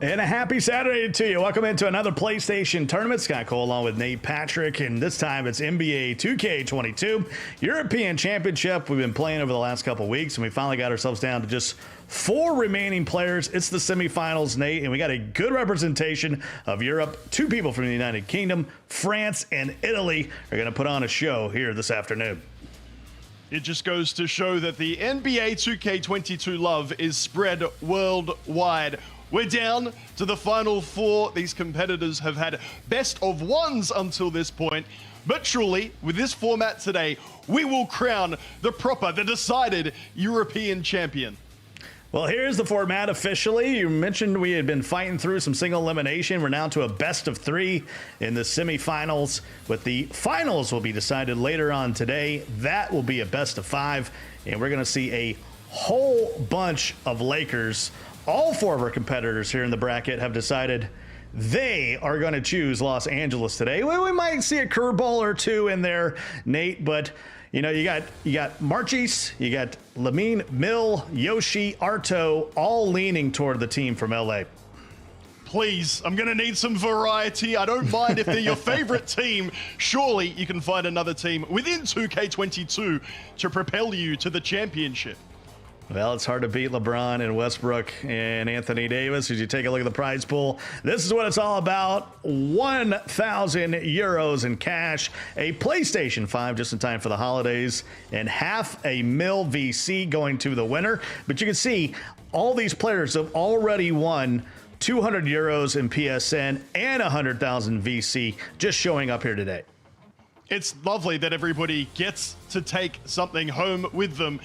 And a happy Saturday to you. Welcome into another PlayStation tournament. Scott Cole along with Nate Patrick, and this time it's NBA 2K22 European Championship. We've been playing over the last couple weeks, and we finally got ourselves down to just 4 remaining players. It's the semifinals, Nate, and we got a good representation of Europe. 2 people from the United Kingdom, France, and Italy are going to put on a show here this afternoon. It just goes to show that the NBA 2K22 love is spread worldwide. We're down to the final 4. These competitors have had best of ones until this point. But truly, with this format today, we will crown the decided European champion. Well, here's the format officially. You mentioned we had been fighting through some single elimination. We're now to a best of 3 in the semifinals, with the finals will be decided later on today. That will be a best of 5, and we're going to see a whole bunch of Lakers. All 4 of our competitors here in the bracket have decided they are going to choose Los Angeles today. We might see a curveball or 2 in there, Nate, but you know, you got Marchis, you got Lamine, Mill, Yoshi, Arto, all leaning toward the team from LA. Please, I'm going to need some variety. I don't mind if they're your favorite team. Surely you can find another team within 2K22 to propel you to the championship. Well, it's hard to beat LeBron and Westbrook and Anthony Davis as you take a look at the prize pool. This is what it's all about. 1,000 euros in cash, a PlayStation 5 just in time for the holidays, and $500,000 VC going to the winner. But you can see all these players have already won 200 euros in PSN and 100,000 VC just showing up here today. It's lovely that everybody gets to take something home with them.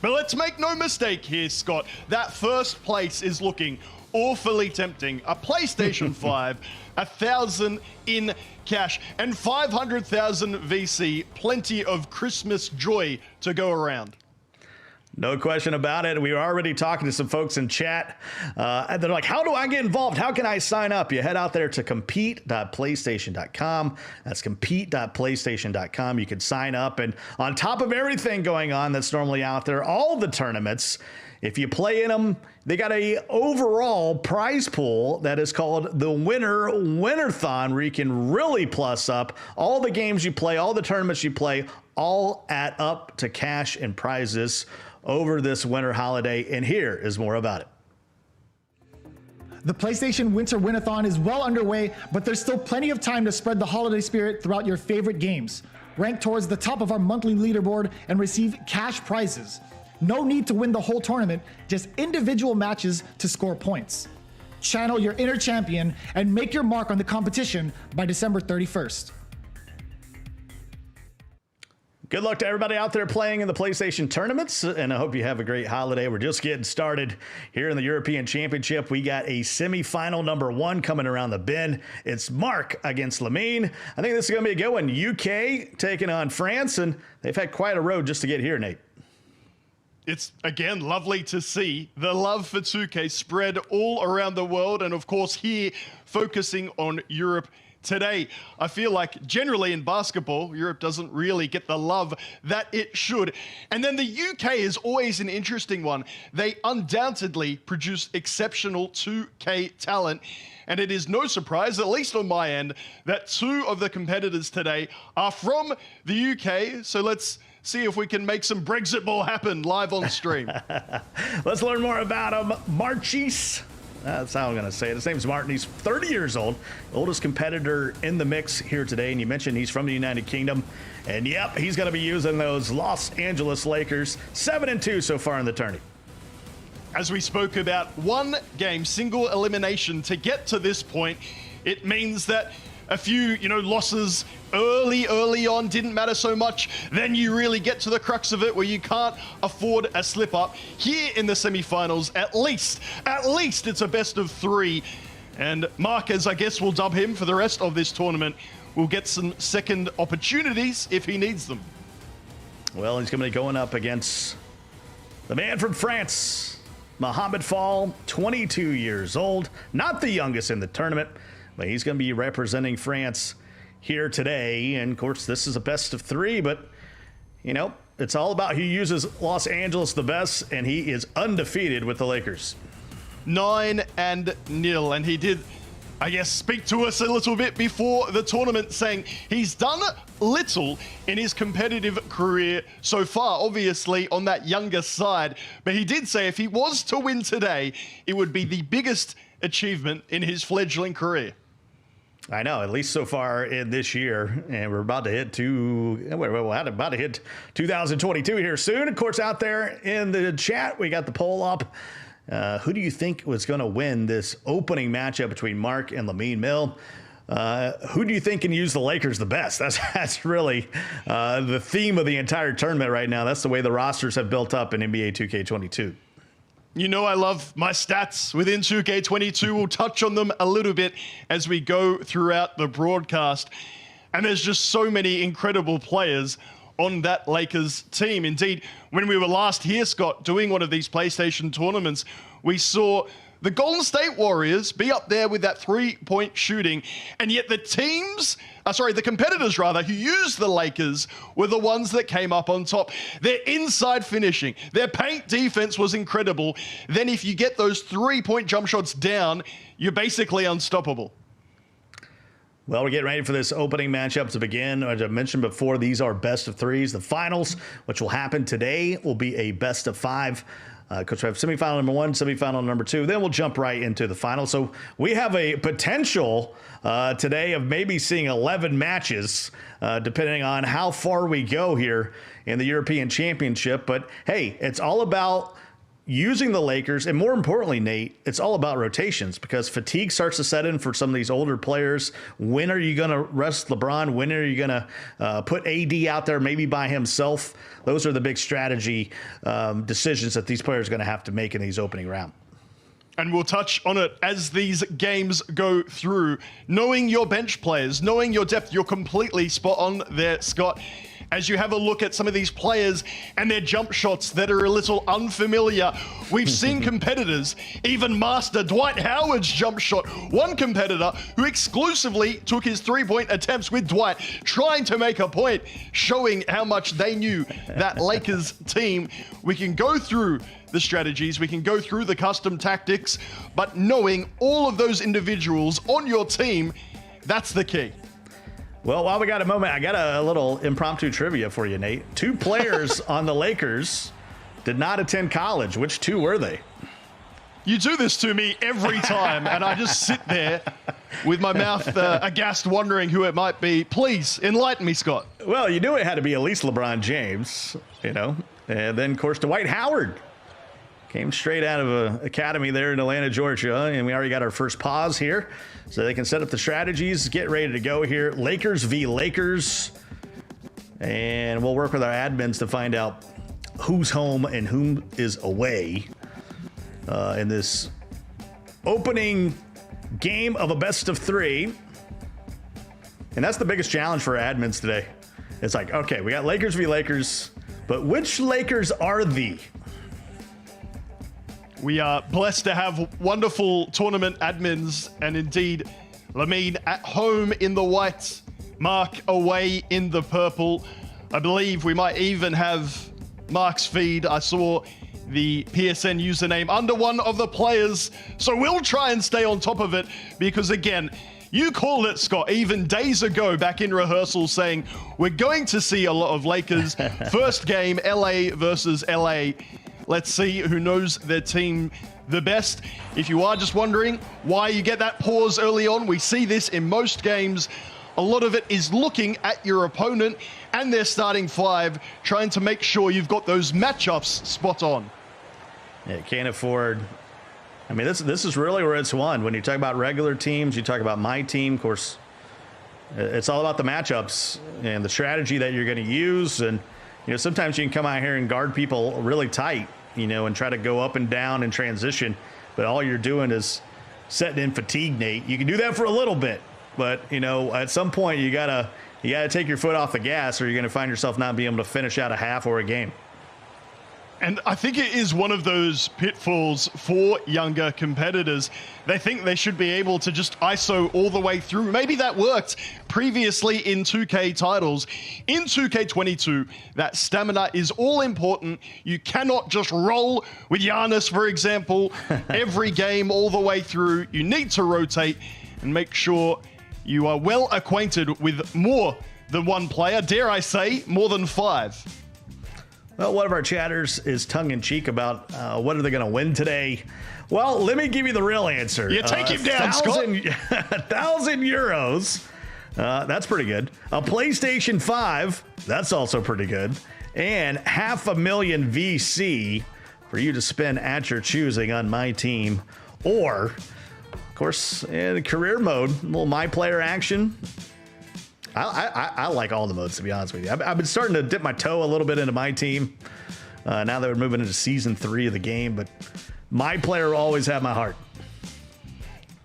But let's make no mistake here, Scott. That first place is looking awfully tempting. A PlayStation 5, 1,000 in cash, and 500,000 VC. Plenty of Christmas joy to go around. No question about it. We were already talking to some folks in chat. And they're like, how do I get involved? How can I sign up? You head out there to compete.playstation.com. That's compete.playstation.com. You can sign up. And on top of everything going on that's normally out there, all the tournaments, if you play in them, they got a overall prize pool that is called the Winnerthon, where you can really plus up all the games you play, all the tournaments you play, all add up to cash and prizes over this winter holiday, and here is more about it. The PlayStation Winter Winathon is well underway, but there's still plenty of time to spread the holiday spirit throughout your favorite games. Rank towards the top of our monthly leaderboard and receive cash prizes. No need to win the whole tournament, just individual matches to score points. Channel your inner champion and make your mark on the competition by December 31st. Good luck to everybody out there playing in the PlayStation tournaments, and I hope you have a great holiday. We're just getting started here in the European Championship. We got a semifinal number 1 coming around the bend. It's Mark against Lamine. I think this is going to be a good one. UK taking on France, and they've had quite a road just to get here, Nate. It's, again, lovely to see the love for 2K spread all around the world, and of course here focusing on Europe today. I feel like generally in basketball, Europe doesn't really get the love that it should. And then the UK is always an interesting one. They undoubtedly produce exceptional 2K talent. And it is no surprise, at least on my end, that 2 of the competitors today are from the UK. So let's see if we can make some Brexit ball happen live on stream. Let's learn more about him. Marchis. That's how I'm going to say it. His name's Martin. He's 30 years old, oldest competitor in the mix here today. And you mentioned he's from the United Kingdom. And yep, he's going to be using those Los Angeles Lakers. 7-2 so far in the tourney. As we spoke about, 1 game, single elimination to get to this point. It means that a few, losses early on didn't matter so much. Then you really get to the crux of it where you can't afford a slip up. Here in the semifinals, at least it's a best of 3. And Mark, as I guess we'll dub him for the rest of this tournament, will get some second opportunities if he needs them. Well, he's going to be going up against the man from France, Mohamed Fall, 22 years old, not the youngest in the tournament, but he's going to be representing France here today. And of course, this is a best of 3, but it's all about who uses Los Angeles the best, and he is undefeated with the Lakers. 9-0. And he did, I guess, speak to us a little bit before the tournament, saying he's done little in his competitive career so far, obviously on that younger side. But he did say if he was to win today, it would be the biggest achievement in his fledgling career. I know, at least so far in this year, and we're about to hit 2022 here soon. Of course, out there in the chat, we got the poll up. Who do you think was going to win this opening matchup between Mark and Lamine Mill? Who do you think can use the Lakers the best? That's really the theme of the entire tournament right now. That's the way the rosters have built up in NBA 2K22. You know I love my stats within 2K22. We'll touch on them a little bit as we go throughout the broadcast. And there's just so many incredible players on that Lakers team. Indeed, when we were last here, Scott, doing one of these PlayStation tournaments, we saw the Golden State Warriors be up there with that three-point shooting, and yet the competitors rather, who used the Lakers were the ones that came up on top. Their inside finishing, their paint defense was incredible. Then if you get those three-point jump shots down, you're basically unstoppable. Well, we're getting ready for this opening matchup to begin. As I mentioned before, these are best of threes. The finals, which will happen today, will be a best of five. Because we have semifinal number 1, semifinal number 2. Then we'll jump right into the final. So we have a potential today of maybe seeing 11 matches, depending on how far we go here in the European Championship. But hey, it's all about using the Lakers, and more importantly, Nate, it's all about rotations, because fatigue starts to set in for some of these older players. When are you going to rest LeBron? When are you going to put AD out there maybe by himself? Those are the big strategy decisions that these players are going to have to make in these opening round. And we'll touch on it as these games go through. Knowing your bench players, knowing your depth, you're completely spot on there, Scott. As you have a look at some of these players and their jump shots that are a little unfamiliar. We've seen competitors even master Dwight Howard's jump shot. One competitor who exclusively took his three-point attempts with Dwight, trying to make a point, showing how much they knew that Lakers team. We can go through the strategies, we can go through the custom tactics, but knowing all of those individuals on your team, that's the key. Well, while we got a moment, I got a little impromptu trivia for you, Nate. 2 players on the Lakers did not attend college. Which 2 were they? You do this to me every time, and I just sit there with my mouth aghast, wondering who it might be. Please, enlighten me, Scott. Well, you knew it had to be at least LeBron James, and then, of course, Dwight Howard. Came straight out of an academy there in Atlanta, Georgia, and we already got our first pause here, so they can set up the strategies, get ready to go here. Lakers v. Lakers, and we'll work with our admins to find out who's home and whom is away in this opening game of a best of 3. And that's the biggest challenge for our admins today. It's like, okay, we got Lakers v. Lakers, but which Lakers are the? We are blessed to have wonderful tournament admins, and indeed, Lamine at home in the white, Mark away in the purple. I believe we might even have Mark's feed. I saw the PSN username under one of the players, so we'll try and stay on top of it, because again, you called it, Scott, even days ago back in rehearsal, saying we're going to see a lot of Lakers. First game, LA versus LA. Let's see who knows their team the best. If you are just wondering why you get that pause early on, we see this in most games. A lot of it is looking at your opponent and their starting 5, trying to make sure you've got those matchups spot on. Yeah, can't afford. I mean, this is really where it's won. When you talk about regular teams, you talk about my team, of course, it's all about the matchups and the strategy that you're going to use. And sometimes you can come out here and guard people really tight, and try to go up and down and transition. But all you're doing is setting in fatigue, Nate. You can do that for a little bit, but, at some point you gotta take your foot off the gas, or you're going to find yourself not being able to finish out a half or a game. And I think it is one of those pitfalls for younger competitors. They think they should be able to just ISO all the way through. Maybe that worked previously in 2K titles. In 2K22, that stamina is all important. You cannot just roll with Giannis, for example, every game all the way through. You need to rotate and make sure you are well acquainted with more than one player. Dare I say, more than 5. Well, one of our chatters is tongue-in-cheek about what are they going to win today. Well, let me give you the real answer. Yeah, take him down, Scott. 1,000 euros. That's pretty good. A PlayStation 5. That's also pretty good. And $500,000 VC for you to spend at your choosing on my team. Or, of course, in career mode, a little My Player action. I like all the modes, to be honest with you. I've been starting to dip my toe a little bit into my team now that we're moving into season 3 of the game, but My Player will always have my heart.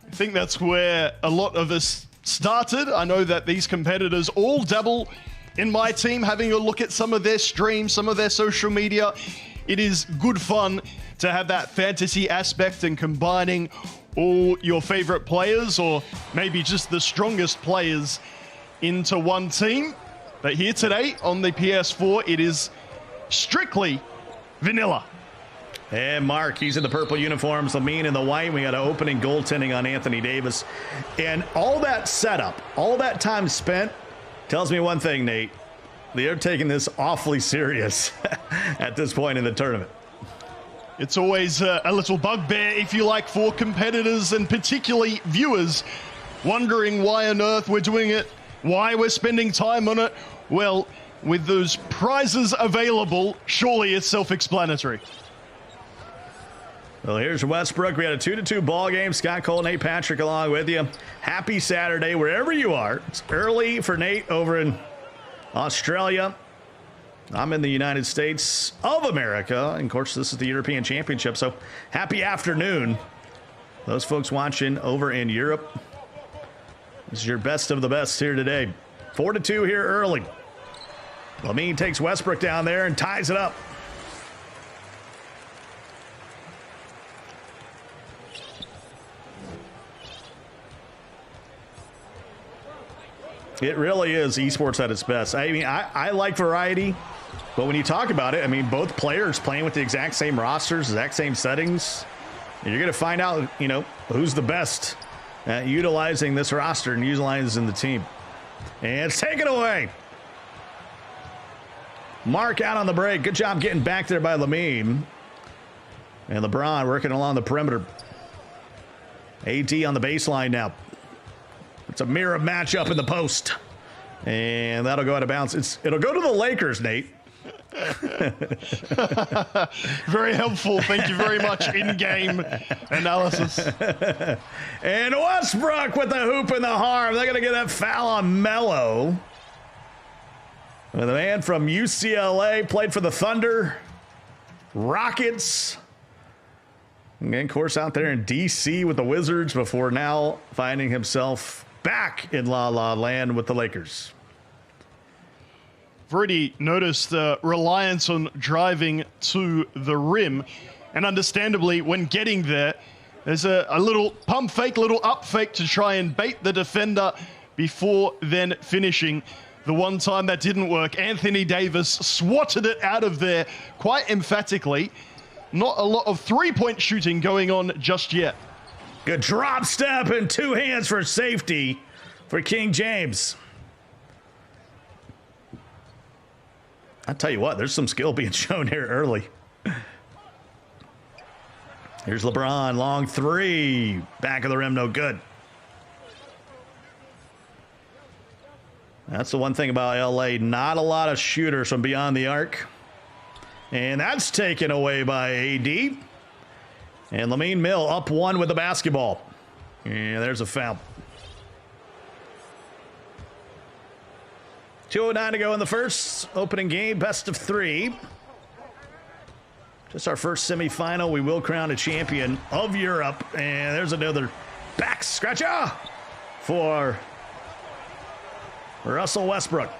I think that's where a lot of us started. I know that these competitors all dabble in my team, having a look at some of their streams, some of their social media. It is good fun to have that fantasy aspect and combining all your favorite players, or maybe just the strongest players, into one team. But here today on the PS4, it is strictly vanilla. And Mark, he's in the purple uniforms, Lamine in the white. We got an opening goaltending on Anthony Davis. And all that setup, all that time spent, tells me one thing, Nate. They're taking this awfully serious at this point in the tournament. It's always a little bugbear, if you like, for competitors and particularly viewers, wondering why on earth we're doing it, why we're spending time on it. Well, with those prizes available, surely it's self-explanatory. Well, here's Westbrook. We had a 2-2 ball game. Scott Cole, Nate Patrick along with you. Happy Saturday wherever you are. It's early for Nate over in Australia. I'm in the United States of America. And of course, this is the European Championship. So happy afternoon. Those folks watching over in Europe. This is your best of the best here today. 4-2 here early. Lamine takes Westbrook down there and ties it up. It really is esports at its best. I mean, I like variety, but when you talk about it, I mean, both players playing with the exact same rosters, exact same settings, and you're going to find out, you know, who's the best at utilizing this roster and utilizing the team. And it's taken away. Mark out on the break. Good job getting back there by Lamine. And LeBron working along the perimeter. AD on the baseline now. It's a mirror matchup in the post. And that'll go out of bounds. It'll go to the Lakers, Nate. Very helpful. Thank you very much. In-game analysis. And Westbrook with the hoop in the harm. They're going to get that foul on Melo. And the man from UCLA played for the Thunder, Rockets, and of course out there in D.C. with the Wizards before now finding himself back in La La Land with the Lakers. I've already noticed the reliance on driving to the rim, and understandably when getting there, there's a little pump fake, little up fake to try and bait the defender before then finishing. The one time that didn't work, Anthony Davis swatted it out of there quite emphatically. Not a lot of three-point shooting going on just yet. Good drop step and two hands for safety for King James. I'll tell you what, there's some skill being shown here early. Here's LeBron, long three. Back of the rim, no good. That's the one thing about LA. Not a lot of shooters from beyond the arc. And that's taken away by AD. And Lamine Mill up one with the basketball. And there's a foul. 2:09 to go in the first opening game, best of three. Just our first semifinal. We will crown a champion of Europe. And there's another back scratcher for Russell Westbrook.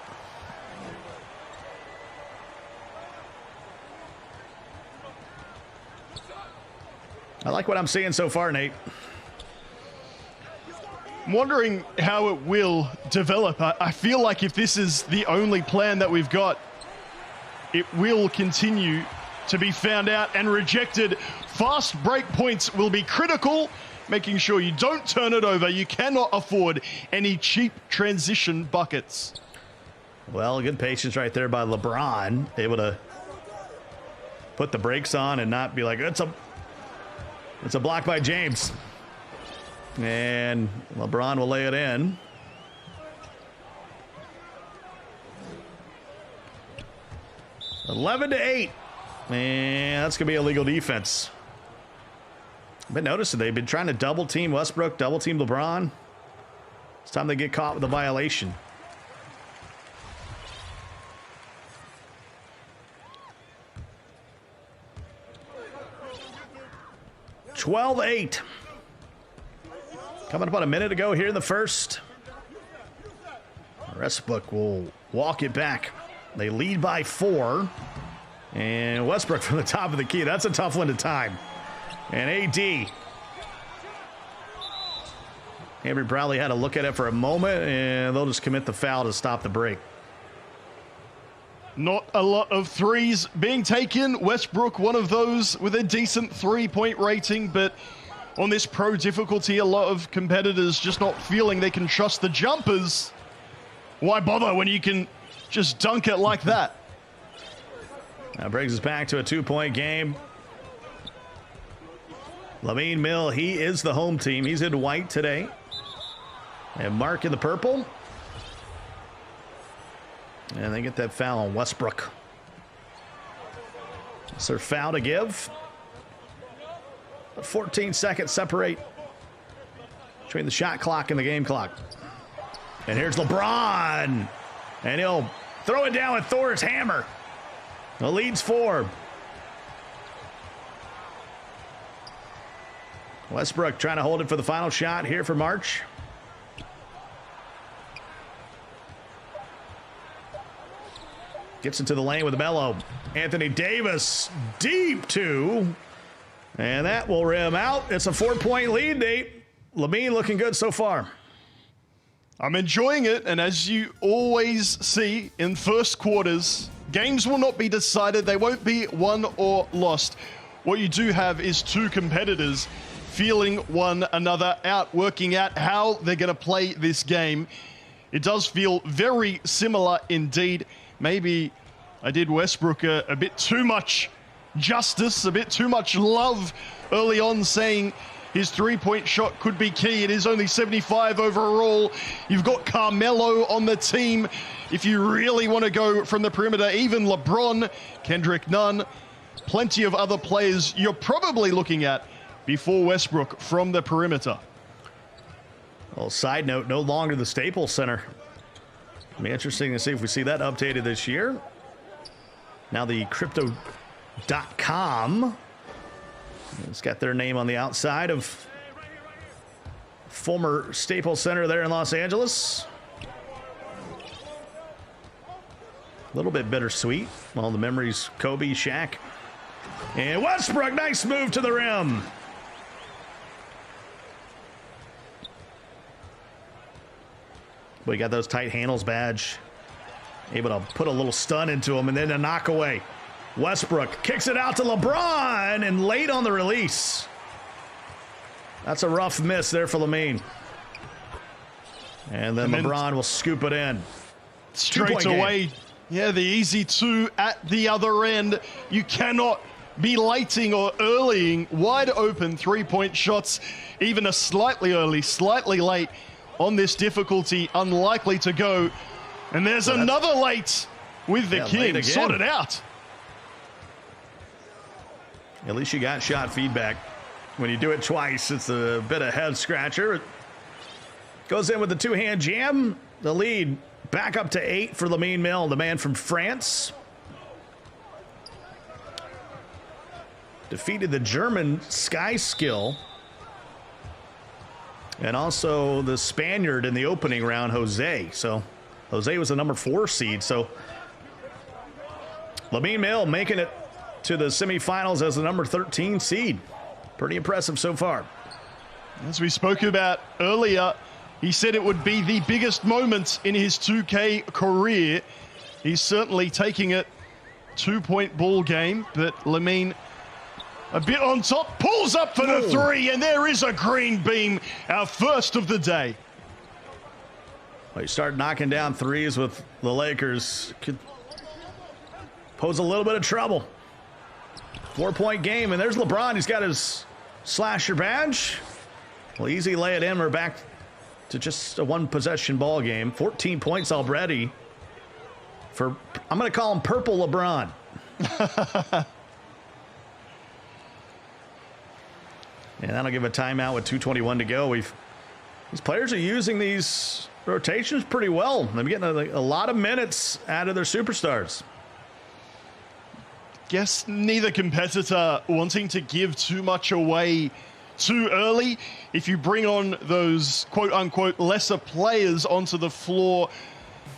I like what I'm seeing so far, Nate. I'm wondering how it will develop. I feel like if this is the only plan that we've got, it will continue to be found out and rejected. Fast break points will be critical, making sure you don't turn it over. You cannot afford any cheap transition buckets. Well, good patience right there by LeBron, able to put the brakes on and not be like, it's a block by James. And LeBron will lay it in. (11-8). And that's going to be illegal defense. I've been noticing they've been trying to double team Westbrook, double team LeBron. It's time they get caught with a violation. (12-8). Coming up on a minute ago here in the first. Westbrook will walk it back. They lead by 4. And Westbrook from the top of the key. That's a tough one to time. And AD. Avery Bradley had to look at it for a moment, and they'll just commit the foul to stop the break. Not a lot of threes being taken. Westbrook, one of those with a decent 3-point rating, but on this pro difficulty, a lot of competitors just not feeling they can trust the jumpers. Why bother when you can just dunk it like that? That brings us back to a 2-point game. Lamine Mill, he is the home team. He's in white today. And Mark in the purple. And they get that foul on Westbrook. It's their foul to give. 14 seconds separate between the shot clock and the game clock. And here's LeBron. And he'll throw it down with Thor's hammer. The lead's 4. Westbrook trying to hold it for the final shot here for March. Gets into the lane with Melo. Anthony Davis deep 2. And that will rim out. It's a 4-point lead, Nate. Lamine looking good so far. I'm enjoying it, and as you always see in first quarters, games will not be decided. They won't be won or lost. What you do have is two competitors feeling one another out, working out how they're going to play this game. It does feel very similar indeed. Maybe I did Westbrook a bit too much justice, a bit too much love early on, saying his 3-point shot could be key. It is only 75 overall. You've got Carmelo on the team. If you really want to go from the perimeter, even LeBron, Kendrick Nunn, plenty of other players you're probably looking at before Westbrook from the perimeter. Well, side note, no longer the Staples Center. It'll be interesting to see if we see that updated this year. Now the Crypto.com. It's got their name on the outside of former Staples Center there in Los Angeles. A little bit bittersweet. Well, the memories, Kobe, Shaq. And Westbrook, nice move to the rim. We got those tight handles badge. Able to put a little stun into him and then a knockaway. Westbrook kicks it out to LeBron and late on the release. That's a rough miss there for Lamine. And then LeBron will scoop it in. Straight away. Game. Yeah, the easy 2 at the other end. You cannot be lating or earlying wide open 3-point shots. Even a slightly early, slightly late on this difficulty, unlikely to go. And there's another late with the King. Sort it out. At least you got shot feedback. When you do it twice, it's a bit of head scratcher. Goes in with the 2-hand jam. The lead back up to 8 for Lamine Mill, the man from France. Defeated the German Sky Skill. And also the Spaniard in the opening round, Jose. So Jose was the number 4 seed. So Lamine Mill making it to the semifinals as the number 13 seed. Pretty impressive so far. As we spoke about earlier, he said it would be the biggest moment in his 2K career. He's certainly taking it. 2-point ball game, but Lamine a bit on top, pulls up for the three, and there is a green beam, our first of the day. Well, you start knocking down threes with the Lakers, could pose a little bit of trouble. 4-point game, and there's LeBron. He's got his slasher badge. Well, easy lay it in. We're back to just a one-possession ball game. 14 points already for, I'm going to call him Purple LeBron. And that'll give a timeout with 2:21 to go. These players are using these rotations pretty well. They're getting a lot of minutes out of their superstars. Guess neither competitor wanting to give too much away too early. If you bring on those quote-unquote lesser players onto the floor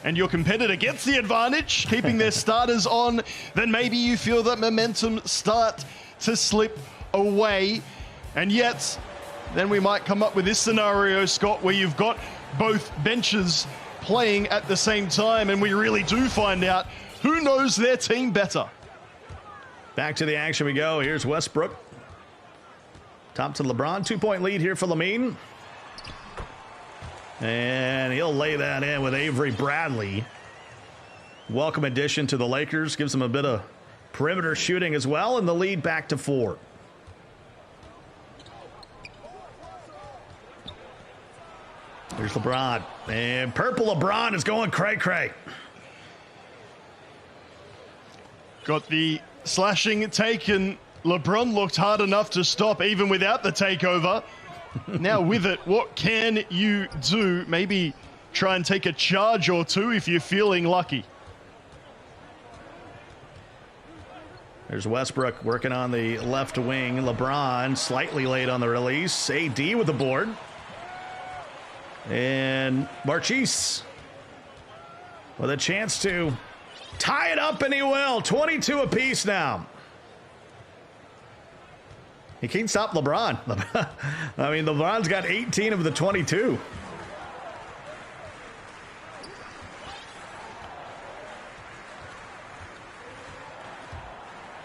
and your competitor gets the advantage, keeping their starters on, then maybe you feel that momentum start to slip away. And yet, then we might come up with this scenario, Scott, where you've got both benches playing at the same time, and we really do find out who knows their team better. Back to the action we go. Here's Westbrook. Top to LeBron. 2-point lead here for Lamine. And he'll lay that in with Avery Bradley. Welcome addition to the Lakers. Gives them a bit of perimeter shooting as well, and the lead back to 4. Here's LeBron. And Purple LeBron is going cray-cray. Got the slashing taken. LeBron looked hard enough to stop even without the takeover. Now with it, what can you do? Maybe try and take a charge or two if you're feeling lucky. There's Westbrook working on the left wing. LeBron slightly late on the release. AD with the board. And Marchese with a chance to tie it up, and he will. 22 apiece now. He can't stop LeBron. I mean, LeBron's got 18 of the 22.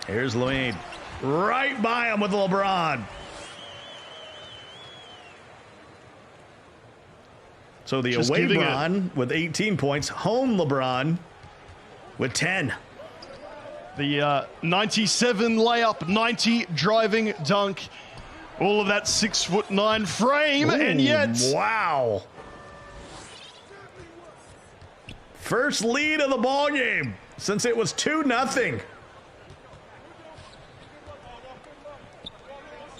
Here's Lamine. Right by him with LeBron. So the Just away LeBron with 18 points. Home LeBron with 10. The 97 layup, 90 driving dunk. All of that 6'9" frame. Ooh, and yet. Wow. First lead of the ball game since it was 2-0.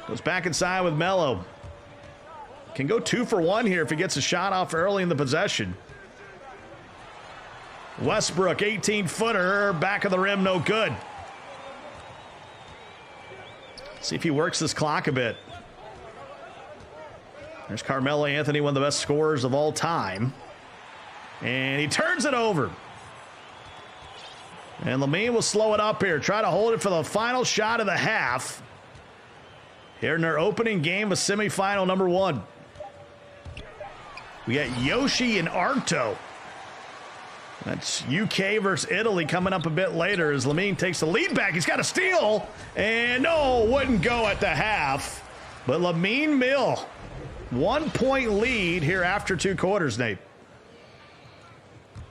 Goes back inside with Melo. Can go 2 for 1 here if he gets a shot off early in the possession. Westbrook, 18-footer, back of the rim, no good. See if he works this clock a bit. There's Carmelo Anthony, one of the best scorers of all time. And he turns it over. And Lamine will slow it up here. Try to hold it for the final shot of the half. Here in their opening game of semifinal number 1. We got Yoshi and Arto. That's UK versus Italy coming up a bit later as Lamine takes the lead back. He's got a steal. And no, wouldn't go at the half. But Lamine Mill, 1-point lead here after 2 quarters, Nate.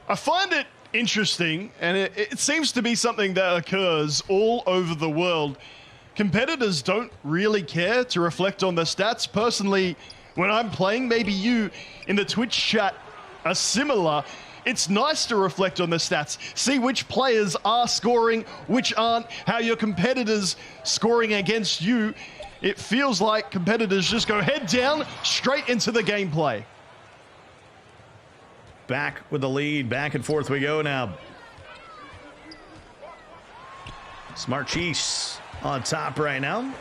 I find it interesting, and it seems to be something that occurs all over the world. Competitors don't really care to reflect on the stats. Personally, when I'm playing, maybe you in the Twitch chat are similar. It's nice to reflect on the stats, see which players are scoring, which aren't, how your competitors scoring against you. It feels like competitors just go head down, straight into the gameplay. Back with the lead, back and forth we go now. Smart Chiefs on top right now.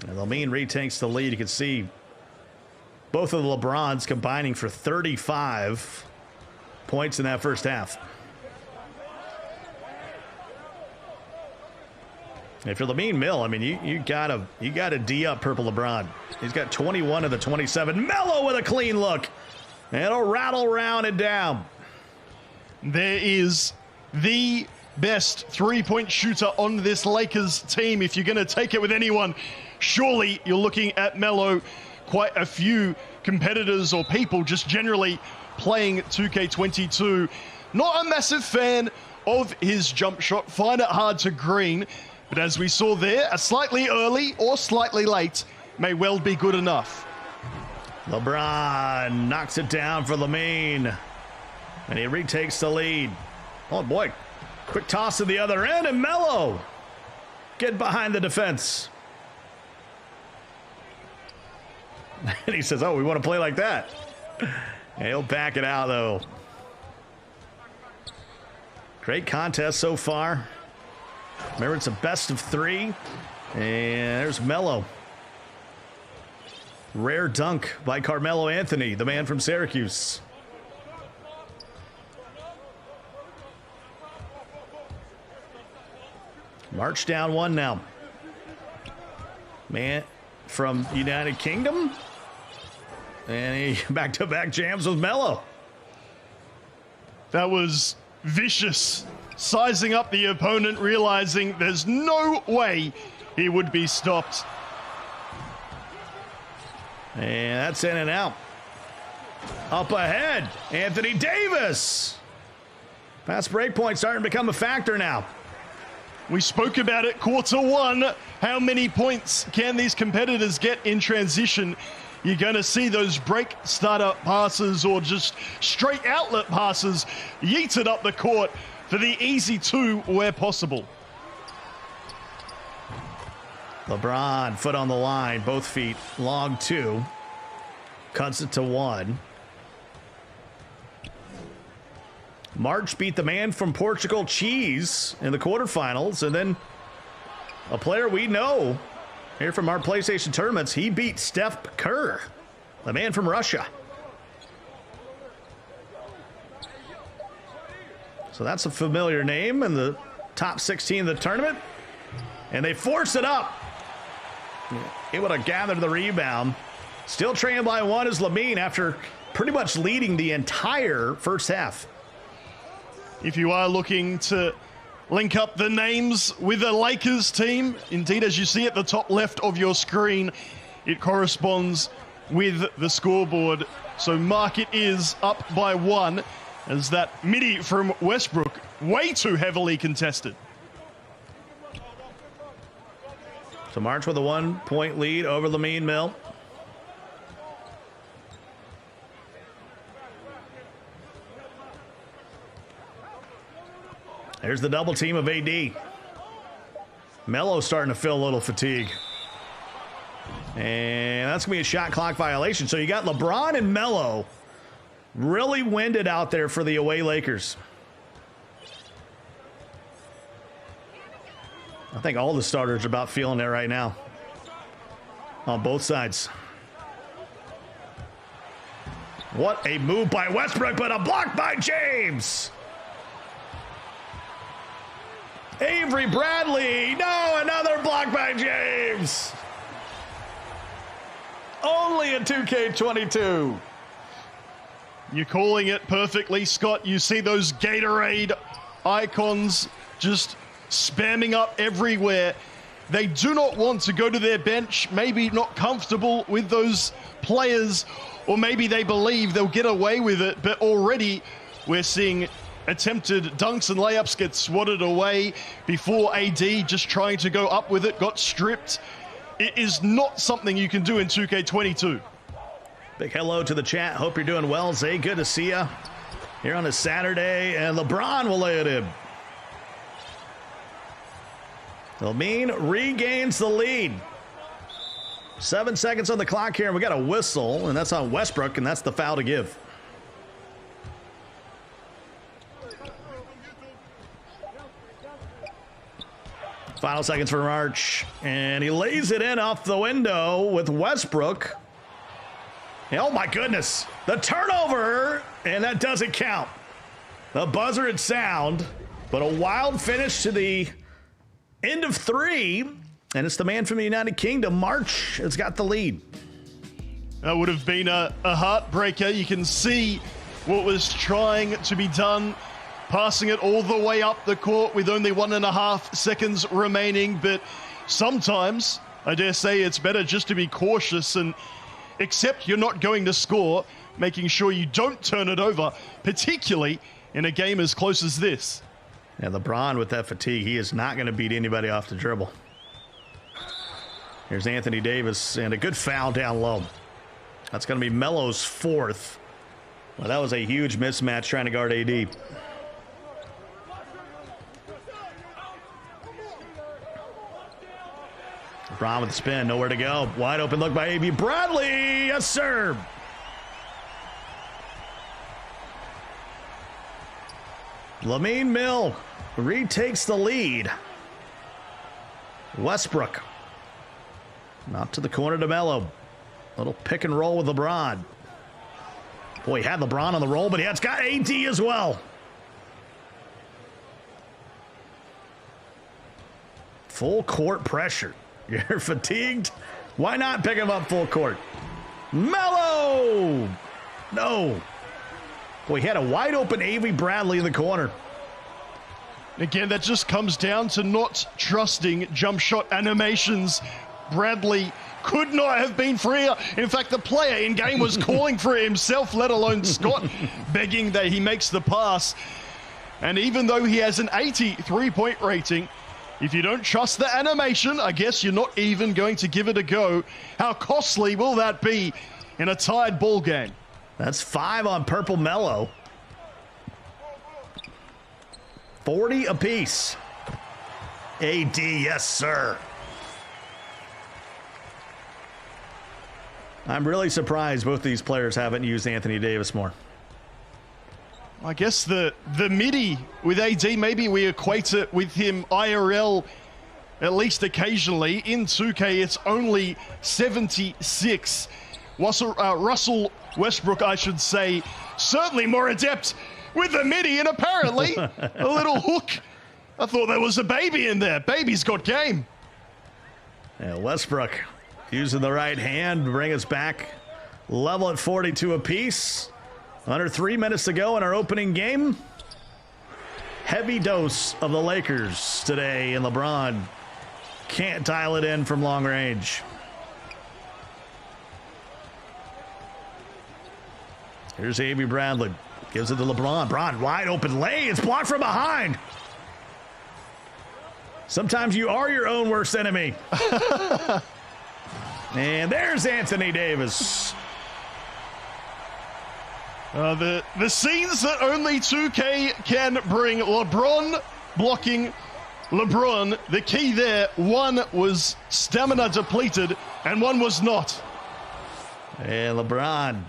And Lamine retakes the lead. You can see both of the LeBrons combining for 35 points in that first half. If you're Lamine Mill, I mean, you gotta D up Purple LeBron. He's got 21 of the 27. Melo with a clean look. And it'll rattle around and down. There is the best three-point shooter on this Lakers team. If you're going to take it with anyone, surely you're looking at Melo. Quite a few competitors or people just generally playing 2K22. Not a massive fan of his jump shot. Find it hard to green. But as we saw there, a slightly early or slightly late may well be good enough. LeBron knocks it down for Lamine. And he retakes the lead. Oh, boy. Quick toss to the other end, and Melo get behind the defense. And he says, oh, we want to play like that. And he'll back it out, though. Great contest so far. Remember, it's a best of 3. And there's Melo. Rare dunk by Carmelo Anthony, the man from Syracuse. March down 1 now. Man from United Kingdom. And he back-to-back jams with Melo. That was vicious. Sizing up the opponent, realizing there's no way he would be stopped. And that's in and out. Up ahead, Anthony Davis. Fast break point starting to become a factor now. We spoke about it quarter 1. How many points can these competitors get in transition? You're going to see those break starter passes or just straight outlet passes yeeted up the court for the easy 2 where possible. LeBron, foot on the line, both feet, long 2. Cuts it to 1. March beat the man from Portugal, Cheese, in the quarterfinals. And then a player we know here from our PlayStation tournaments, he beat Steph Kerr, the man from Russia. So that's a familiar name in the top 16 of the tournament. And they force it up. Able to gather the rebound. Still trailing by 1 is Lamine after pretty much leading the entire first half. If you are looking to link up the names with the Lakers team, indeed, as you see at the top left of your screen, it corresponds with the scoreboard. So mark it is up by 1 as that midi from Westbrook, way too heavily contested. So March with a 1-point lead over Lamine Mill. There's the double team of AD. Melo starting to feel a little fatigue. And that's going to be a shot clock violation. So you got LeBron and Melo really winded out there for the away Lakers. I think all the starters are about feeling it right now on both sides. What a move by Westbrook, but a block by James. Avery Bradley. No, another block by James. Only a 2K22. You're calling it perfectly, Scott. You see those Gatorade icons just spamming up everywhere. They do not want to go to their bench, maybe not comfortable with those players, or maybe they believe they'll get away with it, but already we're seeing attempted dunks and layups get swatted away before AD just trying to go up with it, got stripped. It is not something you can do in 2K22. Big hello to the chat. Hope you're doing well, Zay. Good to see you here on a Saturday. And LeBron will lay it in. Lamine regains the lead. 7 seconds on the clock here, and we got a whistle, and that's on Westbrook, and that's the foul to give. Final seconds for March, and he lays it in off the window with Westbrook. And oh my goodness, the turnover, and that doesn't count. The buzzer had sound, but a wild finish to the End of 3, and it's the man from the United Kingdom, March, has got the lead. That would have been a heartbreaker. You can see what was trying to be done, passing it all the way up the court with only 1.5 seconds remaining. But sometimes, I dare say, it's better just to be cautious and accept you're not going to score, making sure you don't turn it over, particularly in a game as close as this. Yeah, LeBron with that fatigue, he is not going to beat anybody off the dribble. Here's Anthony Davis, and a good foul down low. That's going to be Melo's 4th. Well, that was a huge mismatch trying to guard AD. LeBron with the spin, nowhere to go. Wide open look by A.B. Bradley. Yes, sir. Lamine Mill retakes the lead. Westbrook. Out to the corner to Melo. Little pick and roll with LeBron. Boy, he had LeBron on the roll, but it's got AD as well. Full court pressure. You're fatigued? Why not pick him up full court? Melo! No. Boy, he had a wide open Avery Bradley in the corner. Again, that just comes down to not trusting jump shot animations. Bradley could not have been freer. In fact, the player in game was calling for it himself, let alone Scott begging that he makes the pass. And even though he has an 83-point rating, if you don't trust the animation, I guess you're not even going to give it a go. How costly will that be in a tied ball game? That's 5 on Purple Melo. 40 apiece. AD, yes, sir. I'm really surprised both these players haven't used Anthony Davis more. I guess the midi with AD, maybe we equate it with him IRL at least occasionally. In 2K, it's only 76. Russell Westbrook, I should say, certainly more adept with the midi, and apparently a little hook. I thought there was a baby in there. Baby's got game. Yeah, Westbrook using the right hand to bring us back level at 42 apiece. Under 3 minutes to go in our opening game. Heavy dose of the Lakers today, and LeBron can't dial it in from long range. Here's Avery Bradley. Gives it to LeBron. LeBron, wide open lay. It's blocked from behind. Sometimes you are your own worst enemy. And there's Anthony Davis. The scenes that only 2K can bring. LeBron blocking LeBron. The key there, one was stamina depleted and one was not. And LeBron,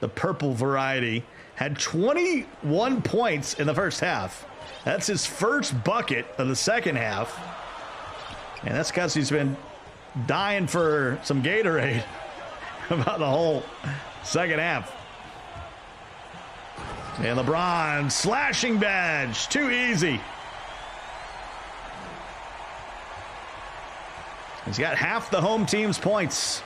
the purple variety, had 21 points in the first half. That's his first bucket of the second half. And that's because he's been dying for some Gatorade about the whole second half. And LeBron, slashing badge, too easy. He's got half the home team's points.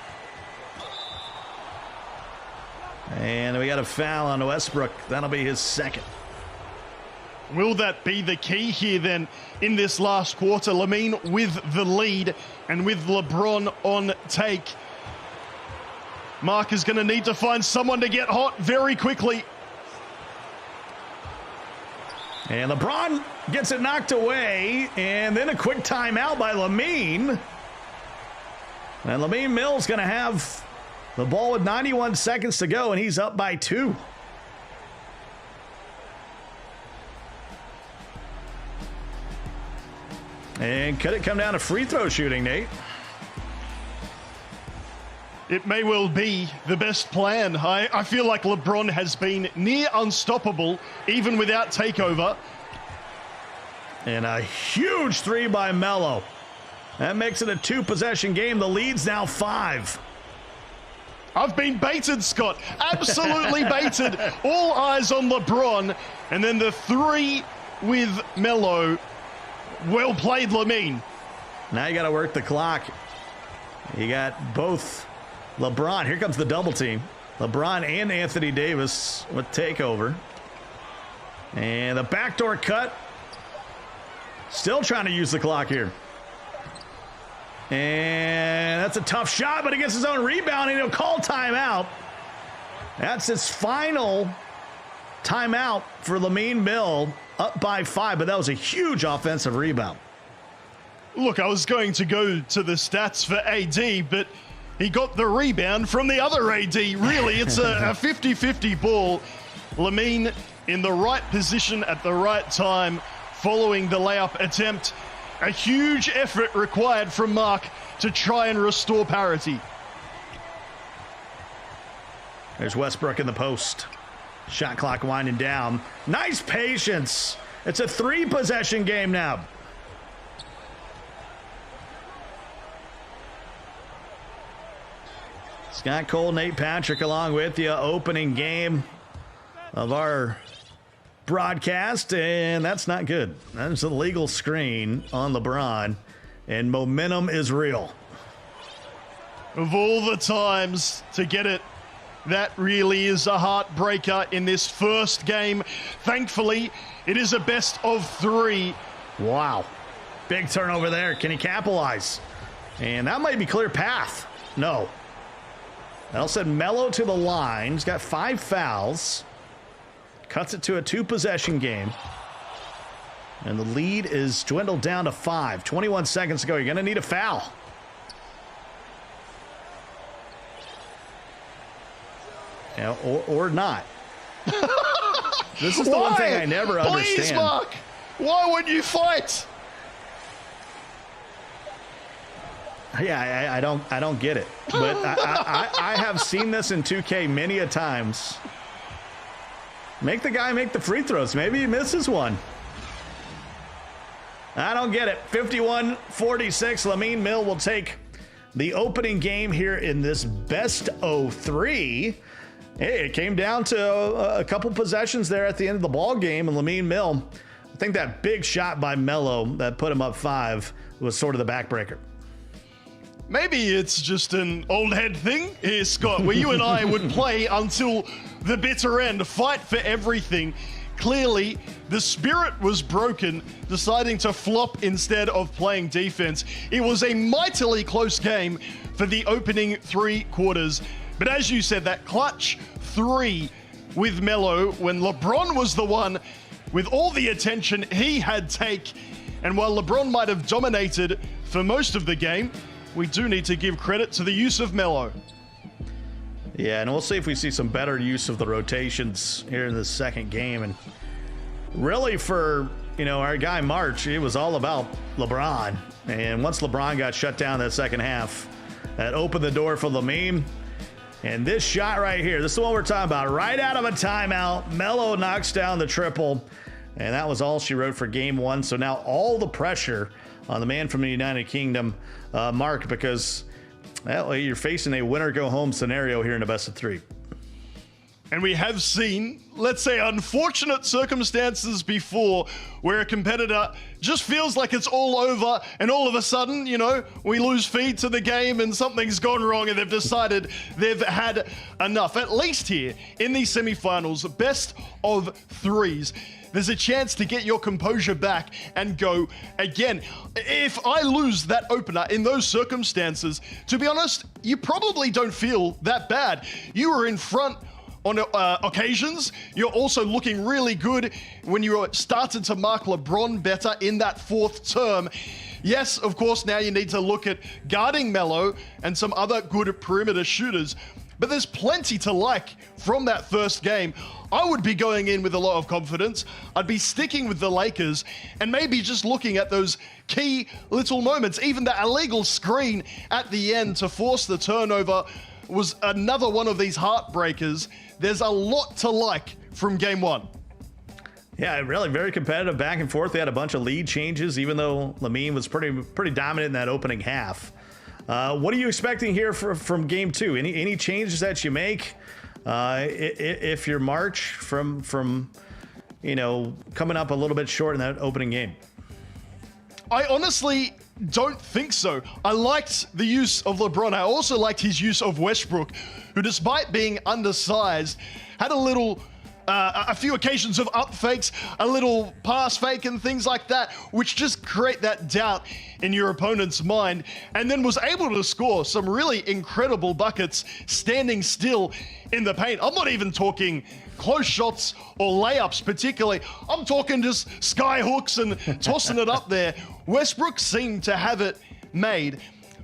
And we got a foul on Westbrook. That'll be his second. Will that be the key here then in this last quarter? Lamine with the lead and with LeBron on take. Mark is going to need to find someone to get hot very quickly. And LeBron gets it knocked away, and then a quick timeout by Lamine. And Lamine Mill's going to have the ball with 91 seconds to go, and he's up by 2. And could it come down to free throw shooting, Nate? It may well be the best plan. I feel like LeBron has been near unstoppable, even without takeover. And a huge 3 by Melo. That makes it a 2-possession game. The lead's now 5. I've been baited, Scott. Absolutely baited. All eyes on LeBron. And then the 3 with Melo. Well played, Lamine. Now you got to work the clock. You got both LeBron. Here comes the double team. LeBron and Anthony Davis with takeover. And the backdoor cut. Still trying to use the clock here. And that's a tough shot, but he gets his own rebound, and he'll call timeout. That's his final timeout for Lamine Mill, up by 5, but that was a huge offensive rebound. Look, I was going to go to the stats for AD, but he got the rebound from the other AD. Really, it's a 50-50 ball. Lamine in the right position at the right time following the layup attempt. A huge effort required from Mark to try and restore parity. There's Westbrook in the post. Shot clock winding down. Nice patience. It's a 3-possession game now. Scott Cole, Nate Patrick along with you. Opening game of our broadcast, and that's not good. That's a legal screen on LeBron, and momentum is real. Of all the times to get it, that really is a heartbreaker in this first game. Thankfully, it is a best of 3. Wow. Big turnover there. Can he capitalize? And that might be clear path. No. That said Melo to the line. He's got 5 fouls. Cuts it to a 2-possession game. And the lead is dwindled down to 5. 21 seconds to go. You're going to need a foul. Yeah, or not. This is the one thing I never understand. Please, Mark. Why would you fight? Yeah, I don't get it. But I have seen this in 2K many a times. Make the guy make the free throws. Maybe he misses one. I don't get it. 51-46. Lamine Mill will take the opening game here in this best of 3. Hey, it came down to a couple possessions there at the end of the ball game, and Lamine Mill, I think that big shot by Melo that put him up 5 was sort of the backbreaker. Maybe it's just an old head thing here, Scott, where you and I would play until the bitter end, fight for everything. Clearly, the spirit was broken, deciding to flop instead of playing defense. It was a mightily close game for the opening 3 quarters. But as you said, that clutch 3 with Melo, when LeBron was the one with all the attention he had take. And while LeBron might have dominated for most of the game, we do need to give credit to the use of Melo. Yeah, and we'll see if we see some better use of the rotations here in the second game. And really for, our guy March, it was all about LeBron. And once LeBron got shut down that second half, that opened the door for Lamine. And this shot right here, this is the one we're talking about. Right out of a timeout, Melo knocks down the triple. And that was all she wrote for game 1. So now all the pressure on the man from the United Kingdom, Mark, because you're facing a winner-go-home scenario here in a best of 3. And we have seen, let's say, unfortunate circumstances before where a competitor just feels like it's all over and all of a sudden, we lose feed to the game and something's gone wrong and they've decided they've had enough. At least here in these semifinals, best of 3s, there's a chance to get your composure back and go again. If I lose that opener in those circumstances, to be honest, you probably don't feel that bad. You were in front on occasions. You're also looking really good when you started to mark LeBron better in that 4th term. Yes, of course, now you need to look at guarding Melo and some other good perimeter shooters, but there's plenty to like from that first game. I would be going in with a lot of confidence. I'd be sticking with the Lakers and maybe just looking at those key little moments. Even that illegal screen at the end to force the turnover was another one of these heartbreakers. There's a lot to like from game 1. Yeah, really very competitive back and forth. They had a bunch of lead changes, even though Lamine was pretty dominant in that opening half. What are you expecting here from game 2? Any changes that you make? If you're March from coming up a little bit short in that opening game. I honestly don't think so. I liked the use of LeBron. I also liked his use of Westbrook, who, despite being undersized, had a few occasions of up fakes, a little pass fake and things like that, which just create that doubt in your opponent's mind, and then was able to score some really incredible buckets standing still in the paint. I'm not even talking close shots or layups particularly. I'm talking just sky hooks and tossing it up there. Westbrook seemed to have it made.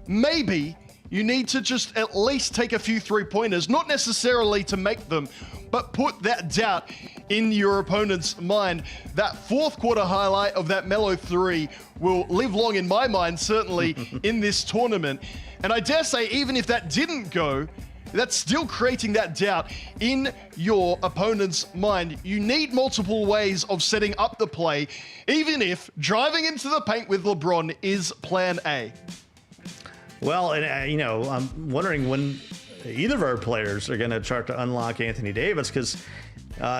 Maybe you need to just at least take a few three-pointers, not necessarily to make them, but put that doubt in your opponent's mind. That fourth quarter highlight of that Melo three will live long in my mind, certainly in this tournament. And I dare say, even if that didn't go, that's still creating that doubt in your opponent's mind. You need multiple ways of setting up the play, even if driving into the paint with LeBron is plan A. Well, and I'm wondering when either of our players are going to start to unlock Anthony Davis, because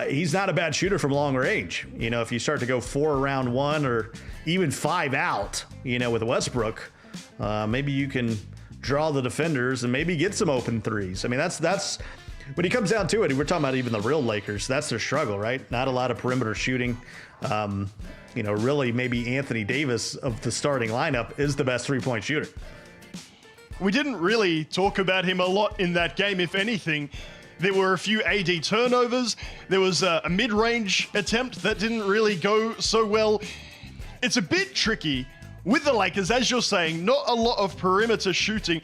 he's not a bad shooter from long range. If you start to go 4 around 1 or even 5 out, with Westbrook, maybe you can draw the defenders and maybe get some open threes. I mean, that's when it comes down to it. We're talking about even the real Lakers. That's their struggle, right? Not a lot of perimeter shooting. Really, maybe Anthony Davis of the starting lineup is the best three-point shooter. We didn't really talk about him a lot in that game. If anything, there were a few AD turnovers. There was a mid-range attempt that didn't really go so well. It's a bit tricky with the Lakers, as you're saying, not a lot of perimeter shooting.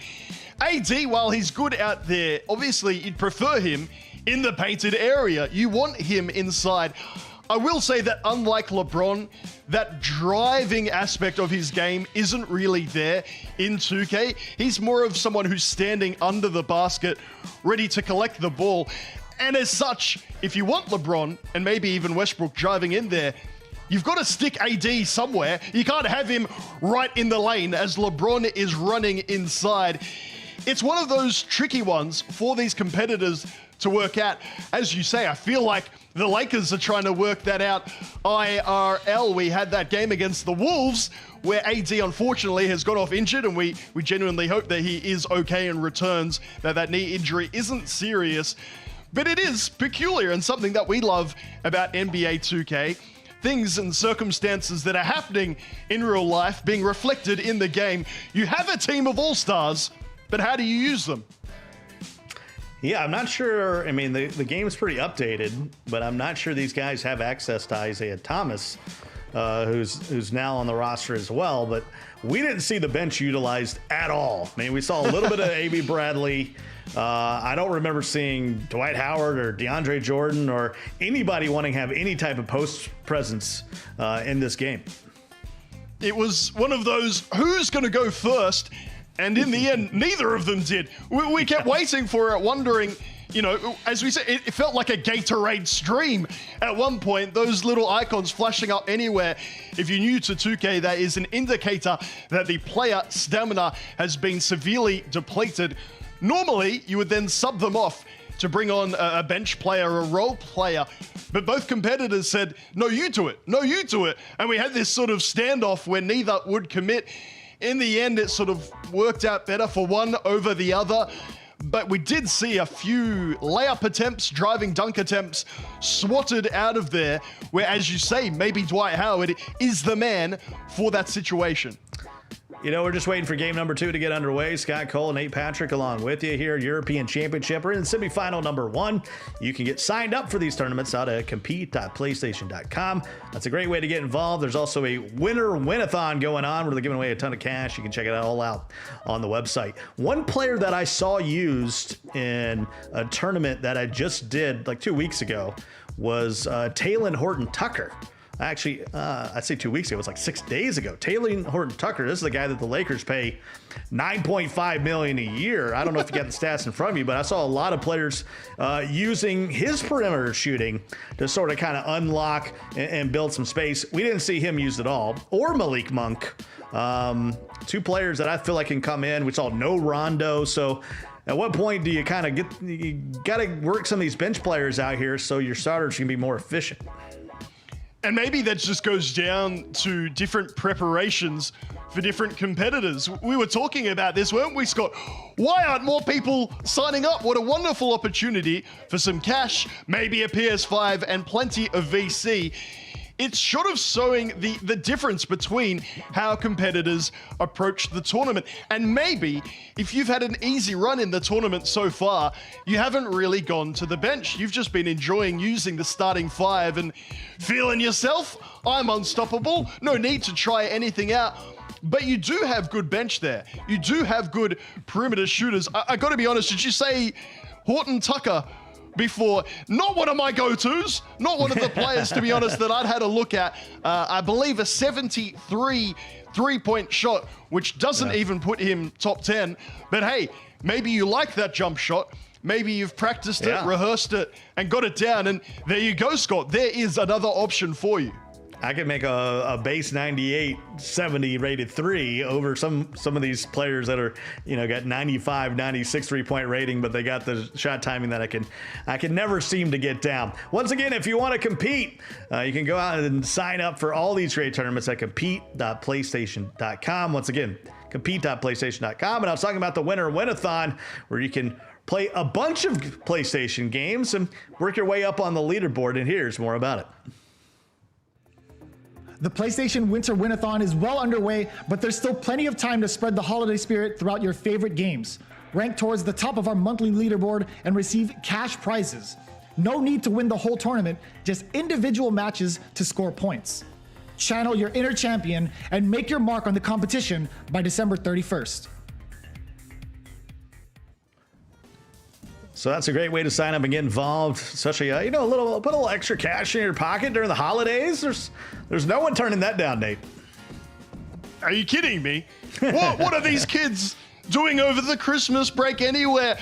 AD, while he's good out there, obviously you'd prefer him in the painted area. You want him inside. I will say that unlike LeBron, that driving aspect of his game isn't really there in 2K. He's more of someone who's standing under the basket, ready to collect the ball. And as such, if you want LeBron and maybe even Westbrook driving in there, you've got to stick AD somewhere. You can't have him right in the lane as LeBron is running inside. It's one of those tricky ones for these competitors to work out. As you say, I feel like the Lakers are trying to work that out IRL. We had that game against the Wolves where AD unfortunately has got off injured, and we genuinely hope that he is okay and returns, that knee injury isn't serious. But it is peculiar and something that we love about NBA 2K. Things and circumstances that are happening in real life being reflected in the game. You have a team of all-stars, but how do you use them? Yeah, I'm not sure. I mean, the game's pretty updated, but I'm not sure these guys have access to Isaiah Thomas, who's now on the roster as well. But we didn't see the bench utilized at all. I mean, we saw a little bit of A.B. Bradley. I don't remember seeing Dwight Howard or DeAndre Jordan or anybody wanting to have any type of post presence in this game. It was one of those, who's going to go first? And in the end, neither of them did. We kept waiting for it, wondering, as we said, it felt like a Gatorade stream at one point, those little icons flashing up anywhere. If you're new to 2K, that is an indicator that the player stamina has been severely depleted. Normally, you would then sub them off to bring on a bench player or a role player. But both competitors said, no, you do it. No, you do it. And we had this sort of standoff where neither would commit. In the end, it sort of worked out better for one over the other. But we did see a few layup attempts, driving dunk attempts swatted out of there, where, as you say, maybe Dwight Howard is the man for that situation. We're just waiting for game number 2 to get underway. Scott Cole and Nate Patrick along with you here. European Championship. We're in semifinal number 1. You can get signed up for these tournaments out at compete.playstation.com. That's a great way to get involved. There's also a winner win-a-thon going on where they're giving away a ton of cash. You can check it all out on the website. One player that I saw used in a tournament that I just did like 2 weeks ago was Talen Horton-Tucker. Actually, I'd say 2 weeks ago. It was like 6 days ago. Talen Horton-Tucker, this is the guy that the Lakers pay $9.5 million a year. I don't know if you got the stats in front of you, but I saw a lot of players using his perimeter shooting to sort of kind of unlock and build some space. We didn't see him used at all, or Malik Monk. 2 players that I feel like can come in. We saw no Rondo, so at what point do you kind of you got to work some of these bench players out here so your starters can be more efficient? And maybe that just goes down to different preparations for different competitors. We were talking about this, weren't we, Scott? Why aren't more people signing up? What a wonderful opportunity for some cash, maybe a PS5, and plenty of VC. It's sort of showing the difference between how competitors approach the tournament. And maybe if you've had an easy run in the tournament so far, you haven't really gone to the bench. You've just been enjoying using the starting five and feeling yourself, I'm unstoppable, no need to try anything out. But you do have good bench there. You do have good perimeter shooters. I got to be honest, did you say Horton Tucker before? Not one of my go-tos, not one of the players, to be honest, that I'd had a look at. I believe a 73 three-point shot, which doesn't even put him top 10. But hey, maybe you like that jump shot. Maybe you've practiced it, rehearsed it, and got it down. And there you go, Scott. There is another option for you. I could make a base 98, 70 rated three over some of these players that are, got 95, 96 3-point rating, but they got the shot timing that I can never seem to get down. Once again, if you want to compete, you can go out and sign up for all these great tournaments at compete.playstation.com. Once again, compete.playstation.com. And I was talking about the Winter Win-a-thon, where you can play a bunch of PlayStation games and work your way up on the leaderboard. And here's more about it. The PlayStation Winter Win-a-thon is well underway, but there's still plenty of time to spread the holiday spirit throughout your favorite games. Rank towards the top of our monthly leaderboard and receive cash prizes. No need to win the whole tournament, just individual matches to score points. Channel your inner champion and make your mark on the competition by December 31st. So that's a great way to sign up and get involved. Especially, put a little extra cash in your pocket during the holidays. There's no one turning that down, Nate. Are you kidding me? What are these kids doing over the Christmas break anywhere?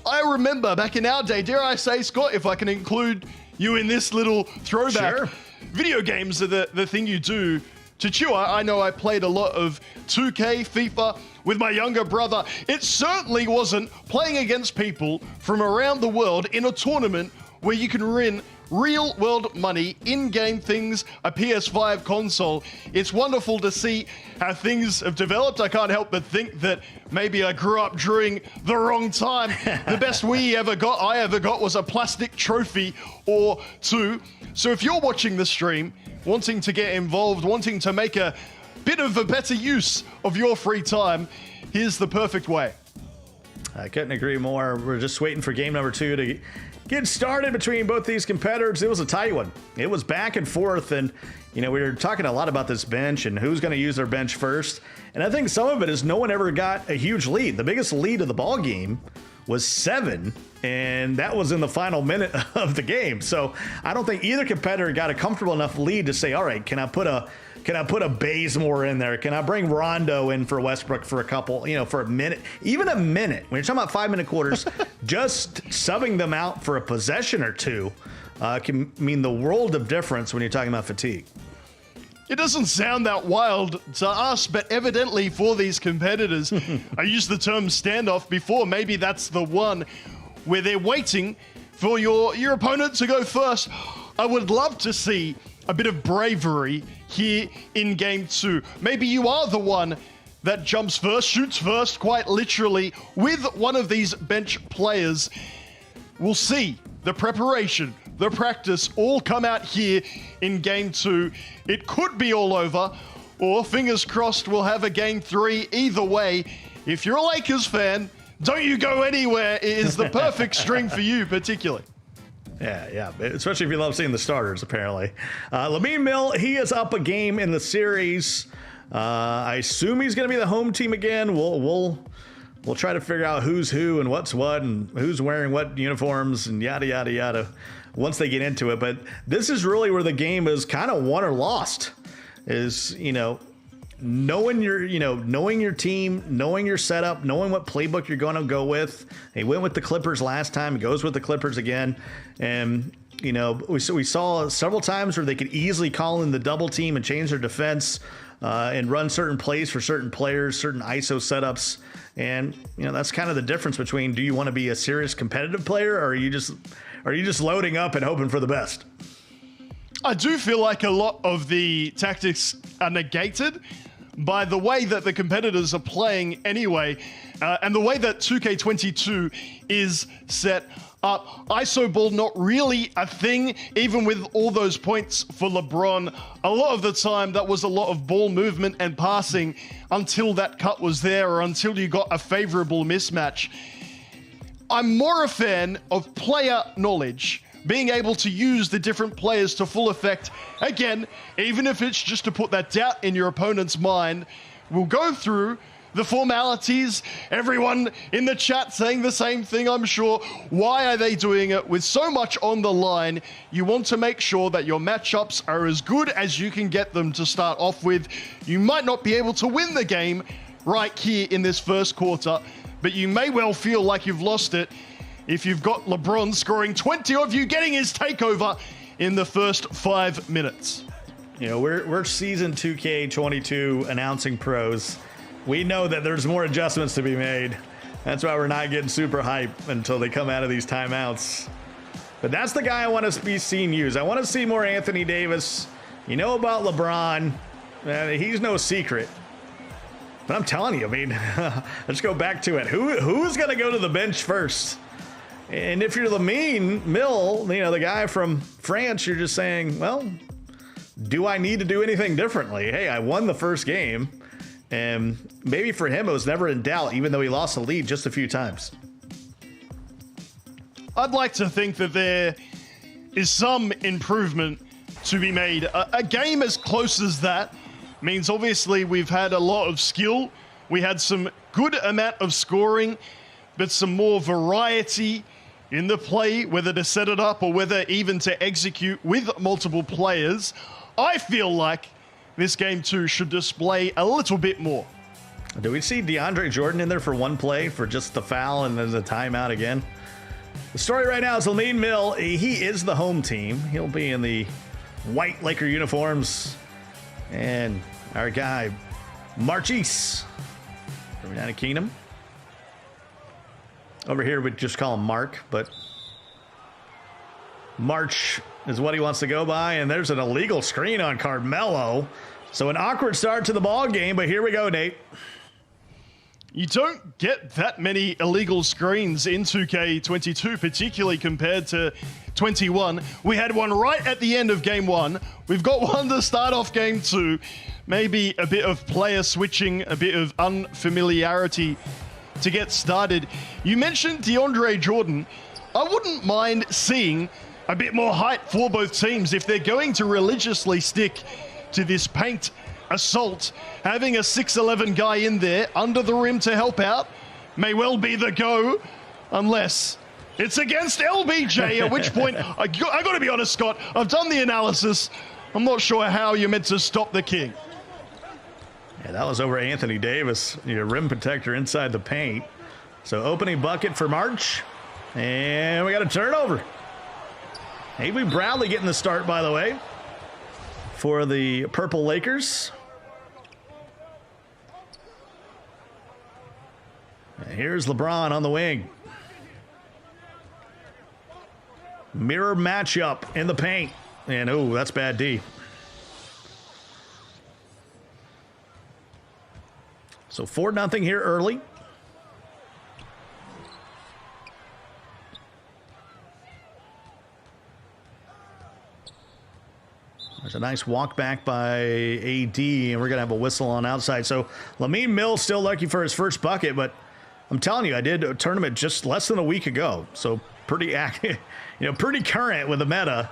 I remember back in our day, dare I say, Scott, if I can include you in this little throwback, sure. Video games are the thing you do to chew. I know I played a lot of 2K, FIFA with my younger brother. It certainly wasn't playing against people from around the world in a tournament where you can win real world money, in-game things, a PS5 console. It's wonderful to see how things have developed. I can't help but think that maybe I grew up during the wrong time. The best I ever got was a plastic trophy or two. So if you're watching the stream, wanting to get involved, wanting to make a bit of a better use of your free time, here's the perfect way. I couldn't agree more. We're just waiting for game number 2 to get started between both these competitors. It was a tight one. It was back and forth, and we were talking a lot about this bench and who's going to use their bench first. And I think some of it is no one ever got a huge lead. The biggest lead of the ball game was 7, and that was in the final minute of the game. So I don't think either competitor got a comfortable enough lead to say, all right, can I put a Bazemore in there? Can I bring Rondo in for Westbrook for a couple, for a minute? Even a minute. When you're talking about 5-minute quarters, just subbing them out for a possession or two can mean the world of difference when you're talking about fatigue. It doesn't sound that wild to us, but evidently for these competitors, I used the term standoff before. Maybe that's the one where they're waiting for your opponent to go first. I would love to see a bit of bravery here in game 2. Maybe you are the one that jumps first, shoots first, quite literally, with one of these bench players. We'll see the preparation, the practice all come out here in game 2. It could be all over, or fingers crossed we'll have a game 3. Either way, if you're a Lakers fan, don't you go anywhere. It is the perfect string for you particularly. Yeah, especially if you love seeing the starters, apparently. Lamine Mill, he is up a game in the series. I assume he's going to be the home team again. We'll try to figure out who's who and what's what and who's wearing what uniforms and yada, yada, yada once they get into it. But this is really where the game is kind of won or lost, is, knowing your team, knowing your setup, knowing what playbook you're going to go with. He went with the Clippers last time. He goes with the Clippers again. And, we saw several times where they could easily call in the double team and change their defense and run certain plays for certain players, certain ISO setups. And, that's kind of the difference between, do you want to be a serious competitive player, or are you just loading up and hoping for the best? I do feel like a lot of the tactics are negated by the way that the competitors are playing anyway, and the way that 2K22 is set up. ISO ball not really a thing, even with all those points for LeBron. A lot of the time, that was a lot of ball movement and passing until that cut was there or until you got a favorable mismatch. I'm more a fan of player knowledge, being able to use the different players to full effect. Again, even if it's just to put that doubt in your opponent's mind, we'll go through the formalities. Everyone in the chat saying the same thing, I'm sure. Why are they doing it with so much on the line? You want to make sure that your matchups are as good as you can get them to start off with. You might not be able to win the game right here in this first quarter, but you may well feel like you've lost it if you've got LeBron scoring 20 of you, getting his takeover in the first 5 minutes. You know, we're season 2K22 announcing pros. We know that there's more adjustments to be made. That's why we're not getting super hype until they come out of these timeouts. But that's the guy I want to be seen use. I want to see more Anthony Davis. You know about LeBron. He's no secret. But I'm telling you, I mean, let's go back to it. Who's going to go to the bench first? And if you're Lamine Mill, you know, the guy from France, you're just saying, well, do I need to do anything differently? Hey, I won the first game. And maybe for him, it was never in doubt, even though he lost the lead just a few times. I'd like to think that there is some improvement to be made. A game as close as that means obviously we've had a lot of skill. We had some good amount of scoring, but some more variety in the play, whether to set it up or whether even to execute with multiple players. I feel like this game too should display a little bit more. Do we see DeAndre Jordan in there for one play for just the foul and then the timeout again? The story right now is Lamine Mill. He is the home team. He'll be in the white Laker uniforms. And our guy, Marchese, from United Kingdom. Over here, we just call him Mark, but March is what he wants to go by. And there's an illegal screen on Carmelo. So an awkward start to the ball game, but here we go, Nate. You don't get that many illegal screens in 2K22, particularly compared to 21. We had one right at the end of game one. We've got one to start off game two. Maybe a bit of player switching, a bit of unfamiliarity to get started. You mentioned DeAndre Jordan. I wouldn't mind seeing a bit more height for both teams if they're going to religiously stick to this paint assault. Having a 6'11" guy in there under the rim to help out may well be the go, unless it's against LBJ, at which point, I got to be honest, Scott, I've done the analysis. I'm not sure how you're meant to stop the king. Yeah, that was over Anthony Davis, your rim protector inside the paint. So opening bucket for March, and we got a turnover. Avery Bradley getting the start, by the way, for the Purple Lakers. And here's LeBron on the wing. Mirror matchup in the paint. And, oh, that's bad D. So 4-0 here early. There's a nice walk back by AD, and we're going to have a whistle on outside. So Lamine Mill still looking for his first bucket, but I'm telling you, I did a tournament just less than a week ago. So pretty active, pretty current with the meta.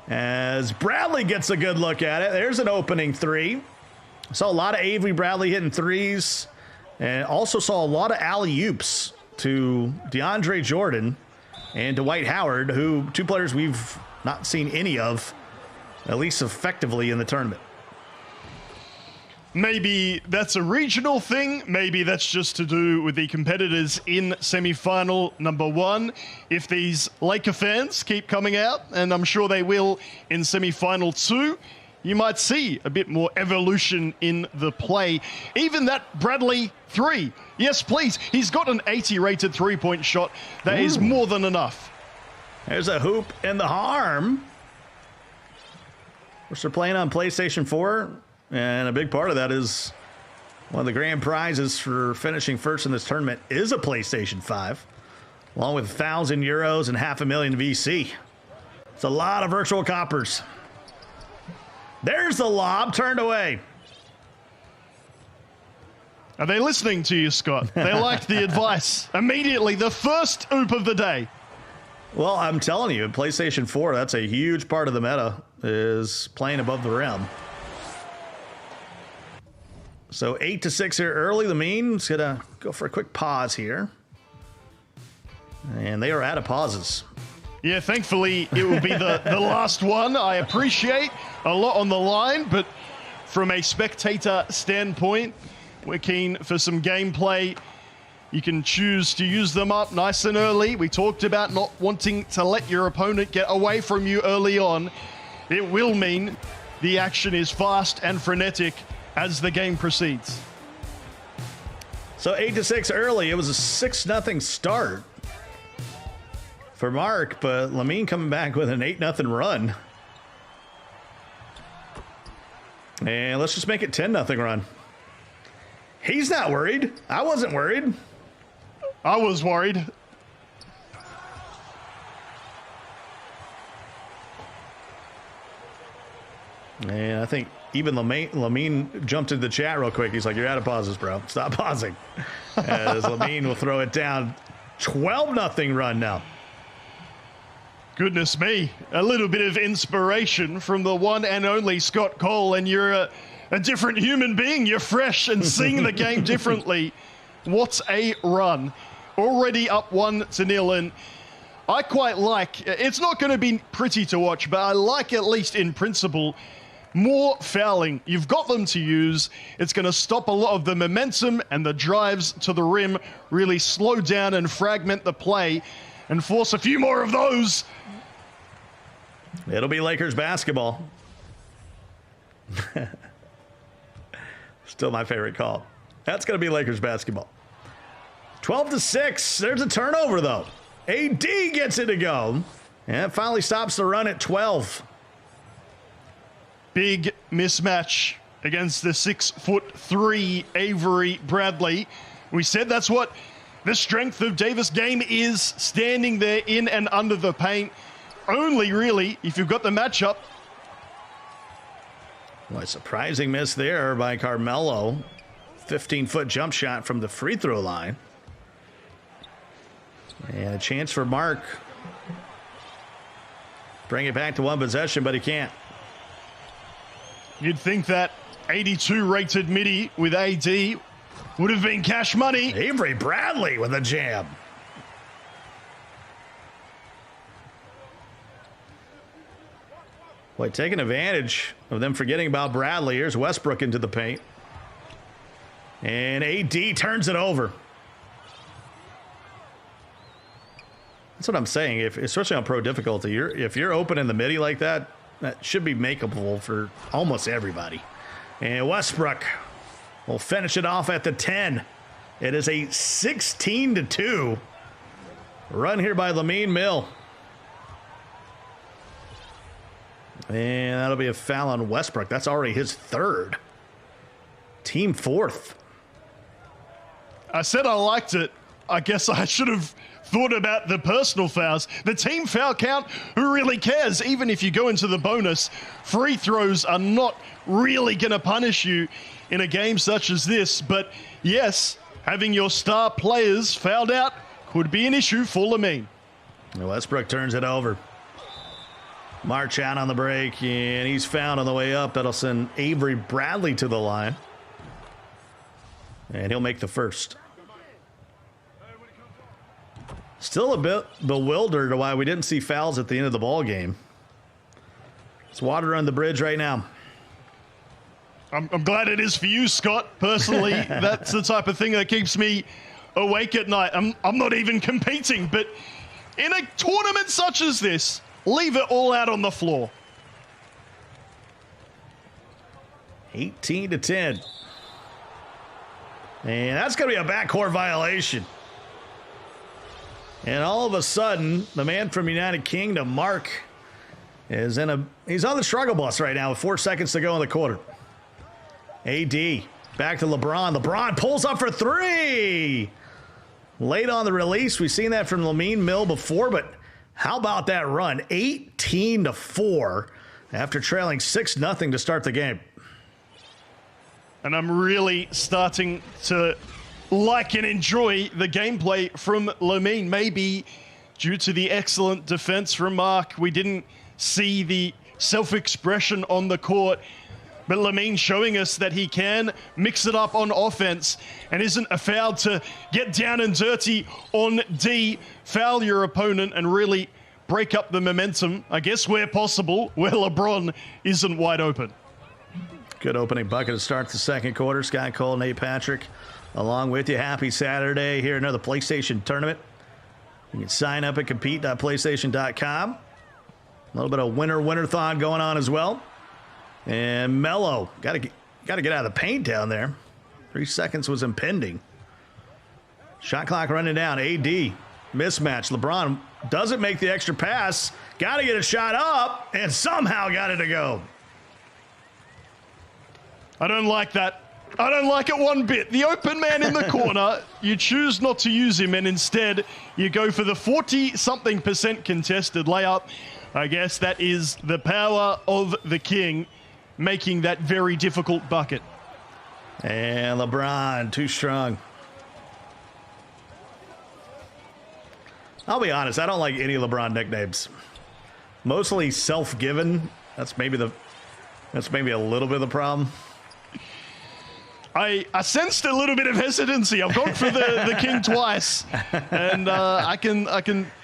As Bradley gets a good look at it. There's an opening three. Saw a lot of Avery Bradley hitting threes, and also saw a lot of alley-oops to DeAndre Jordan and Dwight Howard, who two players we've not seen any of, at least effectively in the tournament. Maybe that's a regional thing. Maybe that's just to do with the competitors in semi-final number one. If these Laker fans keep coming out, and I'm sure they will in semi-final two, you might see a bit more evolution in the play. Even that Bradley three. Yes, please. He's got an 80 rated three-point shot. That is more than enough. There's a hoop in the arm. course, they're playing on PlayStation 4, and a big part of that is one of the grand prizes for finishing first in this tournament is a PlayStation 5, along with 1,000 euros and $500,000 VC. It's a lot of virtual coppers. There's the lob, turned away. Are they listening to you, Scott? They liked the advice. Immediately, the first oop of the day. Well, I'm telling you, in PlayStation 4, that's a huge part of the meta, is playing above the rim. So 8-6 here early. Lamine is going to go for a quick pause here. And they are out of pauses. Yeah, thankfully, it will be the last one. I appreciate a lot on the line, but from a spectator standpoint, we're keen for some gameplay. You can choose to use them up nice and early. We talked about not wanting to let your opponent get away from you early on. It will mean the action is fast and frenetic as the game proceeds. So 8-6 early. It was a 6-0 start for Mark, but Lamine coming back with an 8-0 run. And let's just make it 10-0 run. He's not worried. I wasn't worried. I was worried. And I think even Lamine jumped into the chat real quick. He's like, you're out of pauses, bro. Stop pausing. As Lamine will throw it down. 12-0 run now. Goodness me. A little bit of inspiration from the one and only Scott Cole, and you're a different human being. You're fresh and seeing the game differently. What a run. Already up 1-0, and I quite like, it's not going to be pretty to watch, but I like, at least in principle, more fouling. You've got them to use. It's going to stop a lot of the momentum and the drives to the rim, really slow down and fragment the play and force a few more of those. It'll be Lakers basketball. Still my favorite call. That's going to be Lakers basketball. 12-6. There's a turnover, though. AD gets it to go. And it finally stops the run at 12. Big mismatch against the 6'3" Avery Bradley. We said that's what the strength of Davis' game is, standing there in and under the paint. Only really if you've got the matchup. Well, a surprising miss there by Carmelo. 15-foot jump shot from the free throw line. And a chance for Mark. Bring it back to one possession, but he can't. You'd think that 82 rated midi with AD would have been cash money. Avery Bradley with a jam. Boy, taking advantage of them forgetting about Bradley. Here's Westbrook into the paint. And AD turns it over. That's what I'm saying. Especially on pro difficulty, if you're open in the midi like that, that should be makeable for almost everybody. And Westbrook will finish it off at the 10. It is a 16-2 run here by Lamine Mill. And that'll be a foul on Westbrook. That's already his third. Team fourth. I said I liked it. I guess I should have thought about the personal fouls. The team foul count, who really cares? Even if you go into the bonus, free throws are not really going to punish you in a game such as this. But yes, having your star players fouled out could be an issue for Lamine. Westbrook turns it over. March out on the break, and he's fouled on the way up. That'll send Avery Bradley to the line. And he'll make the first. Still a bit bewildered why we didn't see fouls at the end of the ball game. It's water on the bridge right now. I'm glad it is for you, Scott. Personally, that's the type of thing that keeps me awake at night. I'm not even competing, but in a tournament such as this, leave it all out on the floor. 18-10. And that's going to be a backcourt violation. And all of a sudden, the man from United Kingdom, Mark, he's on the struggle bus right now with 4 seconds to go in the quarter. AD back to LeBron. LeBron pulls up for three. Late on the release. We've seen that from Lamine Mill before, but how about that run? 18-4 after trailing 6-0 to start the game. And I'm really starting to like and enjoy the gameplay from Lamine. Maybe due to the excellent defense from Mark, we didn't see the self-expression on the court. But Lamine showing us that he can mix it up on offense and isn't afraid to get down and dirty on D, foul your opponent and really break up the momentum, I guess where possible, where LeBron isn't wide open. Good opening bucket to start the second quarter. Scott Cole, Nate Patrick, along with you. Happy Saturday here, another PlayStation tournament. You can sign up at compete.playstation.com. A little bit of winter-thon going on as well. And Melo, got to get out of the paint down there. 3 seconds was impending. Shot clock running down. AD, mismatch. LeBron doesn't make the extra pass. Got to get a shot up, and somehow got it to go. I don't like that. I don't like it one bit. The open man in the corner, you choose not to use him, and instead you go for the 40-something% contested layup. I guess that is the power of the king, making that very difficult bucket. And LeBron, too strong. I'll be honest, I don't like any LeBron nicknames. Mostly self-given. That's maybe a little bit of the problem. I sensed a little bit of hesitancy. I've gone for the king twice, and I can.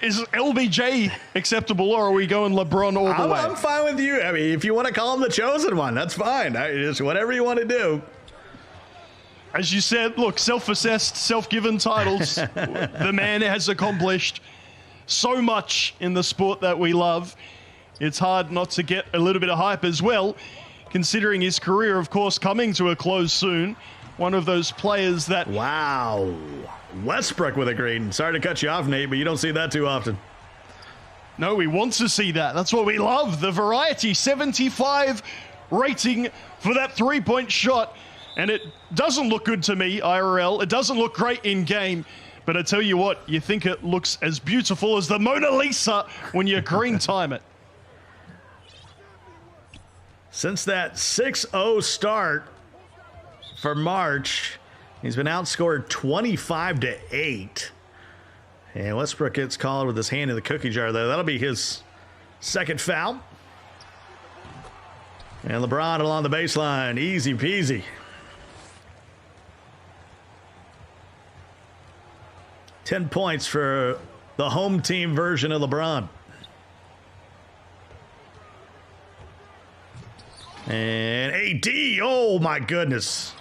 Is LBJ acceptable, or are we going LeBron all the way? I'm fine with you. I mean, if you want to call him the chosen one, that's fine. It's whatever you want to do. As you said, look, self-assessed, self-given titles. The man has accomplished so much in the sport that we love. It's hard not to get a little bit of hype as well, considering his career, of course, coming to a close soon. One of those players that... Wow. Westbrook with a green. Sorry to cut you off, Nate, but you don't see that too often. No, we want to see that. That's what we love. The variety. 75 rating for that three-point shot. And it doesn't look good to me, IRL. It doesn't look great in game. But I tell you what, you think it looks as beautiful as the Mona Lisa when you green time it. Since that 6-0 start for March, he's been outscored 25-8. And Westbrook gets called with his hand in the cookie jar there. That'll be his second foul. And LeBron along the baseline. Easy peasy. $10 points for the home team version of LeBron. And AD, oh my goodness.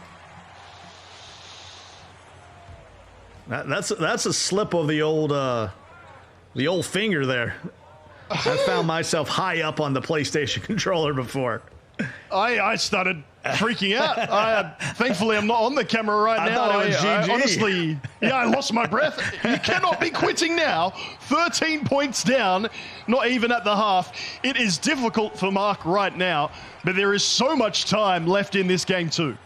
That's a slip of the old finger there. I found myself high up on the PlayStation controller before. I started freaking out. Thankfully, I'm not on the camera right now. Thought it was GG. Honestly, I lost my breath. You cannot be quitting now. 13 points down, not even at the half. It is difficult for Mark right now, but there is so much time left in this game too.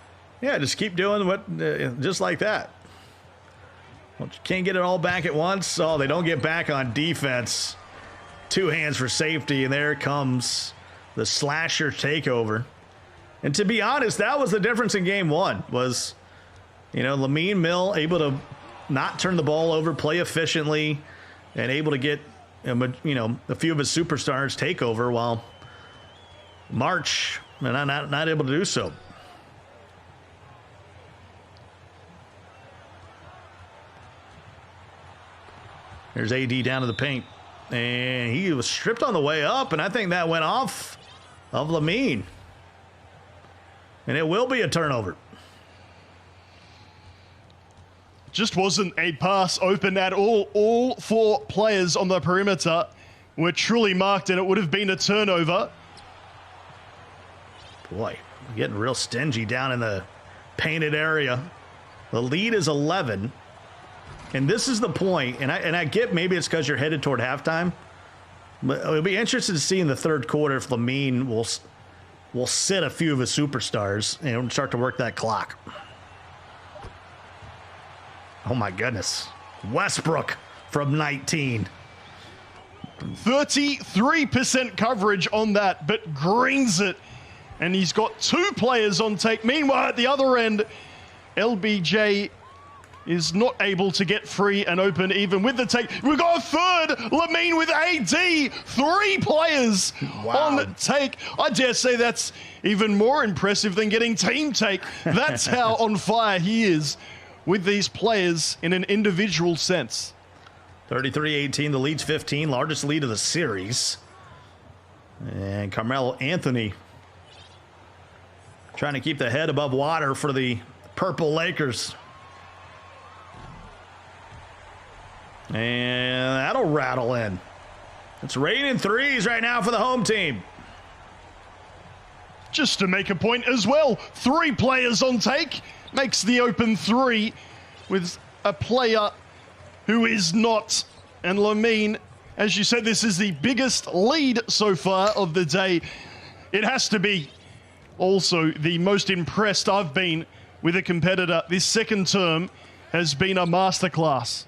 Yeah, just keep doing just like that. Well, you can't get it all back at once. Oh, they don't get back on defense. 2 hands for safety, and there comes the slasher takeover. And to be honest, that was the difference in game one, was, Lamine Mill able to not turn the ball over, play efficiently, and able to get, a few of his superstars take over, while March not able to do so. There's AD down to the paint. And he was stripped on the way up, and I think that went off of Lamine. And it will be a turnover. Just wasn't a pass open at all. All 4 players on the perimeter were truly marked, and it would have been a turnover. Boy, getting real stingy down in the painted area. The lead is 11. And this is the point, and I get maybe it's because you're headed toward halftime, But it'll be interesting to see in the third quarter if Lamine will sit a few of his superstars and start to work that clock. Oh my goodness. Westbrook from 19. 33% coverage on that, but greens it. And he's got 2 players on take. Meanwhile, at the other end, LBJ is not able to get free and open even with the take. We've got a third, Lamine with AD. 3 players on take. I dare say that's even more impressive than getting team take. That's how on fire he is with these players in an individual sense. 33-18, the lead's 15, largest lead of the series. And Carmelo Anthony trying to keep the head above water for the Purple Lakers. And that'll rattle in. It's raining threes right now for the home team. Just to make a point as well, 3 players on take makes the open 3 with a player who is not. And Lamine, as you said, this is the biggest lead so far of the day. It has to be also the most impressed I've been with a competitor. This second term has been a masterclass.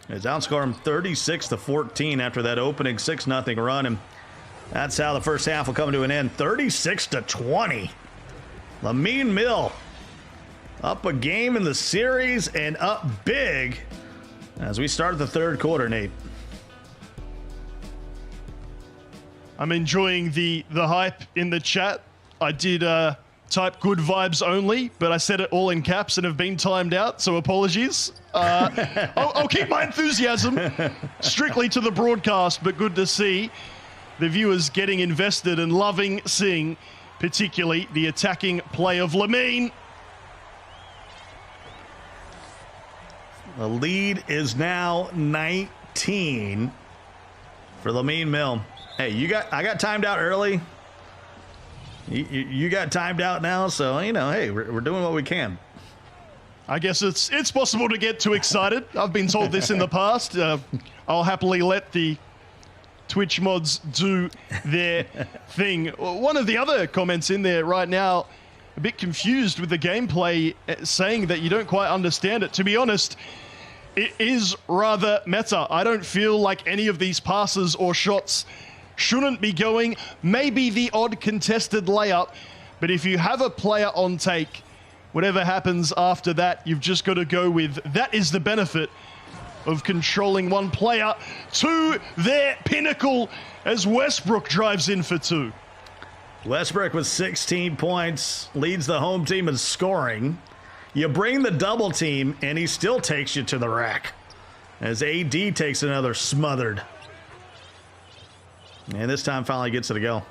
It's outscored him 36-14 after that opening 6-0 run, and that's how the first half will come to an end. 36-20. Lamine Mill up a game in the series and up big as we start the third quarter, Nate. I'm enjoying the hype in the chat. I did type good vibes only, but I said it all in caps and have been timed out, so apologies. I'll keep my enthusiasm strictly to the broadcast, but good to see the viewers getting invested and loving seeing particularly the attacking play of Lamine. The lead is now 19 for Lamine Mill. Hey, I got timed out early. You got timed out now, so, you know, hey, we're doing what we can. I guess it's possible to get too excited. I've been told this in the past. I'll happily let the Twitch mods do their thing. One of the other comments in there right now, a bit confused with the gameplay, saying that you don't quite understand it. To be honest, it is rather meta. I don't feel like any of these passes or shots shouldn't be going. Maybe the odd contested layup, but if you have a player on take, whatever happens after that, you've just got to go with. That is the benefit of controlling one player to their pinnacle as Westbrook drives in for 2. Westbrook with 16 points leads the home team in scoring. You bring the double team, and he still takes you to the rack as AD takes another smothered. And this time finally gets it to go.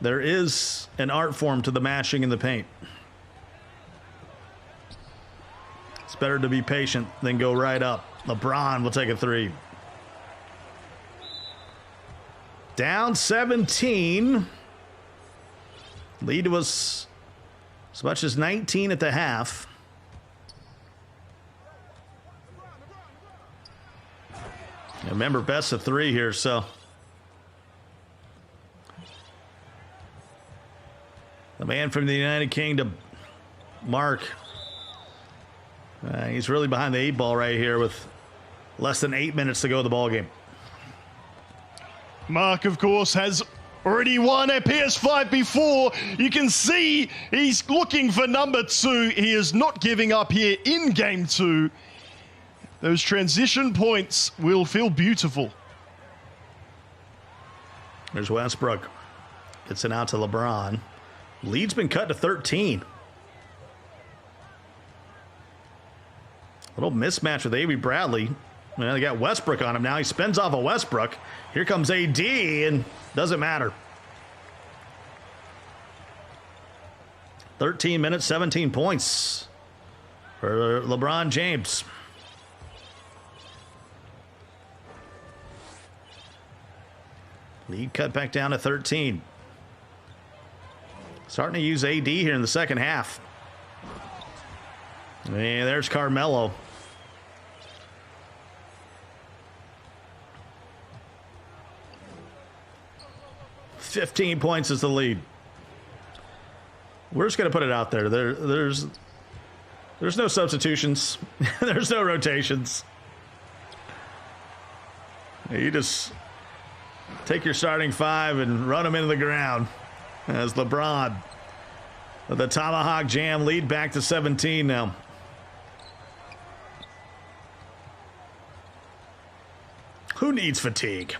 There is an art form to the mashing in the paint. It's better to be patient than go right up. LeBron will take a 3. Down 17. Lead was as much as 19 at the half. Remember, best of 3 here, so. The man from the United Kingdom, Mark. He's really behind the 8 ball right here with less than 8 minutes to go in the ball game. Mark, of course, has already won a PS5 before. You can see he's looking for number 2. He is not giving up here in game 2. Those transition points will feel beautiful. There's Westbrook. Gets it out to LeBron. Lead's been cut to 13. Little mismatch with Avery Bradley. Well, they got Westbrook on him now. He spins off of Westbrook. Here comes AD, and doesn't matter. 13 minutes, 17 points for LeBron James. Lead cut back down to 13. Starting to use AD here in the second half. And there's Carmelo. 15 points is the lead. We're just going to put it out there. There's no substitutions. There's no rotations. You just take your starting five and run them into the ground as LeBron, the Tomahawk Jam, lead back to 17 now. Who needs fatigue?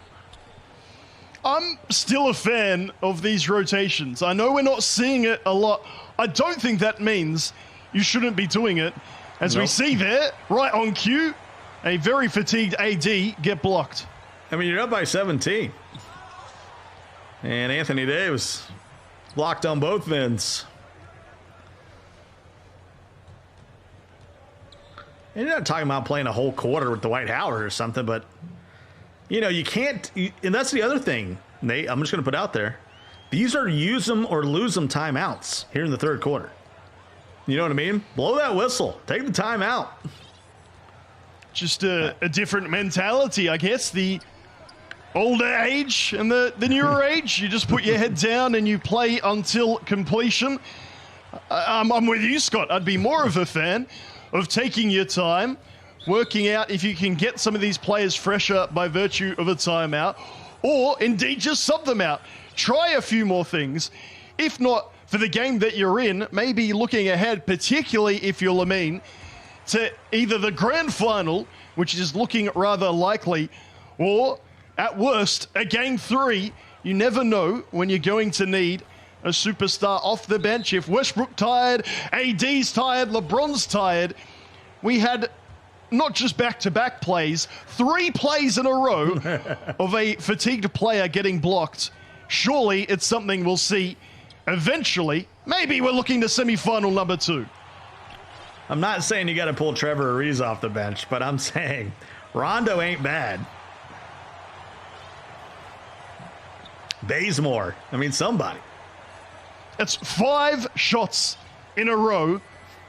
I'm still a fan of these rotations. I know we're not seeing it a lot. I don't think that means you shouldn't be doing it. As we see there, right on cue, a very fatigued AD get blocked. I mean, you're up by 17. And Anthony Davis blocked on both ends. And you're not talking about playing a whole quarter with Dwight Howard or something, but, you know, you can't, and that's the other thing, Nate, I'm just going to put out there. These are use them or lose them timeouts here in the third quarter. You know what I mean? Blow that whistle. Take the timeout. Just a different mentality, I guess. The older age and the newer age, you just put your head down and you play until completion. I'm with you, Scott. I'd be more of a fan of taking your time, working out if you can get some of these players fresher by virtue of a timeout, or indeed just sub them out. Try a few more things. If not for the game that you're in, maybe looking ahead, particularly if you're Lamine, to either the grand final, which is looking rather likely, or at worst, a game 3. You never know when you're going to need a superstar off the bench. If Westbrook tired, AD's tired, LeBron's tired, we had not just back-to-back plays, 3 plays in a row of a fatigued player getting blocked. Surely it's something we'll see eventually. Maybe we're looking to semifinal number 2. I'm not saying you got to pull Trevor Ariza off the bench, but I'm saying Rondo ain't bad. Bazemore. I mean, somebody. It's 5 shots in a row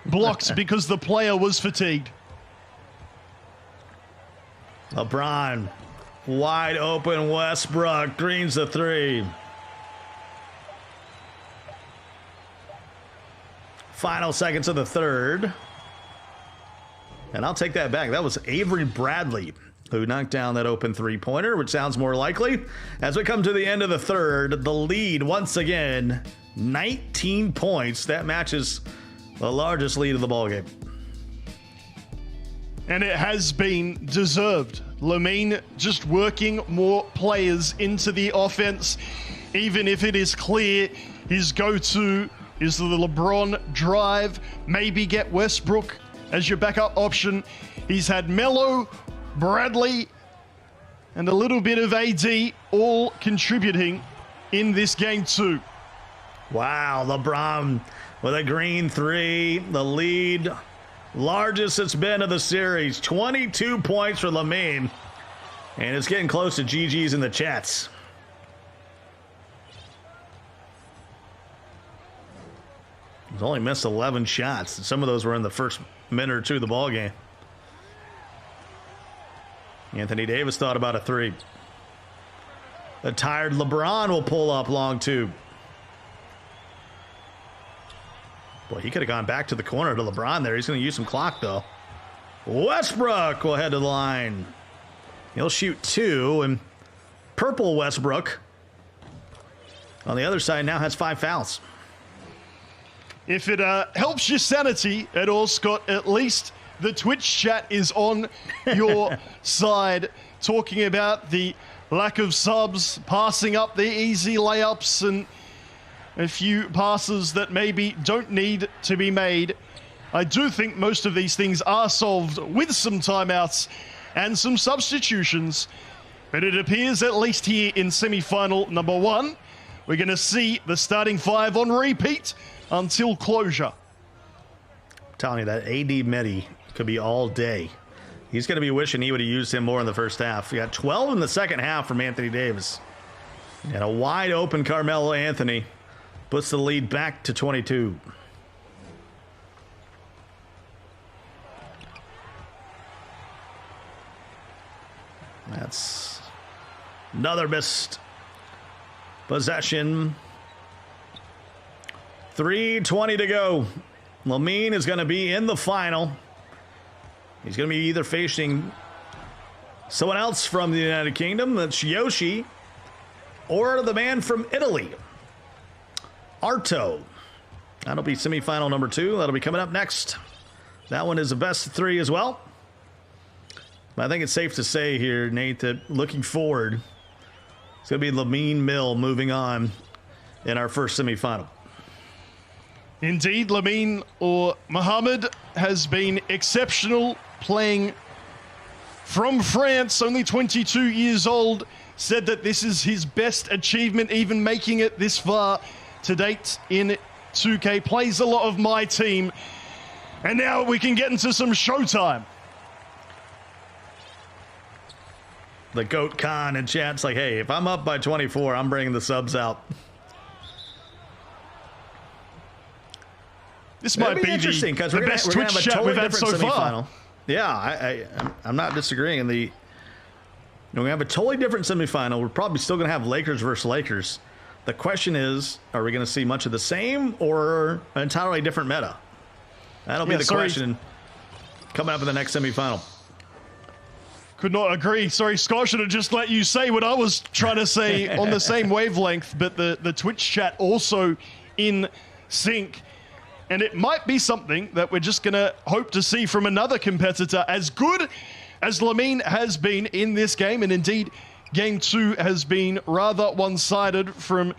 blocked because the player was fatigued. LeBron, wide open. Westbrook greens the 3. Final seconds of the third. And I'll take that back. That was Avery Bradley who knocked down that open 3-pointer, which sounds more likely. As we come to the end of the third, the lead once again, 19 points. That matches the largest lead of the ballgame. And it has been deserved. Lamine just working more players into the offense, even if it is clear his go-to is the LeBron drive. Maybe get Westbrook as your backup option. He's had Melo, Bradley, and a little bit of AD all contributing in this game 2. Wow, LeBron with a green 3. The lead, largest it's been of the series. 22 points for Lamine. And it's getting close to GG's in the chats. He's only missed 11 shots. Some of those were in the first minute or two of the ball game. Anthony Davis thought about a 3. The tired LeBron will pull up long 2. Boy, he could have gone back to the corner to LeBron there. He's going to use some clock, though. Westbrook will head to the line. He'll shoot 2, and purple Westbrook on the other side now has 5 fouls. If it helps your sanity at all, Scott, at least the Twitch chat is on your side, talking about the lack of subs, passing up the easy layups, and a few passes that maybe don't need to be made. I do think most of these things are solved with some timeouts and some substitutions, but it appears at least here in semi-final number 1, we're going to see the starting 5 on repeat until closure. I'm telling you, that AD Medi could be all day. He's going to be wishing he would have used him more in the first half. He got 12 in the second half from Anthony Davis. And a wide open Carmelo Anthony puts the lead back to 22. That's another missed possession. 3:20 to go. Lamine is going to be in the final. He's going to be either facing someone else from the United Kingdom, that's Yoshi, or the man from Italy, Arto. That'll be semifinal number 2. That'll be coming up next. That one is a best of 3 as well. But I think it's safe to say here, Nate, that looking forward, it's going to be Lamine Mill moving on in our first semifinal. Indeed, Lamine or Mohamed has been exceptional, playing from France, only 22 years old, said that this is his best achievement, even making it this far to date in 2K. Plays a lot of my team, and now we can get into some showtime. The Goat Khan in chat's like, hey, if I'm up by 24, I'm bringing the subs out. This might be interesting because we're best gonna Twitch have a chat totally we've had so different far. semifinal. Yeah, I'm not disagreeing. We have a totally different semifinal. We're probably still going to have Lakers versus Lakers. The question is, are we going to see much of the same or an entirely different meta? That'll be the question coming up in the next semifinal. Could not agree. Sorry, Scott, should have just let you say what I was trying to say on the same wavelength, but the Twitch chat also in sync. And it might be something that we're just going to hope to see from another competitor as good as Lamine has been in this game. And indeed, Game 2 has been rather one-sided from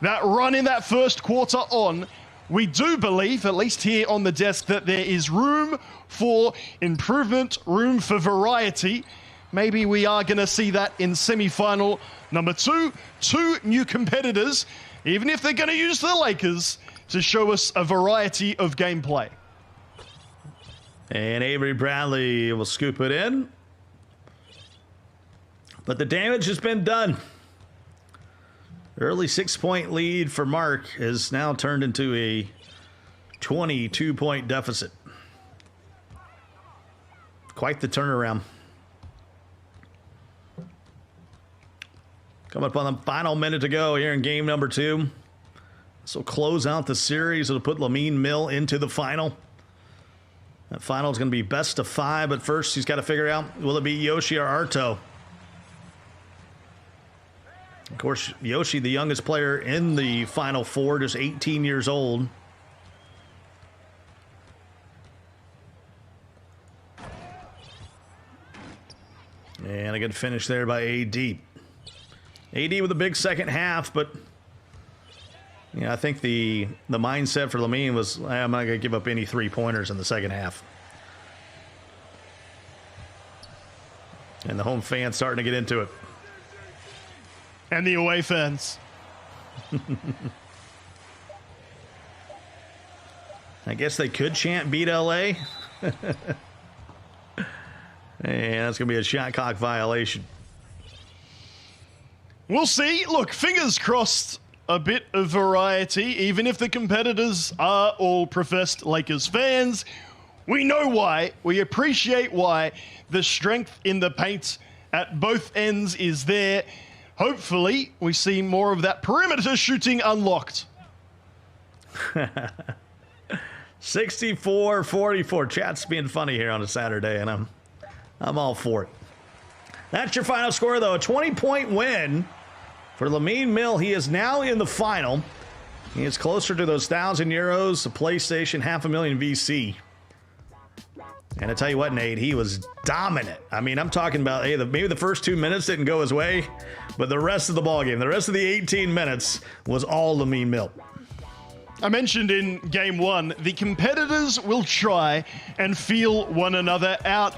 that run in that first quarter on. We do believe, at least here on the desk, that there is room for improvement, room for variety. Maybe we are going to see that in semi-final number 2. 2 new competitors, even if they're going to use the Lakers, to show us a variety of gameplay. And Avery Bradley will scoop it in. But the damage has been done. Early 6-point lead for Mark is now turned into a 22-point deficit. Quite the turnaround. Coming up on the final minute to go here in game number 2. So close out the series. It'll put Lamine Mill into the final. That final is going to be best of 5, but first he's got to figure out, will it be Yoshi or Arto? Of course, Yoshi, the youngest player in the Final Four, just 18 years old. And a good finish there by AD. AD with a big second half, but yeah, I think the mindset for Lamine was, I'm not going to give up any 3-pointers in the second half. And the home fans starting to get into it. And the away fans. I guess they could chant beat LA. And that's going to be a shot clock violation. We'll see. Look, fingers crossed, a bit of variety. Even if the competitors are all professed Lakers fans, we know why. We appreciate why. The strength in the paint at both ends is there. Hopefully, we see more of that perimeter shooting unlocked. 64-44. Chat's being funny here on a Saturday, and I'm all for it. That's your final score, though. A 20-point win for Lamine Mill. He is now in the final. He is closer to those €1,000, a PlayStation, $500,000 VC. And I tell you what, Nate, he was dominant. I mean, I'm talking about, hey, maybe the first 2 minutes didn't go his way, but the rest of the ballgame, the rest of the 18 minutes was all Lamine Mill. I mentioned in game 1, the competitors will try and feel one another out.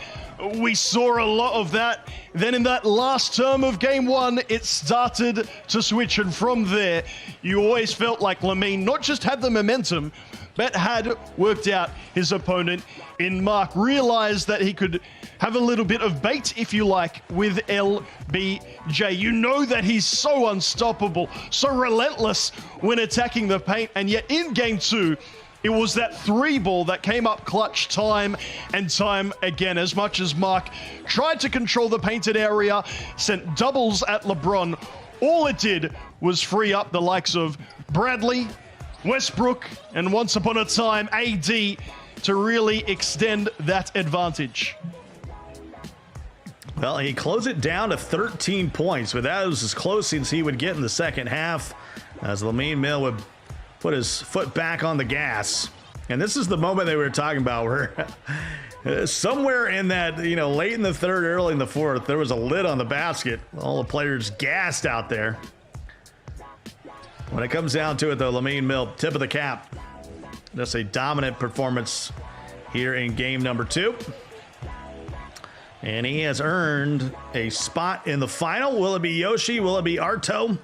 We saw a lot of that. Then in that last term of game 1, it started to switch. And from there, you always felt like Lamine not just had the momentum, but had worked out his opponent in Mark. Realized that he could have a little bit of bait, if you like, with LBJ. You know that he's so unstoppable, so relentless when attacking the paint. And yet in game 2, it was that 3 ball that came up clutch time and time again. As much as Mark tried to control the painted area, sent doubles at LeBron, all it did was free up the likes of Bradley, Westbrook, and once upon a time, AD, to really extend that advantage. Well, he closed it down to 13 points, but that was as close as he would get in the second half, as Lamine Mill would put his foot back on the gas. And this is the moment they were talking about where somewhere in that, late in the third, early in the fourth, there was a lid on the basket. All the players gassed out there. When it comes down to it, though, Lamine Mill, tip of the cap. That's a dominant performance here in game number 2. And he has earned a spot in the final. Will it be Yoshi? Will it be Arto?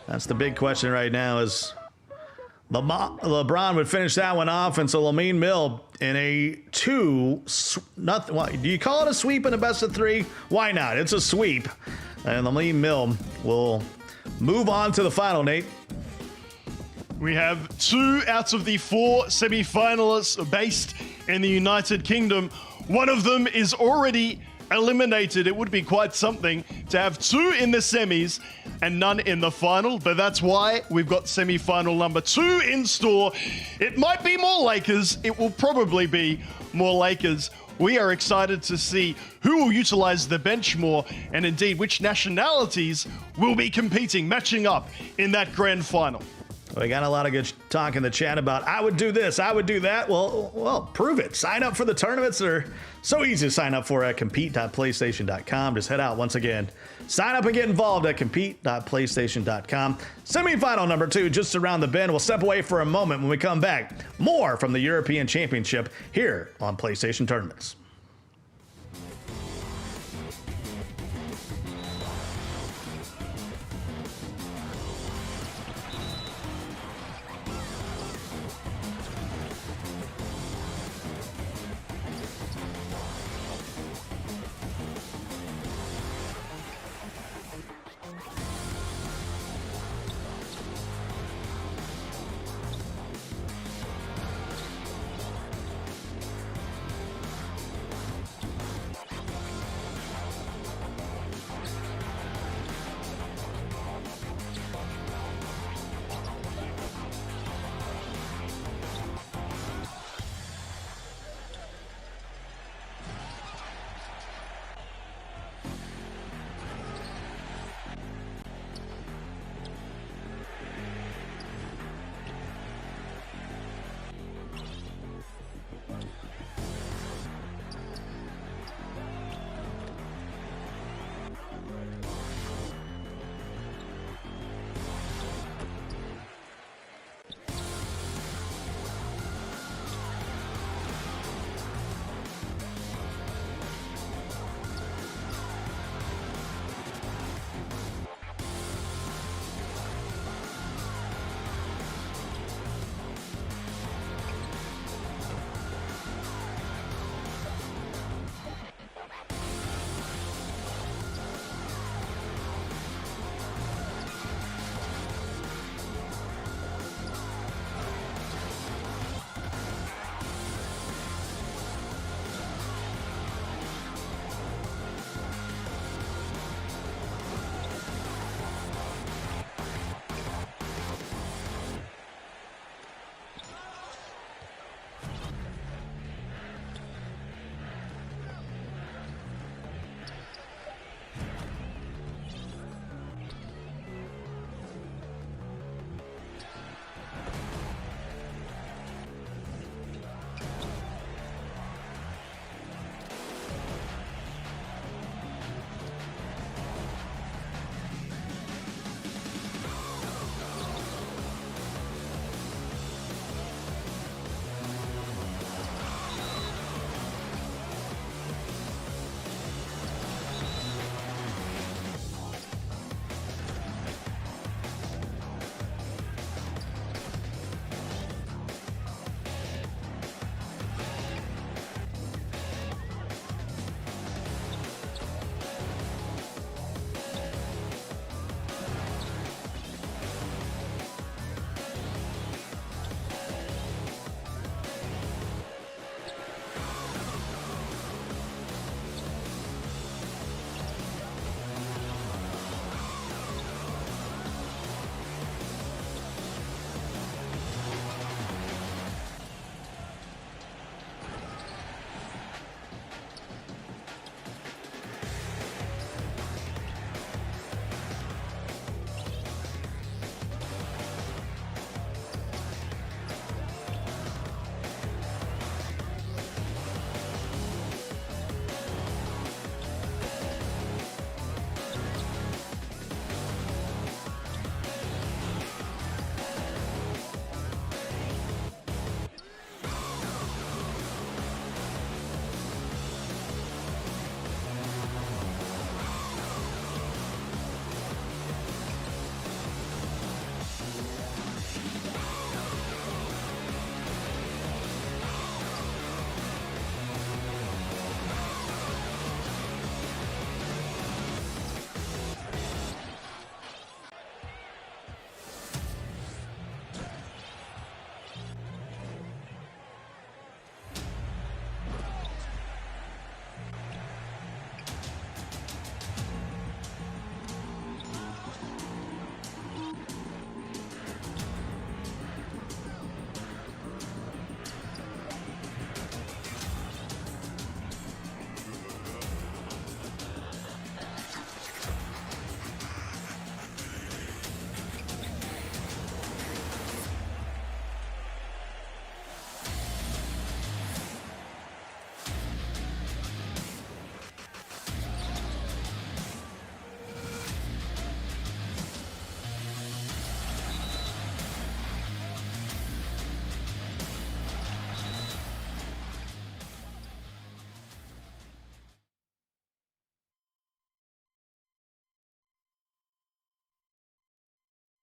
That's the big question right now, is LeBron would finish that one off, and so Lamine Mill in a 2-0. Do you call it a sweep in a best of 3? Why not? It's a sweep. And Lamine Mill will move on to the final, Nate. We have 2 out of the 4 semi-finalists based in the United Kingdom. One of them is already eliminated. It would be quite something to have 2 in the semis and none in the final, but that's why we've got semi-final number 2 in store. It might be more Lakers. It will probably be more Lakers. We are excited to see who will utilize the bench more, and indeed which nationalities will be competing, matching up in that grand final. We got a lot of good talk in the chat about, I would do this, I would do that. Well, prove it. Sign up for the tournaments that are so easy to sign up for at compete.playstation.com. Just head out once again. Sign up and get involved at compete.playstation.com. Semi-final number 2 just around the bend. We'll step away for a moment. When we come back, more from the European Championship here on PlayStation Tournaments.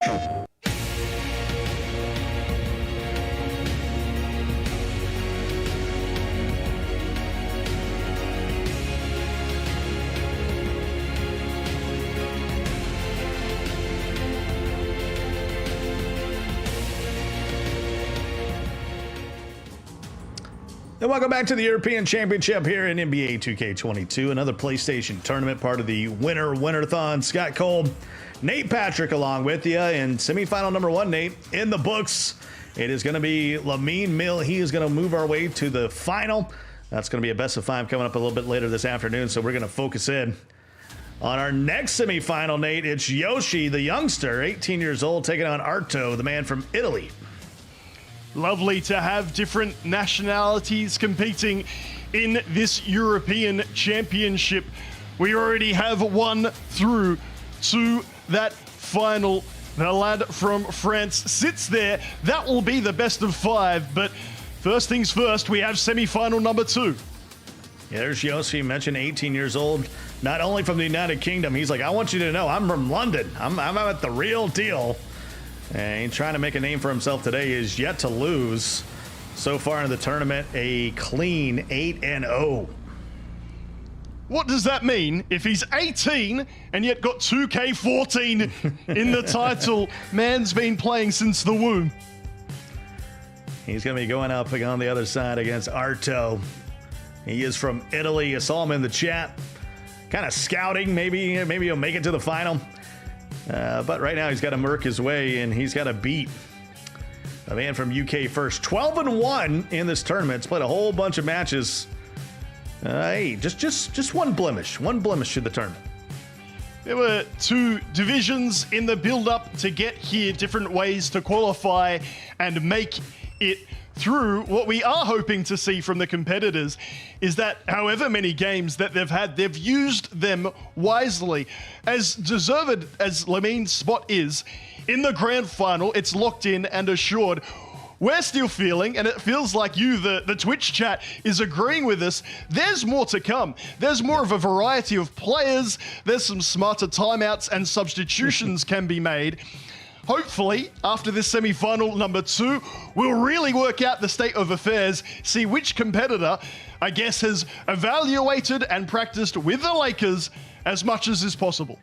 And welcome back to the European Championship here in NBA 2K22, another PlayStation tournament, part of the Winner-Winnerthon. Scott Cole, Nate Patrick along with you, and semifinal number 1, Nate, in the books. It is going to be Lamine Mill. He is going to move our way to the final. That's going to be a best of 5 coming up a little bit later this afternoon, so we're going to focus in on our next semifinal, Nate. It's Yoshi, the youngster, 18 years old, taking on Arto, the man from Italy. Lovely to have different nationalities competing in this European Championship. We already have one through to that final. The lad from France sits there. That will be the best of 5. But first things first, we have semi-final number 2. Yeah, there's Yoshi, mentioned 18 years old, not only from the United Kingdom. He's like, I want you to know I'm from London. I'm at the real deal. And he's trying to make a name for himself today. Is yet to lose so far in the tournament, a clean 8-0. What does that mean if he's 18 and yet got 2K14 in the title? Man's been playing since the womb. He's going to be going up on the other side against Arto. He is from Italy. You saw him in the chat, kind of scouting. Maybe he'll make it to the final. But right now he's got to work his way, and he's got to beat a man from UK first. 12-1 in this tournament. He's played a whole bunch of matches. Hey, just one blemish to the tournament. There were 2 divisions in the build-up to get here, different ways to qualify and make it through. What we are hoping to see from the competitors is that however many games that they've had, they've used them wisely. As deserved as Lamine's spot is, in the grand final, it's locked in and assured. We're still feeling, and it feels like you, the Twitch chat, is agreeing with us, there's more to come. There's more of a variety of players. There's some smarter timeouts and substitutions can be made. Hopefully, after this semi-final number 2, we'll really work out the state of affairs, see which competitor, I guess, has evaluated and practiced with the Lakers as much as is possible.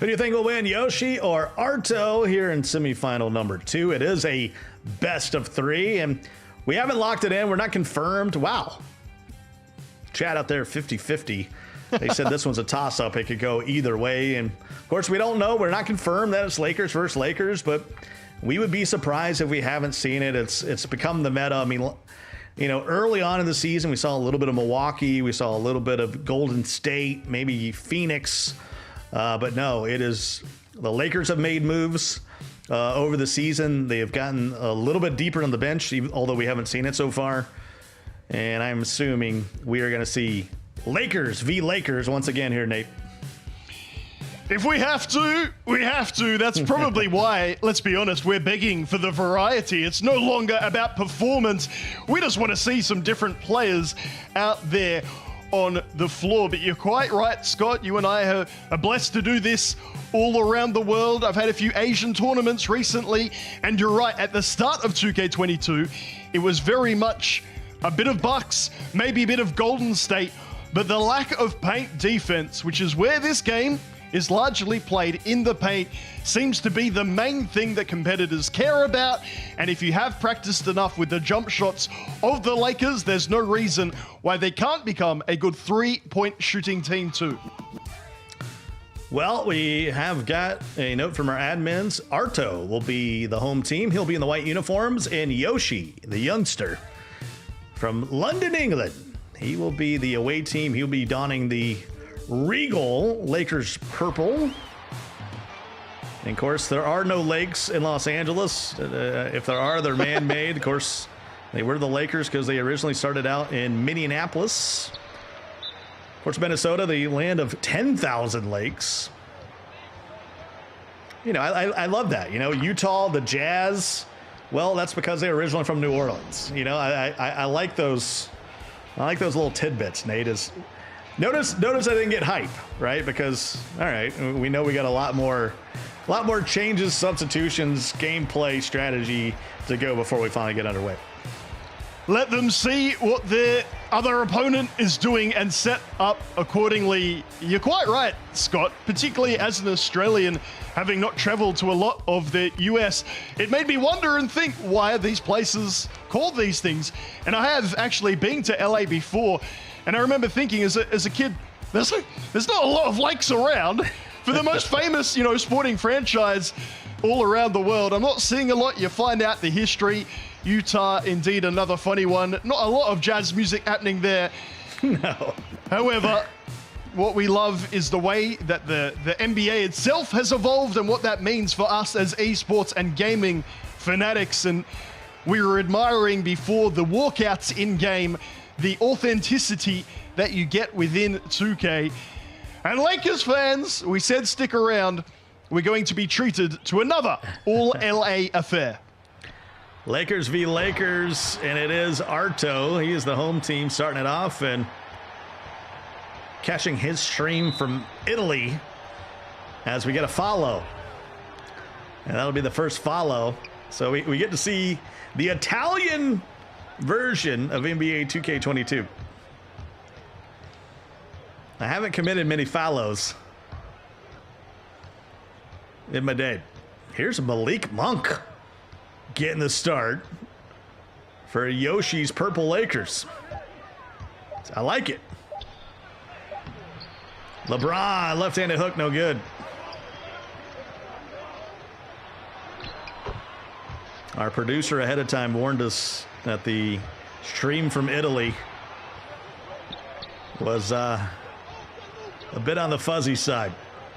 Who do you think will win, Yoshi or Arto, here in semi-final number 2? It is a best of 3, and we haven't locked it in. We're not confirmed. Wow. Chat out there, 50-50. They said this one's a toss-up. It could go either way. And, of course, we don't know. We're not confirmed that it's Lakers versus Lakers, but we would be surprised if we haven't seen it. It's become the meta. I mean, you know, early on in the season, we saw a little bit of Milwaukee. We saw a little bit of Golden State, maybe Phoenix. But no, it is the Lakers have made moves over the season. They have gotten a little bit deeper on the bench, although we haven't seen it so far. And I'm assuming we are going to see Lakers v. Lakers once again here, Nate. If we have to, we have to. That's probably why, let's be honest, we're begging for the variety. It's no longer about performance. We just want to see some different players out there on the floor. But you're quite right, Scott. You and I are blessed to do this all around the world. I've had a few Asian tournaments recently, and you're right, at the start of 2K22, it was very much a bit of Bucks, maybe a bit of Golden State, but the lack of paint defense, which is where this game is largely played in the paint, seems to be the main thing that competitors care about. And if you have practiced enough with the jump shots of the Lakers, there's no reason why they can't become a good 3-point shooting team too. Well, we have got a note from our admins. Arto will be the home team. He'll be in the white uniforms, and Yoshi, the youngster from London, England, he will be the away team. He'll be donning the Regal Lakers purple. And of course, there are no lakes in Los Angeles. If there are, they're man-made. Of course, they were the Lakers because they originally started out in Minneapolis. Of course, Minnesota, the land of 10,000 lakes. You know, I love that. You know, Utah, the Jazz. Well, that's because they were originally from New Orleans. You know, I like those. I like those little tidbits, Nate. Notice I didn't get hype, right? Because, all right, we know we got a lot more A lot more changes, substitutions, gameplay, strategy to go before we finally get underway. Let them see what their other opponent is doing and set up accordingly. You're quite right, Scott, particularly as an Australian, having not traveled to a lot of the US. It made me wonder and think, why are these places called these things? And I have actually been to LA before, and I remember thinking as a kid, there's not a lot of lakes around. For the most famous, sporting franchise all around the world, I'm not seeing a lot. You find out the history. Utah, indeed, another funny one. Not a lot of jazz music happening there. No. However, what we love is the way that the NBA itself has evolved and what that means for us as esports and gaming fanatics. And we were admiring before the walkouts in-game, the authenticity that you get within 2K. And Lakers fans, we said stick around. We're going to be treated to another all-LA affair. Lakers v. Lakers, and it is Arto. He is the home team starting it off and catching his stream from Italy as we get a follow. And that'll be the first follow. So we get to see the Italian version of NBA 2K22. I haven't committed many follows in my day. Here's Malik Monk getting the start for Yoshi's Purple Lakers. I like it. LeBron, left-handed hook, no good. Our producer ahead of time warned us that the stream from Italy was a bit on the fuzzy side.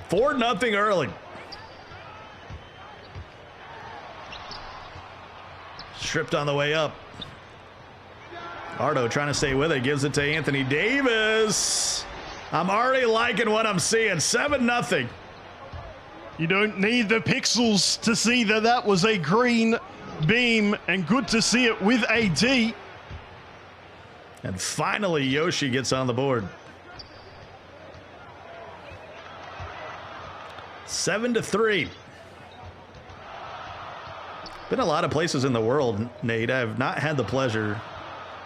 4-0 early. Stripped on the way up. Arto trying to stay with it. Gives it to Anthony Davis. I'm already liking what I'm seeing. 7-0. You don't need the pixels to see that that was a green beam, and good to see it with AD. And finally, Yoshi gets on the board. 7-3. Been a lot of places in the world, Nate. I have not had the pleasure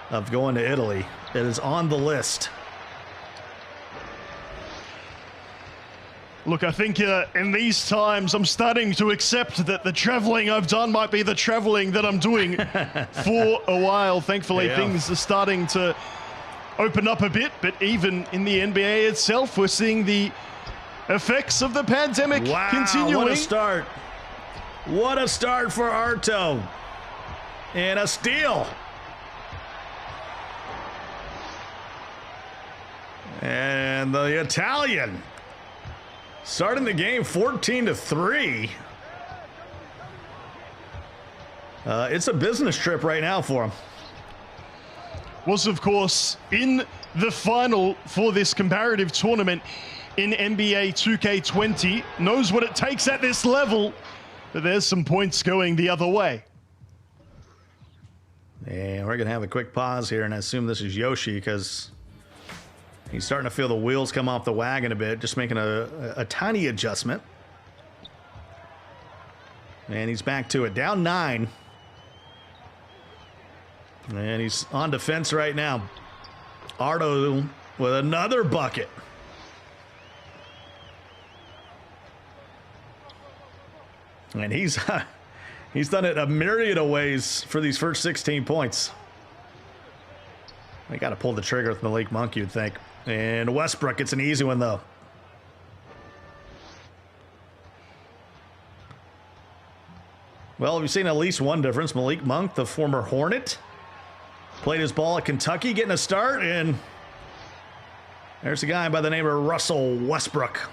of going to Italy. It is on the list. Look, I think in these times, I'm starting to accept that the traveling I've done might be the traveling that I'm doing for a while. Thankfully, things are starting to open up a bit, but even in the NBA itself, we're seeing the effects of the pandemic continuing. What a start. What a start for Arto. And a steal. And the Italian starting the game 14-3. It's a business trip right now for him. Was, of course, in the final for this comparative tournament in NBA 2K20. Knows what it takes at this level. But there's some points going the other way. And we're going to have a quick pause here, and I assume this is Yoshi because he's starting to feel the wheels come off the wagon a bit, just making a tiny adjustment. And he's back to it. Down 9. And he's on defense right now. Arto with another bucket. And he's done it a myriad of ways for these first 16 points. They got to pull the trigger with Malik Monk, you'd think. And Westbrook gets an easy one, though. Well, we've seen at least one difference. Malik Monk, the former Hornet, played his ball at Kentucky, getting a start. And there's a guy by the name of Russell Westbrook.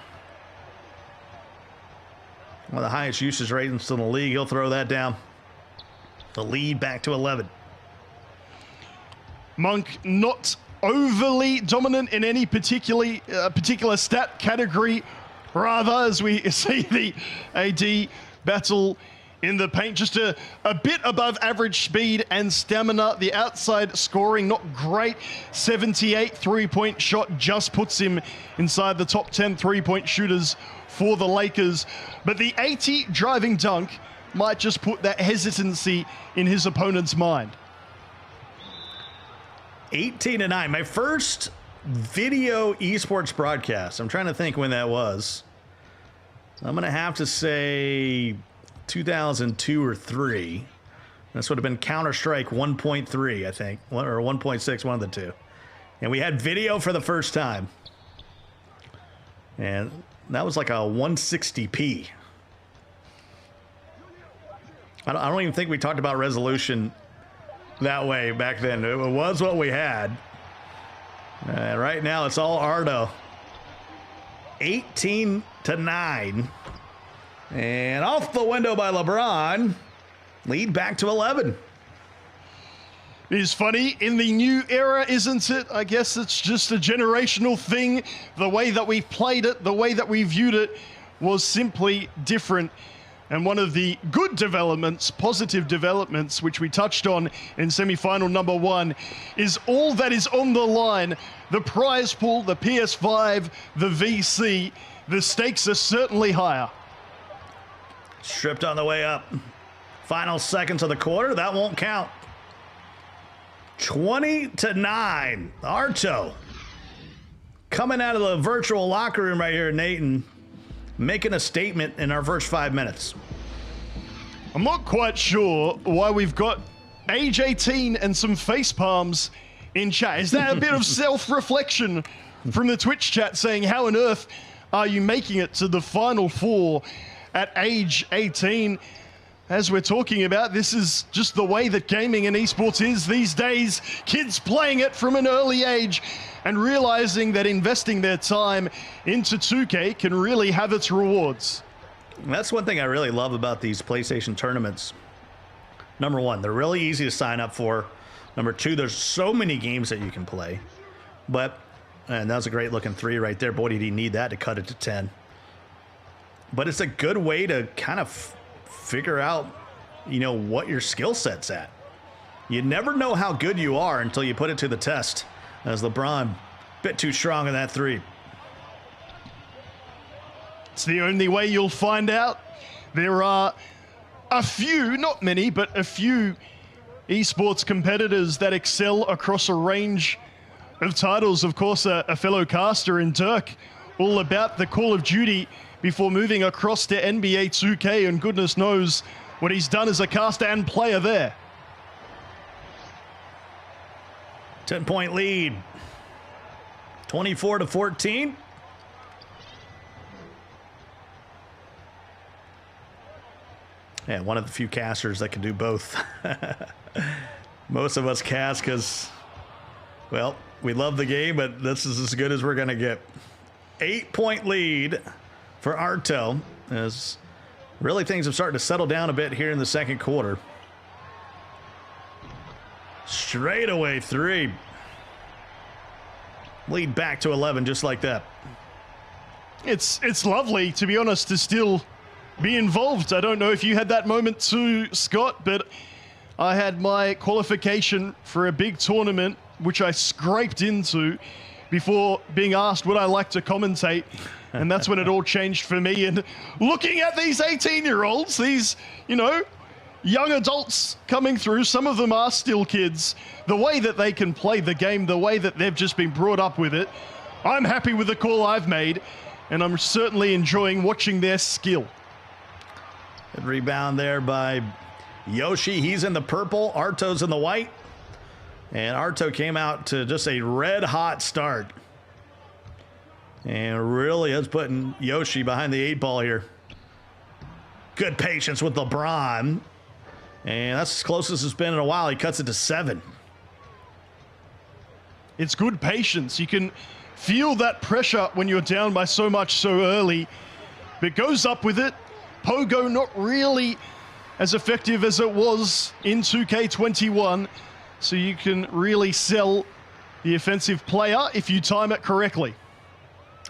One of the highest usage ratings in the league. He'll throw that down. The lead back to 11. Monk not overly dominant in any particular stat category. Rather, as we see the AD battle in the paint, just a bit above average speed and stamina. The outside scoring, not great. 78 three-point shot just puts him inside the top 10 three-point shooters for the Lakers. But the 80 driving dunk might just put that hesitancy in his opponent's mind. 18-9. My first video esports broadcast. I'm trying to think when that was. I'm going to have to say 2002 or 3. This would have been Counter-Strike 1.3, I think, or 1.6, one of the two. And we had video for the first time. And that was like a 160p. I don't even think we talked about resolution that way back then. It was what we had. Right now, it's all Arto. 18-9. And off the window by LeBron. Lead back to 11. It is funny, in the new era, isn't it? I guess it's just a generational thing. The way that we played it, the way that we viewed it was simply different. And one of the good developments, positive developments, which we touched on in semi-final number 1, is all that is on the line. The prize pool, the PS5, the VC, the stakes are certainly higher. Stripped on the way up. Final seconds of the quarter, that won't count. 20-9. Arto coming out of the virtual locker room right here, Nathan, making a statement in our first 5 minutes. I'm not quite sure why we've got age 18 and some face palms in chat. Is that a bit of self-reflection from the Twitch chat saying, how on earth are you making it to the Final Four at age 18? As we're talking about, this is just the way that gaming and esports is these days. Kids playing it from an early age and realizing that investing their time into 2K can really have its rewards. That's one thing I really love about these PlayStation tournaments. Number one, they're really easy to sign up for. Number two, there's so many games that you can play. And that was a great looking 3 right there. Boy, did he need that to cut it to 10. But it's a good way to kind of figure out, what your skill set's at. You never know how good you are until you put it to the test. As LeBron, a bit too strong in that 3. It's the only way you'll find out. There are a few, not many, but a few esports competitors that excel across a range of titles. Of course, a fellow caster in Dirk, all about the Call of Duty before moving across to NBA 2K, and goodness knows what he's done as a caster and player there. 10-point lead. 24-14. Yeah, one of the few casters that can do both. Most of us cast because, well, we love the game, but this is as good as we're going to get. 8-point lead for Arto, as really things have started to settle down a bit here in the second quarter. Straightaway 3. Lead back to 11 just like that. It's lovely, to be honest, to still be involved. I don't know if you had that moment too, Scott, but I had my qualification for a big tournament, which I scraped into before being asked would I like to commentate. And that's when it all changed for me. And looking at these 18-year-olds, these, young adults coming through, some of them are still kids, the way that they can play the game, the way that they've just been brought up with it, I'm happy with the call I've made, and I'm certainly enjoying watching their skill. Good rebound there by Yoshi. He's in the purple, Arto's in the white. And Arto came out to just a red-hot start. And really is putting Yoshi behind the 8 ball here. Good patience with LeBron. And that's as close as it's been in a while. He cuts it to 7. It's good patience. You can feel that pressure when you're down by so much so early. But goes up with it. Pogo not really as effective as it was in 2K21. So you can really sell the offensive player if you time it correctly.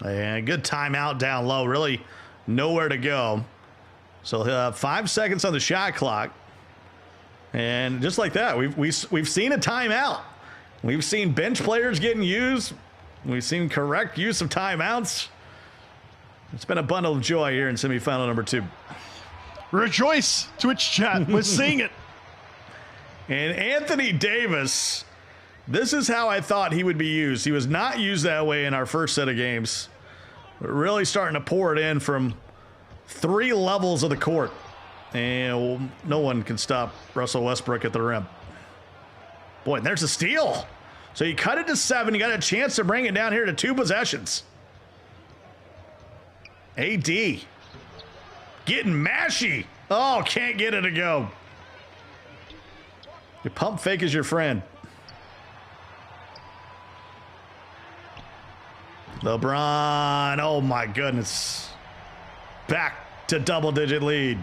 And good timeout down low. Really nowhere to go. So he'll have 5 seconds on the shot clock. And just like that, we've seen a timeout. We've seen bench players getting used. We've seen correct use of timeouts. It's been a bundle of joy here in semifinal number 2. Rejoice, Twitch chat. We're seeing it. And Anthony Davis, this is how I thought he would be used. He was not used that way in our first set of games. But really starting to pour it in from 3 levels of the court. And no one can stop Russell Westbrook at the rim. Boy, and there's a steal. So you cut it to 7. You got a chance to bring it down here to 2 possessions. AD getting mashy. Oh, can't get it to go. Your pump fake is your friend. LeBron, oh my goodness. Back to double-digit lead.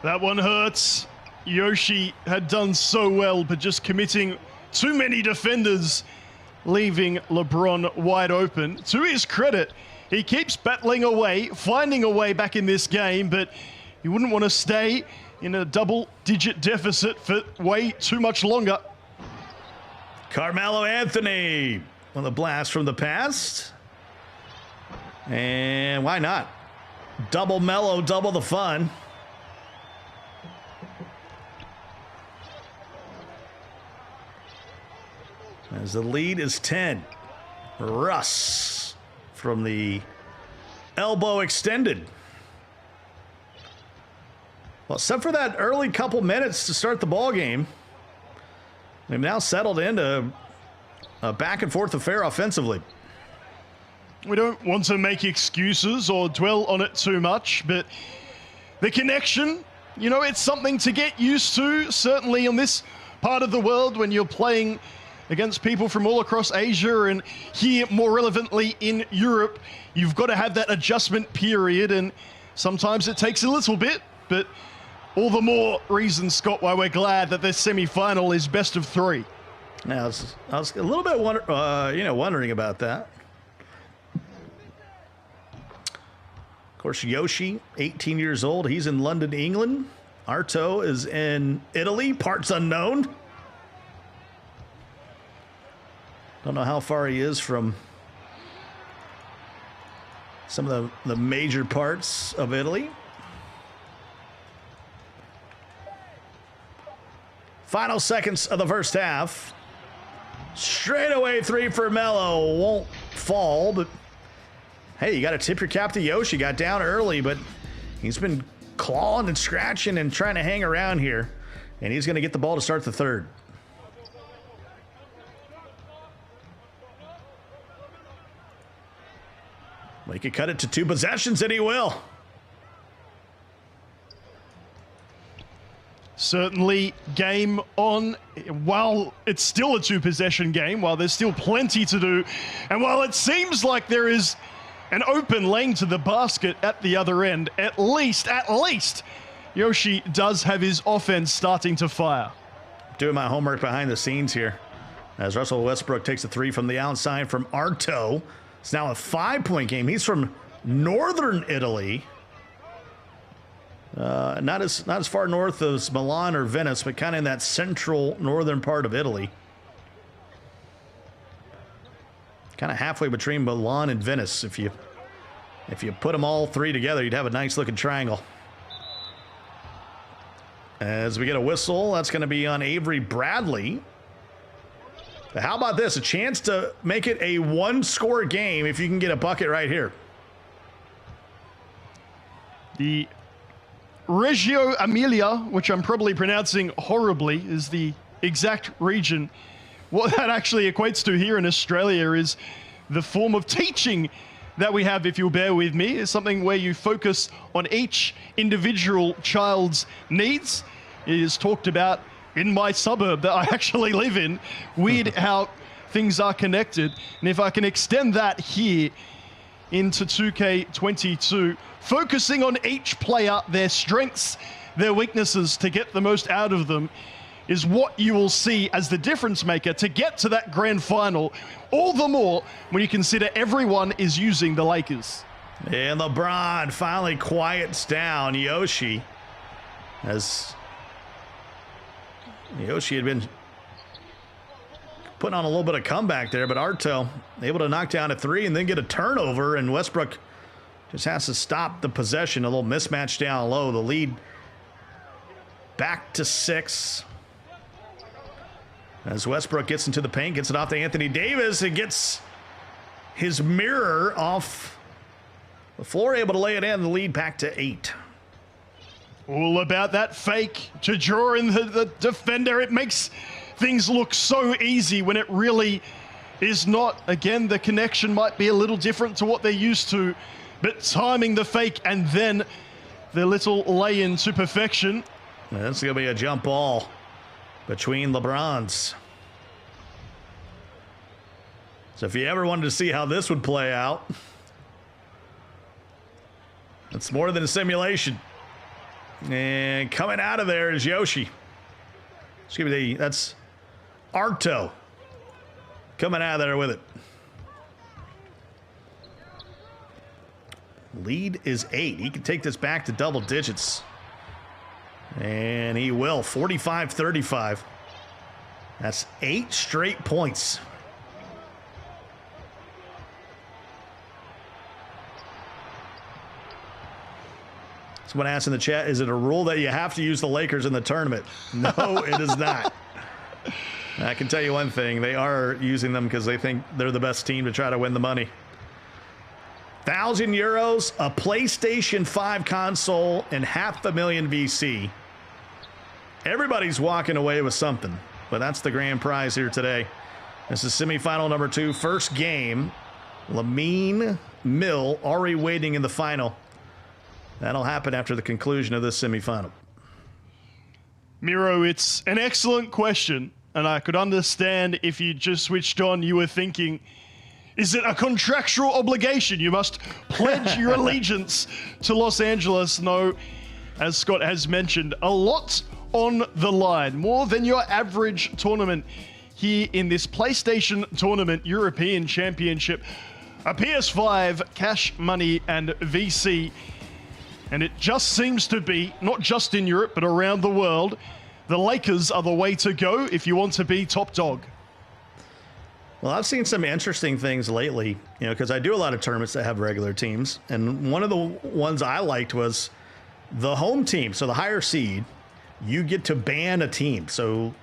That one hurts. Yoshi had done so well, but just committing too many defenders, leaving LeBron wide open. To his credit, he keeps battling away, finding a way back in this game, but you wouldn't want to stay in a double-digit deficit for way too much longer. Carmelo Anthony on the blast from the past. And why not? Double Melo, double the fun. As the lead is 10. Russ from the elbow extended. Well, except for that early couple minutes to start the ball game, they've now settled into a back and forth affair offensively. We don't want to make excuses or dwell on it too much, but the connection, you know, it's something to get used to, certainly in this part of the world when you're playing against people from all across Asia and here more relevantly in Europe. You've got to have that adjustment period, and sometimes it takes a little bit, but all the more reason, Scott, why we're glad that this semi-final is best of 3. Now, I was a little bit wondering about that. Of course, Yoshi, 18 years old. He's in London, England. Arto is in Italy, parts unknown. Don't know how far he is from some of the major parts of Italy. Final seconds of the first half. Straight away 3 for Melo. Won't fall, but hey, you got to tip your cap to Yoshi. Got down early, but he's been clawing and scratching and trying to hang around here. And he's going to get the ball to start the third. Well, he could cut it to 2 possessions, and he will. Certainly game on. While it's still a 2-possession game, while there's still plenty to do, and while it seems like there is an open lane to the basket at the other end, at least, Yoshi does have his offense starting to fire. Doing my homework behind the scenes here. As Russell Westbrook takes a 3 from the outside from Arto. It's now a 5-point game. He's from northern Italy. Not as far north as Milan or Venice, but kind of in that central northern part of Italy. Kind of halfway between Milan and Venice. If you put them all 3 together, you'd have a nice looking triangle. As we get a whistle, that's going to be on Avery Bradley. But how about this? A chance to make it a 1-score game if you can get a bucket right here. The Reggio Emilia, which I'm probably pronouncing horribly, is the exact region. What that actually equates to here in Australia is the form of teaching that we have, if you'll bear with me, is something where you focus on each individual child's needs. It is talked about in my suburb that I actually live in. Weird how things are connected. And if I can extend that here into 2K22, focusing on each player, their strengths, their weaknesses, to get the most out of them, is what you will see as the difference maker to get to that grand final. All the more when you consider everyone is using the Lakers. And LeBron finally quiets down Yoshi, as Yoshi had been putting on a little bit of comeback there, but Arto able to knock down a three and then get a turnover, and Westbrook just has to stop the possession. A little mismatch down low. The lead back to 6. As Westbrook gets into the paint, gets it off to Anthony Davis, and gets his mirror off the floor, able to lay it in. The lead back to 8. All about that fake to draw in the defender. It makes things look so easy when it really is not. Again, the connection might be a little different to what they're used to, but timing the fake and then the little lay-in to perfection. That's going to be a jump ball between LeBrons. So if you ever wanted to see how this would play out, it's more than a simulation. And coming out of there is Yoshi. Excuse me, that's Arto coming out of there with it. Lead is 8. He can take this back to double digits. And he will. 45-35. That's 8 straight points. Someone asked in the chat, is it a rule that you have to use the Lakers in the tournament? No, it is not. I can tell you one thing. They are using them because they think they're the best team to try to win the money. €1,000, a PlayStation 5 console, and $500,000 VC. Everybody's walking away with something, but that's the grand prize here today. This is semifinal number 2, first game. Lamine Mill already waiting in the final. That'll happen after the conclusion of this semifinal. Miro, it's an excellent question, and I could understand if you just switched on, you were thinking, is it a contractual obligation? You must pledge your allegiance to Los Angeles. No, as Scott has mentioned, a lot on the line, more than your average tournament here in this PlayStation Tournament European Championship. A PS5, cash money, and VC. And it just seems to be, not just in Europe, but around the world, the Lakers are the way to go if you want to be top dog. Well, I've seen some interesting things lately, because I do a lot of tournaments that have regular teams. And one of the ones I liked was the home team. So the higher seed, you get to ban a team. So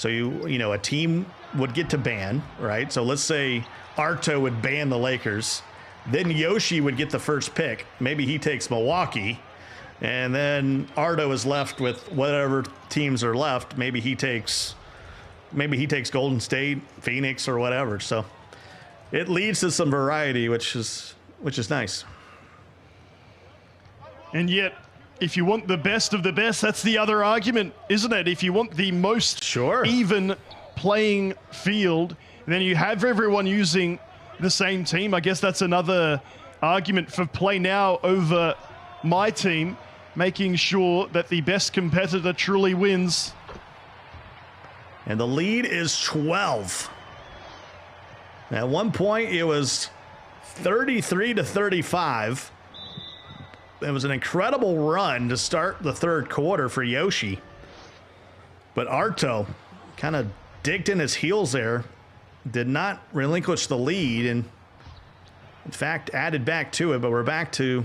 a team would get to ban, right? So let's say Arto would ban the Lakers. Then Yoshi would get the first pick. Maybe he takes Milwaukee. And then Arto is left with whatever teams are left. Maybe he takes Golden State, Phoenix, or whatever. So it leads to some variety, which is nice. And yet, if you want the best of the best, that's the other argument, isn't it? If you want the most even playing field, then you have everyone using the same team. I guess that's another argument for Play Now over my team, making sure that the best competitor truly wins. And the lead is 12. At one point, it was 33-35. It was an incredible run to start the third quarter for Yoshi. But Arto kind of digged in his heels there. Did not relinquish the lead, and in fact added back to it, but we're back to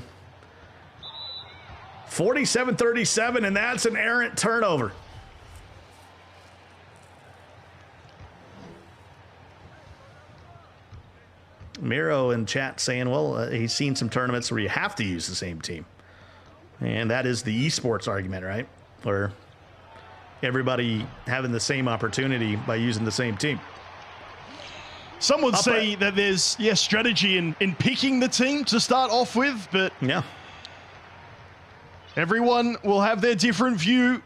47-37, and that's an errant turnover. Miro in chat saying, well, he's seen some tournaments where you have to use the same team. And that is the esports argument, right? Where everybody having the same opportunity by using the same team. Some would say that there's, strategy in picking the team to start off with, but everyone will have their different view.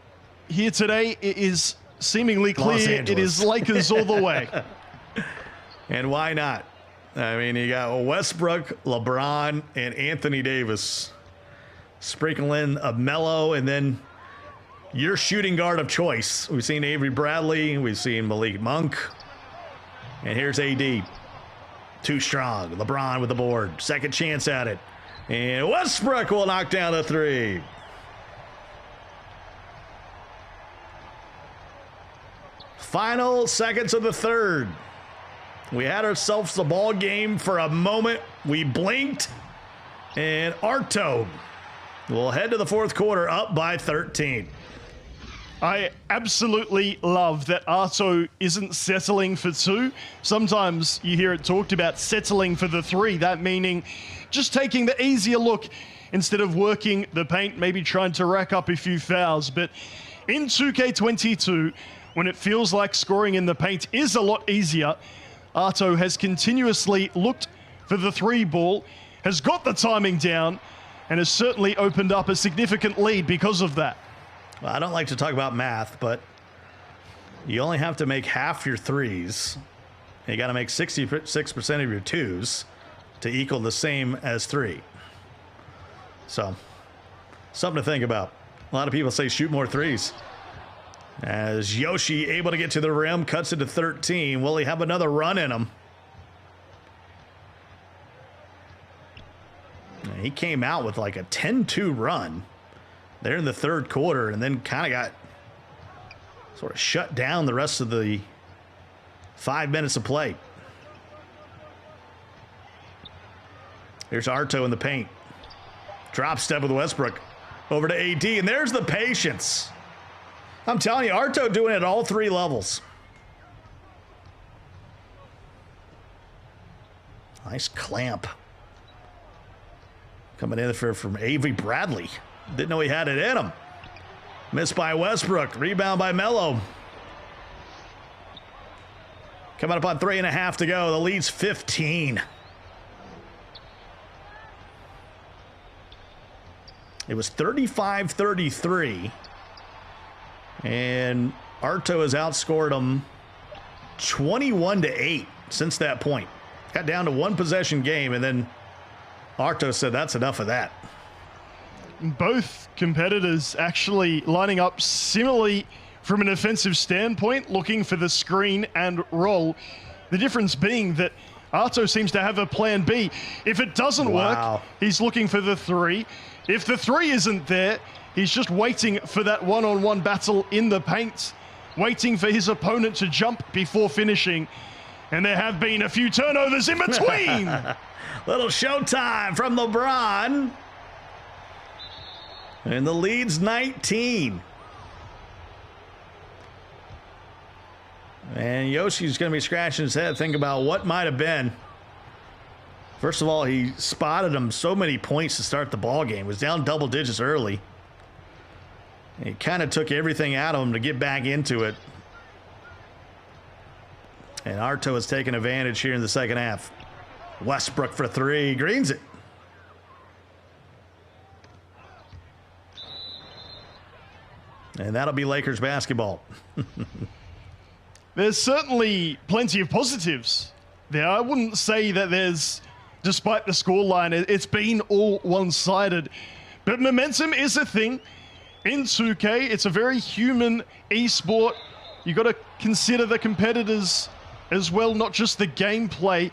Here today, it is seemingly clear it is Lakers all the way. And why not? I mean, you got Westbrook, LeBron, and Anthony Davis. Sprinkle in a Melo, and then your shooting guard of choice. We've seen Avery Bradley. We've seen Malik Monk. And here's AD. Too strong. LeBron with the board. Second chance at it. And Westbrook will knock down a three. Final seconds of the third. We had ourselves the ball game for a moment. We blinked, and Arto will head to the fourth quarter up by 13. I absolutely love that Arto isn't settling for 2. Sometimes you hear it talked about settling for the 3, that meaning just taking the easier look instead of working the paint, maybe trying to rack up a few fouls. But in 2K22, when it feels like scoring in the paint is a lot easier, Arto has continuously looked for the 3 ball, has got the timing down, and has certainly opened up a significant lead because of that. Well, I don't like to talk about math, but you only have to make half your threes. You got to make 66% of your twos to equal the same as 3. So, something to think about. A lot of people say shoot more threes. As Yoshi able to get to the rim, cuts it to 13. Will he have another run in him? He came out with like a 10-2 run there in the third quarter and then kind of got sort of shut down the rest of the 5 minutes of play. Here's Arto in the paint. Drop step with Westbrook over to AD, and there's the patience. I'm telling you, Arto doing it at all 3 levels. Nice clamp. Coming in from Avery Bradley. Didn't know he had it in him. Missed by Westbrook. Rebound by Melo. Coming up on 3.5 to go. The lead's 15. It was 35-33. And Arto has outscored them 21-8 since that point. Got down to 1 possession game, and then Arto said that's enough of that. Both competitors actually lining up similarly from an offensive standpoint, looking for the screen and roll. The difference being that Arto seems to have a plan B. If it doesn't work, he's looking for the 3. If the 3 isn't there, he's just waiting for that one-on-one battle in the paint, waiting for his opponent to jump before finishing. And there have been a few turnovers in between. Little showtime from LeBron. And the lead's 19. And Yoshi's going to be scratching his head, thinking about what might have been. First of all, he spotted him so many points to start the ball game. Was down double digits early. He kind of took everything out of him to get back into it. And Arto has taken advantage here in the second half. Westbrook for 3. Greens it. And that'll be Lakers basketball. There's certainly plenty of positives there. I wouldn't say that there's, despite the scoreline, it's been all one-sided. But momentum is a thing. In 2K, it's a very human esport. You got to consider the competitors as well, not just the gameplay.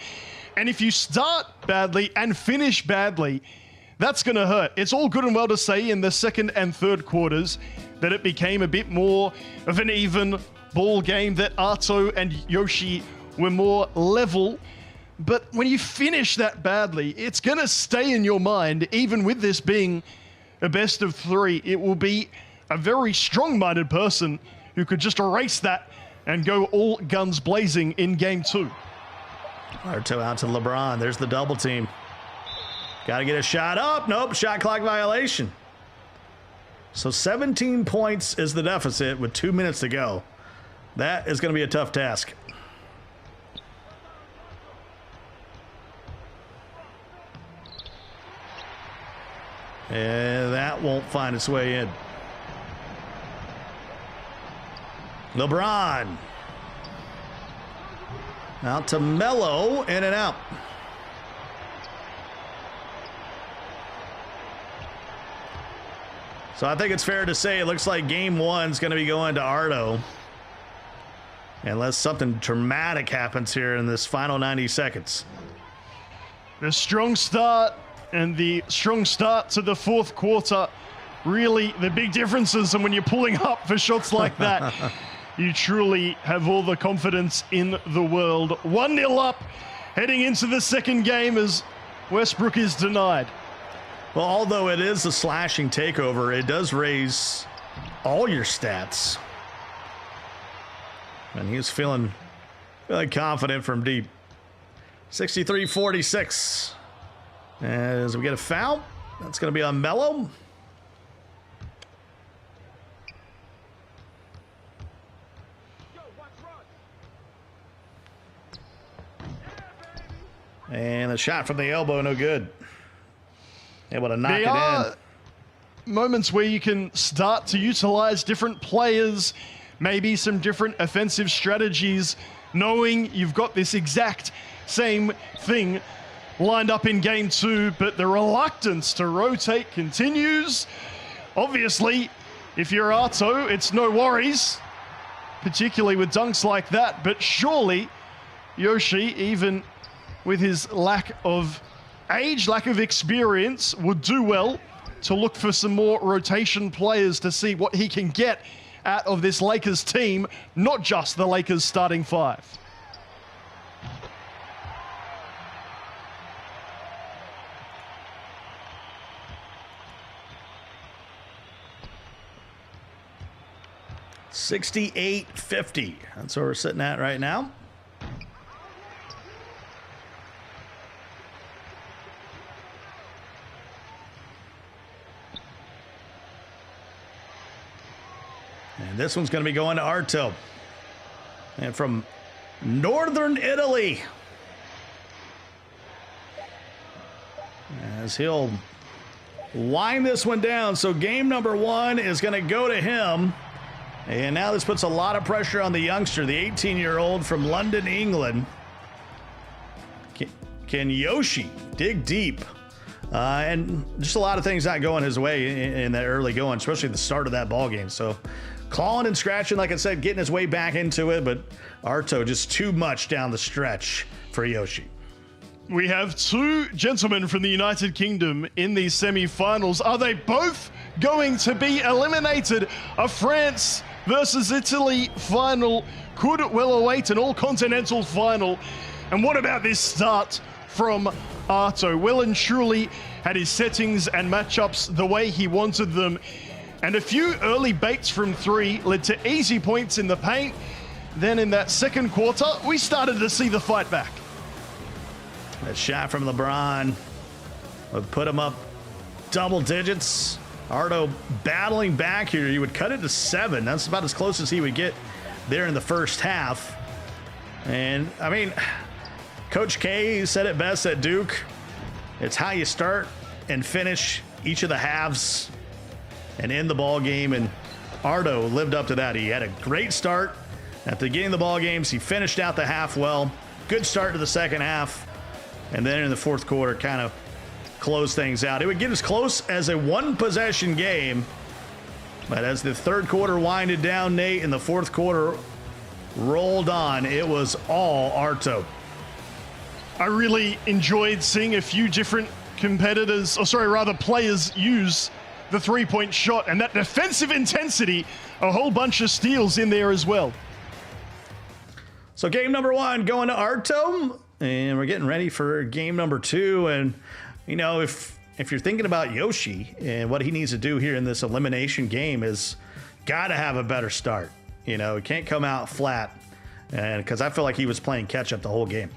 And if you start badly and finish badly, that's going to hurt. It's all good and well to say in the second and third quarters that it became a bit more of an even ball game, that Arto and Yoshi were more level. But when you finish that badly, it's going to stay in your mind, even with this being a best of 3. It will be a very strong-minded person who could just erase that and go all guns blazing in game 2. Arto out to LeBron. There's the double team. Got to get a shot up. Nope, shot clock violation. So 17 points is the deficit with 2 minutes to go. That is going to be a tough task. And that won't find its way in. LeBron. Out to Melo, in and out. So I think it's fair to say it looks like game 1's going to be going to Arto. Unless something dramatic happens here in this final 90 seconds. The strong start and the strong start to the fourth quarter, really the big differences. And when you're pulling up for shots like that, you truly have all the confidence in the world. 1-0 up, heading into the second game as Westbrook is denied. Well, although it is a slashing takeover, it does raise all your stats. And he was feeling confident from deep. 63-46. As we get a foul, that's going to be on Melo. And a shot from the elbow, no good. Able to knock it in. Moments where you can start to utilize different players, maybe some different offensive strategies, knowing you've got this exact same thing lined up in game two, but the reluctance to rotate continues. Obviously, if you're Arto, it's no worries, particularly with dunks like that, but surely Yoshi, even with his lack of age, lack of experience, would do well to look for some more rotation players to see what he can get out of this Lakers team, not just the Lakers starting five. $68.50. That's where we're sitting at right now. And this one's going to be going to Arto. And from Northern Italy. As he'll wind this one down. So game number one is going to go to him. And now this puts a lot of pressure on the youngster, the 18-year-old from London, England. Can Yoshi dig deep? And just a lot of things not going his way in that early going, especially the start of that ball game. So clawing and scratching, like I said, getting his way back into it, but Arto just too much down the stretch for Yoshi. We have two gentlemen from the United Kingdom in these semi-finals. Are they both going to be eliminated? A France versus Italy final could well await an all-continental final. And what about this start from Arto? Well and truly had his settings and matchups the way he wanted them. And a few early baits from three led to easy points in the paint. Then in that second quarter, we started to see the fight back. That shot from LeBron would put him up double digits. Arto battling back here. He would cut it to 7. That's about as close as he would get there in the first half. And, I mean, Coach K said it best at Duke. It's how you start and finish each of the halves and end the ball game. And Arto lived up to that. He had a great start at the beginning of the ball games. He finished out the half well. Good start to the second half. And then in the fourth quarter, kind of close things out. It would get as close as a one-possession game. But as the third quarter winded down, Nate, and the fourth quarter rolled on, it was all Arto. I really enjoyed seeing a few different players use the three-point shot, and that defensive intensity, a whole bunch of steals in there as well. So game number one going to Arto. And we're getting ready for game number two. And, you know, if you're thinking about Yoshi and what he needs to do here in this elimination game is got to have a better start. You know, he can't come out flat. And because I feel like he was playing catch up the whole game.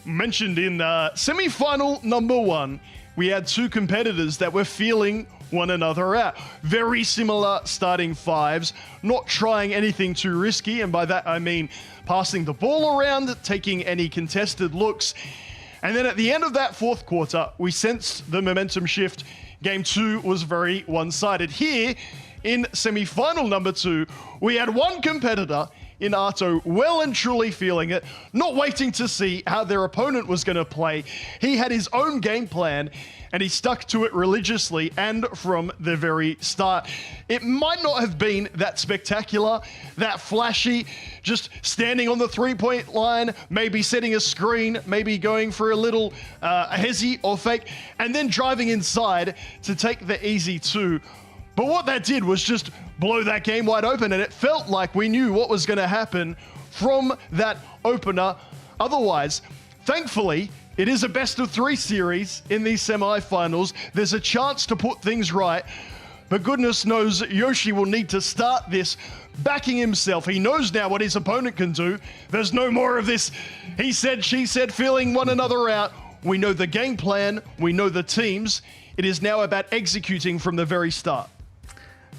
Mentioned in semi-final number one, we had two competitors that were feeling one another out. Very similar starting fives, not trying anything too risky. And by that, I mean passing the ball around, taking any contested looks. And then at the end of that fourth quarter, we sensed the momentum shift. Game two was very one-sided. Here in semi-final number two, we had one competitor in Arto well and truly feeling it, not waiting to see how their opponent was going to play. He had his own game plan, and he stuck to it religiously and from the very start. It might not have been that spectacular, that flashy, just standing on the three-point line, maybe setting a screen, maybe going for a little hezzy or fake, and then driving inside to take the easy two. But what that did was just blow that game wide open, and it felt like we knew what was going to happen from that opener. Otherwise, thankfully, it is a best-of-3 series in these semifinals. There's a chance to put things right, but goodness knows Yoshi will need to start this backing himself. He knows now what his opponent can do. There's no more of this he said, she said, feeling one another out. We know the game plan. We know the teams. It is now about executing from the very start.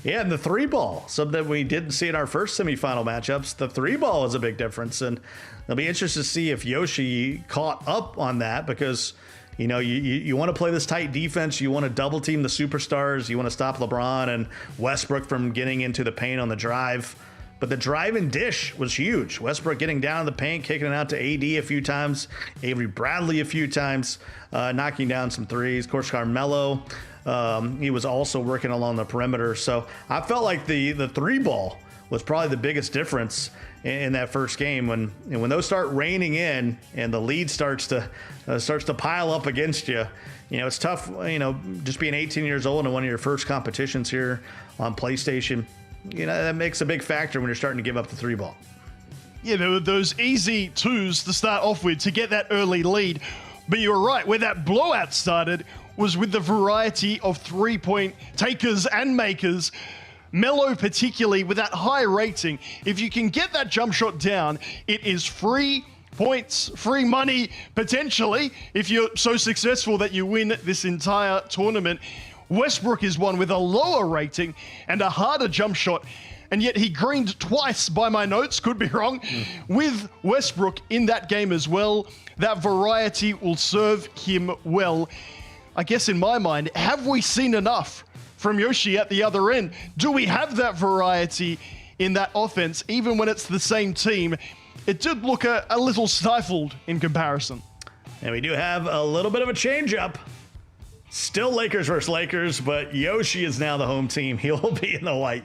Yeah, and the 3-ball, something that we didn't see in our first semifinal matchups. The 3-ball is a big difference, and it'll be interesting to see if Yoshi caught up on that, because you know you want to play this tight defense. You want to double team the superstars. You want to stop LeBron and Westbrook from getting into the paint on the drive. But the drive and dish was huge. Westbrook getting down in the paint, kicking it out to AD a few times, Avery Bradley a few times, knocking down some threes. Of course, Carmelo, he was also working along the perimeter. So I felt like the 3-ball was probably the biggest difference in that first game. When those start raining in and the lead starts to pile up against you, you know, it's tough. You know, just being 18 years old and one of your first competitions here on PlayStation, you know, that makes a big factor when you're starting to give up the 3-ball. Yeah, there were those easy twos to start off with to get that early lead. But you were right, where that blowout started was with the variety of 3-point takers and makers. Melo particularly with that high rating. If you can get that jump shot down, it is free points, free money, potentially, if you're so successful that you win this entire tournament. Westbrook is one with a lower rating and a harder jump shot, and yet he greened twice by my notes, could be wrong, with Westbrook in that game as well. That variety will serve him well. I guess in my mind, have we seen enough from Yoshi at the other end? Do we have that variety in that offense, even when it's the same team? It did look a little stifled in comparison. And we do have a little bit of a change-up. Still Lakers versus Lakers, but Yoshi is now the home team. He'll be in the white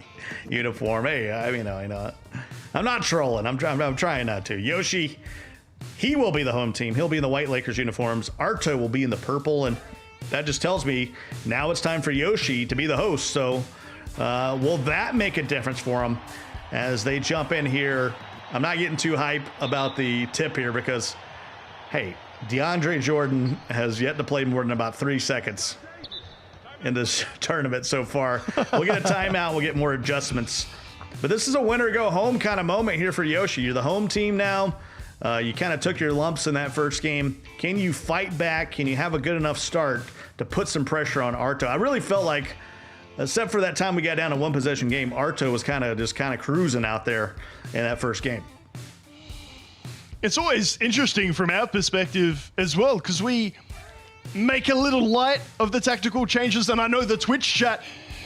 uniform. Hey, I mean, I know. I'm not trolling. I'm trying not to. Yoshi, he will be the home team. He'll be in the white Lakers uniforms. Arto will be in the purple, and that just tells me now it's time for Yoshi to be the host. So will that make a difference for him as they jump in here? I'm not getting too hype about the tip here because, hey, DeAndre Jordan has yet to play more than about 3 seconds in this tournament so far. We'll get a timeout. We'll get more adjustments. But this is a winner-go-home kind of moment here for Yoshi. You're the home team now. You kind of took your lumps in that first game. Can you fight back? Can you have a good enough start to put some pressure on Arto? I really felt like, except for that time we got down to one-possession game, Arto was kind of cruising out there in that first game. It's always interesting from our perspective as well, because we make a little light of the tactical changes, and I know the Twitch chat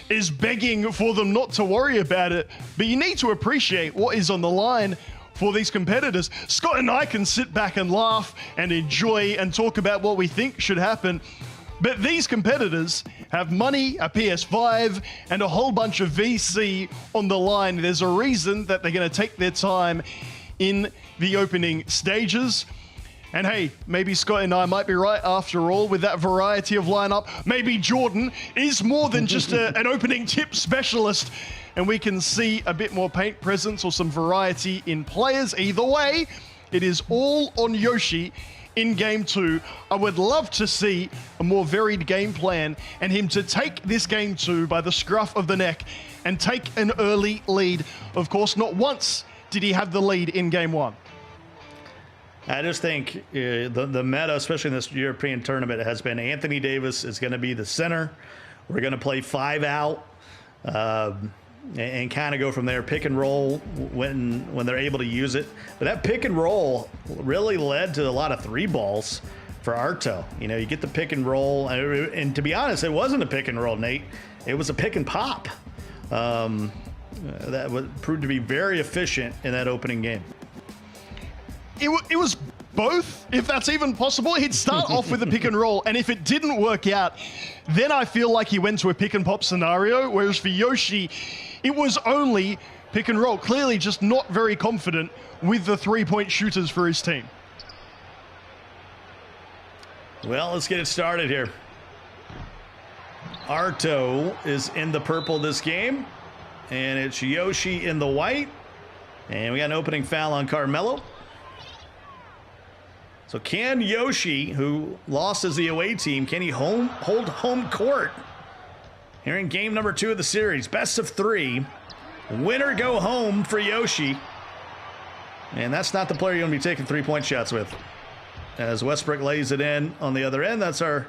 is begging for them not to worry about it, but you need to appreciate what is on the line for these competitors. Scott and I can sit back and laugh and enjoy and talk about what we think should happen, but these competitors have money, a PS5, and a whole bunch of VC on the line. There's a reason that they're going to take their time in the opening stages. And hey, maybe Scott and I might be right after all with that variety of lineup. Maybe Jordan is more than just an opening tip specialist, and we can see a bit more paint presence or some variety in players. Either way, it is all on Yoshi in game 2. I would love to see a more varied game plan and him to take this game 2 by the scruff of the neck and take an early lead. Of course, not once did he have the lead in game 1. I just think the meta, especially in this European tournament, has been Anthony Davis is going to be the center. We're going to play 5 out and kind of go from there, pick and roll when they're able to use it. But that pick and roll really led to a lot of 3-balls for Arto. You know, you get the pick and roll, and to be honest, it wasn't a pick and roll, Nate. It was a pick and pop. That proved to be very efficient in that opening game. It was both, if that's even possible. He'd start off with a pick and roll, and if it didn't work out, then I feel like he went to a pick and pop scenario, whereas for Yoshi, it was only pick and roll. Clearly just not very confident with the 3-point shooters for his team. Well, let's get it started here. Arto is in the purple this game. And it's Yoshi in the white. And we got an opening foul on Carmelo. So can Yoshi, who lost as the away team, can he hold home court here in game number 2 of the series? Best of 3. Winner go home for Yoshi. And that's not the player you're going to be taking three-point shots with. As Westbrook lays it in on the other end, that's our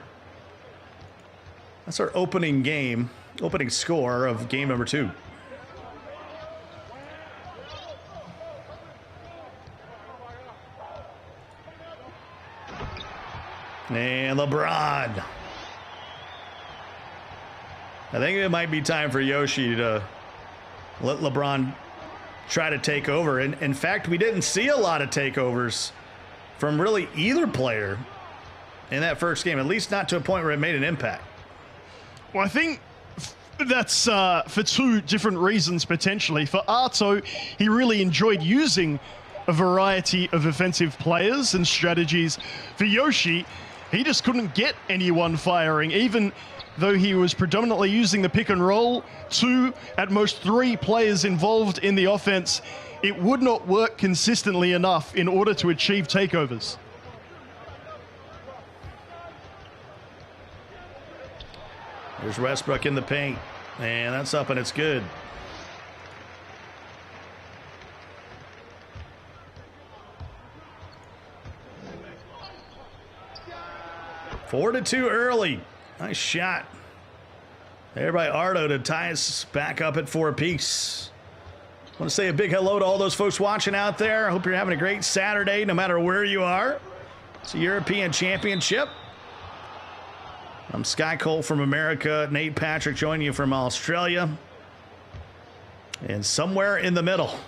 opening score of game number 2. And LeBron. I think it might be time for Yoshi to let LeBron try to take over. And in fact, we didn't see a lot of takeovers from really either player in that first game, at least not to a point where it made an impact. Well, I think that's for 2 different reasons, potentially. For Arto, he really enjoyed using a variety of offensive players and strategies. For Yoshi, he just couldn't get anyone firing, even though he was predominantly using the pick and roll. 2, at most 3 players involved in the offense. It would not work consistently enough in order to achieve takeovers. There's Westbrook in the paint, and that's up and it's good. Four to 2 early. Nice shot there by Arto to tie us back up at 4 apiece. I want to say a big hello to all those folks watching out there. I hope you're having a great Saturday no matter where you are. It's a European Championship. I'm Sky Cole from America. Nate Patrick joining you from Australia. And somewhere in the middle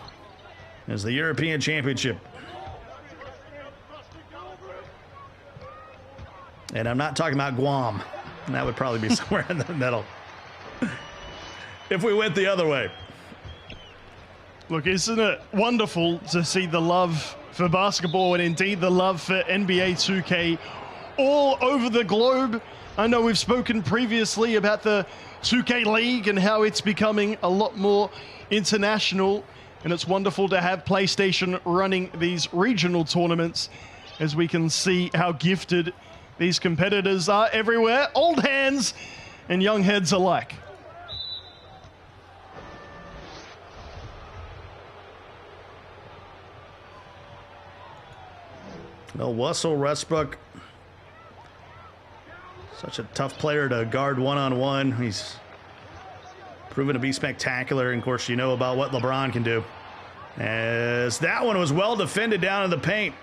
is the European Championship. And I'm not talking about Guam. That would probably be somewhere in the middle. If we went the other way. Look, isn't it wonderful to see the love for basketball and indeed the love for NBA 2K all over the globe? I know we've spoken previously about the 2K League and how it's becoming a lot more international, and it's wonderful to have PlayStation running these regional tournaments as we can see how gifted these competitors are everywhere, old hands and young heads alike. No, Russell Westbrook, such a tough player to guard one-on-one. He's proven to be spectacular. And of course, you know about what LeBron can do. As that one was well defended down in the paint.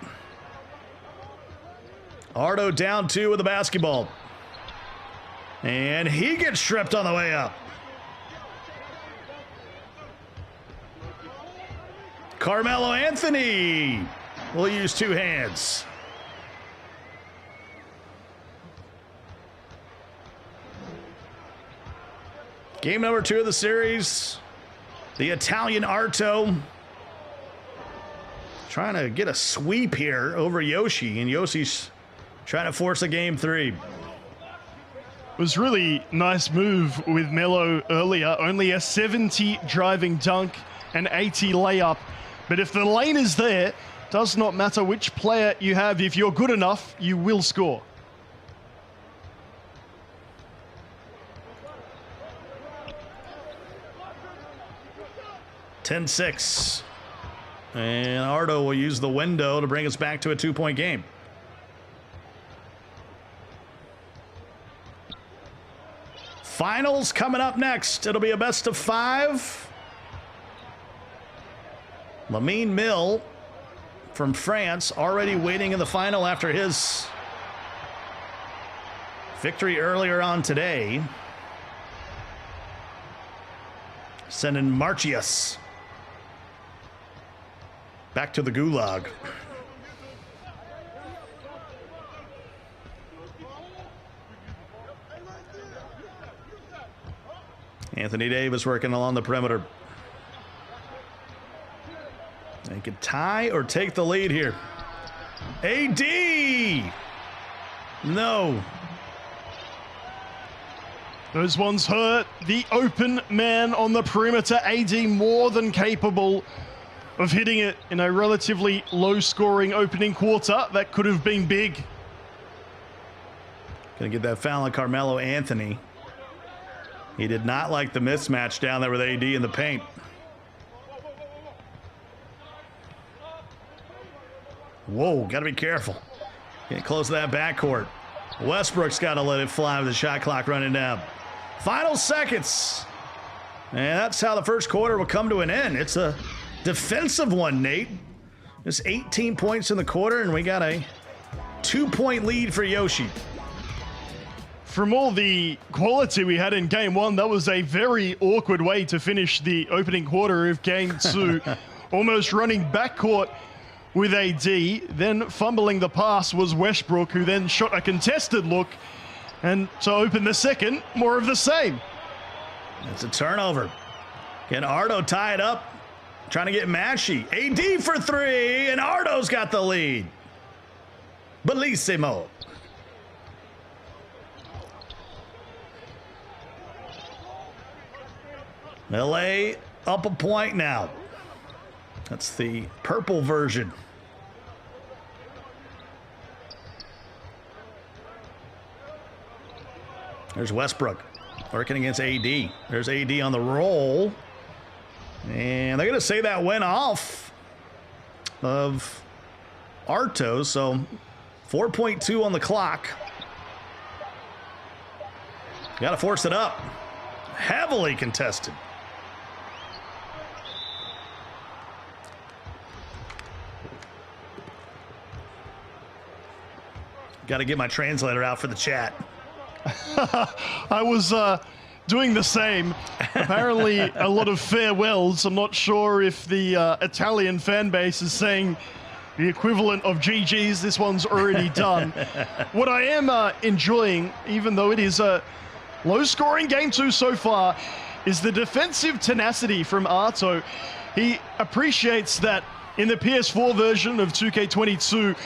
Arto down 2 with the basketball. And he gets stripped on the way up. Carmelo Anthony will use 2 hands. Game number 2 of the series. The Italian Arto trying to get a sweep here over Yoshi, and Yoshi's trying to force a game 3. It was really nice move with Melo earlier. Only a 70 driving dunk and 80 layup. But if the lane is there, does not matter which player you have. If you're good enough, you will score. (10-6). And Arto will use the window to bring us back to a 2-point game. Finals coming up next. It'll be a best of 5. Lamine Mill from France already waiting in the final after his victory earlier on today. Sending Marchius back to the gulag. Anthony Davis working along the perimeter. They could tie or take the lead here. AD! No. Those ones hurt. The open man on the perimeter, AD more than capable of hitting it in a relatively low-scoring opening quarter. That could have been big. Gonna get that foul on Carmelo Anthony. He did not like the mismatch down there with AD in the paint. Whoa, gotta be careful. Getting close to that backcourt. Westbrook's got to let it fly with the shot clock running down. Final seconds. And that's how the first quarter will come to an end. It's a defensive one, Nate. It's 18 points in the quarter, and we got a 2-point lead for Yoshi. From all the quality we had in game one, that was a very awkward way to finish the opening quarter of game two. Almost running backcourt with AD, then fumbling the pass was Westbrook, who then shot a contested look. And to open the second, more of the same. It's a turnover. Can Ardo tie it up? Trying to get Mashy. AD for three, and Ardo's got the lead. Bellissimo. LA up a point now. That's the purple version. There's Westbrook working against AD. There's AD on the roll. And they're going to say that went off of Arto. So 4.2 on the clock. Got to force it up. Heavily contested. Got to get my translator out for the chat. I was doing the same. Apparently, a lot of farewells. I'm not sure if the Italian fan base is saying the equivalent of GG's. This one's already done. What I am enjoying, even though it is a low-scoring game two so far, is the defensive tenacity from Arto. He appreciates that in the PS4 version of 2K22,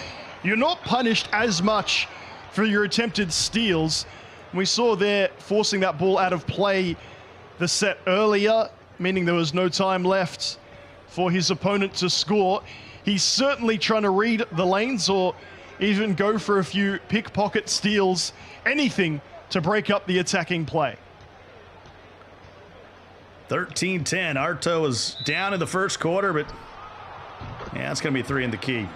you're not punished as much for your attempted steals. We saw there forcing that ball out of play the set earlier, meaning there was no time left for his opponent to score. He's certainly trying to read the lanes or even go for a few pickpocket steals, anything to break up the attacking play. 13-10. Arto was down in the first quarter, but yeah, it's going to be three in the key.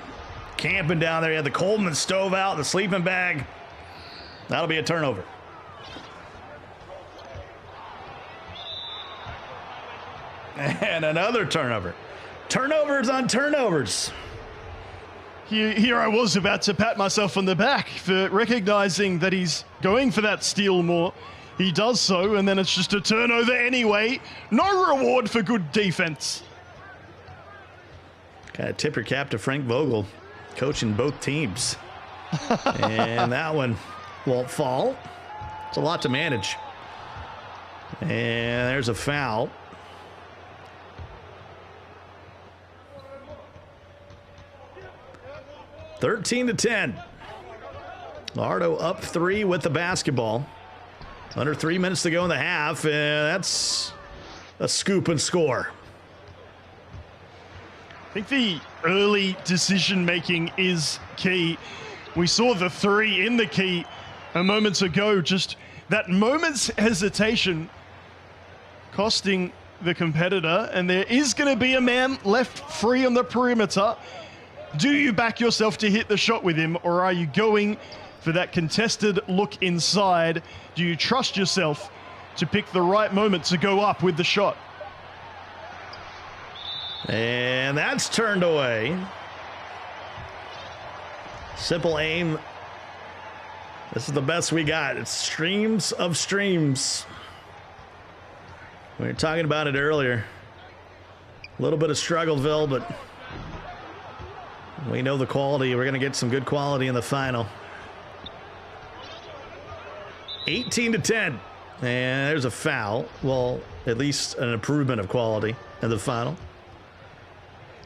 Camping down there. He had the Coleman stove out, the sleeping bag. That'll be a turnover. And another turnover. Turnovers on turnovers. Here I was about to pat myself on the back for recognizing that he's going for that steal more. He does so, and then it's just a turnover anyway. No reward for good defense. Gotta tip your cap to Frank Vogel, coaching both teams. And that one won't fall. It's a lot to manage. And there's a foul. (13-10). Ardo up three with the basketball. Under 3 minutes to go in the half, and that's a scoop and score. I think the early decision-making is key. We saw the three in the key a moment ago. Just that moment's hesitation costing the competitor, and there is going to be a man left free on the perimeter. Do you back yourself to hit the shot with him, or are you going for that contested look inside? Do you trust yourself to pick the right moment to go up with the shot? And that's turned away. Simple aim. This is the best we got. It's streams of streams. We were talking about it earlier. A little bit of Struggleville, but we know the quality. We're going to get some good quality in the final. 18-10. And there's a foul. Well, at least an improvement of quality in the final.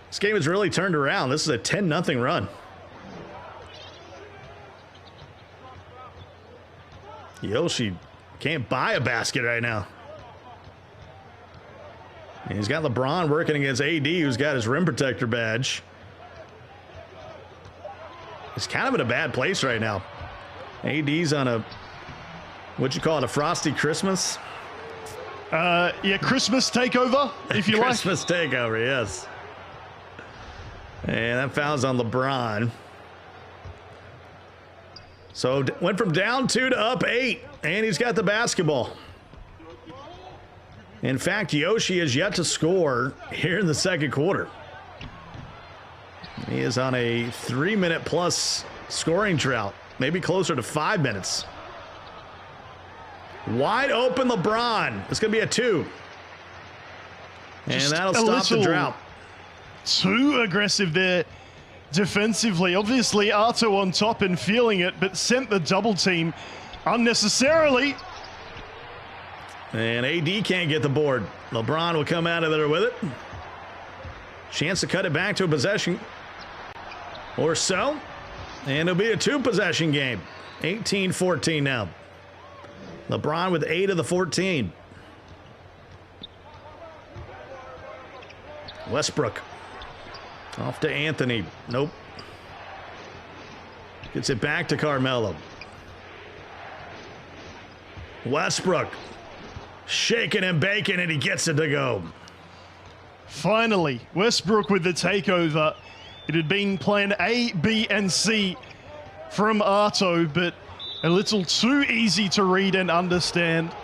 This game has really turned around. This is a 10-0 run. Yoshi Can't buy a basket right now. And he's got LeBron working against AD, who's got his rim protector badge. He's kind of in a bad place right now. AD's on a, what'd you call it, a frosty Christmas? Yeah, Christmas takeover, if you like. Christmas takeover, yes. And that foul's on LeBron. So went from down 2 to up 8, and he's got the basketball. In fact, Yoshi has yet to score here in the second quarter. He is on a 3-minute plus scoring drought, maybe closer to 5 minutes. Wide open LeBron. It's going to be a 2. And that'll stop the drought. Too aggressive there defensively. Obviously, Arto on top and feeling it, but sent the double team unnecessarily. And AD can't get the board. LeBron will come out of there with it. Chance to cut it back to a possession or so. And it'll be a 2-possession game. 18-14 now. LeBron with 8 of the 14. Westbrook. Off to Anthony. Nope. Gets it back to Carmelo. Westbrook. Shaking and baking, and he gets it to go. Finally, Westbrook with the takeover. It had been plan A, B, and C from Arto, but a little too easy to read and understand.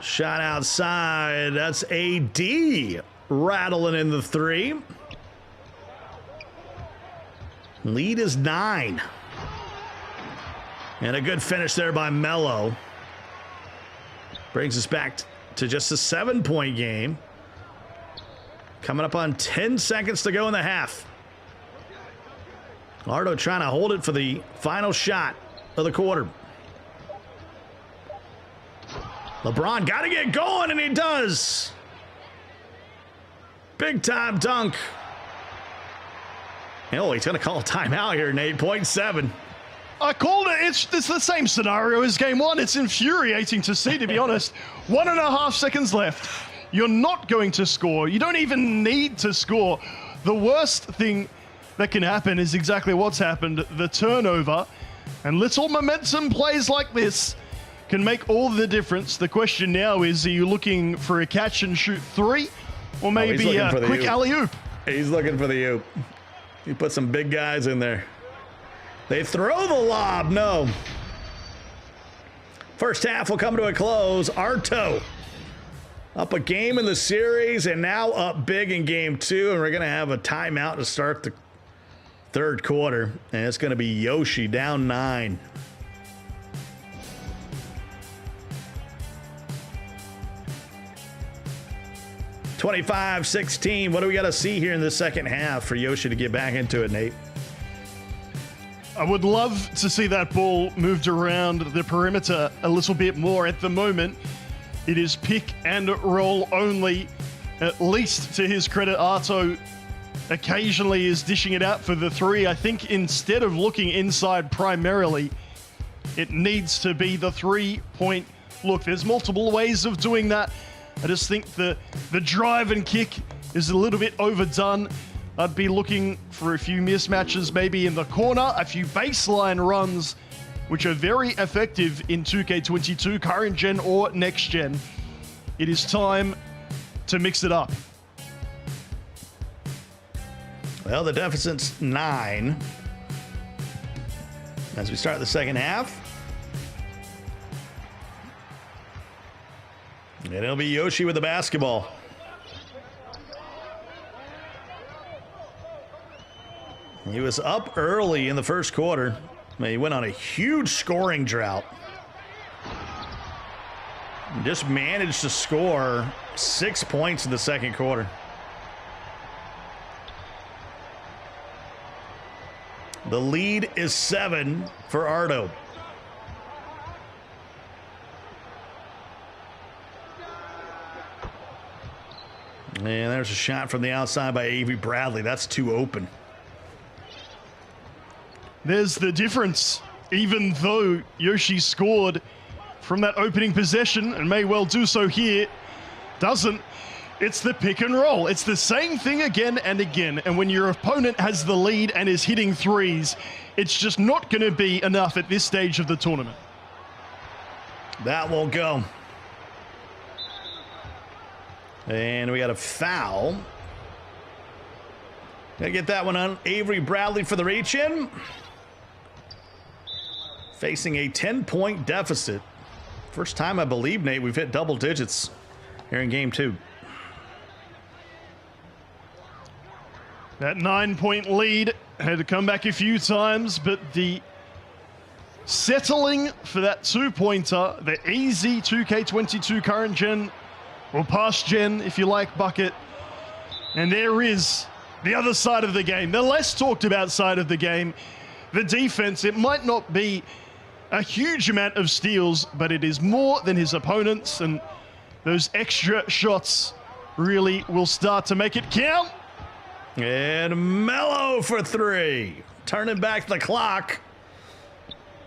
Shot outside. That's AD rattling in the 3. Lead is 9. And a good finish there by Melo. Brings us back to just a 7-point game. Coming up on 10 seconds to go in the half. Arto trying to hold it for the final shot of the quarter. LeBron got to get going, and he does. Big time dunk. Oh, he's going to call a timeout here, Nate. 0.7. I called it. It's the same scenario as game 1. It's infuriating to see, to be honest. 1.5 seconds left. You're not going to score. You don't even need to score. The worst thing that can happen is exactly what's happened. The turnover. And little momentum plays like this can make all the difference. The question now is, are you looking for a catch and shoot 3? Or maybe a quick alley-oop? He's looking for the oop. He put some big guys in there. They throw the lob. No. First half will come to a close. Arto up a game in the series and now up big in game 2. And we're going to have a timeout to start the third quarter. And it's going to be Yoshi down 9. (25-16). What do we got to see here in the second half for Yoshi to get back into it, Nate? I would love to see that ball moved around the perimeter a little bit more. At the moment, it is pick and roll only. At least to his credit, Arto occasionally is dishing it out for the 3. I think instead of looking inside primarily, it needs to be the 3-point look. There's multiple ways of doing that. I just think the drive and kick is a little bit overdone. I'd be looking for a few mismatches maybe in the corner, a few baseline runs, which are very effective in 2K22, current gen or next gen. It is time to mix it up. Well, the deficit's 9 as we start the second half. And it'll be Yoshi with the basketball. He was up early in the first quarter. He went on a huge scoring drought. Just managed to score 6 points in the second quarter. The lead is 7 for Arto. And there's a shot from the outside by Avery Bradley. That's too open. There's the difference. Even though Yoshi scored from that opening possession and may well do so here, doesn't. It's the pick and roll. It's the same thing again and again. And when your opponent has the lead and is hitting threes, it's just not going to be enough at this stage of the tournament. That won't go. And we got a foul. Gotta get that one on Avery Bradley for the reach-in. Facing a 10-point deficit. First time, I believe, Nate, we've hit double digits here in game 2. That 9-point lead had to come back a few times, but the settling for that 2-pointer, the easy 2K22 current gen, or past gen, if you like, bucket. And there is the other side of the game, the less talked about side of the game, the defense. It might not be a huge amount of steals, but it is more than his opponents, and those extra shots really will start to make it count. And Melo for 3. Turning back the clock.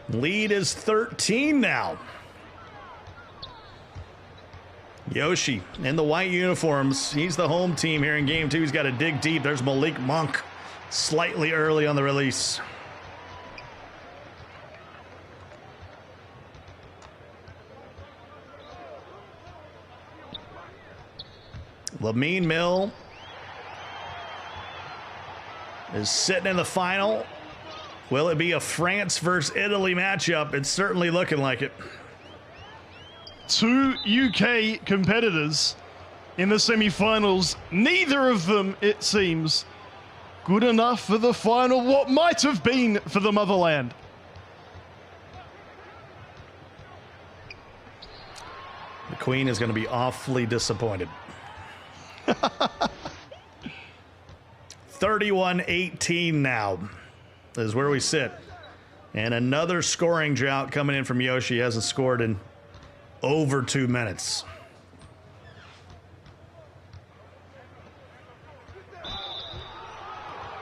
Lead is 13 now. Yoshi in the white uniforms. He's the home team here in game 2. He's got to dig deep. There's Malik Monk slightly early on the release. Lamine Mill is sitting in the final. Will it be a France versus Italy matchup? It's certainly looking like it. 2 UK competitors in the semi-finals. Neither of them, it seems, good enough for the final, what might have been for the motherland. The Queen is going to be awfully disappointed. 31-18 now is where we sit. And another scoring drought coming in from Yoshi. He hasn't scored in over 2 minutes.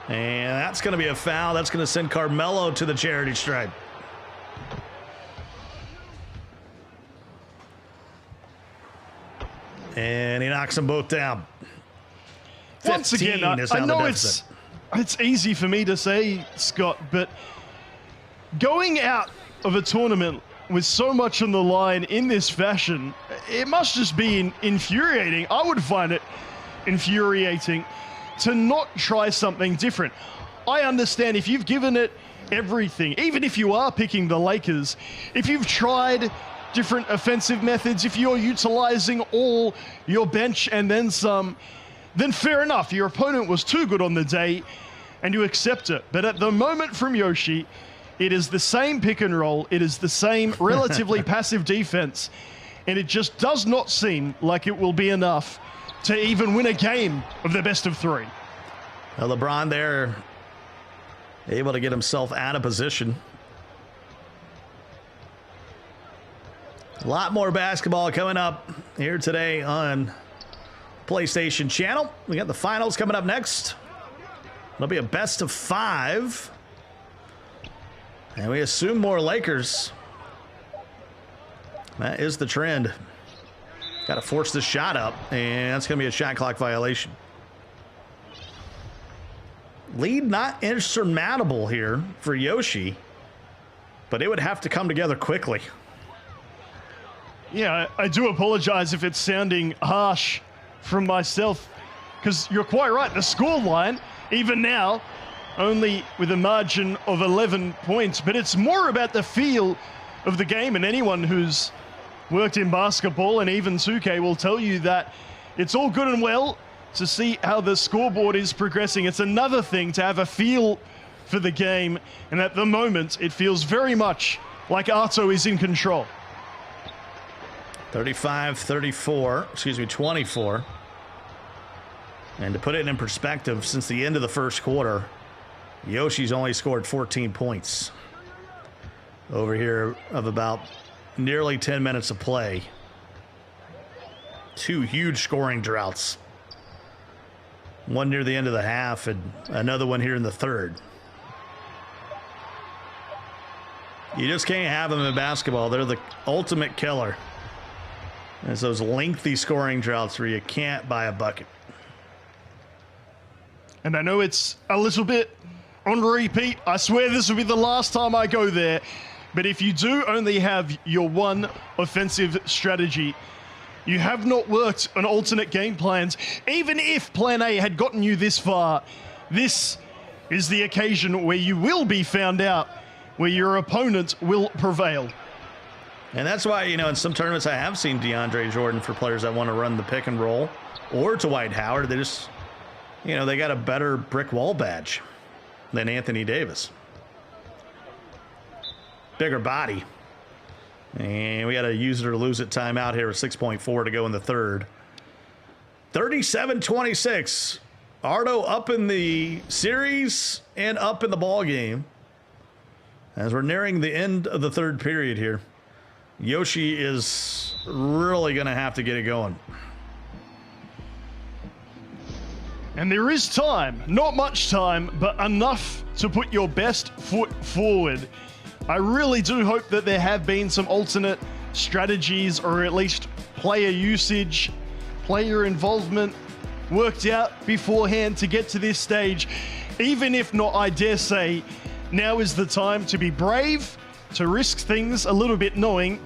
And that's going to be a foul. That's going to send Carmelo to the charity stripe. And he knocks them both down. Once again, I know it's easy for me to say, Scott, but going out of a tournament with so much on the line in this fashion, it must just be infuriating. I would find it infuriating to not try something different. I understand if you've given it everything, even if you are picking the Lakers, if you've tried different offensive methods, if you're utilizing all your bench and then some, then fair enough. Your opponent was too good on the day and you accept it. But at the moment from Yoshi, it is the same pick and roll. It is the same relatively passive defense. And it just does not seem like it will be enough to even win a game of the best of 3. Now LeBron there able to get himself out of position. A lot more basketball coming up here today on PlayStation Channel. We got the finals coming up next. It'll be a best of 5. And we assume more Lakers. That is the trend. Got to force this shot up, and that's going to be a shot clock violation. Lead not insurmountable here for Yoshi, but it would have to come together quickly. Yeah, I do apologize if it's sounding harsh from myself, because you're quite right. The score line, even now, only with a margin of 11 points, but it's more about the feel of the game, and anyone who's worked in basketball and even 2K will tell you that it's all good and well to see how the scoreboard is progressing. It's another thing to have a feel for the game, and at the moment it feels very much like Arto is in control. 24. And to put it in perspective, since the end of the first quarter, Yoshi's only scored 14 points over here of about nearly 10 minutes of play. 2 huge scoring droughts One near the end of the half and another one here in the third. You just can't have them in basketball. They're the ultimate killer. It's those lengthy scoring droughts where you can't buy a bucket. And I know it's a little bit on repeat. I swear this will be the last time I go there. But if you do only have your one offensive strategy, you have not worked on alternate game plans. Even if plan A had gotten you this far, this is the occasion where you will be found out, where your opponent will prevail. And that's why, you know, in some tournaments I have seen DeAndre Jordan for players that want to run the pick and roll, or Dwight Howard. They just, you know, they got a better brick wall badge than Anthony Davis. Bigger body. And we got a use it or lose it timeout here with 6.4 to go in the third. 37-26. Ardo up in the series and up in the ball game as we're nearing the end of the third period here. Yoshi is really going to have to get it going. And there is time, not much time, but enough to put your best foot forward. I really do hope that there have been some alternate strategies, or at least player usage, player involvement worked out beforehand to get to this stage. Even if not, I dare say, now is the time to be brave, to risk things a little bit, knowing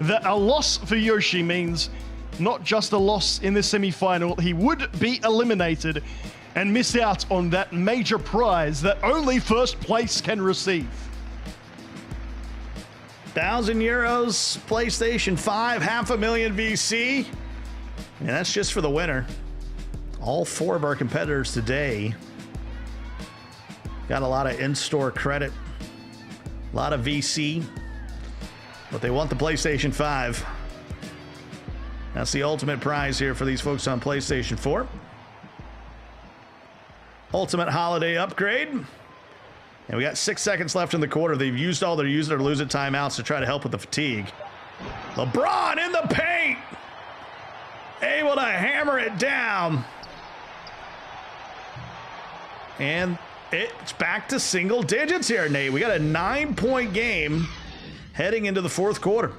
that a loss for Yoshi means not just a loss in the semi-final. He would be eliminated and miss out on that major prize that only first place can receive. €1,000, PlayStation 5, $500,000 VC. And that's just for the winner. All four of our competitors today got a lot of in-store credit, a lot of VC, but they want the PlayStation 5. That's the ultimate prize here for these folks on PlayStation 4. Ultimate holiday upgrade. And we got 6 seconds left in the quarter. They've used all their use it or lose it timeouts to try to help with the fatigue. LeBron in the paint. Able to hammer it down. And it's back to single digits here, Nate. We got a 9-point game heading into the fourth quarter.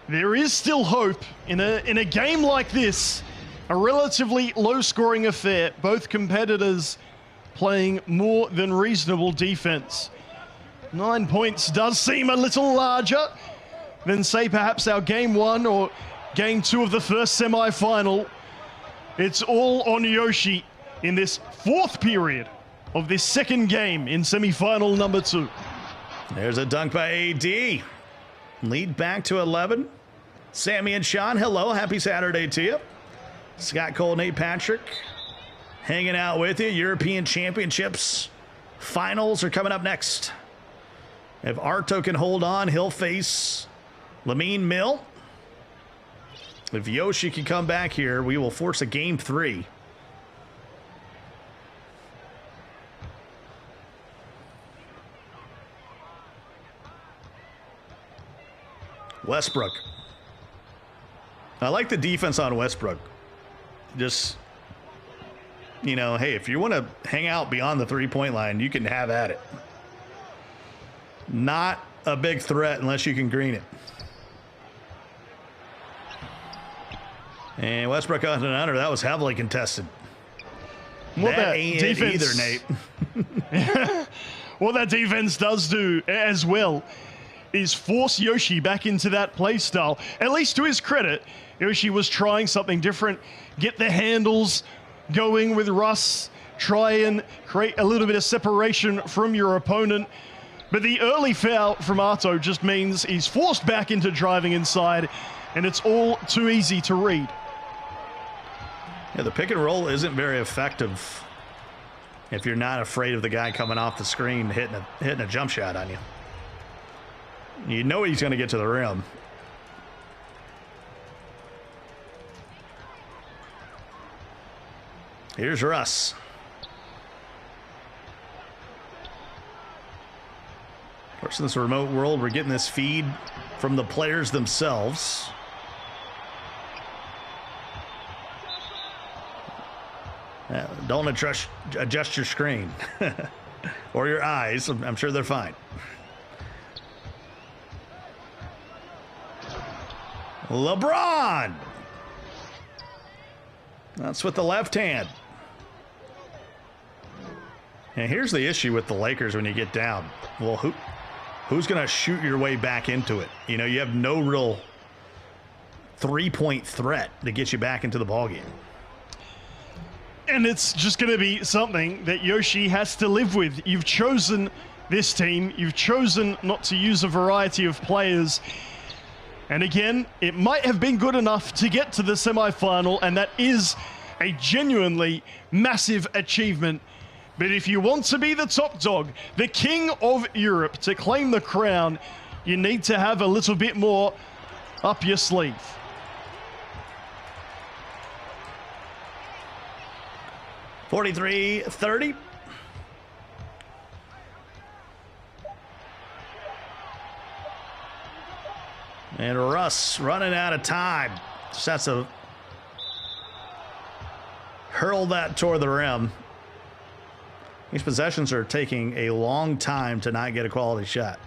There is still hope in a game like this, a relatively low-scoring affair. Both competitors playing more than reasonable defense. 9 points does seem a little larger than, say, perhaps our game one or game two of the first semi-final. It's all on Yoshi in this fourth period of this second game in semi-final number 2. There's a dunk by AD. Lead back to 11. Sammy and Sean, hello. Happy Saturday to you. Scott Cole, Nate Patrick, hanging out with you. European Championships finals are coming up next. If Arto can hold on, he'll face Lamine Mill. If Yoshi can come back here, we will force a game 3. Westbrook. I like the defense on Westbrook. Just, you know, hey, if you want to hang out beyond the three-point line, you can have at it. Not a big threat unless you can green it. And Westbrook on an under. That was heavily contested. What that ain't defense, it either, Nate. What that defense does do as well is force Yoshi back into that play style. At least to his credit, Yoshi was trying something different. Get the handles going with Russ. Try and create a little bit of separation from your opponent. But the early foul from Arto just means he's forced back into driving inside, and it's all too easy to read. Yeah, the pick and roll isn't very effective if you're not afraid of the guy coming off the screen hitting a jump shot on you. You know he's going to get to the rim. Here's Russ. Of course, in this remote world, we're getting this feed from the players themselves. Don't adjust your screen or your eyes. I'm sure they're fine. LeBron. That's with the left hand. And here's the issue with the Lakers when you get down. Well, who's going to shoot your way back into it? You know, you have no real three-point threat to get you back into the ballgame. And it's just going to be something that Yoshi has to live with. You've chosen this team. You've chosen not to use a variety of players. And again, it might have been good enough to get to the semifinal, and that is a genuinely massive achievement. But if you want to be the top dog, the king of Europe, to claim the crown, you need to have a little bit more up your sleeve. 43-30. And Russ running out of time. Just has to hurl that toward the rim. These possessions are taking a long time to not get a quality shot.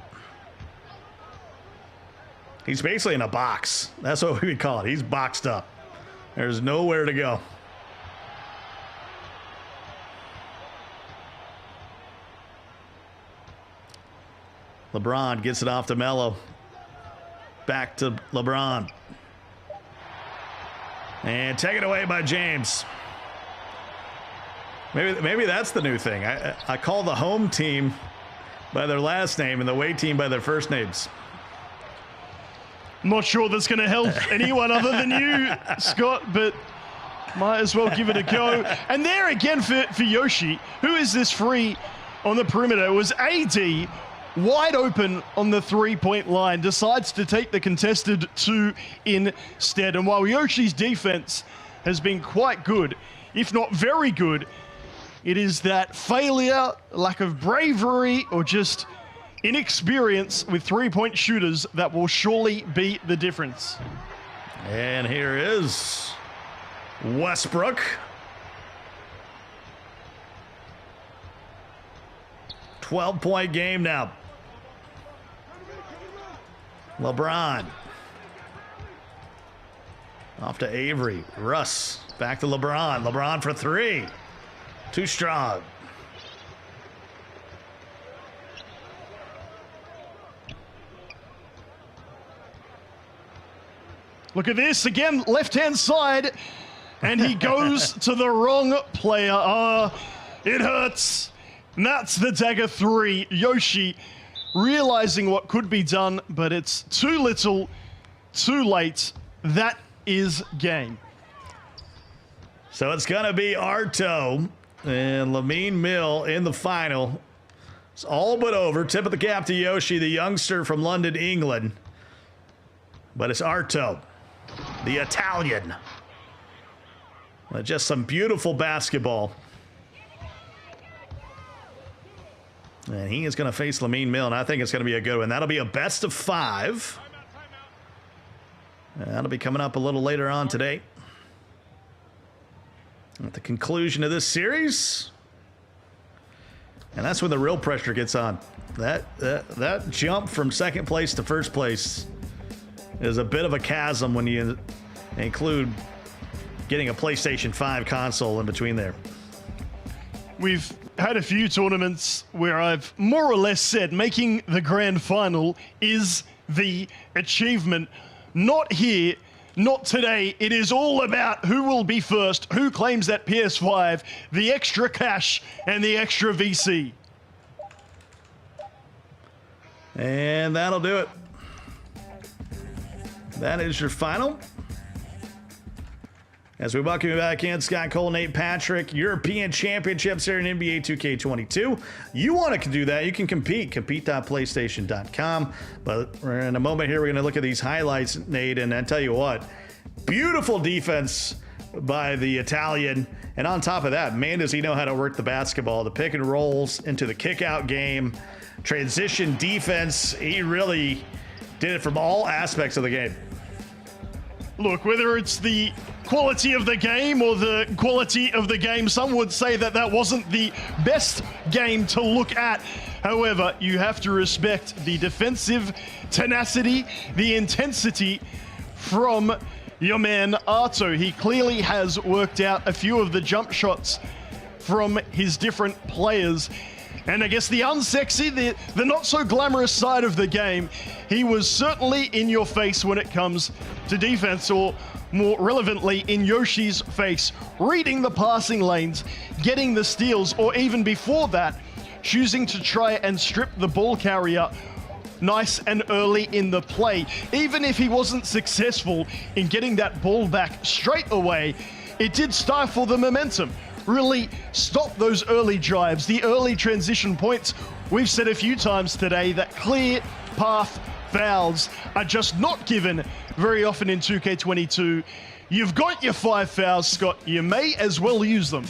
He's basically in a box. That's what we would call it. He's boxed up. There's nowhere to go. LeBron gets it off to Melo. Back to LeBron. And taken away by James. Maybe that's the new thing. I call the home team by their last name and the away team by their first names. I'm not sure that's going to help anyone other than you, Scott, but might as well give it a go. And there again for Yoshi, who is this free on the perimeter? It was AD wide open on the three-point line, decides to take the contested two instead. And while Yoshi's defense has been quite good, if not very good, it is that failure, lack of bravery, or just inexperience with three-point shooters that will surely be the difference. And here is Westbrook. 12-point game now. LeBron. Off to Avery. Russ. Back to LeBron. LeBron for three. Too strong. Look at this. Again, left-hand side. And he goes to the wrong player. It hurts. And that's the dagger three. Yoshi realizing what could be done, but it's too little, too late. That is game. So it's going to be Arto and Lamine Mill in the final. It's all but over. Tip of the cap to Yoshi, the youngster from London, England. But it's Arto, the Italian. Just some beautiful basketball. And he is going to face Lamine Mill, and I think it's going to be a good one. That'll be a best of five. That'll be coming up a little later on today. At the conclusion of this series. And that's when the real pressure gets on. That jump from second place to first place is a bit of a chasm when you include getting a PlayStation 5 console in between there. We've had a few tournaments where I've more or less said making the grand final is the achievement. Not here, not today. It is all about who will be first, who claims that PS5, the extra cash, and the extra VC. And that'll do it. That is your final. As we welcome you back in, Scott Cole, Nate Patrick, European Championships here in NBA 2K22. You want to do that, you can compete.playstation.com. But in a moment here, we're going to look at these highlights, Nate, and I tell you what, beautiful defense by the Italian. And on top of that, man, does he know how to work the basketball, the pick and rolls into the kick-out game, transition defense. He really did it from all aspects of the game. Look, whether it's the quality of the game or the quality of the game, some would say that that wasn't the best game to look at. However, you have to respect the defensive tenacity, the intensity from your man Arto. He clearly has worked out a few of the jump shots from his different players. And I guess the unsexy, the not so glamorous side of the game, he was certainly in your face when it comes to defense, or more relevantly, in Yoshi's face, reading the passing lanes, getting the steals, or even before that, choosing to try and strip the ball carrier nice and early in the play. Even if he wasn't successful in getting that ball back straight away, it did stifle the momentum. Really stop those early drives, the early transition points. We've said a few times today that clear path fouls are just not given very often in 2K22. You've got your 5 fouls, Scott. You may as well use them.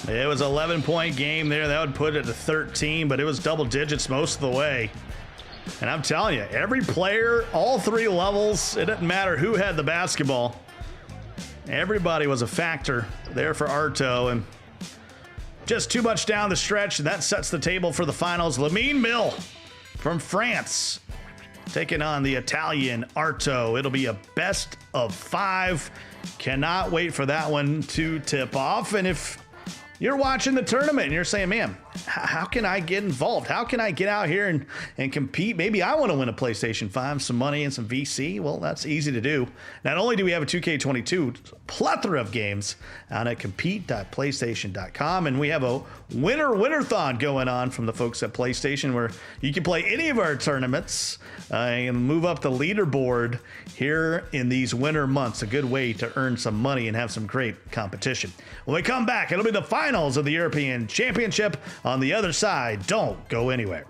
It was an 11-point game there. That would put it to 13, but it was double digits most of the way. And I'm telling you, every player, all 3 levels, it doesn't matter who had the basketball. Everybody was a factor there for Arto, and just too much down the stretch, and that sets the table for the finals. Lamine Mill from France taking on the Italian Arto. It'll be a best of 5. Cannot wait for that one to tip off. And if you're watching the tournament and you're saying, man, how can I get involved? How can I get out here and compete? Maybe I want to win a PlayStation 5, some money and some VC. Well, that's easy to do. Not only do we have a 2K22 plethora of games out at compete.playstation.com, and we have a winner-thon going on from the folks at PlayStation, where you can play any of our tournaments and move up the leaderboard here in these winter months. A good way to earn some money and have some great competition. When we come back, it'll be the finals of the European Championship on the other side. Don't go anywhere.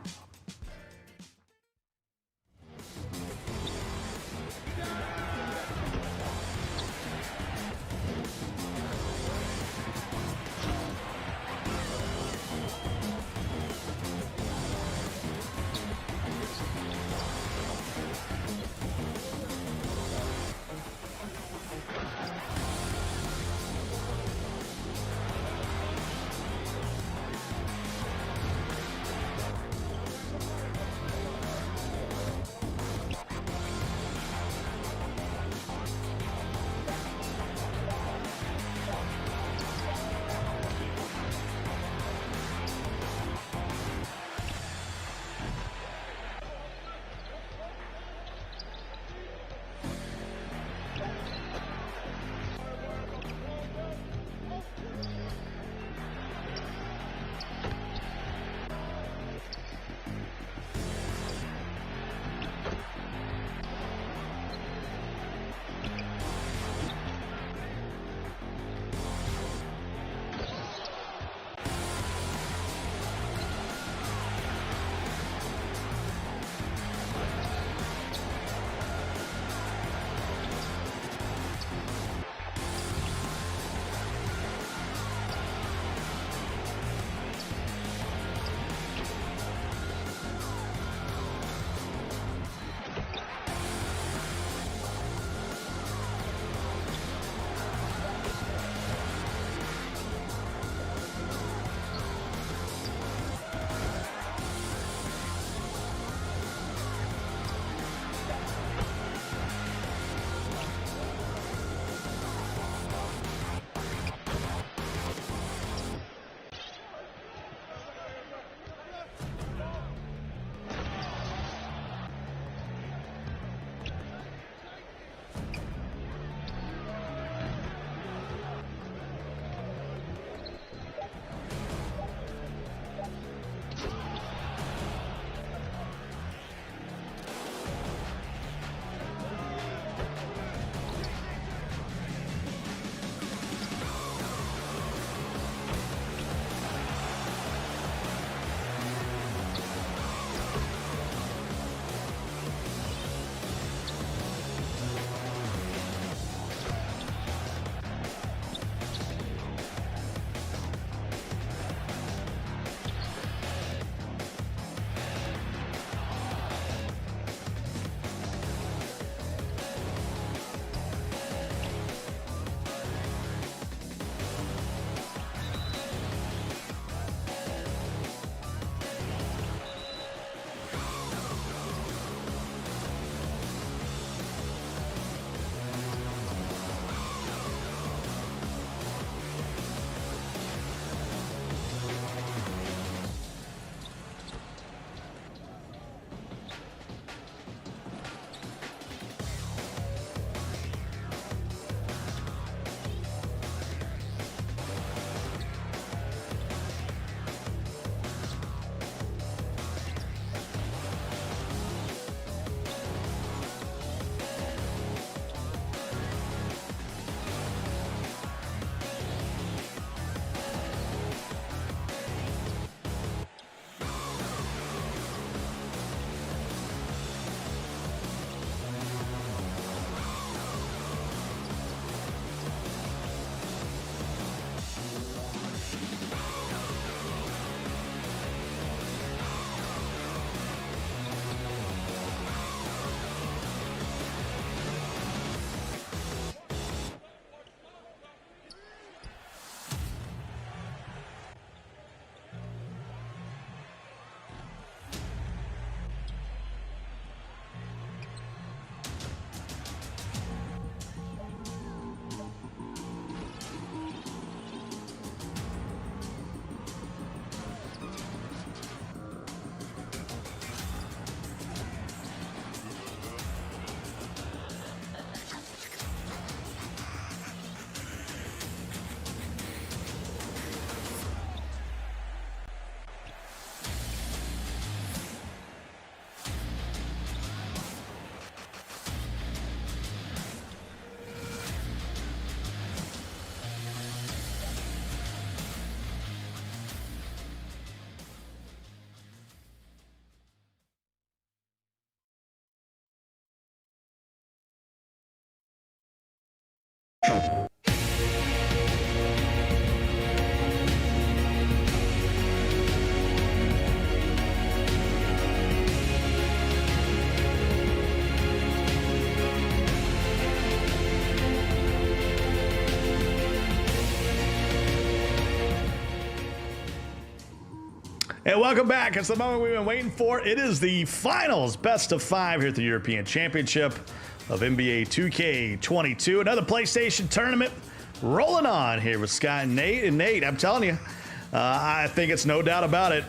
And welcome back. It's the moment we've been waiting for. It is the finals, best of 5 here at the European Championship of NBA 2K22. Another PlayStation tournament rolling on here with Scott and Nate. And Nate, I'm telling you, I think it's no doubt about it.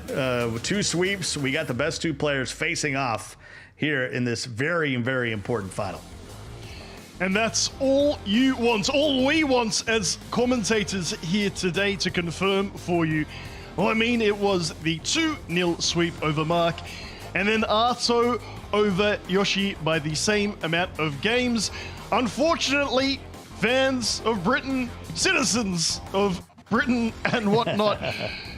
With 2 sweeps, we got the best 2 players facing off here in this very, very important final. And that's all you want, all we want as commentators here today to confirm for you. Well, I mean, it was the 2-0 sweep over Mark, and then Arto over Yoshi by the same amount of games. Unfortunately, fans of Britain, citizens of Britain and whatnot,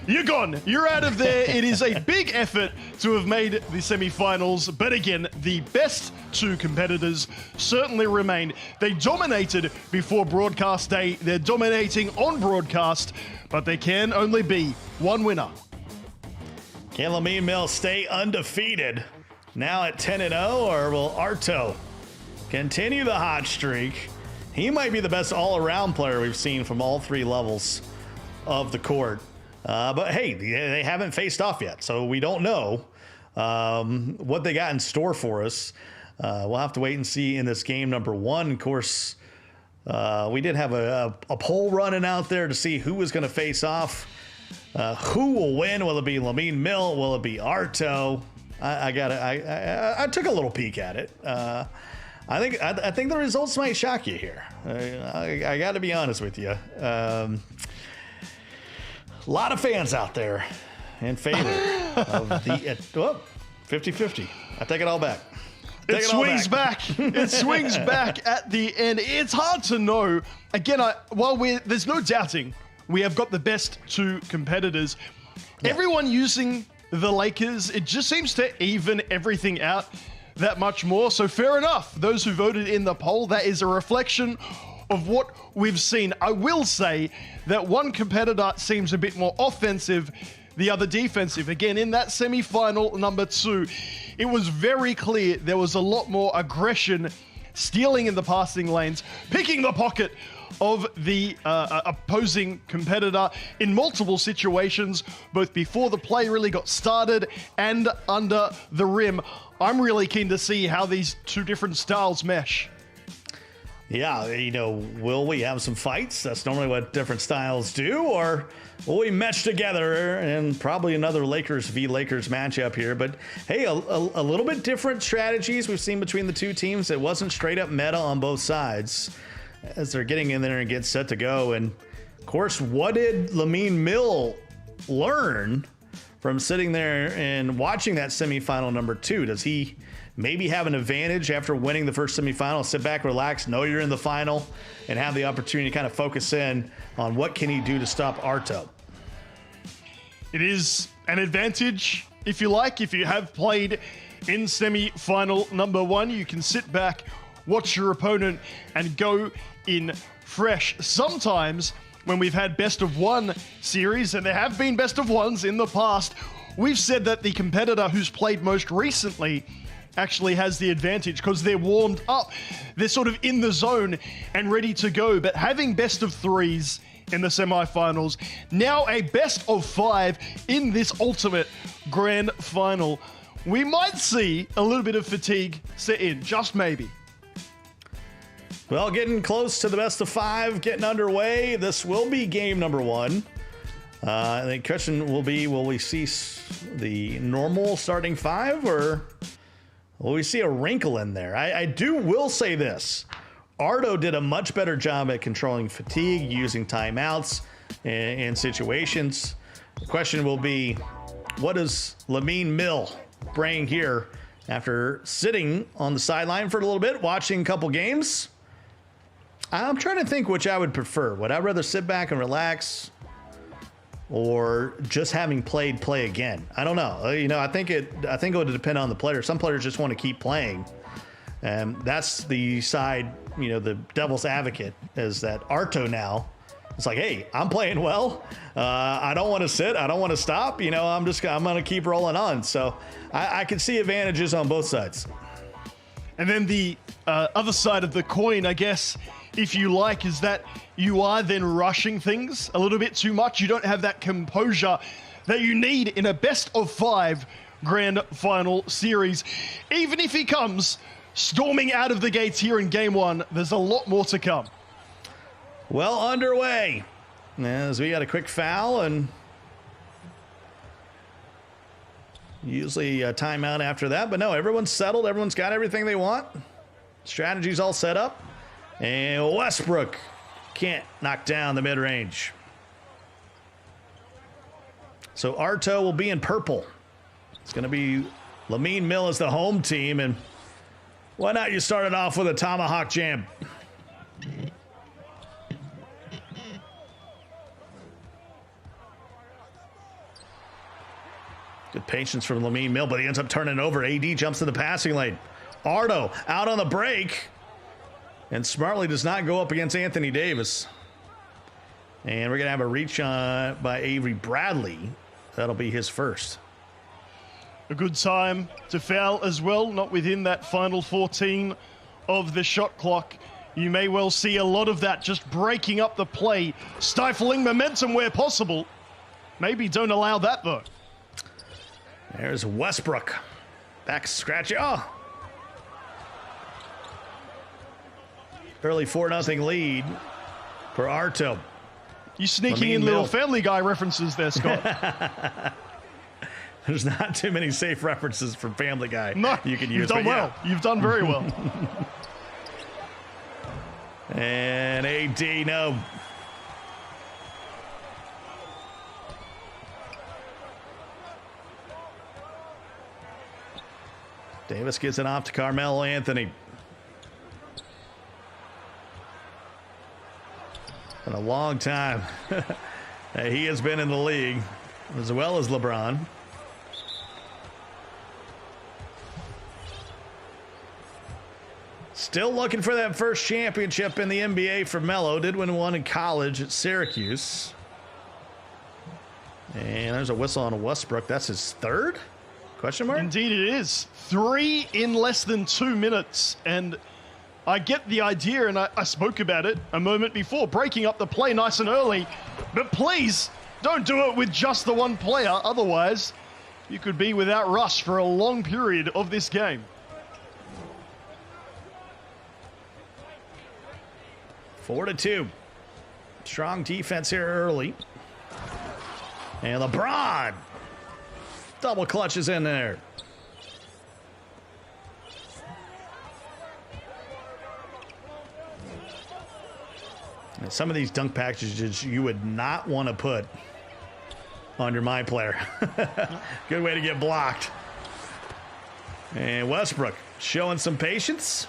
you're gone. You're out of there. It is a big effort to have made the semi-finals, but again, the best 2 competitors certainly remain. They dominated before broadcast day. They're dominating on broadcast, but there can only be one winner. Can Lamine Mill stay undefeated now at 10-0, or will Arto continue the hot streak? He might be the best all-around player we've seen from all 3 levels of the court. But hey, they haven't faced off yet, so we don't know what they got in store for us. We'll have to wait and see in this game number 1. Of course, we did have a poll running out there to see who was going to face off. Who will win? Will it be Lamine Mill? Will it be Arto? I took a little peek at it. I think the results might shock you here. I got to be honest with you. A lot of fans out there in favor of the 50-50. I take it all back. It swings back. It swings back at the end. It's hard to know. Again, there's no doubting we have got the best 2 competitors. Yeah. Everyone using the Lakers, it just seems to even everything out that much more. So fair enough. Those who voted in the poll, that is a reflection of what we've seen. I will say that one competitor seems a bit more offensive, the other defensive. Again, in that semi-final number 2, it was very clear there was a lot more aggression, stealing in the passing lanes, picking the pocket of the opposing competitor in multiple situations, both before the play really got started and under the rim. I'm really keen to see how these 2 different styles mesh. Yeah, will we have some fights? That's normally what different styles do. Or will we mesh together in probably another Lakers v. Lakers matchup here? But hey, a little bit different strategies we've seen between the 2 teams. It wasn't straight up meta on both sides as they're getting in there and get set to go. And of course, what did Lamine Mill learn from sitting there and watching that semifinal number 2? Does he maybe have an advantage after winning the first semifinal? Sit back, relax, know you're in the final, and have the opportunity to kind of focus in on what can he do to stop Arto. It is an advantage, if you like. If you have played in semi-final number 1, you can sit back, watch your opponent, and go in fresh. Sometimes when we've had best of 1 series, and there have been best of 1s in the past, we've said that the competitor who's played most recently actually has the advantage because they're warmed up. They're sort of in the zone and ready to go. But having best of 3s in the semifinals, now a best of 5 in this ultimate grand final, we might see a little bit of fatigue set in, just maybe. Well, getting close to the best of 5, getting underway. This will be game number 1. I think the question will be, will we see the normal starting 5, or will we see a wrinkle in there? I will say this. Arto did a much better job at controlling fatigue, using timeouts in situations. The question will be, what does Lamine Mill bring here after sitting on the sideline for a little bit, watching a couple games? I'm trying to think which I would prefer. Would I rather sit back and relax, or just having played play again? I don't know. I think it would depend on the player. Some players just want to keep playing. And that's the side, the devil's advocate, is that Arto now, it's like, hey, I'm playing well. I don't want to sit. I don't want to stop. I'm going to keep rolling on. So I can see advantages on both sides. And then the other side of the coin, I guess, if you like, is that you are then rushing things a little bit too much. You don't have that composure that you need in a best-of-5 grand final series. Even if he comes storming out of the gates here in game 1, there's a lot more to come. Well underway as we got a quick foul and usually a timeout after that, but no, everyone's settled. Everyone's got everything they want. Strategy's all set up. And Westbrook can't knock down the mid-range. So Arto will be in purple. It's going to be Lamine Mill as the home team. And why not you start it off with a tomahawk jam? Good patience from Lamine Mill, but he ends up turning it over. AD jumps to the passing lane. Arto out on the break. And smartly does not go up against Anthony Davis. And we're going to have a reach by Avery Bradley. That'll be his first. A good time to foul as well, not within that final 14 of the shot clock. You may well see a lot of that just breaking up the play, stifling momentum where possible. Maybe don't allow that, though. There's Westbrook. Back scratchy. Oh! Early 4-0 lead for Arto. You sneaking Lamine in little Mill. Family Guy references there, Scott. There's not too many safe references from Family Guy No, you can you've use. done but well. You've done very well. And AD, no. Davis gets it off to Carmelo Anthony. In a long time he has been in the league, as well as LeBron. Still looking for that first championship in the NBA for Melo. Did win one in college at Syracuse. And there's a whistle on Westbrook. That's his third? Question mark? Indeed it is. 3 in less than 2 minutes. And I get the idea, and I spoke about it a moment before, breaking up the play nice and early. But please, don't do it with just the one player. Otherwise, you could be without Russ for a long period of this game. 4-2. Strong defense here early. And LeBron double clutches in there. And some of these dunk packages you would not want to put on your My Player. Good way to get blocked. And Westbrook showing some patience.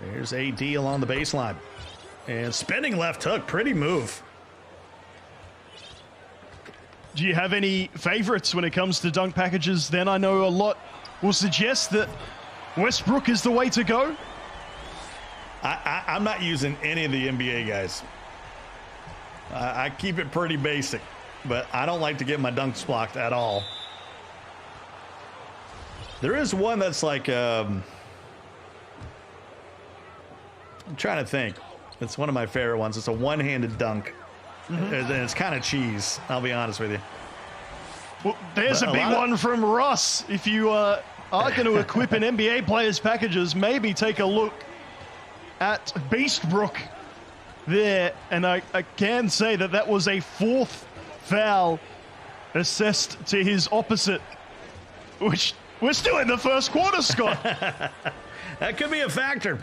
There's AD along the baseline. And spinning left hook. Pretty move. Do you have any favorites when it comes to dunk packages? Then I know a lot will suggest that Westbrook is the way to go. I'm not using any of the NBA guys. I keep it pretty basic, but I don't like to get my dunks blocked at all. There is one that's like, I'm trying to think. It's one of my favorite ones. It's a one-handed dunk. And it's kind of cheese, I'll be honest with you. Well, there's a big one from Russ. If you are going to equip an NBA player's packages, maybe take a look at Beastbrook there. And I can say that that was a 4th foul assessed to his opposite, which we're still in the first quarter, Scott. That could be a factor.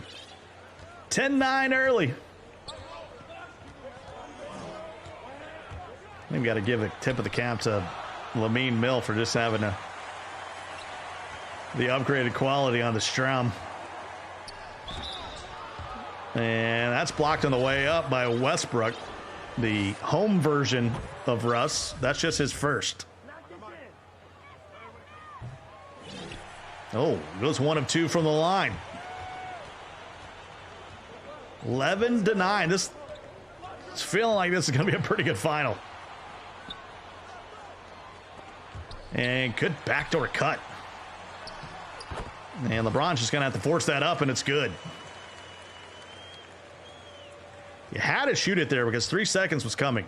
10-9 early. We've got to give a tip of the cap to Lamine Mill for just having the upgraded quality on the Strum. And that's blocked on the way up by Westbrook. The home version of Russ. That's just his first. Oh, goes 1 of 2 from the line. 11-9. It's feeling like this is going to be a pretty good final. And good backdoor cut. And LeBron's just going to have to force that up, and it's good. You had to shoot it there because 3 seconds was coming.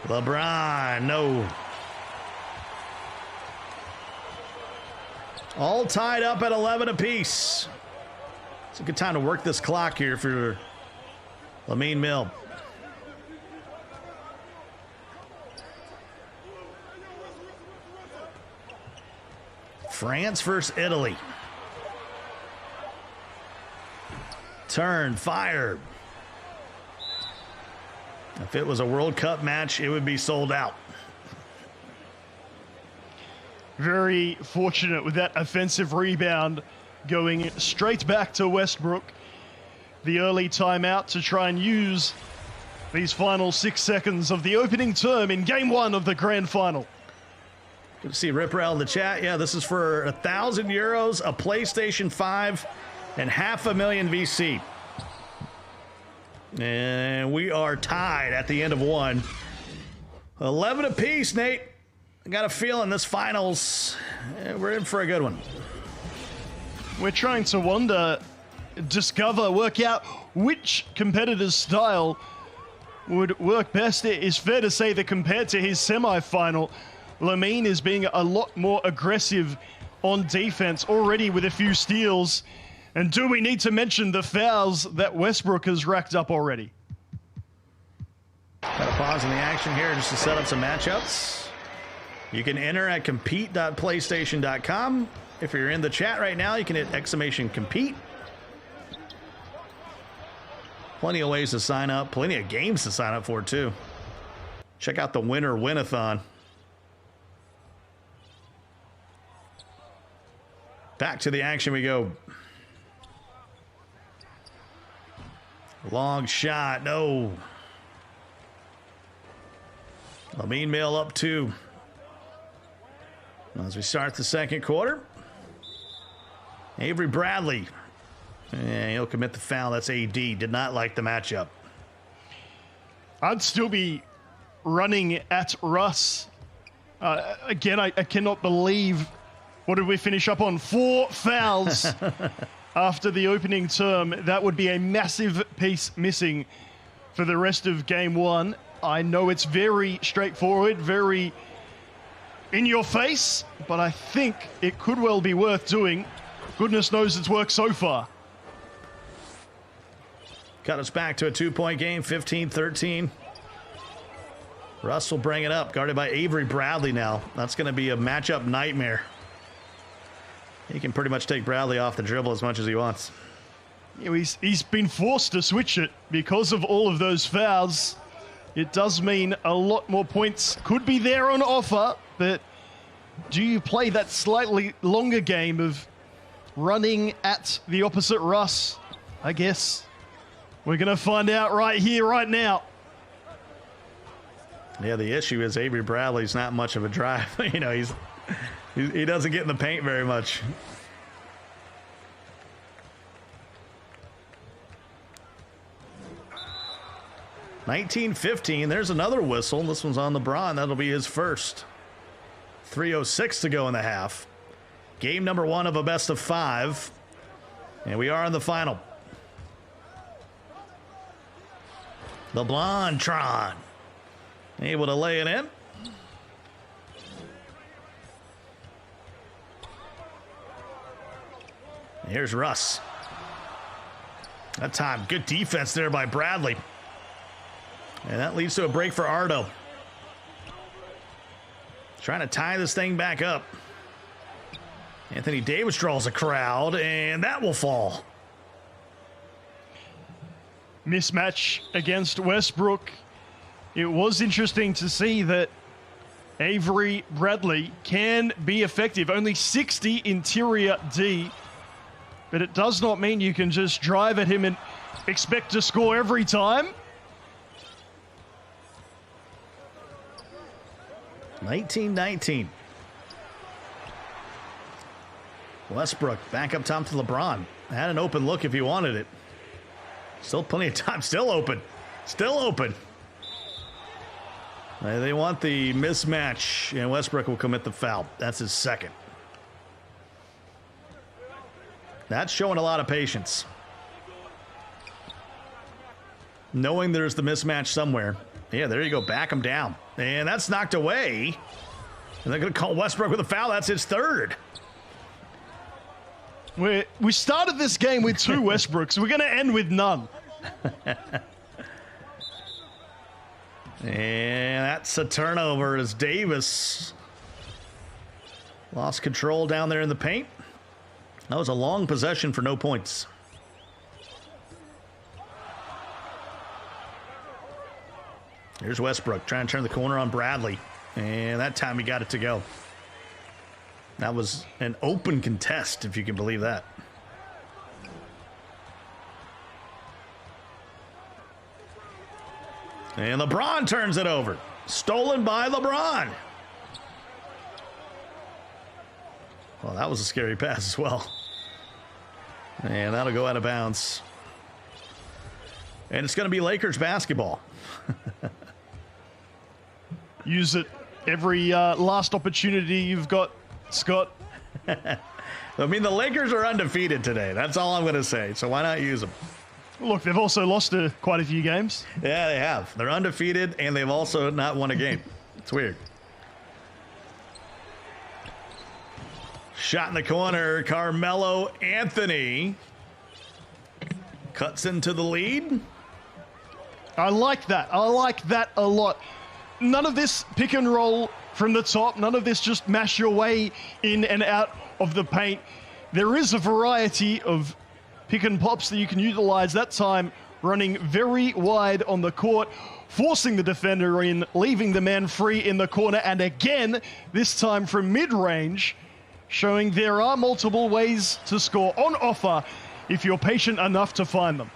LeBron, no. All tied up at 11 apiece. It's a good time to work this clock here for Lamine Mill. France versus Italy. Turn, fire. If it was a World Cup match, it would be sold out. Very fortunate with that offensive rebound going straight back to Westbrook. The early timeout to try and use these final 6 seconds of the opening term in game 1 of the grand final. Good to see Rip Rail in the chat. Yeah, this is for €1,000, a PlayStation 5, and $500,000 VC. And we are tied at the end of one. 11 apiece, Nate. I got a feeling this finals, we're in for a good one. We're trying to wonder, discover, work out which competitor's style would work best. It is fair to say that compared to his semi-final, Lamine is being a lot more aggressive on defense, already with a few steals. And do we need to mention the fouls that Westbrook has racked up already? Got to pause in the action here just to set up some matchups. You can enter at compete.playstation.com. If you're in the chat right now, you can hit !compete. Plenty of ways to sign up, plenty of games to sign up for too. Check out the winner win-a-thon. Back to the action we go. Long shot, no. Lamine Mill up 2. As we start the second quarter, Avery Bradley. And he'll commit the foul. That's AD. Did not like the matchup. I'd still be running at Russ. Again, I cannot believe, what did we finish up on? 4 fouls after the opening term. That would be a massive piece missing for the rest of game 1. I know it's very straightforward, very in your face, but I think it could well be worth doing. Goodness knows it's worked so far. Got us back to a 2-point game, 15-13. Russ will bring it up, guarded by Avery Bradley now. That's going to be a matchup nightmare. He can pretty much take Bradley off the dribble as much as he wants. You know, he's been forced to switch it because of all of those fouls. It does mean a lot more points could be there on offer, but do you play that slightly longer game of running at the opposite Russ? I guess we're going to find out right here, right now. Yeah, the issue is Avery Bradley's not much of a drive. You know, he doesn't get in the paint very much. (19-15). There's another whistle. This one's on LeBron. That'll be his first. 3:06 to go in the half. Game number 1 of a best of 5. And we are in the final. LeBron-tron. Able to lay it in. Here's Russ. That time, good defense there by Bradley. And that leads to a break for Ardo. Trying to tie this thing back up. Anthony Davis draws a crowd, and that will fall. Mismatch against Westbrook. It was interesting to see that Avery Bradley can be effective. Only 60 interior D. But it does not mean you can just drive at him and expect to score every time. 19-19. Westbrook back up top to LeBron. Had an open look if he wanted it. Still plenty of time. Still open. Still open. They want the mismatch, and Westbrook will commit the foul. That's his second. That's showing a lot of patience. Knowing there's the mismatch somewhere. Yeah, there you go. Back him down. And that's knocked away. And they're going to call Westbrook with a foul. That's his third. We started this game with 2 Westbrooks. We're going to end with none. And that's a turnover as Davis lost control down there in the paint. That was a long possession for no points. Here's Westbrook trying to turn the corner on Bradley. And that time he got it to go. That was an open contest, if you can believe that. And LeBron turns it over. Stolen by LeBron. Well, that was a scary pass as well. And that'll go out of bounds. And it's going to be Lakers basketball. Use it every last opportunity you've got, Scott. I mean, the Lakers are undefeated today. That's all I'm going to say. So why not use them? Look, they've also lost quite a few games. Yeah, they have. They're undefeated, and they've also not won a game. It's weird. Shot in the corner. Carmelo Anthony cuts into the lead. I like that. I like that a lot. None of this pick and roll from the top. None of this just mash your way in and out of the paint. There is a variety of pick and pops that you can utilize. That time running very wide on the court, forcing the defender in, leaving the man free in the corner. And again, this time from mid-range, showing there are multiple ways to score on offer if you're patient enough to find them.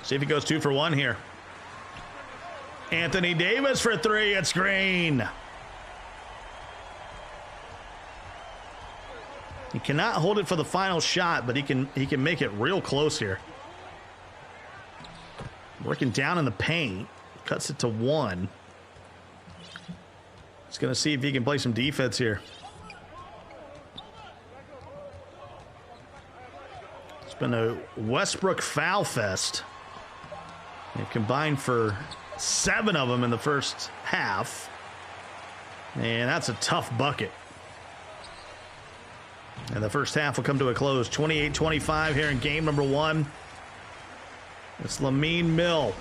See if he goes 2 for 1 here. Anthony Davis for 3. It's green. He cannot hold it for the final shot, but he can make it real close here. Working down in the paint. Cuts it to 1. He's going to see if he can play some defense here. It's been a Westbrook foul fest. They've combined for 7 of them in the first half. And that's a tough bucket. And the first half will come to a close. 28-25 here in game number 1. It's Lamine Mill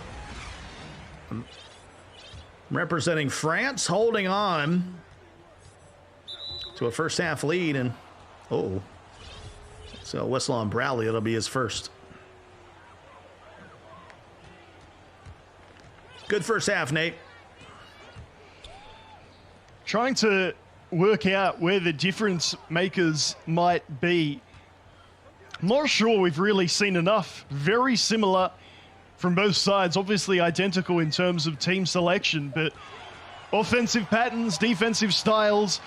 representing France, holding on to a first half lead. And so Westlaw and Bradley, it'll be his first. Good first half, Nate. Trying to work out where the difference makers might be. I'm not sure we've really seen enough. Very similar from both sides, obviously identical in terms of team selection, but offensive patterns, defensive styles,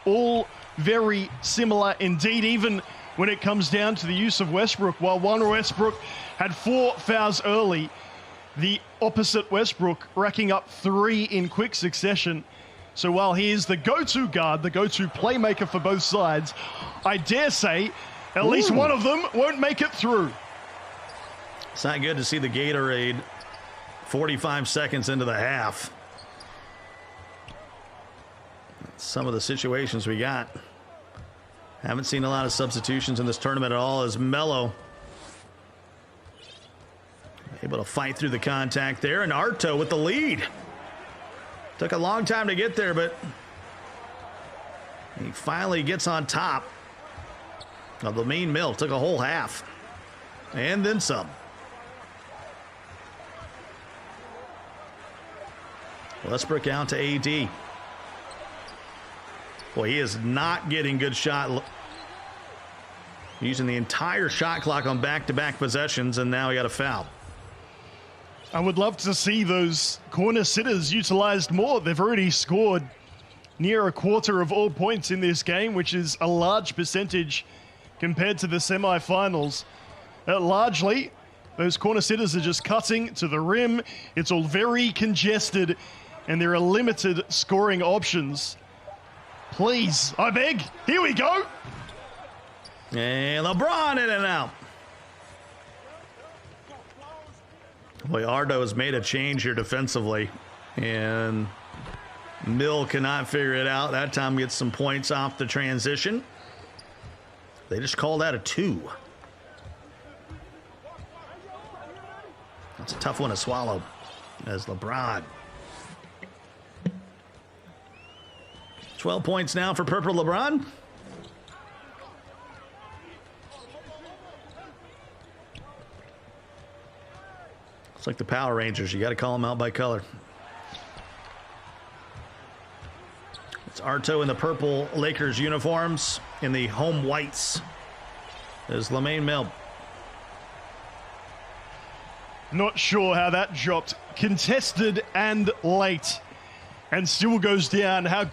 all very similar indeed, even when it comes down to the use of Westbrook. While one Westbrook had 4 fouls early, the opposite Westbrook racking up 3 in quick succession. So while he is the go-to guard, the go-to playmaker for both sides, I dare say at least one of them won't make it through. It's not good to see the Gatorade 45 seconds into the half. Some of the situations we got. Haven't seen a lot of substitutions in this tournament at all as Melo able to fight through the contact there. And Arto with the lead. Took a long time to get there, but he finally gets on top of Lamine Mill. Took a whole half and then some. Westbrook out to AD. Boy, he is not getting good shot. Using the entire shot clock on back-to-back possessions, and now he got a foul. I would love to see those corner sitters utilized more. They've already scored near a quarter of all points in this game, which is a large percentage compared to the semifinals. Largely Those corner sitters are just cutting to the rim. It's all very congested, and there are limited scoring options. Please, I beg. Here we go. And LeBron in and out. Boy, Ardo has made a change here defensively, and Mill cannot figure it out. That time gets some points off the transition. They just call that a 2. That's a tough one to swallow as LeBron. 12 points now for Purple LeBron. It's like the Power Rangers. You got to call them out by color. It's Arto in the purple Lakers uniforms. In the home whites is Lamaine Mill. Not sure how that dropped. Contested and late. And still goes down. How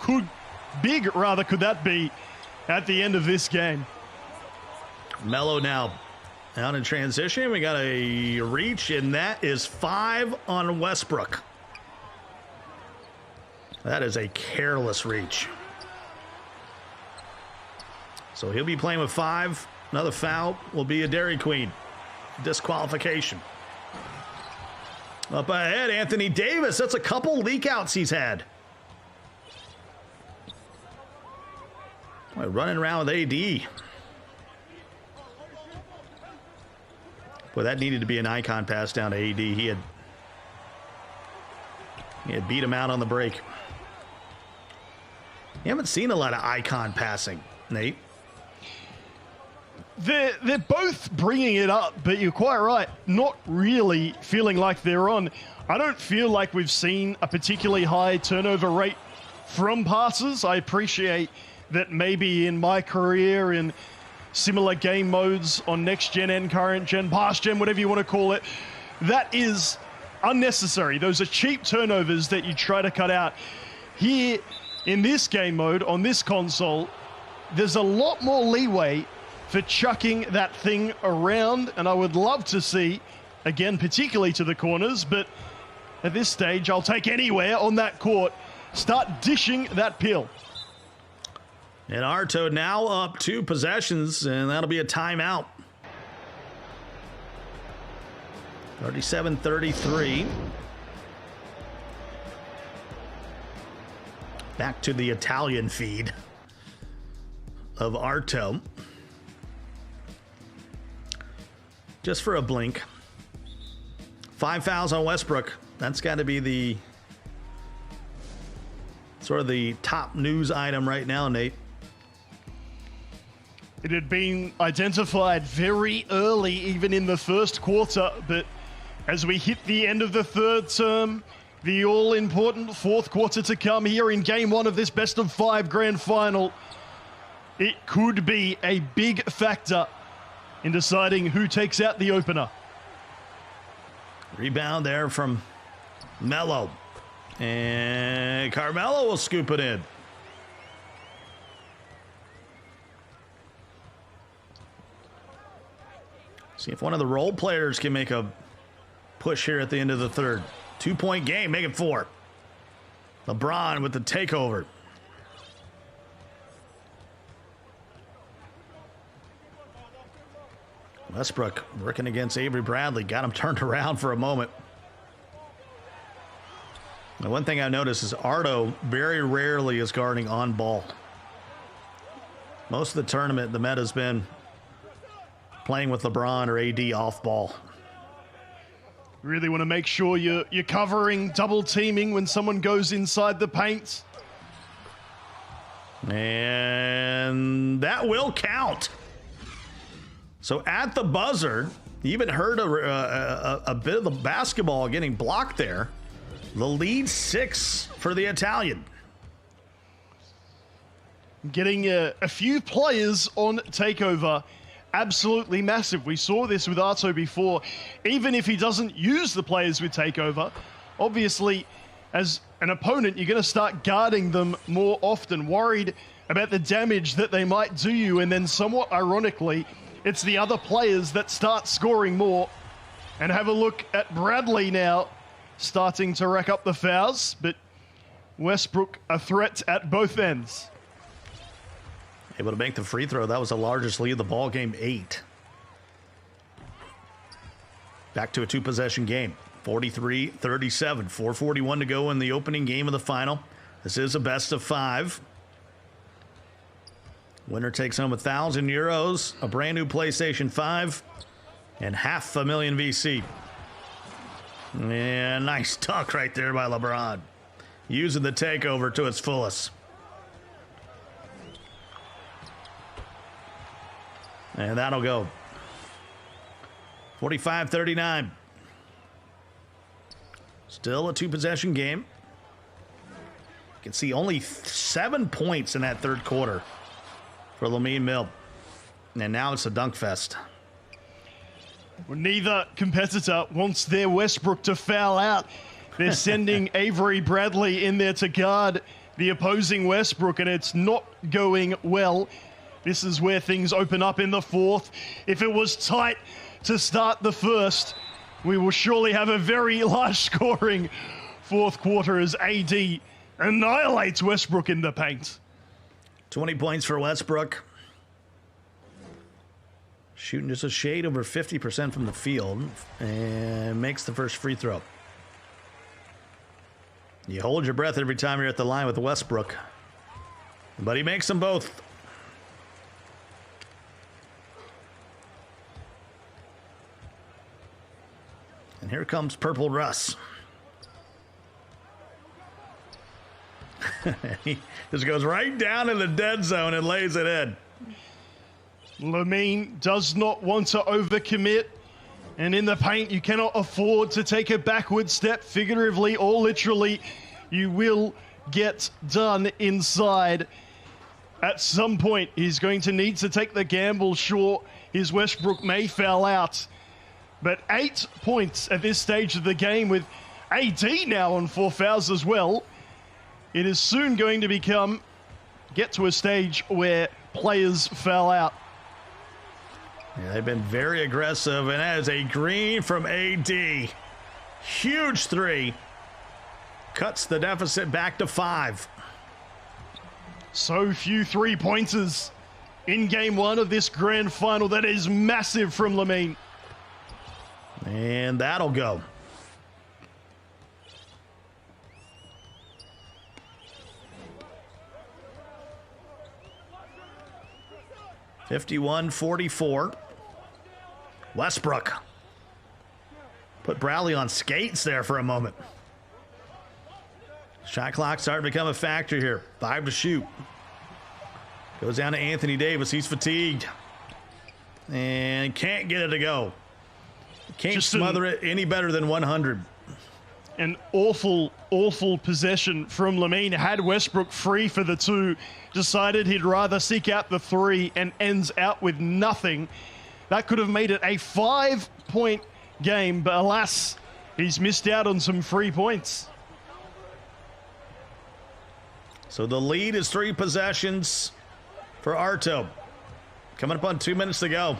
big could that be at the end of this game? Melo now out in transition. We got a reach, and that is 5 on Westbrook. That is a careless reach. So he'll be playing with 5. Another foul will be a Dairy Queen. Disqualification. Up ahead, Anthony Davis. That's a couple leakouts he's had. Boy, running around with AD. Boy, that needed to be an icon pass down to AD. He had beat him out on the break. You haven't seen a lot of icon passing, Nate. They're both bringing it up, but you're quite right. Not really feeling like they're on. I don't feel like we've seen a particularly high turnover rate from passes. I appreciate that maybe in my career in similar game modes on next gen and current gen, past gen, whatever you want to call it, that is unnecessary. Those are cheap turnovers that you try to cut out. Here in this game mode on this console, there's a lot more leeway for chucking that thing around, and I would love to see, again, particularly to the corners, but at this stage, I'll take anywhere on that court. Start dishing that pill. And Arto now up 2 possessions, and that'll be a timeout. 37-33. Back to the Italian feed of Arto. Just for a blink. 5 fouls on Westbrook. That's got to be the sort of the top news item right now, Nate. It had been identified very early, even in the first quarter, but as we hit the end of the third term, the all-important fourth quarter to come here in Game 1 of this best-of-5 grand final, it could be a big factor in deciding who takes out the opener. Rebound there from Melo. And Carmelo will scoop it in. See if one of the role players can make a push here at the end of the third. 2-point game, make it 4. LeBron with the takeover. Westbrook working against Avery Bradley. Got him turned around for a moment. The one thing I noticed is Ardo very rarely is guarding on ball. Most of the tournament, the meta's been playing with LeBron or AD off ball. Really want to make sure you're covering, double teaming when someone goes inside the paint. And that will count. So at the buzzer, you even heard a bit of the basketball getting blocked there. The lead 6 for the Italian. Getting a few players on takeover, absolutely massive. We saw this with Arto before. Even if he doesn't use the players with takeover, obviously, as an opponent, you're going to start guarding them more often, worried about the damage that they might do you, and then somewhat ironically, it's the other players that start scoring more. And have a look at Bradley now, starting to rack up the fouls, but Westbrook a threat at both ends. Able to make the free throw. That was the largest lead of the ball game, 8. Back to a 2-possession game. 43-37. 4:41 to go in the opening game of the final. This is a best of 5. Winner takes home €1,000, a brand new PlayStation 5, and $500,000 VC. And nice dunk right there by LeBron. Using the takeover to its fullest. And that'll go. 45-39. Still a 2-possession game. You can see only 7 points in that third quarter for Lamine Mill. And now it's a dunk fest. Well, neither competitor wants their Westbrook to foul out. They're sending Avery Bradley in there to guard the opposing Westbrook, and it's not going well. This is where things open up in the fourth. If it was tight to start the first, we will surely have a very large scoring fourth quarter as AD annihilates Westbrook in the paint. 20 points for Westbrook. Shooting just a shade over 50% from the field and makes the first free throw. You hold your breath every time you're at the line with Westbrook, but he makes them both. And here comes Purple Russ. He just goes right down in the dead zone and lays it in. Lamine does not want to overcommit. And in the paint, you cannot afford to take a backward step, figuratively or literally. You will get done inside. At some point, he's going to need to take the gamble. Sure, his Westbrook may foul out. But 8 points at this stage of the game with AD now on 4 fouls as well. It is soon going to get to a stage where players foul out. Yeah, they've been very aggressive, and that is a green from AD. Huge 3. Cuts the deficit back to 5. So few 3-pointers in game 1 of this grand final. That is massive from Lamine. And that'll go. (51-44). Westbrook put Bradley on skates there for a moment. Shot clock starting to become a factor here. 5 to shoot. Goes down to Anthony Davis. He's fatigued and can't get it to go. Can't smother it any better than 100. An awful, awful possession from Lamine. Had Westbrook free for the 2, decided he'd rather seek out the 3 and ends out with nothing. That could have made it a 5-point game, but alas, he's missed out on some free points. So the lead is 3 possessions for Arto. Coming up on 2 minutes to go.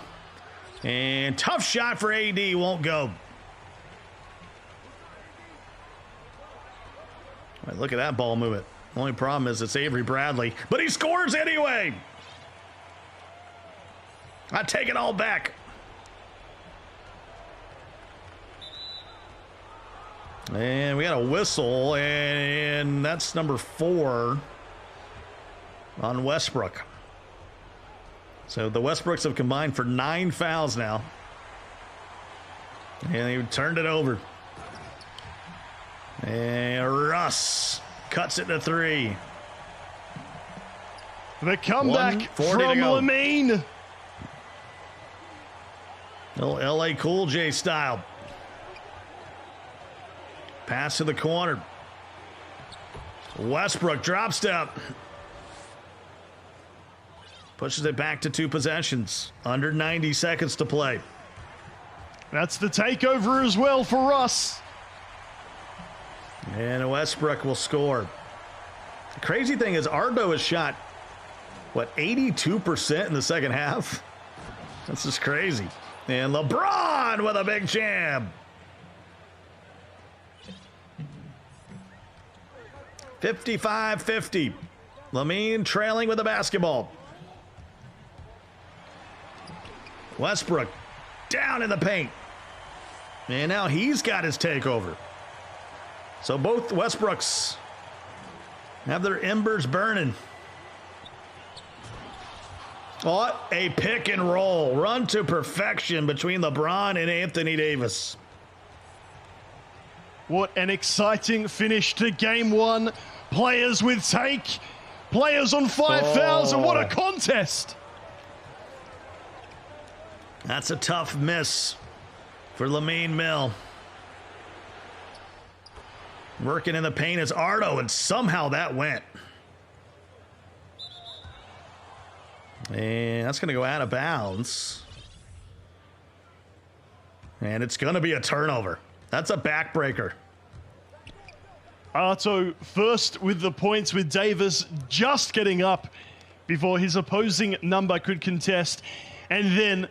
And tough shot for AD, won't go. All right, look at that ball movement. Only problem is it's Avery Bradley, but he scores anyway. I take it all back. And we got a whistle, and that's number 4 on Westbrook. So the Westbrooks have combined for 9 fouls now. And they turned it over. And Russ cuts it to 3. The comeback from Lamine. Little LA Cool J style. Pass to the corner. Westbrook drop step. Pushes it back to 2 possessions. Under 90 seconds to play. That's the takeover as well for Russ. And Westbrook will score. The crazy thing is Ardo has shot, 82% in the second half? That's just crazy. And LeBron with a big jam. 55-50. Lamine trailing with the basketball. Westbrook down in the paint. And now he's got his takeover. So both Westbrooks have their embers burning. Oh, a pick and roll. Run to perfection between LeBron and Anthony Davis. What an exciting finish to game one. Players with take. Players on 5 fouls, and what a contest. That's a tough miss for Lamine Mill. Working in the paint is Ardo, and somehow that went. And that's going to go out of bounds. And it's going to be a turnover. That's a backbreaker. Arto first with the points, with Davis just getting up before his opposing number could contest. And then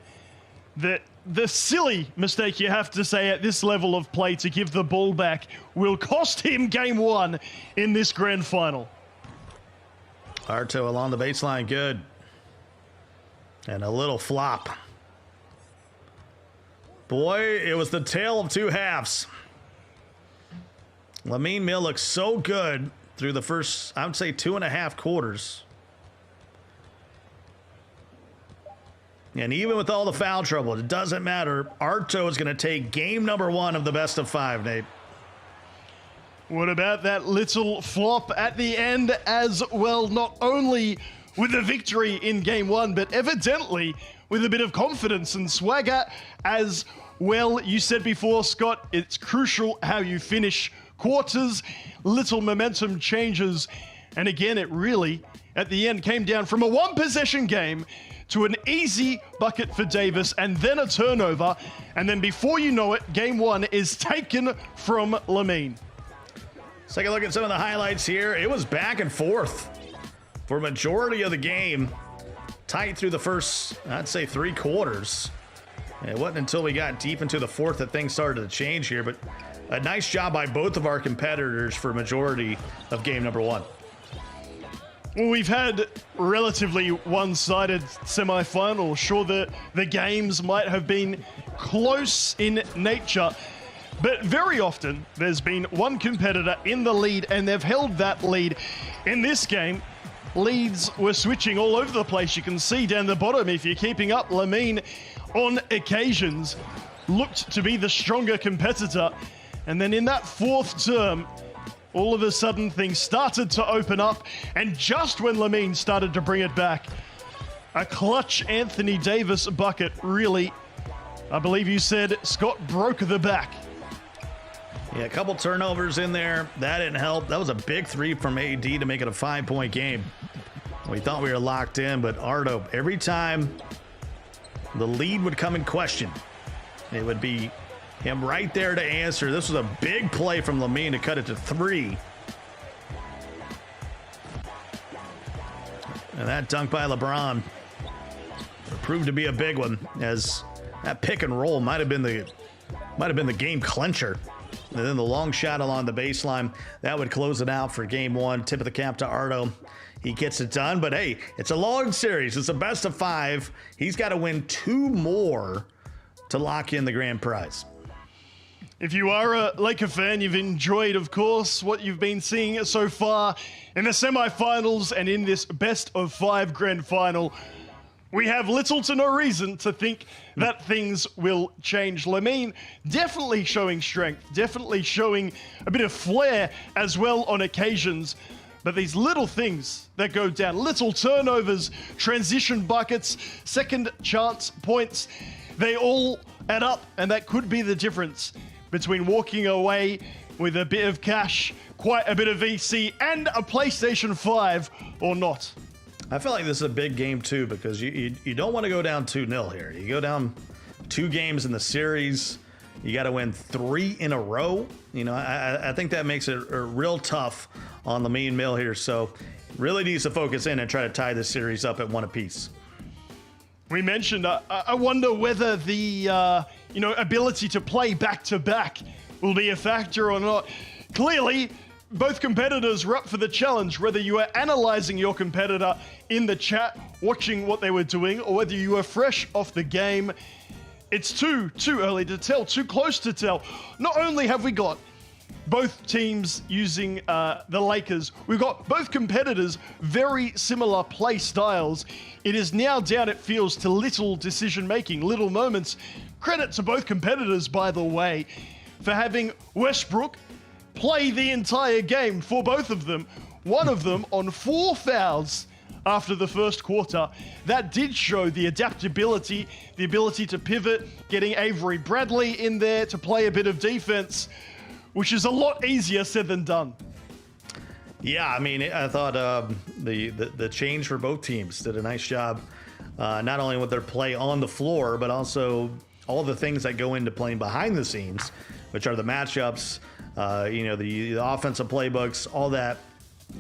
the silly mistake, you have to say, at this level of play to give the ball back will cost him game one in this grand final. Arto along the baseline, good. And a little flop. Boy, it was the tale of two halves. Lamine Mill looks so good through the first, I would say, 2.5 quarters. And even with all the foul trouble, it doesn't matter. Arto is going to take game number 1 of the best of 5, Nate. What about that little flop at the end as well? Not only with the victory in game 1, but evidently with a bit of confidence and swagger as well. You said before, Scott, it's crucial how you finish quarters. Little momentum changes. And again, it really, at the end, came down from a 1-possession game to an easy bucket for Davis and then a turnover. And then before you know it, game 1 is taken from Lamine. Let's take a look at some of the highlights here. It was back and forth for a majority of the game. Tight through the first, I'd say, 3 quarters. It wasn't until we got deep into the fourth that things started to change here, but a nice job by both of our competitors for a majority of game number 1. Well, we've had relatively one-sided semifinals. Sure, the games might have been close in nature, but very often there's been one competitor in the lead and they've held that lead. In this game, leads were switching all over the place. You can see down the bottom, if you're keeping up, Lamine on occasions looked to be the stronger competitor. And then in that fourth term, all of a sudden things started to open up. And just when Lamine started to bring it back, a clutch Anthony Davis bucket really, I believe you said, Scott, broke the back. Yeah, a couple turnovers in there. That didn't help. That was a big 3 from AD to make it a 5-point game. We thought we were locked in, but Ardo, every time the lead would come in question, it would be him right there to answer. This was a big play from Lamine to cut it to 3. And that dunk by LeBron proved to be a big one, as that pick and roll might have been the game clincher. And then the long shot along the baseline, that would close it out for game 1. Tip of the cap to Ardo. He gets it done, but hey, it's a long series. It's a best of 5. He's got to win 2 more to lock in the grand prize. If you are a Laker fan, you've enjoyed, of course, what you've been seeing so far in the semifinals and in this best of 5 grand final. We have little to no reason to think that things will change. Lamine definitely showing strength, definitely showing a bit of flair as well on occasions. But these little things that go down, little turnovers, transition buckets, second chance points, they all add up, and that could be the difference between walking away with a bit of cash, quite a bit of VC, and a PlayStation 5 or not. I feel like this is a big game too, because you don't want to go down 2-0 here. You go down 2 games in the series, you got to win 3 in a row. You know, I think that makes it real tough on Lamine Mill here. So really needs to focus in and try to tie this series up at 1 apiece. we mentioned, I wonder whether the ability to play back-to-back will be a factor or not. Clearly, both competitors were up for the challenge, whether you were analyzing your competitor in the chat, watching what they were doing, or whether you were fresh off the game. It's too early to tell, too close to tell. Not only have we got both teams using the Lakers, we've got both competitors very similar play styles. It is now down, it feels, to little decision-making, little moments. Credit to both competitors, by the way, for having Westbrook play the entire game for both of them. One of them on 4 fouls after the first quarter. That did show the adaptability, the ability to pivot, getting Avery Bradley in there to play a bit of defense, which is a lot easier said than done. Yeah, I mean, I thought the change for both teams did a nice job, not only with their play on the floor, but also all the things that go into playing behind the scenes, which are the matchups, the offensive playbooks, all that.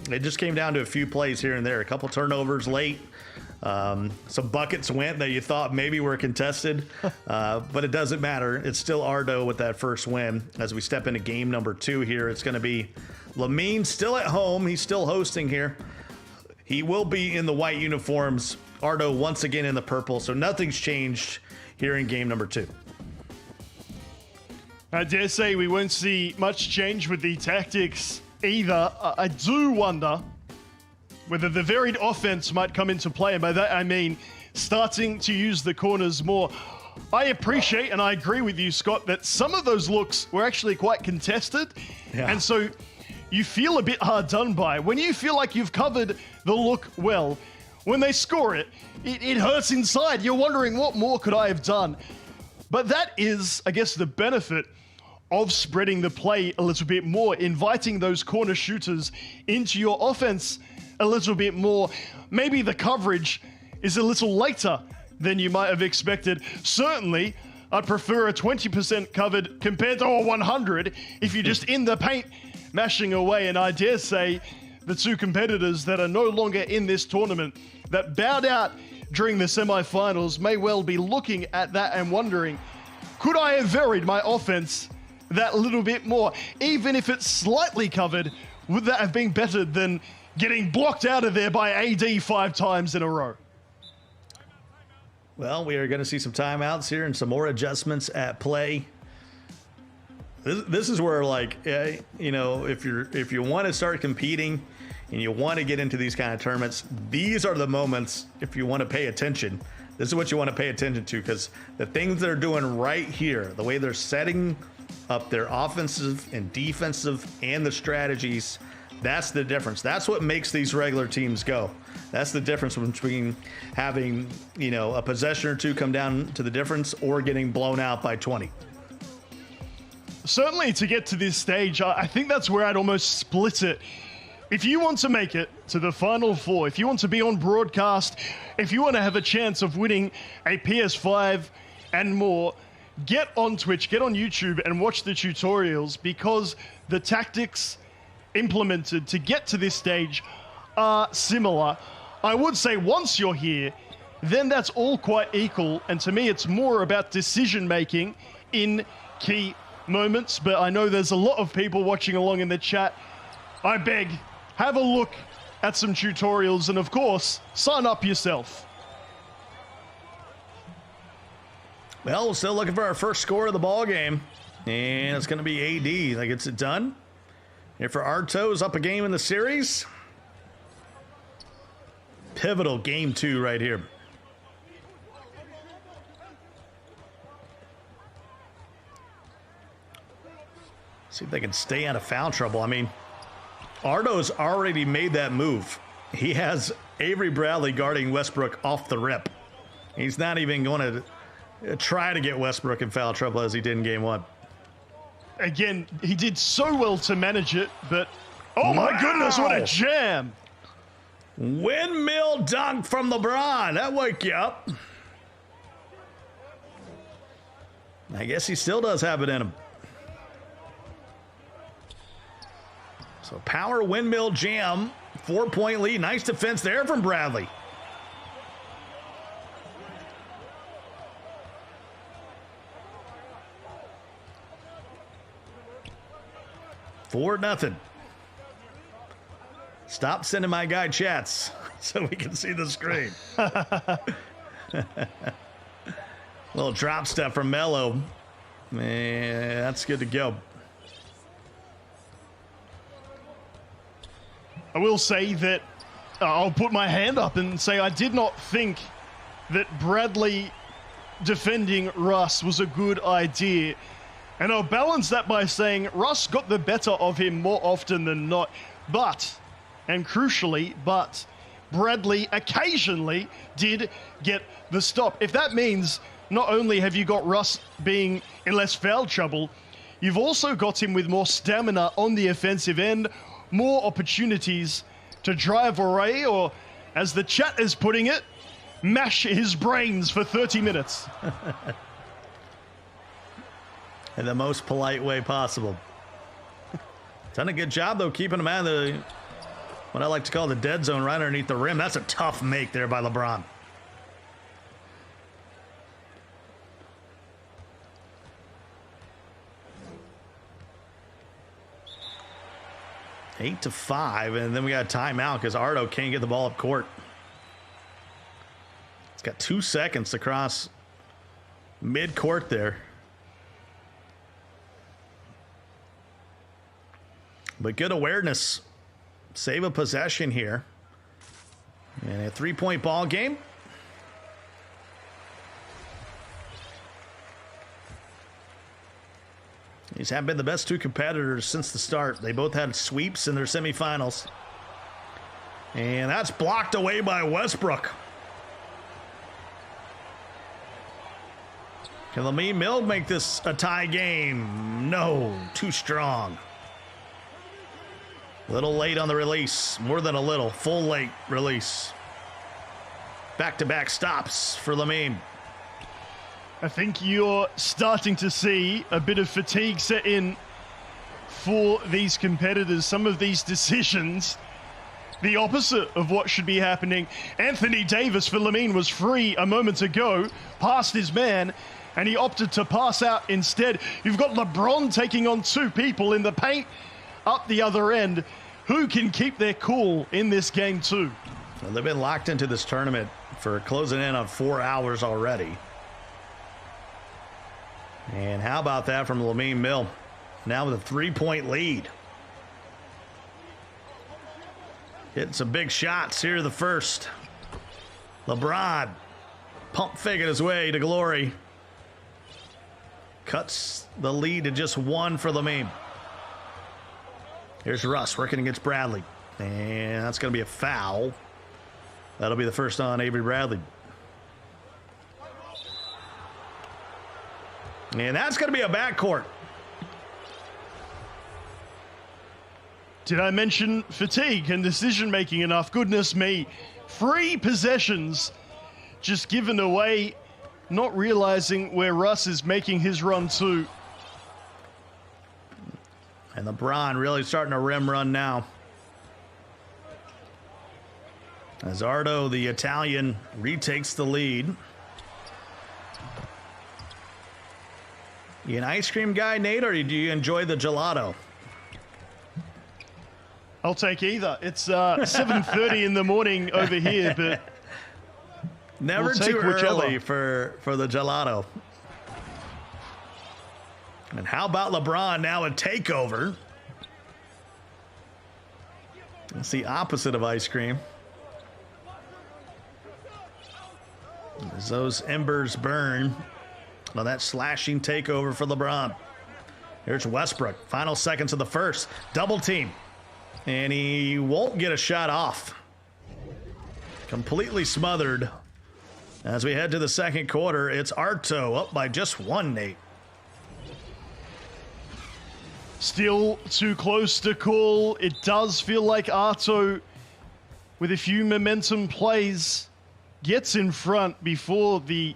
It just came down to a few plays here and there, a couple turnovers late. Some buckets went that you thought maybe were contested, but it doesn't matter. It's still Ardo with that first win. As we step into game number 2 here, it's going to be Lamine still at home. He's still hosting here. He will be in the white uniforms. Ardo once again in the purple, so nothing's changed here in game number 2. I dare say we won't see much change with the tactics either. I do wonder whether the varied offense might come into play, and by that I mean starting to use the corners more. I appreciate and I agree with you, Scott, that some of those looks were actually quite contested, and so you feel a bit hard done by. When you feel like you've covered the look well, when they score it, it hurts inside. You're wondering, what more could I have done? But that is, I guess, the benefit of spreading the play a little bit more, inviting those corner shooters into your offense a little bit more. Maybe the coverage is a little later than you might have expected. Certainly, I'd prefer a 20% covered compared to a 100 if you're just in the paint mashing away. And I dare say the two competitors that are no longer in this tournament that bowed out during the semifinals may well be looking at that and wondering, could I have varied my offense that little bit more? Even if it's slightly covered, would that have been better than getting blocked out of there by AD 5 times in a row? Well, we are going to see some timeouts here and some more adjustments at play. This is where, like, if you want to start competing and you want to get into these kind of tournaments, these are the moments, if you want to pay attention, this is what you want to pay attention to, because the things they're doing right here, the way they're setting up their offensive and defensive and the strategies, that's the difference. That's what makes these regular teams go. That's the difference between having, a possession or two come down to the difference or getting blown out by 20. Certainly, to get to this stage, I think that's where I'd almost split it. If you want to make it to the Final Four, if you want to be on broadcast, if you want to have a chance of winning a PS5 and more, get on Twitch, get on YouTube and watch the tutorials, because the tactics implemented to get to this stage are similar. I would say once you're here, then that's all quite equal, and to me it's more about decision making in key moments. But I know there's a lot of people watching along in the chat. I beg, have a look at some tutorials, and of course, sign up yourself. Well, we're still looking for our first score of the ball game, and it's going to be AD that gets it done. Here for Arto's up a game in the series. Pivotal game 2 right here. See if they can stay out of foul trouble. I mean, Ardo's already made that move. He has Avery Bradley guarding Westbrook off the rip. He's not even going to try to get Westbrook in foul trouble as he did in game 1. Again, he did so well to manage it, but oh my goodness, what a jam! Windmill dunk from LeBron. That woke you up. I guess he still does have it in him. So power windmill jam, 4-point lead. Nice defense there from Bradley. 4-0. Stop sending my guy chats so we can see the screen. Little drop step from Melo. Man, that's good to go. I will say that I'll put my hand up and say I did not think that Bradley defending Russ was a good idea. And I'll balance that by saying Russ got the better of him more often than not. But, and crucially, Bradley occasionally did get the stop. If that means not only have you got Russ being in less foul trouble, you've also got him with more stamina on the offensive end, more opportunities to drive away, or as the chat is putting it, mash his brains for 30 minutes. In the most polite way possible. Done a good job, though, keeping him out of the, what I like to call the dead zone, right underneath the rim. That's a tough make there by LeBron. Eight to 5, and then we got a timeout because Ardo can't get the ball up court. It's got 2 seconds to cross mid-court there. But good awareness. Save a possession here. And a 3-point ball game. These have been the best two competitors since the start. They both had sweeps in their semifinals. And that's blocked away by Westbrook. Can Lamine Mill make this a tie game? No, too strong. Little late on the release. More than a little. Full late release. Back-to-back stops for Lamine. I think you're starting to see a bit of fatigue set in for these competitors. Some of these decisions, the opposite of what should be happening. Anthony Davis for Lamine was free a moment ago, past his man, and he opted to pass out instead. You've got LeBron taking on two people in the paint up the other end. Who can keep their cool in this game too? Well, they've been locked into this tournament for closing in on 4 hours already. And how about that from Lamine Mill? Now with a 3-point lead. Hitting some big shots here the first. LeBron pump faking his way to glory. Cuts the lead to just 1 for Lamine. Here's Russ working against Bradley. And that's going to be a foul. That'll be the first on Avery Bradley. And that's going to be a backcourt. Did I mention fatigue and decision-making enough? Goodness me. 3 possessions just given away, not realizing where Russ is making his run to. And LeBron really starting a rim run now. As Ardo, the Italian, retakes the lead. You an ice cream guy, Nate, or do you enjoy the gelato? I'll take either. It's 7:30 in the morning over here, but never we'll too early whichever. for the gelato. And how about LeBron now a takeover? It's the opposite of ice cream. As those embers burn. Now that slashing takeover for LeBron. Here's Westbrook. Final seconds of the first. Double team. And he won't get a shot off. Completely smothered. As we head to the second quarter, it's Arto up by just 1, Nate. Still too close to call. It does feel like Arto, with a few momentum plays, gets in front before the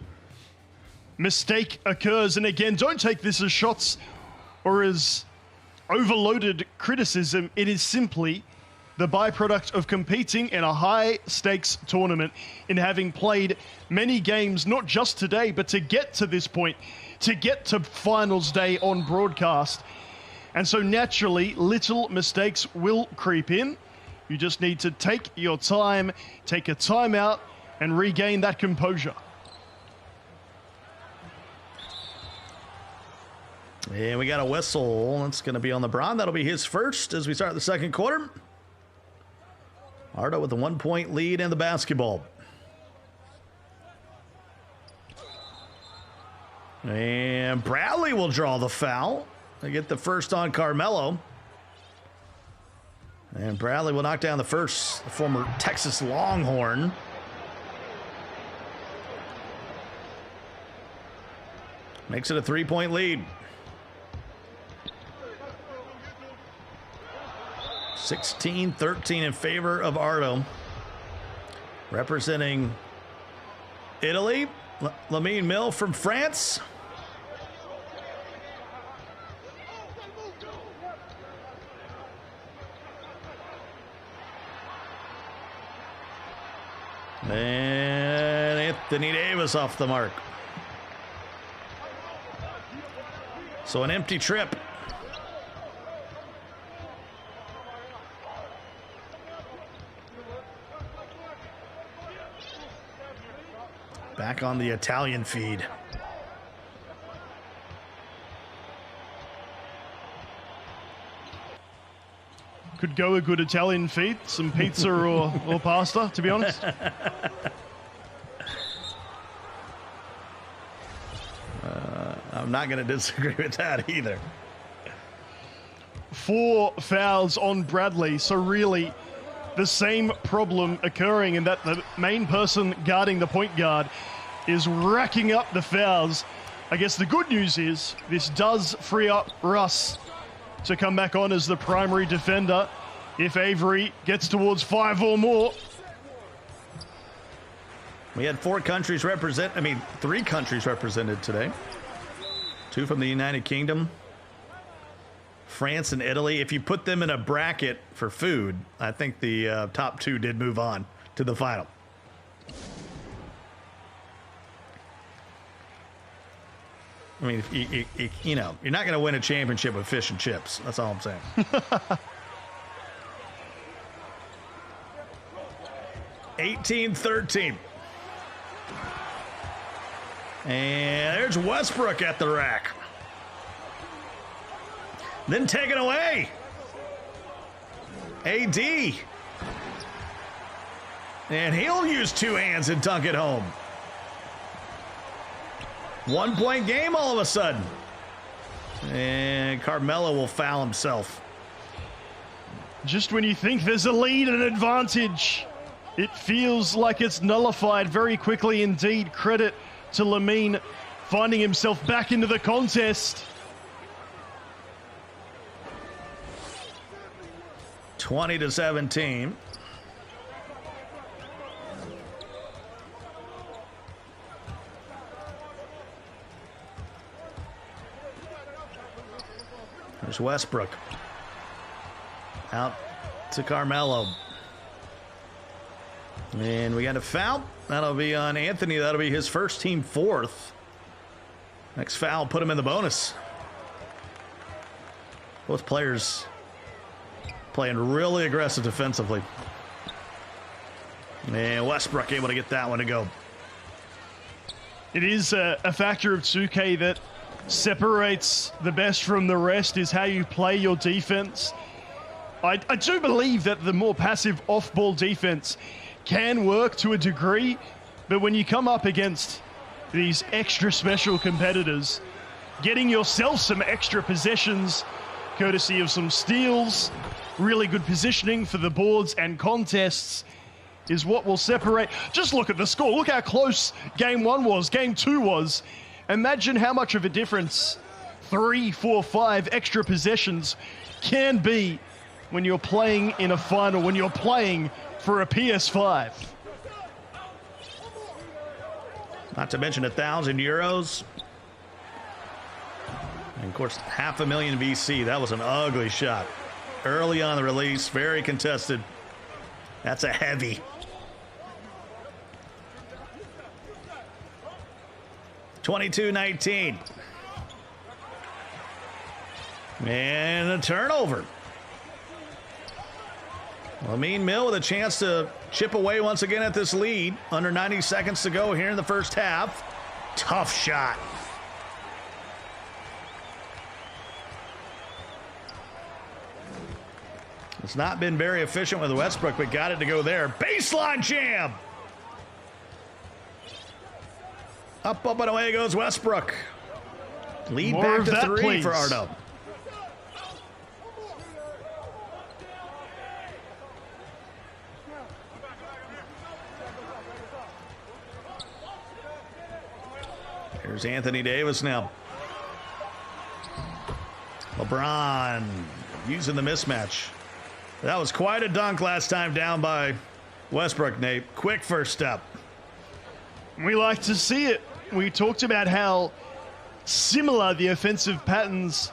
mistake occurs. And again, don't take this as shots or as overloaded criticism. It is simply the byproduct of competing in a high-stakes tournament, in having played many games, not just today, but to get to this point, to get to finals day on broadcast. And so naturally, little mistakes will creep in. You just need to take your time, take a timeout, and regain that composure. And we got a whistle. That's going to be on LeBron. That'll be his first as we start the second quarter. Ardo with a 1-point lead in the basketball. And Bradley will draw the foul. They get the first on Carmelo. And Bradley will knock down the first, the former Texas Longhorn. Makes it a 3-point lead. 16-13 in favor of Ardo. Representing Italy, Lamine Mill from France. And Anthony Davis off the mark. So an empty trip. Back on the Italian feed. Could go a good Italian feed, some pizza or pasta, to be honest. I'm not going to disagree with that either. 4 fouls on Bradley, so really the same problem occurring in that the main person guarding the point guard is racking up the fouls. I guess the good news is this does free up Russ to come back on as the primary defender if Avery gets towards 5 or more. We had 3 countries represented today. 2 from the United Kingdom, France and Italy. If you put them in a bracket for food, I think the top 2 did move on to the final. I mean, you know, you're not going to win a championship with fish and chips. That's all I'm saying. (18-13). And there's Westbrook at the rack. Then taken away. AD. And he'll use 2 hands and dunk it home. 1-point game all of a sudden. And Carmelo will foul himself. Just when you think there's a lead and an advantage, it feels like it's nullified very quickly indeed. Credit to Lamine finding himself back into the contest. 20-17. There's Westbrook. Out to Carmelo. And we got a foul. That'll be on Anthony. That'll be his first, team 4th. Next foul put him in the bonus. Both players playing really aggressive defensively. And Westbrook able to get that one to go. It is a factor of 2K that separates the best from the rest is how you play your defense. I do believe that the more passive off-ball defense can work to a degree, but when you come up against these extra special competitors, getting yourself some extra possessions, courtesy of some steals, really good positioning for the boards and contests, is what will separate. Just look at the score. Look how close game 1 was, game 2 was. Imagine how much of a difference 3, 4, 5 extra possessions can be when you're playing in a final, when you're playing for a PS5. Not to mention €1,000. And of course, $500,000 VC. That was an ugly shot. Early on the release, very contested. That's a heavy. 22-19. And a turnover. Lamine Mill with a chance to chip away once again at this lead. Under 90 seconds to go here in the first half. Tough shot. It's not been very efficient with Westbrook, but got it to go there. Baseline jam. Up, and away goes Westbrook. Lead More back to that, 3 please. for Ardo. Here's Anthony Davis now. LeBron using the mismatch. That was quite a dunk last time down by Westbrook, Nate. Quick first step. We like to see it. We talked about how similar the offensive patterns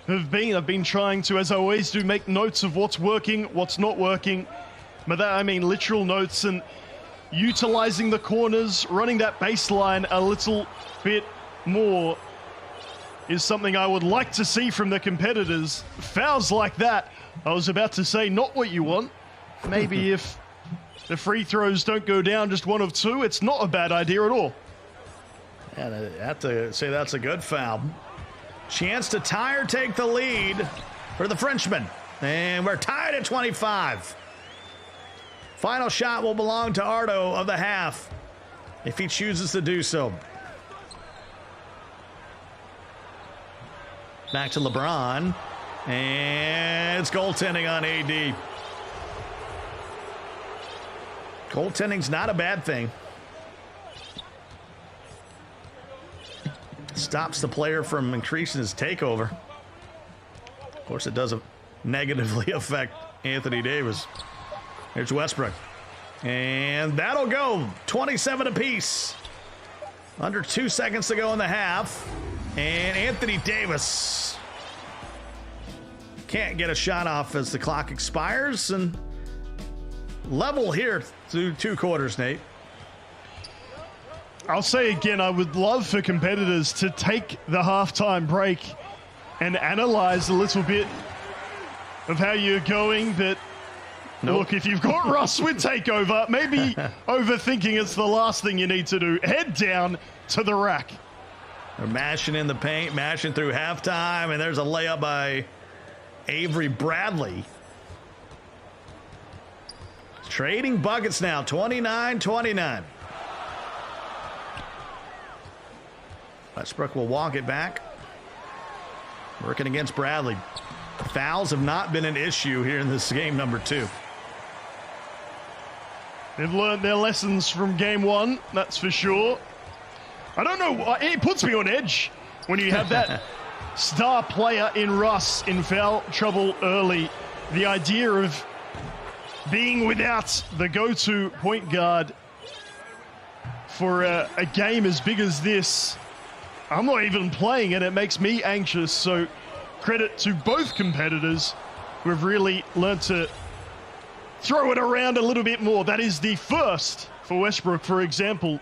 have been. I've been trying to, as I always do, make notes of what's working, what's not working. By that I mean literal notes, and utilizing the corners, running that baseline a little bit more is something I would like to see from the competitors. Fouls like that, I was about to say, not what you want. Maybe if the free throws don't go down just 1 of 2, it's not a bad idea at all. And I have to say that's a good foul. Chance to tie or take the lead for the Frenchman. And we're tied at 25. Final shot will belong to Ardo of the half if he chooses to do so. Back to LeBron. And it's goaltending on AD. Goaltending's not a bad thing. Stops the player from increasing his takeover. Of course, it doesn't negatively affect Anthony Davis. Here's Westbrook. And that'll go. 27 apiece. Under 2 seconds to go in the half. And Anthony Davis can't get a shot off as the clock expires. And level here through 2 quarters, Nate. I'll say again, I would love for competitors to take the halftime break and analyze a little bit of how you're going. But look, if you've got Russ with takeover, maybe overthinking is the last thing you need to do. Head down to the rack. They're mashing in the paint, mashing through halftime, and there's a layup by Avery Bradley. Trading buckets now, 29-29. Westbrook will walk it back. Working against Bradley. Fouls have not been an issue here in this game number 2. They've learned their lessons from game 1, that's for sure. I don't know, it puts me on edge when you have that star player in Russ in foul trouble early. The idea of being without the go-to point guard for a game as big as this, I'm not even playing it. It makes me anxious. So credit to both competitors who have really learned to throw it around a little bit more. That is the first for Westbrook, for example,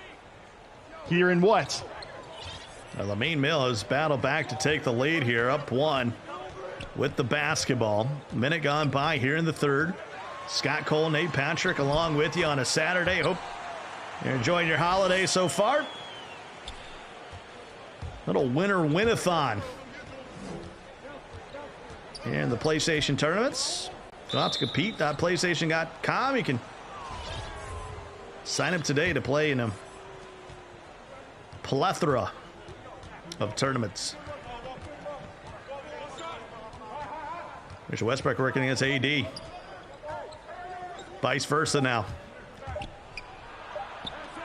here in white. Lamine Mill has battled back to take the lead here, up 1 with the basketball. Minute gone by here in the third. Scott Cole, Nate Patrick along with you on a Saturday. Hope you're enjoying your holiday so far. Little winter win-a-thon in the PlayStation tournaments. If you want to compete, PlayStation.com. You can sign up today to play in a plethora of tournaments. There's Westbrook working against AD. Vice versa now.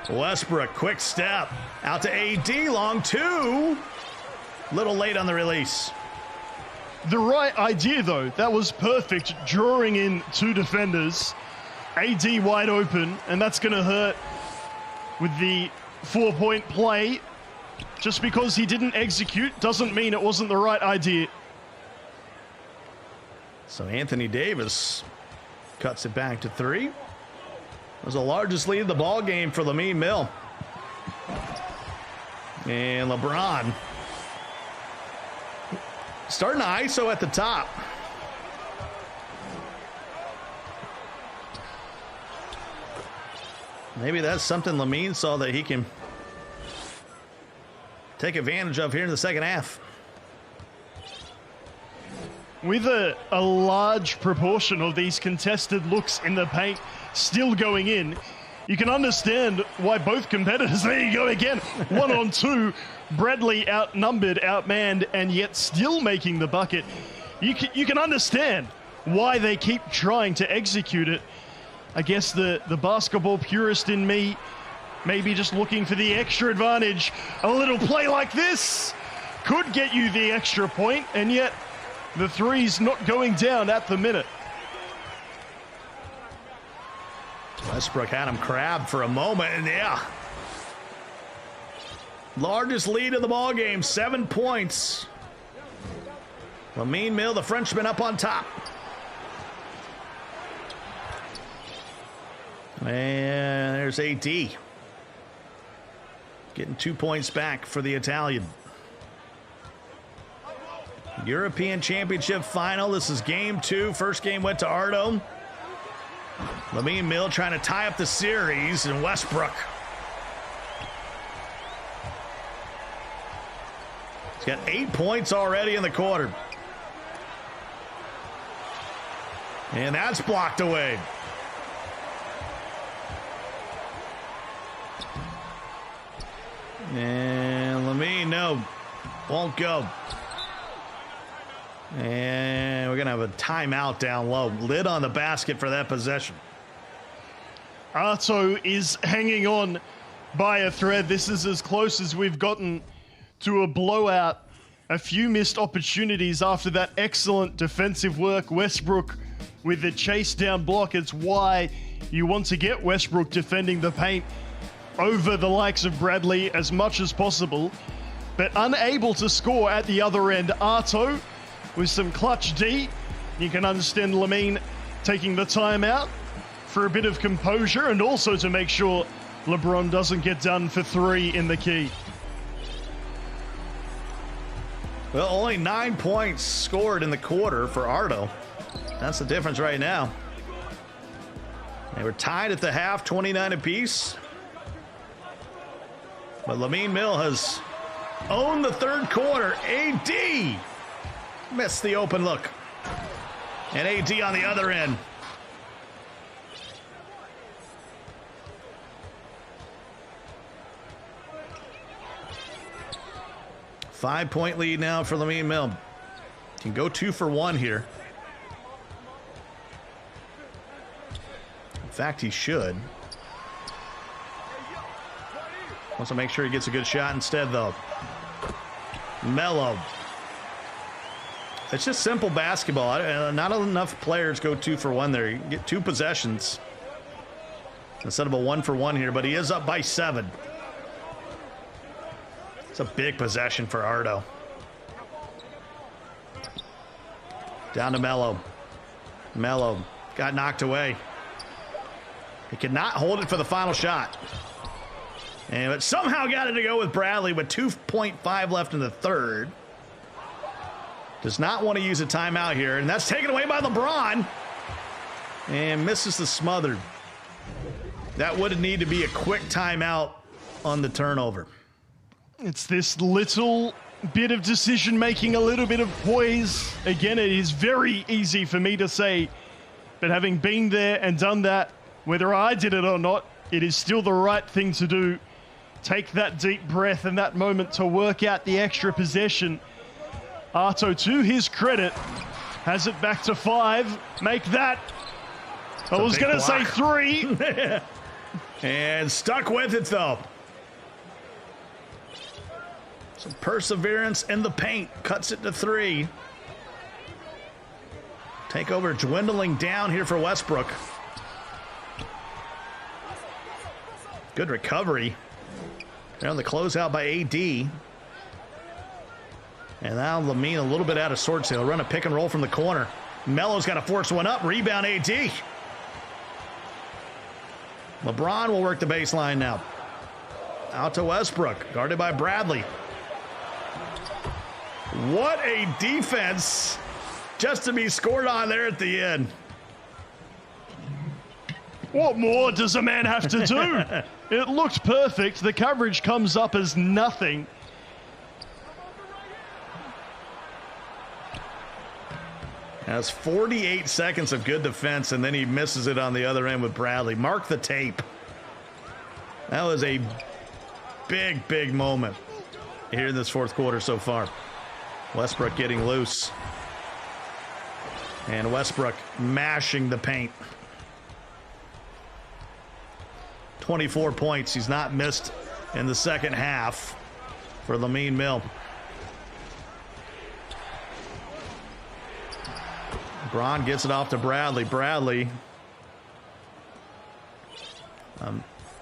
Westbrook, quick step. Out to AD, long 2. Little late on the release. The right idea, though. That was perfect. Drawing in 2 defenders. AD wide open, and that's going to hurt with the 4-point play. Just because he didn't execute doesn't mean it wasn't the right idea. So Anthony Davis cuts it back to 3. It was the largest lead of the ball game for Lamine Mill. And LeBron Starting to ISO at the top. Maybe that's something Lamine saw that he can take advantage of here in the second half. With a large proportion of these contested looks in the paint still going in, you can understand why both competitors, there you go again, 1-on-2, Bradley outnumbered, outmanned, and yet still making the bucket. You can understand why they keep trying to execute it. I guess the basketball purist in me maybe just looking for the extra advantage. A little play like this could get you the extra point, and yet the three's not going down at the minute. Westbrook had him crabbed for a moment, and yeah. Largest lead of the ball game, 7 points. Lamine Mill, the Frenchman, up on top. And there's AD. Getting 2 points back for the Italian. European Championship final. This is game 2. First game went to Ardo. Lamine Mill trying to tie up the series, and Westbrook. He's got 8 points already in the quarter. And that's blocked away. And Lamine, no, won't go. And we're going to have a timeout down low. Lid on the basket for that possession. Arto is hanging on by a thread. This is as close as we've gotten to a blowout. A few missed opportunities after that excellent defensive work. Westbrook with the chase down block. It's why you want to get Westbrook defending the paint over the likes of Bradley as much as possible, but unable to score at the other end. Arto with some clutch D. You can understand Lamine taking the timeout for a bit of composure and also to make sure LeBron doesn't get done for 3 in the key. Well, only 9 points scored in the quarter for Ardo. That's the difference right now. They were tied at the half, 29 apiece. But Lamine Mill has owned the third quarter. AD missed the open look. And AD on the other end. Five-point lead now for Lamine Mill. Can go 2 for 1 here. In fact, he should. Wants to make sure he gets a good shot instead, though. Melo. It's just simple basketball. Not enough players go 2 for 1 there. You can get 2 possessions instead of a 1 for 1 here, but he is up by 7. It's a big possession for Ardo. Down to Melo. Melo got knocked away. He could not hold it for the final shot. And but somehow got it to go with Bradley with 2.5 left in the third. Does not want to use a timeout here, and that's taken away by LeBron. And misses the smother. That would need to be a quick timeout on the turnover. It's this little bit of decision making, a little bit of poise. Again, it is very easy for me to say, but having been there and done that, whether I did it or not, it is still the right thing to do. Take that deep breath and that moment to work out the extra possession. Arto, to his credit, has it back to 5. Make that. I was going to say 3. And stuck with it, though. Some perseverance in the paint. Cuts it to 3. Takeover dwindling down here for Westbrook. Good recovery. They're on the closeout by AD. And now Lamine a little bit out of sorts. He'll run a pick and roll from the corner. Melo's got to force one up. Rebound AD. LeBron will work the baseline now. Out to Westbrook. Guarded by Bradley. What a defense just to be scored on there at the end. What more does a man have to do? It looked perfect. The coverage comes up as nothing. That's 48 seconds of good defense, and then he misses it on the other end with Bradley. Mark the tape. That was a big, big moment here in this fourth quarter so far. Westbrook getting loose. And Westbrook mashing the paint. 24 points. He's not missed in the second half for Lamine Mill. Braun gets it off to Bradley. Bradley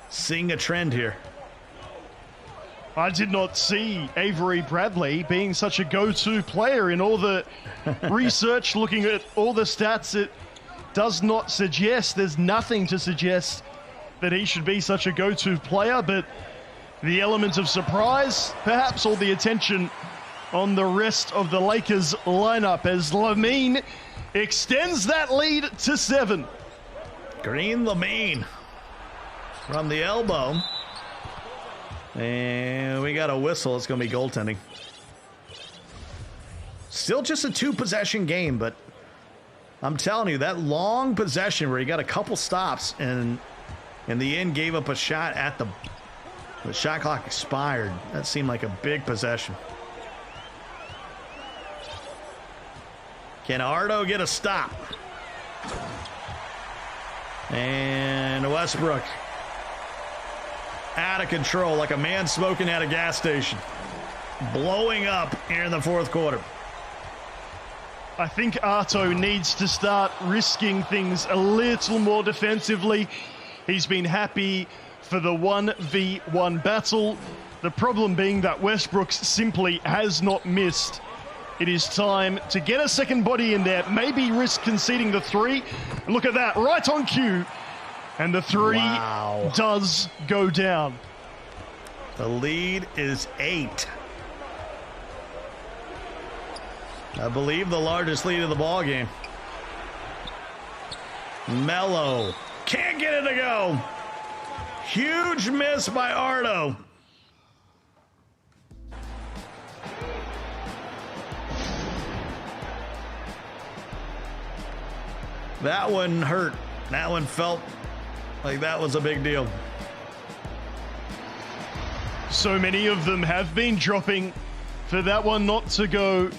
seeing a trend here. I did not see Avery Bradley being such a go-to player in all the research, looking at all the stats. It does not suggest, there's nothing to suggest that he should be such a go-to player, but the element of surprise, perhaps all the attention on the rest of the Lakers lineup as Lamine extends that lead to 7. Green Lamine from the elbow. And we got a whistle. It's going to be goaltending. Still just a 2-possession game, but I'm telling you, that long possession where he got a couple stops and in the end gave up a shot at the shot clock expired. That seemed like a big possession. Can Ardo get a stop? And Westbrook out of control, like a man smoking at a gas station. Blowing up here in the fourth quarter. I think Arto needs to start risking things a little more defensively. He's been happy for the 1v1 battle. The problem being that Westbrook simply has not missed. It is time to get a second body in there, maybe risk conceding the 3. Look at that, right on cue. And the 3 does go down. The lead is 8. I believe the largest lead of the ball game. Melo can't get it to go. Huge miss by Ardo. That one hurt. That one felt like that was a big deal. So many of them have been dropping. For that one not to go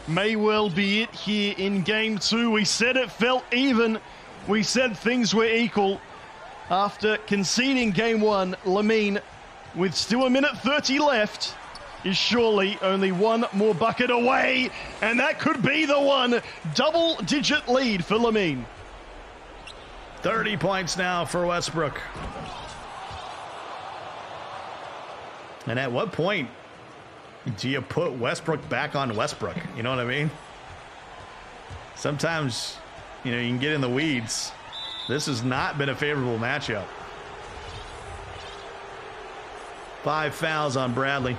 may well be it here in game 2. We said it felt even. We said things were equal. After conceding game 1, Lamine, with still 1:30 left, is surely only one more bucket away. And that could be the one. Double-digit lead for Lamine. 30 points now for Westbrook. And at what point do you put Westbrook back on Westbrook? You know what I mean? Sometimes, you know, you can get in the weeds. This has not been a favorable matchup. 5 fouls on Bradley.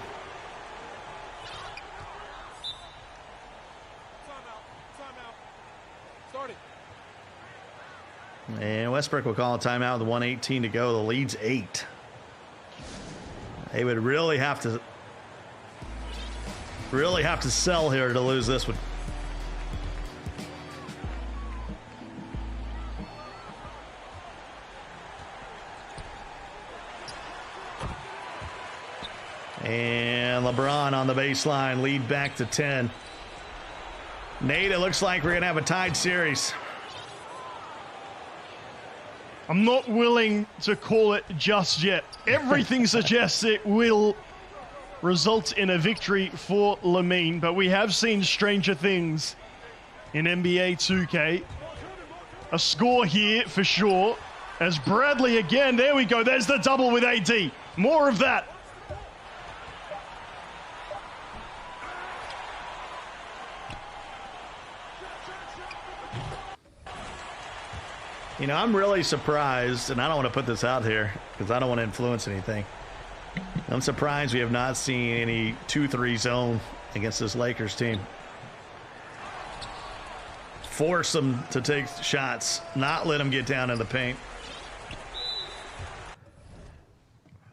And Westbrook will call a timeout with 1:18 to go. The lead's 8. They would really have to sell here to lose this one. And LeBron on the baseline, lead back to 10. Nate, it looks like we're going to have a tied series. I'm not willing to call it just yet. Everything suggests it will result in a victory for Lamine, but we have seen stranger things in NBA 2K. A score here for sure. As Bradley again, there we go. There's the double with AD. More of that. You know, I'm really surprised, and I don't want to put this out here because I don't want to influence anything. I'm surprised we have not seen any 2-3 zone against this Lakers team. Force them to take shots, not let them get down in the paint.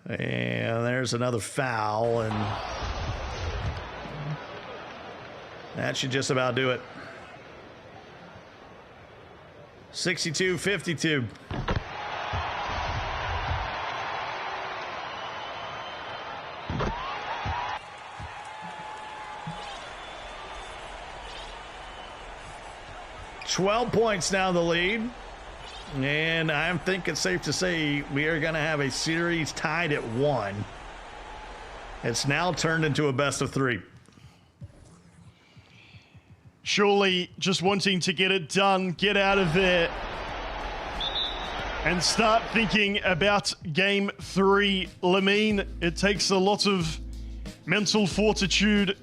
And there's another foul, and that should just about do it. 62-52. $12 points now the lead. And I think it's safe to say we are going to have a series tied at 1. It's now turned into a best of 3. Surely just wanting to get it done, get out of there, and start thinking about game 3. Lamine, it takes a lot of mental fortitude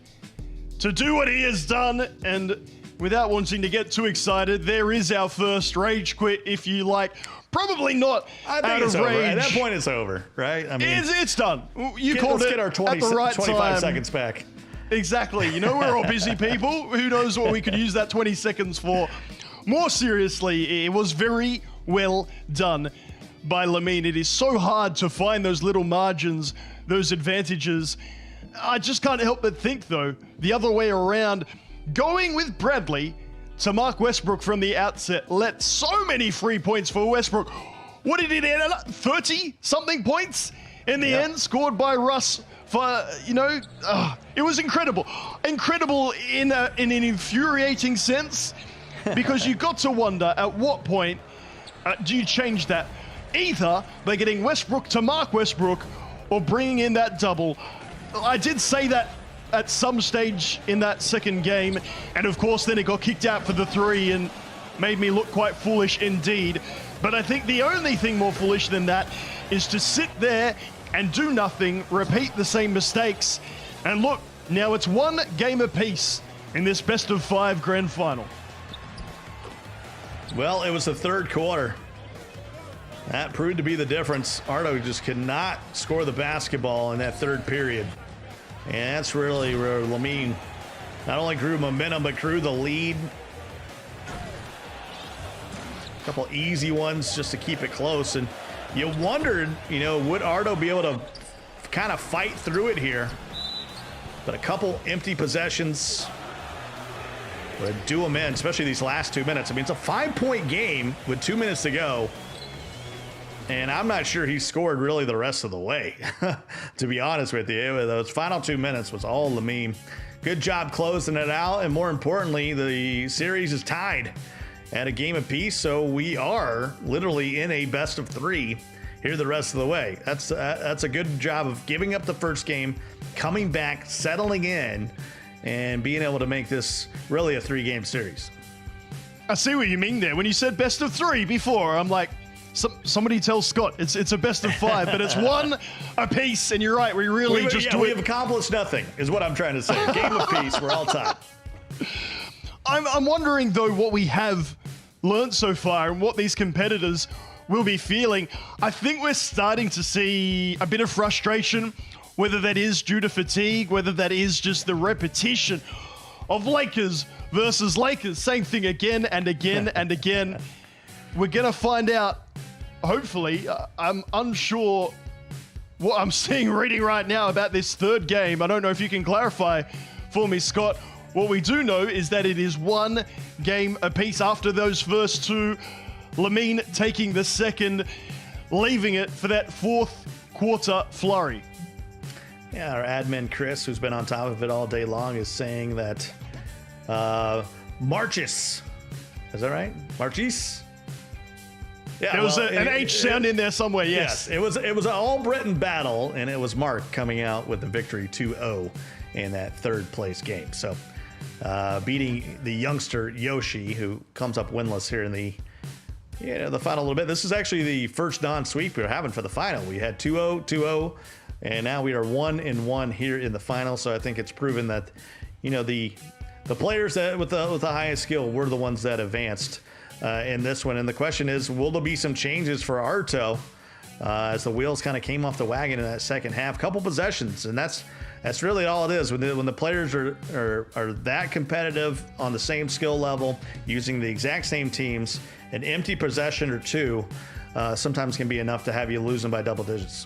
to do what he has done, and without wanting to get too excited, there is our first rage quit, if you like. Probably not I think out it's of over. rage. At that point, it's over, right? I mean, It's done. You called let's it get our 20, at the right 25 time. seconds back. Exactly. You know, we're all busy people. Who knows what we could use that 20 seconds for? More seriously, it was very well done by Lamine. It is so hard to find those little margins, those advantages. I just can't help but think, though, the other way around, going with Bradley to Mark Westbrook from the outset let so many free points for Westbrook. What did it end up? 30-something points in the end, scored by Russ. For, you know, it was incredible. Incredible in an infuriating sense, because you got to wonder at what point do you change that? Either by getting Westbrook to Mark Westbrook or bringing in that double. I did say that at some stage in that second game, and of course then it got kicked out for the 3 and made me look quite foolish indeed. But I think the only thing more foolish than that is to sit there and do nothing, repeat the same mistakes, and look, now it's 1 game apiece in this best of 5 grand final. Well, it was the third quarter. That proved to be the difference. Ardo just could not score the basketball in that third period. And that's really where Lamine not only grew momentum, but grew the lead. A couple easy ones just to keep it close. And you wondered, you know, would Ardo be able to kind of fight through it here? But a couple empty possessions would do them in, especially these last 2 minutes. I mean, it's a 5-point game with 2 minutes to go. And I'm not sure he scored really the rest of the way, to be honest with you. Those final 2 minutes was all Lamine. Good job closing it out. And more importantly, the series is tied at a game apiece. So we are literally in a best of 3 here the rest of the way. That's a good job of giving up the first game, coming back, settling in, and being able to make this really a 3-game series. I see what you mean there. When you said best of 3 before, I'm like, somebody tell Scott it's a best of 5, but it's 1 apiece, and you're right. We really we've accomplished nothing, is what I'm trying to say. Game apiece, we're all tied. I'm wondering though what we have learned so far and what these competitors will be feeling. I think we're starting to see a bit of frustration, whether that is due to fatigue, whether that is just the repetition of Lakers versus Lakers. Same thing again and again and again. We're going to find out, hopefully. I'm unsure what I'm seeing, reading right now about this third game. I don't know if you can clarify for me, Scott. What we do know is that it is 1 game apiece after those first 2. Lamine taking the second, leaving it for that fourth quarter flurry. Yeah, our admin, Chris, who's been on top of it all day long, is saying that Marchis, is that right? Marchis? Yeah, there was an H sound in there somewhere, yes. It was an all-Britain battle, and it was Mark coming out with the victory 2-0 in that third place game. So beating the youngster Yoshi, who comes up winless here in the final a little bit. This is actually the first non-sweep we were having for the final. We had 2-0, 2-0, and now we are 1-1 here in the final. So I think it's proven that, the players that with the highest skill were the ones that advanced in this one. And the question is, will there be some changes for Arto as the wheels kind of came off the wagon in that second half. Couple possessions, and that's really all it is. When the players are that competitive on the same skill level, using the exact same teams, an empty possession or two sometimes can be enough to have you losing by double digits.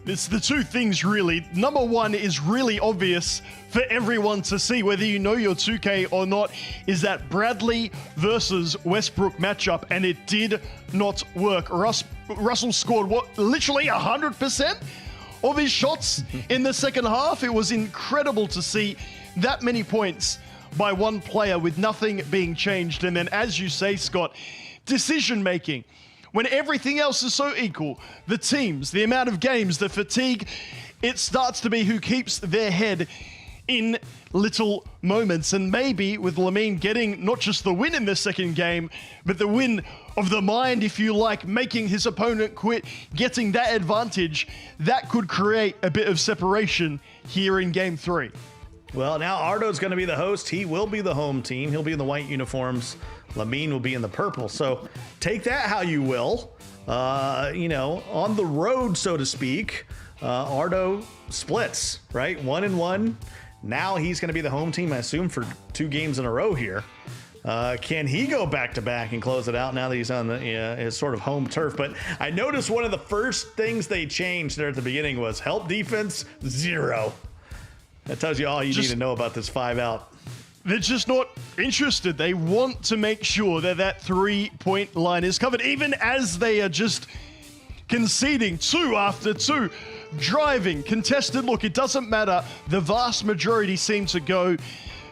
It's the two things, really. Number one is really obvious for everyone to see, whether you know your 2K or not, is that Bradley versus Westbrook matchup, and it did not work. Russell scored, literally 100% of his shots in the second half. It was incredible to see that many points by one player with nothing being changed. And then, as you say, Scott, decision-making. When everything else is so equal, the teams, the amount of games, the fatigue, it starts to be who keeps their head in little moments. And maybe with Lamine getting not just the win in the second game, but the win of the mind, if you like, making his opponent quit, getting that advantage, that could create a bit of separation here in game 3. Well, now Ardo's going to be the host. He will be the home team. He'll be in the white uniforms. Lamine will be in the purple. So take that how you will. On the road, so to speak, Ardo splits, right? 1-1. Now he's going to be the home team, I assume, for 2 games in a row here. Can he go back-to-back and close it out now that he's on his sort of home turf? But I noticed one of the first things they changed there at the beginning was help defense, 0. That tells you all you need to know about this 5-out. They're just not interested. They want to make sure that that 3-point line is covered, even as they are just conceding 2 after 2, driving, contested. Look, it doesn't matter. The vast majority seem to go.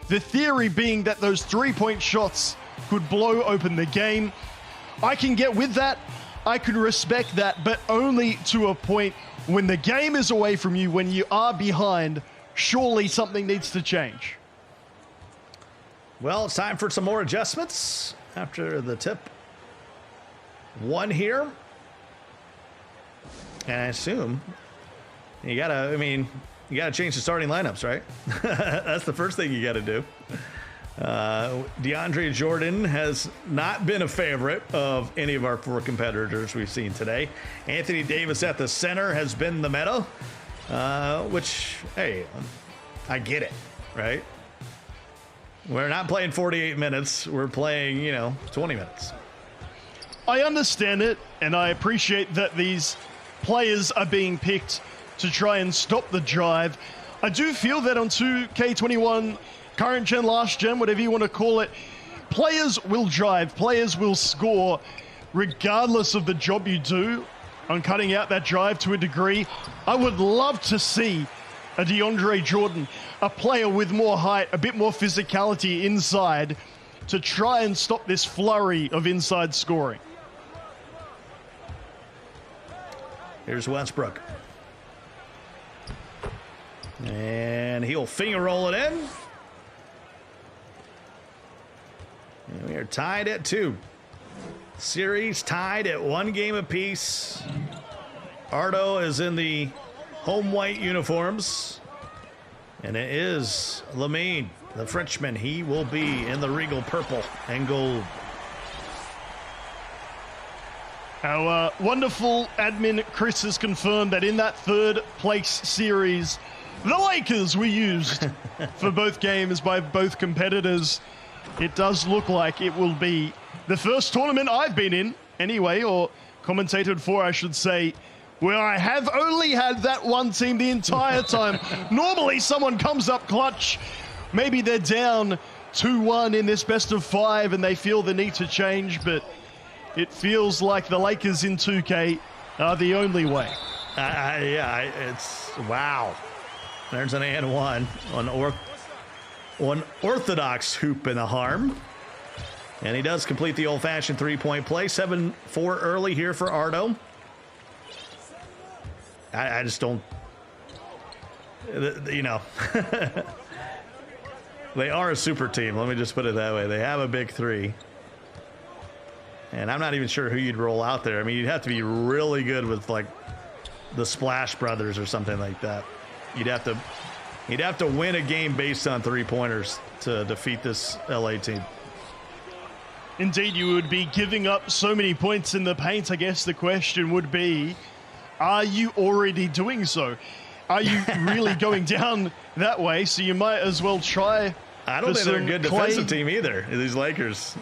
The theory being that those 3-point shots could blow open the game. I can get with that. I can respect that, but only to a point. When the game is away from you, when you are behind, surely something needs to change. Well, it's time for some more adjustments after the tip. 1 here. And I assume you gotta change the starting lineups, right? That's the first thing you gotta do. DeAndre Jordan has not been a favorite of any of our 4 competitors we've seen today. Anthony Davis at the center has been the meta, which, hey, I get it, right? We're not playing 48 minutes. We're playing, 20 minutes. I understand it, and I appreciate that these players are being picked to try and stop the drive. I do feel that on 2K21, current gen, last gen, whatever you want to call it, players will drive, players will score, regardless of the job you do on cutting out that drive to a degree. I would love to see a DeAndre Jordan, a player with more height, a bit more physicality inside, to try and stop this flurry of inside scoring. Here's Westbrook. And he'll finger roll it in. And we are tied at 2. Series tied at 1 game apiece. Ardo is in the home white uniforms. And it is Lamine, the Frenchman. He will be in the regal purple and gold. Our wonderful admin Chris has confirmed that in that 3rd place series, the Lakers were used for both games by both competitors. It does look like it will be the first tournament I've been in, anyway, or commentated for, I should say, where I have only had that one team the entire time. Normally, someone comes up clutch. Maybe they're down 2-1 in this best of 5 and they feel the need to change, but it feels like the Lakers in 2K are the only way. It's wow. There's an and 1 on orthodox hoop and a harm. And he does complete the old-fashioned 3-point play. 7-4 early here for Ardo. I just don't, they are a super team. Let me just put it that way. They have a big 3. And I'm not even sure who you'd roll out there. I mean, you'd have to be really good with, like, the Splash Brothers or something like that. You'd have to win a game based on 3-pointers to defeat this LA team. Indeed, you would be giving up so many points in the paint. I guess the question would be, are you already doing so? Are you really going down that way? So you might as well try. I don't think they're a good defensive team either, these Lakers.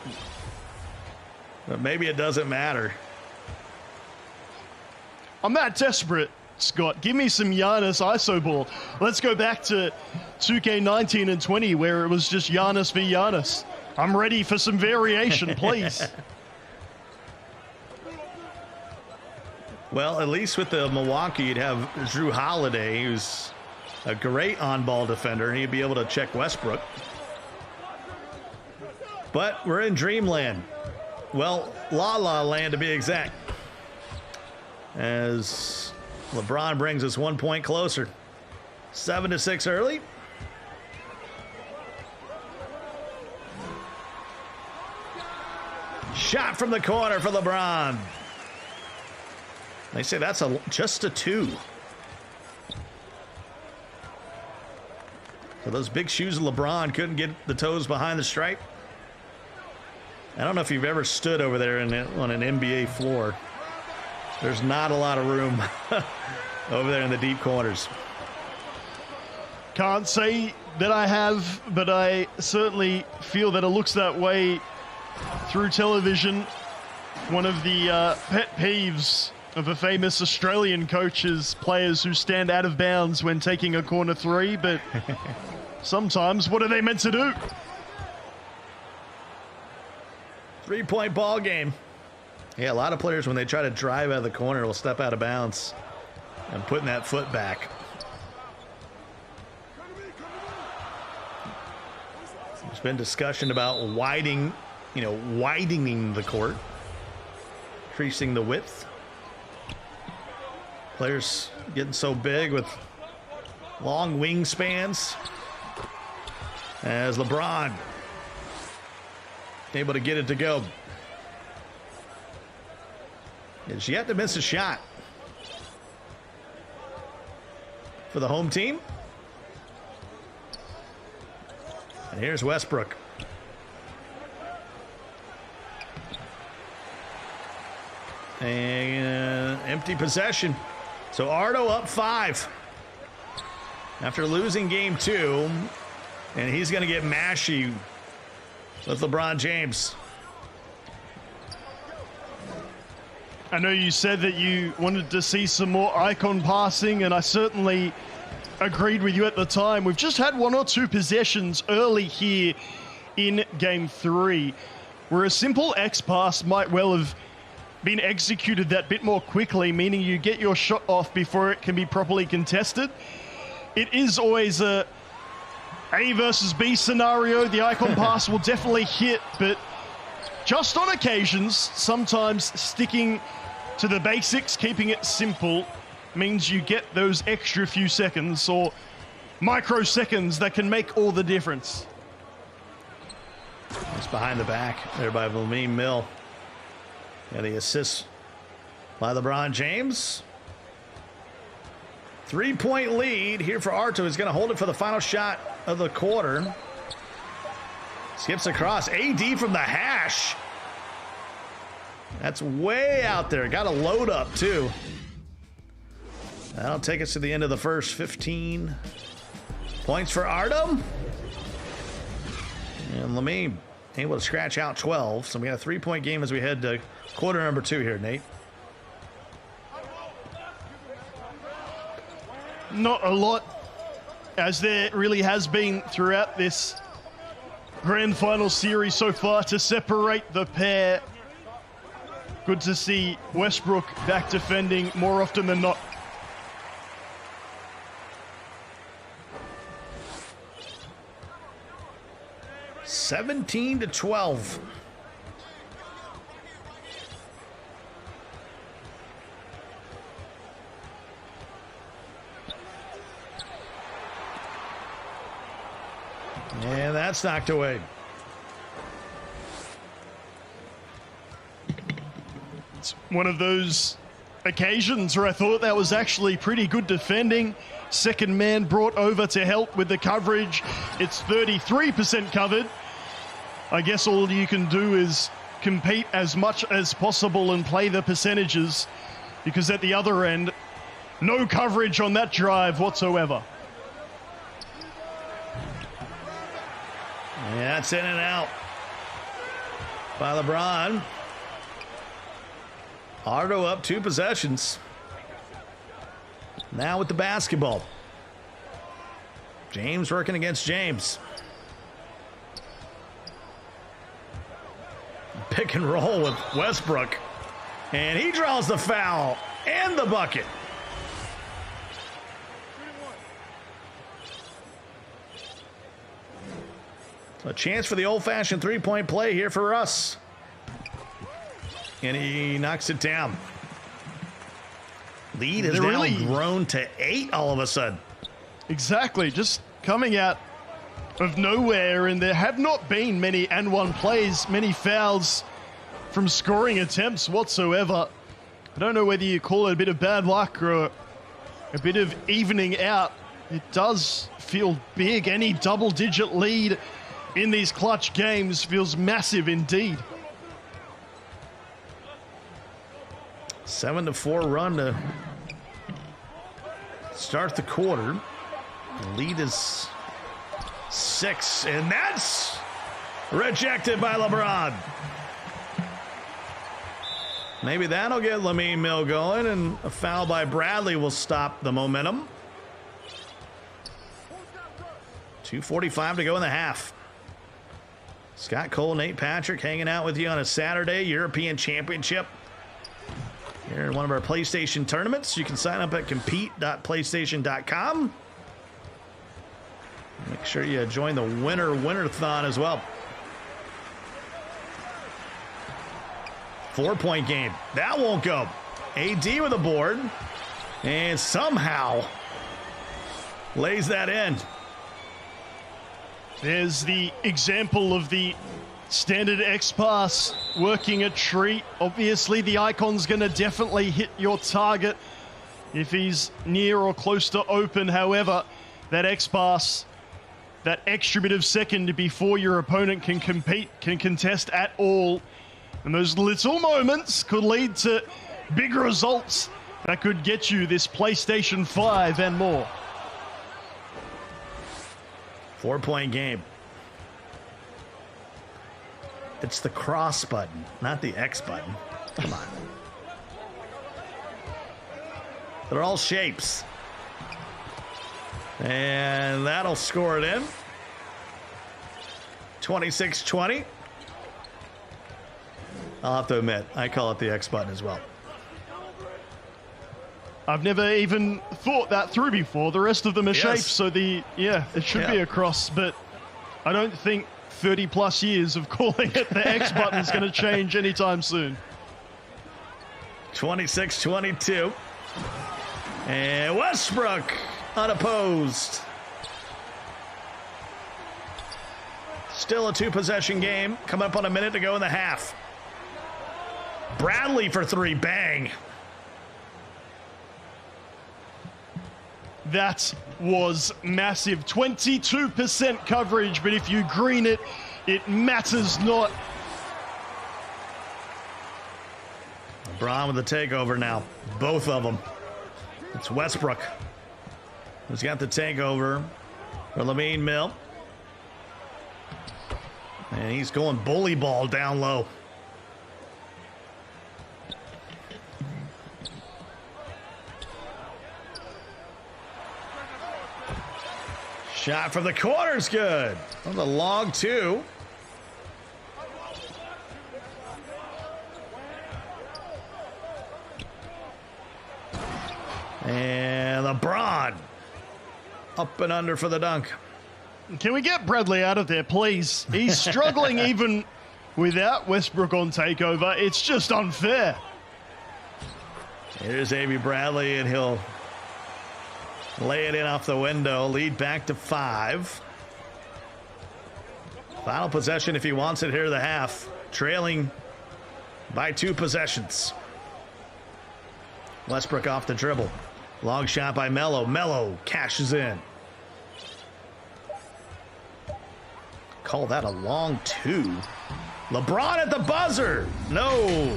But maybe it doesn't matter. I'm that desperate, Scott. Give me some Giannis ISO ball. Let's go back to 2K19 and 20 where it was just Giannis v. Giannis. I'm ready for some variation, please. Well, at least with the Milwaukee, you'd have Jrue Holiday, who's a great on-ball defender. He'd be able to check Westbrook. But we're in dreamland. Well, La La Land to be exact. As LeBron brings us 1 point closer. 7-6 early. Shot from the corner for LeBron. They say that's just a 2. So those big shoes of LeBron couldn't get the toes behind the stripe. I don't know if you've ever stood over there on an NBA floor. There's not a lot of room over there in the deep corners. Can't say that I have, but I certainly feel that it looks that way through television. One of the pet peeves of a famous Australian coach is players who stand out of bounds when taking a corner 3, but sometimes what are they meant to do? 3-point ball game. Yeah, a lot of players, when they try to drive out of the corner, will step out of bounds and putting that foot back. There's been discussion about widening the court, increasing the width. Players getting so big with long wingspans. As LeBron able to get it to go. Is yet to miss a shot for the home team. And here's Westbrook. And empty possession. So Ardo up 5 after losing game 2. And he's going to get mashy with LeBron James. I know you said that you wanted to see some more icon passing, and I certainly agreed with you at the time. We've just had 1 or 2 possessions early here in game 3 where a simple X pass might well have been executed that bit more quickly, meaning you get your shot off before it can be properly contested. It is always a versus B scenario. The icon pass will definitely hit, but just on occasions, sometimes sticking to the basics, keeping it simple, means you get those extra few seconds or microseconds that can make all the difference. It's behind the back there by Lamine Mill. And the assist by LeBron James. 3-point lead here for Arto. He's going to hold it for the final shot of the quarter. Skips across. AD from the hash. That's way out there. Got a load up, too. That'll take us to the end of the first. 15 points for Artem. And Lamine able to scratch out 12. So we got a 3-point game as we head to quarter number 2 here, Nate. Not a lot, as there really has been throughout this grand final series so far, to separate the pair. Good to see Westbrook back defending more often than not. (17-12). And that's knocked away. It's one of those occasions where I thought that was actually pretty good defending. Second man brought over to help with the coverage. It's 33% covered. I guess all you can do is compete as much as possible and play the percentages, because at the other end, no coverage on that drive whatsoever. Yeah, it's in and out by LeBron. Ardo up 2 possessions. Now with the basketball. James working against James. Pick and roll with Westbrook. And he draws the foul and the bucket. A chance for the old-fashioned three-point play here for Russ. And he knocks it down. Lead has now grown to 8 all of a sudden. Exactly, just coming out of nowhere, and there have not been many and-one plays, many fouls from scoring attempts whatsoever. I don't know whether you call it a bit of bad luck or a bit of evening out. It does feel big. Any double-digit lead in these clutch games feels massive indeed. 7-4 run to start the quarter. The lead is 6, and that's rejected by LeBron. Maybe that'll get Lamine Mill going, and a foul by Bradley will stop the momentum. 2:45 to go in the half. Scott Cole, Nate Patrick hanging out with you on a Saturday European Championship. Here in one of our PlayStation tournaments. You can sign up at compete.playstation.com. Make sure you join the winner-thon as well. 4-point game. That won't go. AD with a board. And somehow lays that in. There's the example of the standard X pass working a treat. Obviously, the icon's going to definitely hit your target if he's near or close to open. However, that X pass, that extra bit of second before your opponent can compete, can contest at all. And those little moments could lead to big results that could get you this PlayStation 5 and more. 4-point game. It's the cross button, not the X button. Come on. They're all shapes. And that'll score it in. 26-20. I'll have to admit, I call it the X button as well. I've never even thought that through before. The rest of them are shapes, so it should be a cross, but I don't think 30 plus years of calling it the X button is going to change anytime soon. 26-22. And Westbrook unopposed. Still a 2-possession game. Coming up on a minute to go in the half. Bradley for 3. Bang. That was massive. 22% coverage, but if you green it, it matters not. LeBron with the takeover now. Both of them. It's Westbrook who's got the takeover for Lamine Mill. And he's going bully ball down low. Shot from the corner is good. On the long 2. And LeBron up and under for the dunk. Can we get Bradley out of there, please? He's struggling even without Westbrook on takeover. It's just unfair. Here's Avery Bradley, and he'll lay it in off the window. Lead back to 5. Final possession if he wants it here in the half. Trailing by 2 possessions. Westbrook off the dribble. Long shot by Melo. Melo cashes in. Call that a long 2. LeBron at the buzzer. No.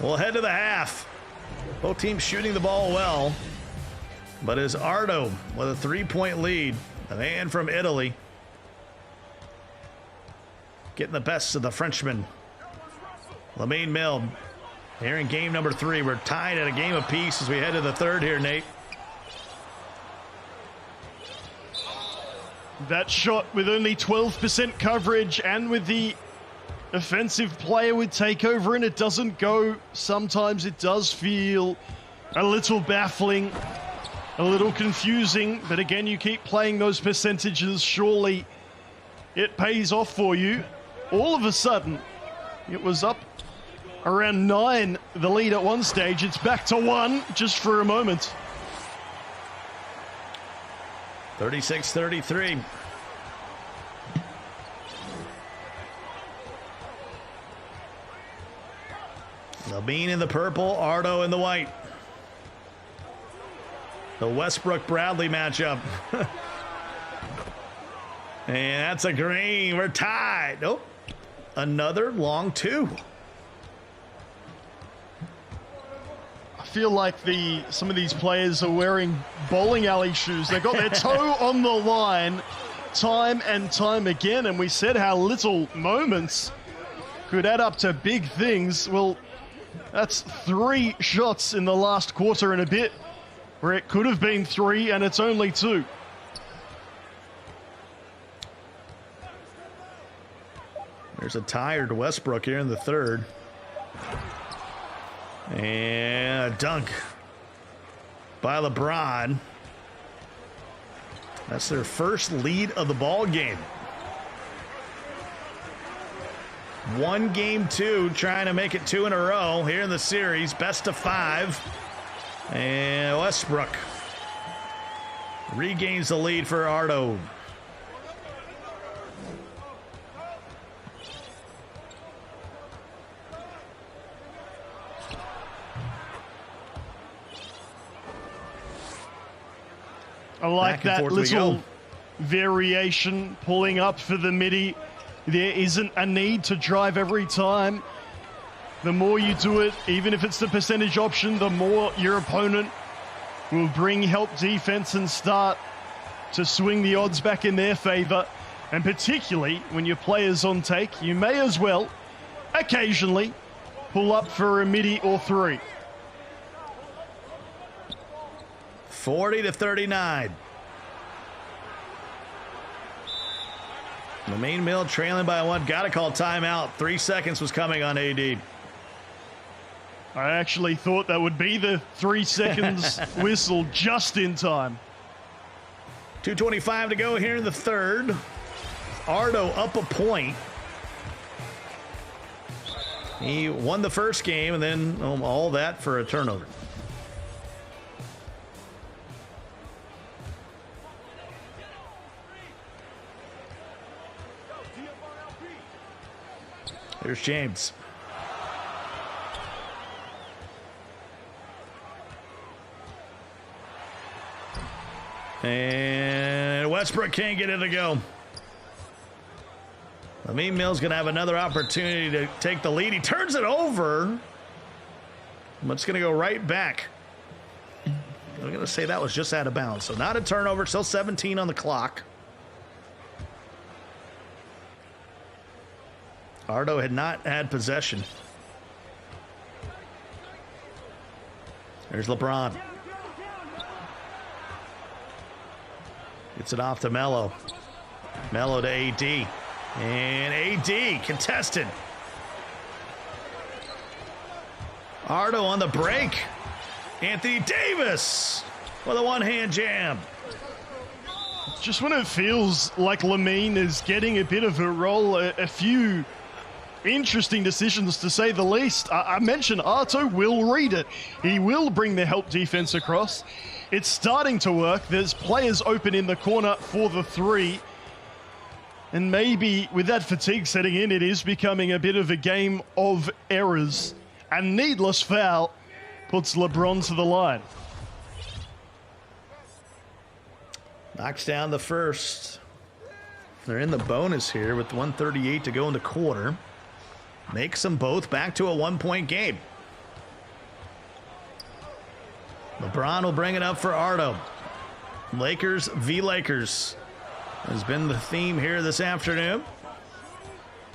We'll head to the half. Both teams shooting the ball well. But it's Ardo with a 3-point lead. The man from Italy. Getting the best of the Frenchman. Lamine Mill. Here in game number 3. We're tied at a game apiece as we head to the third here, Nate. That shot with only 12% coverage and with the offensive player with takeover, and it doesn't go. Sometimes it does feel a little baffling, a little confusing, but again, you keep playing those percentages. Surely it pays off for you. All of a sudden, it was up around 9, the lead at one stage. It's back to 1 just for a moment. 36-33. Lamine in the purple, Ardo in the white. The Westbrook-Bradley matchup. And that's a green. We're tied. Oh, another long 2. I feel like some of these players are wearing bowling alley shoes. They got their toe on the line time and time again, and we said how little moments could add up to big things. Well, that's 3 shots in the last quarter and a bit, where it could have been 3 and it's only 2. There's a tired Westbrook here in the third. And a dunk by LeBron. That's their first lead of the ball game. 1 game 2, trying to make it 2 in a row here in the series. Best of 5. And Westbrook regains the lead for Ardo. I like that little variation, pulling up for the midi. There isn't a need to drive every time. The more you do it, even if it's the percentage option, the more your opponent will bring help defense and start to swing the odds back in their favor. And particularly when your player's on take, you may as well occasionally pull up for a midi or 3. 40-39. Lamine Mill trailing by 1. Got to call timeout. 3 seconds was coming on AD. I actually thought that would be the 3 seconds whistle just in time. 2:25 to go here in the third. Ardo up a point. He won the first game and then all that for a turnover. Here's James. And Westbrook can't get it to go. Lamine Mill's going to have another opportunity to take the lead. He turns it over. But it's going to go right back. I'm going to say that was just out of bounds. So not a turnover. Still 17 on the clock. Ardo had not had possession. There's LeBron. Gets it off to Melo. Melo to AD. And AD contested. Ardo on the break. Anthony Davis with a one-hand jam. Just when it feels like Lamine is getting a bit of a roll, a few interesting decisions to say the least. I mentioned Arto will read it. He will bring the help defense across. It's starting to work. There's players open in the corner for the 3. And maybe with that fatigue setting in, it is becoming a bit of a game of errors. A needless foul puts LeBron to the line. Knocks down the first. They're in the bonus here with 1:38 to go in the quarter. makes them both back to a 1-point game. LeBron will bring it up for Ardo. Lakers v. Lakers has been the theme here this afternoon.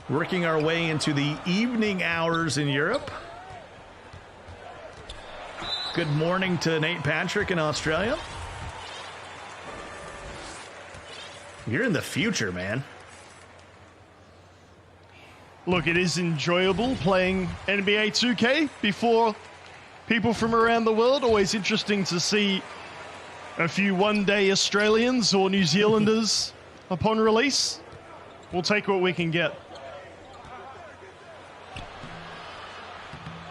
Working our way into the evening hours in Europe. Good morning to Nate Patrick in Australia. You're in the future, man. Look, it is enjoyable playing NBA 2K before people from around the world. Always interesting to see a few one-day Australians or New Zealanders upon release. We'll take what we can get.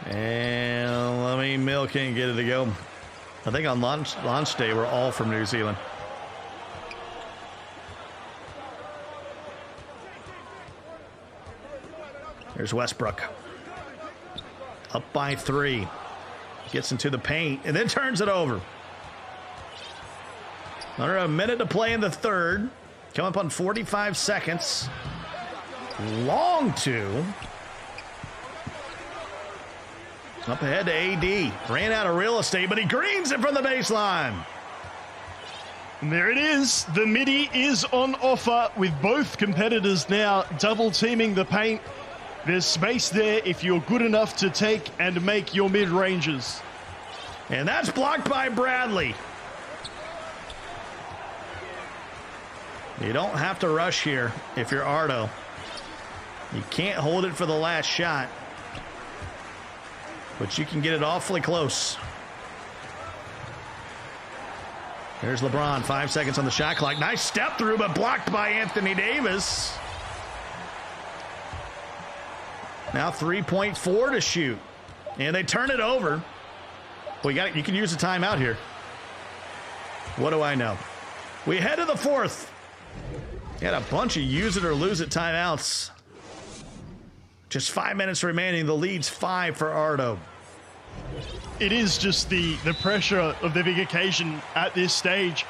And Lamine Mill can't get it to go. I think on launch day, we're all from New Zealand. There's Westbrook. Up by 3. Gets into the paint and then turns it over. Under a minute to play in the third. Come up on 45 seconds. Long two. Up ahead to AD. Ran out of real estate, but he greens it from the baseline. And there it is. The midi is on offer with both competitors now double teaming the paint. There's space there if you're good enough to take and make your mid-ranges. And that's blocked by Bradley. You don't have to rush here if you're Ardo. You can't hold it for the last shot. But you can get it awfully close. There's LeBron, 5 seconds on the shot clock. Nice step through, but blocked by Anthony Davis. Now 3.4 to shoot. And they turn it over. Well, you can use a timeout here. What do I know? We head to the fourth. Had a bunch of use it or lose it timeouts. Just 5 minutes remaining. The lead's 5 for Ardo. It is just the pressure of the big occasion at this stage.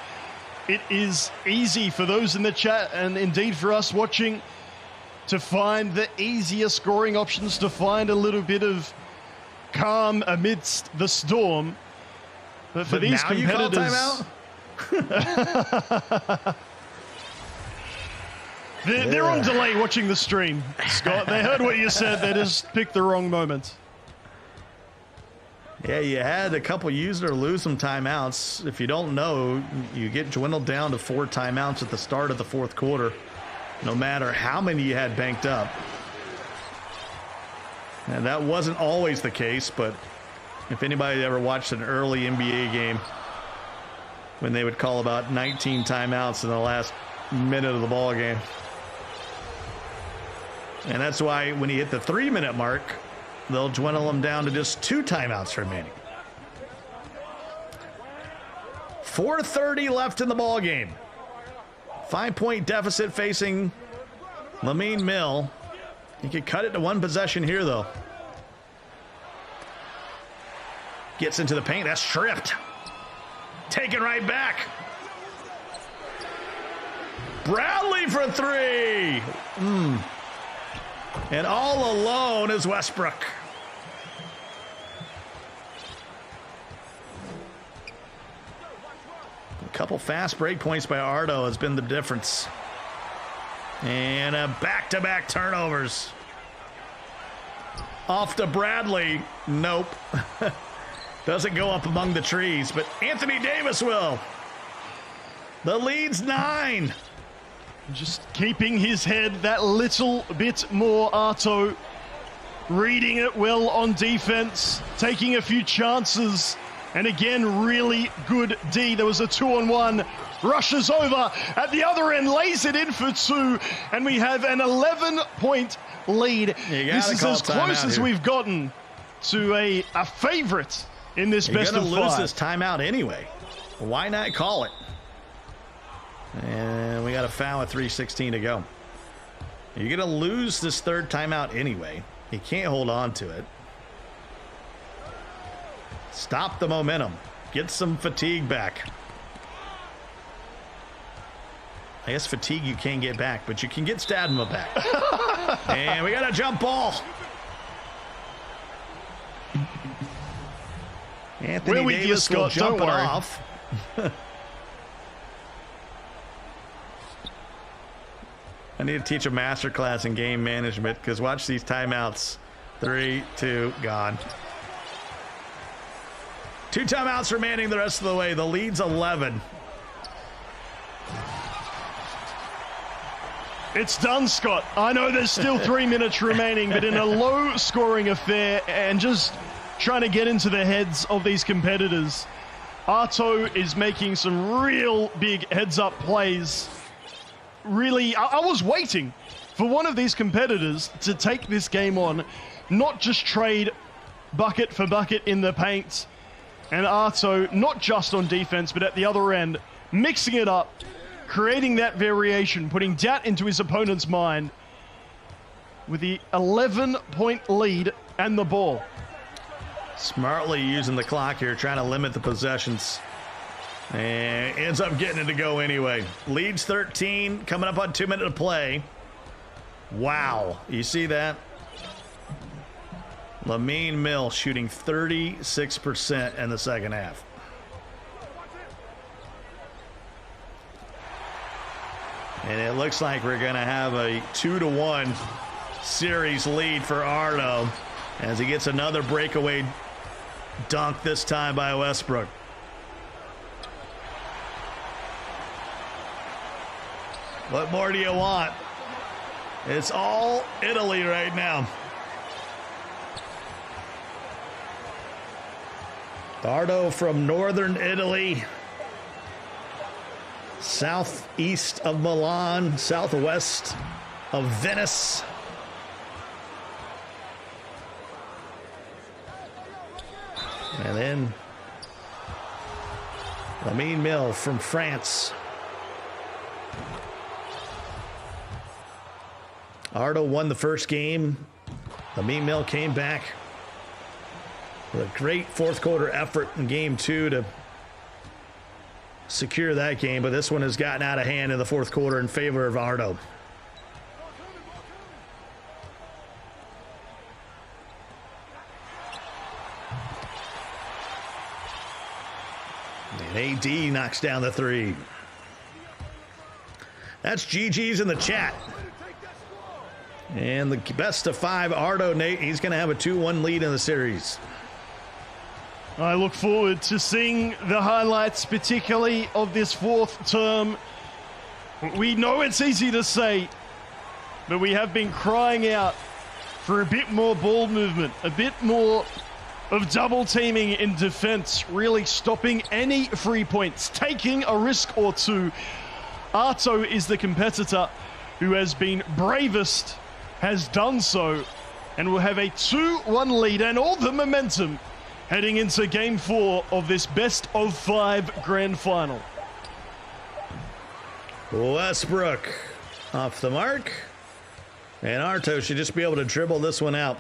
It is easy for those in the chat and indeed for us watching to find the easier scoring options, to find a little bit of calm amidst the storm. But for these now competitors, you call timeout? they're on delay watching the stream, Scott. They heard what you said. They just picked the wrong moment. Yeah, you had a couple use it or lose them timeouts. If you don't know, you get dwindled down to 4 timeouts at the start of the fourth quarter, no matter how many you had banked up. And that wasn't always the case, but if anybody ever watched an early NBA game when they would call about 19 timeouts in the last minute of the ball game. And that's why when you hit the 3-minute mark, they'll dwindle them down to just 2 timeouts remaining. 4:30 left in the ball game. 5-point deficit facing Lamine Mill. He could cut it to 1 possession here, though. Gets into the paint. That's stripped. Taken right back. Bradley for 3. And all alone is Westbrook. A couple fast break points by Ardo has been the difference. And a back-to-back turnovers. Off to Bradley. Nope. Doesn't go up among the trees, but Anthony Davis will. The lead's 9. Just keeping his head that little bit more, Arto. Reading it well on defense, taking a few chances, and again, really good D. There was a 2-on-1, rushes over at the other end, lays it in for 2, and we have an 11-point lead. This is as close as we've gotten to a favorite in this best of 5. You're going to lose this timeout anyway. Why not call it? And we got a foul at 3:16 to go. You're going to lose this third timeout anyway. You can't hold on to it. Stop the momentum. Get some fatigue back. I guess fatigue you can't get back, but you can get stamina back. And we got a jump ball. Anthony We're with you, Davis will Scott, jump don't it worry. off. I need to teach a master class in game management because watch these timeouts. 3, 2, gone. 2 timeouts remaining the rest of the way. The lead's 11. It's done, Scott. I know there's still 3 minutes remaining, but in a low-scoring affair and just trying to get into the heads of these competitors, Arto is making some real big heads-up plays. Really, I was waiting for one of these competitors to take this game on, not just trade bucket for bucket in the paint, and Arto, not just on defense, but at the other end, mixing it up, creating that variation, putting doubt into his opponent's mind with the 11-point lead and the ball. Smartly using the clock here, trying to limit the possessions. And ends up getting it to go anyway. Leads 13, coming up on 2 minutes to play. Wow, you see that? Lamine Mill shooting 36% in the second half. And it looks like we're going to have a 2-1 series lead for Arto as he gets another breakaway dunk, this time by Westbrook. What more do you want? It's all Italy right now. Arto from northern Italy. Southeast of Milan, southwest of Venice. And then Lamine Mill from France. Arto won the first game. Lamine Mill came back with a great fourth quarter effort in game 2 to secure that game, but this one has gotten out of hand in the fourth quarter in favor of Arto. And AD knocks down the 3. That's GG's in the chat. And the best of 5, Arto, Nate, he's going to have a 2-1 lead in the series. I look forward to seeing the highlights, particularly of this fourth term. We know it's easy to say, but we have been crying out for a bit more ball movement, a bit more of double teaming in defense, really stopping any free points, taking a risk or two. Arto is the competitor who has been bravest, has done so, and will have a 2-1 lead and all the momentum heading into game 4 of this best of 5 grand final. Westbrook off the mark. And Arto should just be able to dribble this one out.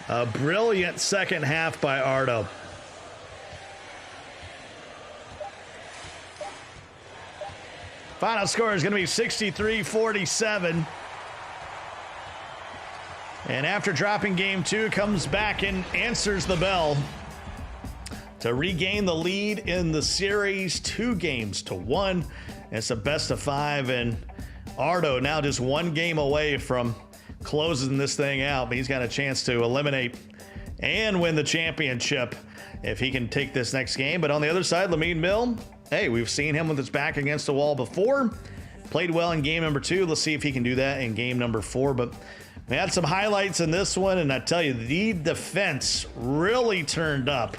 A brilliant second half by Arto. Final score is going to be 63-47. And after dropping game 2, comes back and answers the bell to regain the lead in the series, 2-1. It's a best of 5, and Arto now just 1 game away from closing this thing out. But he's got a chance to eliminate and win the championship if he can take this next game. But on the other side, Lamine Mill, hey, we've seen him with his back against the wall before. Played well in game number 2. Let's see if he can do that in game number 4. But we had some highlights in this one, and I tell you, the defense really turned up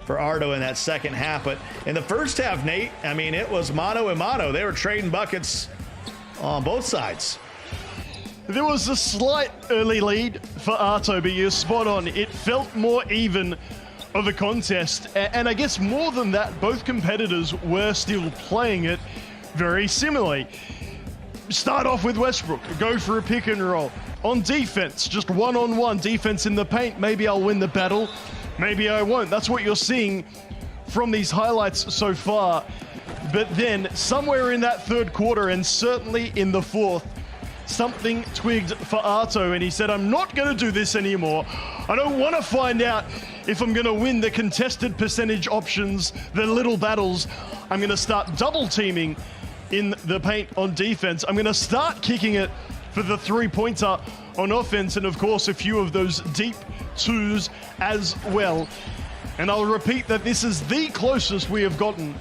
for Arto in that second half. But in the first half, Nate, I mean, it was mano a mano. They were trading buckets on both sides. There was a slight early lead for Arto, but you're spot on. It felt more even of a contest. And I guess more than that, both competitors were still playing it very similarly. Start off with Westbrook, go for a pick and roll. On defense, just one-on-one defense in the paint. Maybe I'll win the battle, maybe I won't. That's what you're seeing from these highlights so far. But then somewhere in that third quarter, and certainly in the fourth, something twigged for Arto, and he said, I'm not going to do this anymore. I don't want to find out if I'm going to win the contested percentage options, the little battles. I'm going to start double teaming in the paint on defense. I'm going to start kicking it for the three-pointer on offense, and of course a few of those deep twos as well. And I'll repeat that this is the closest we have gotten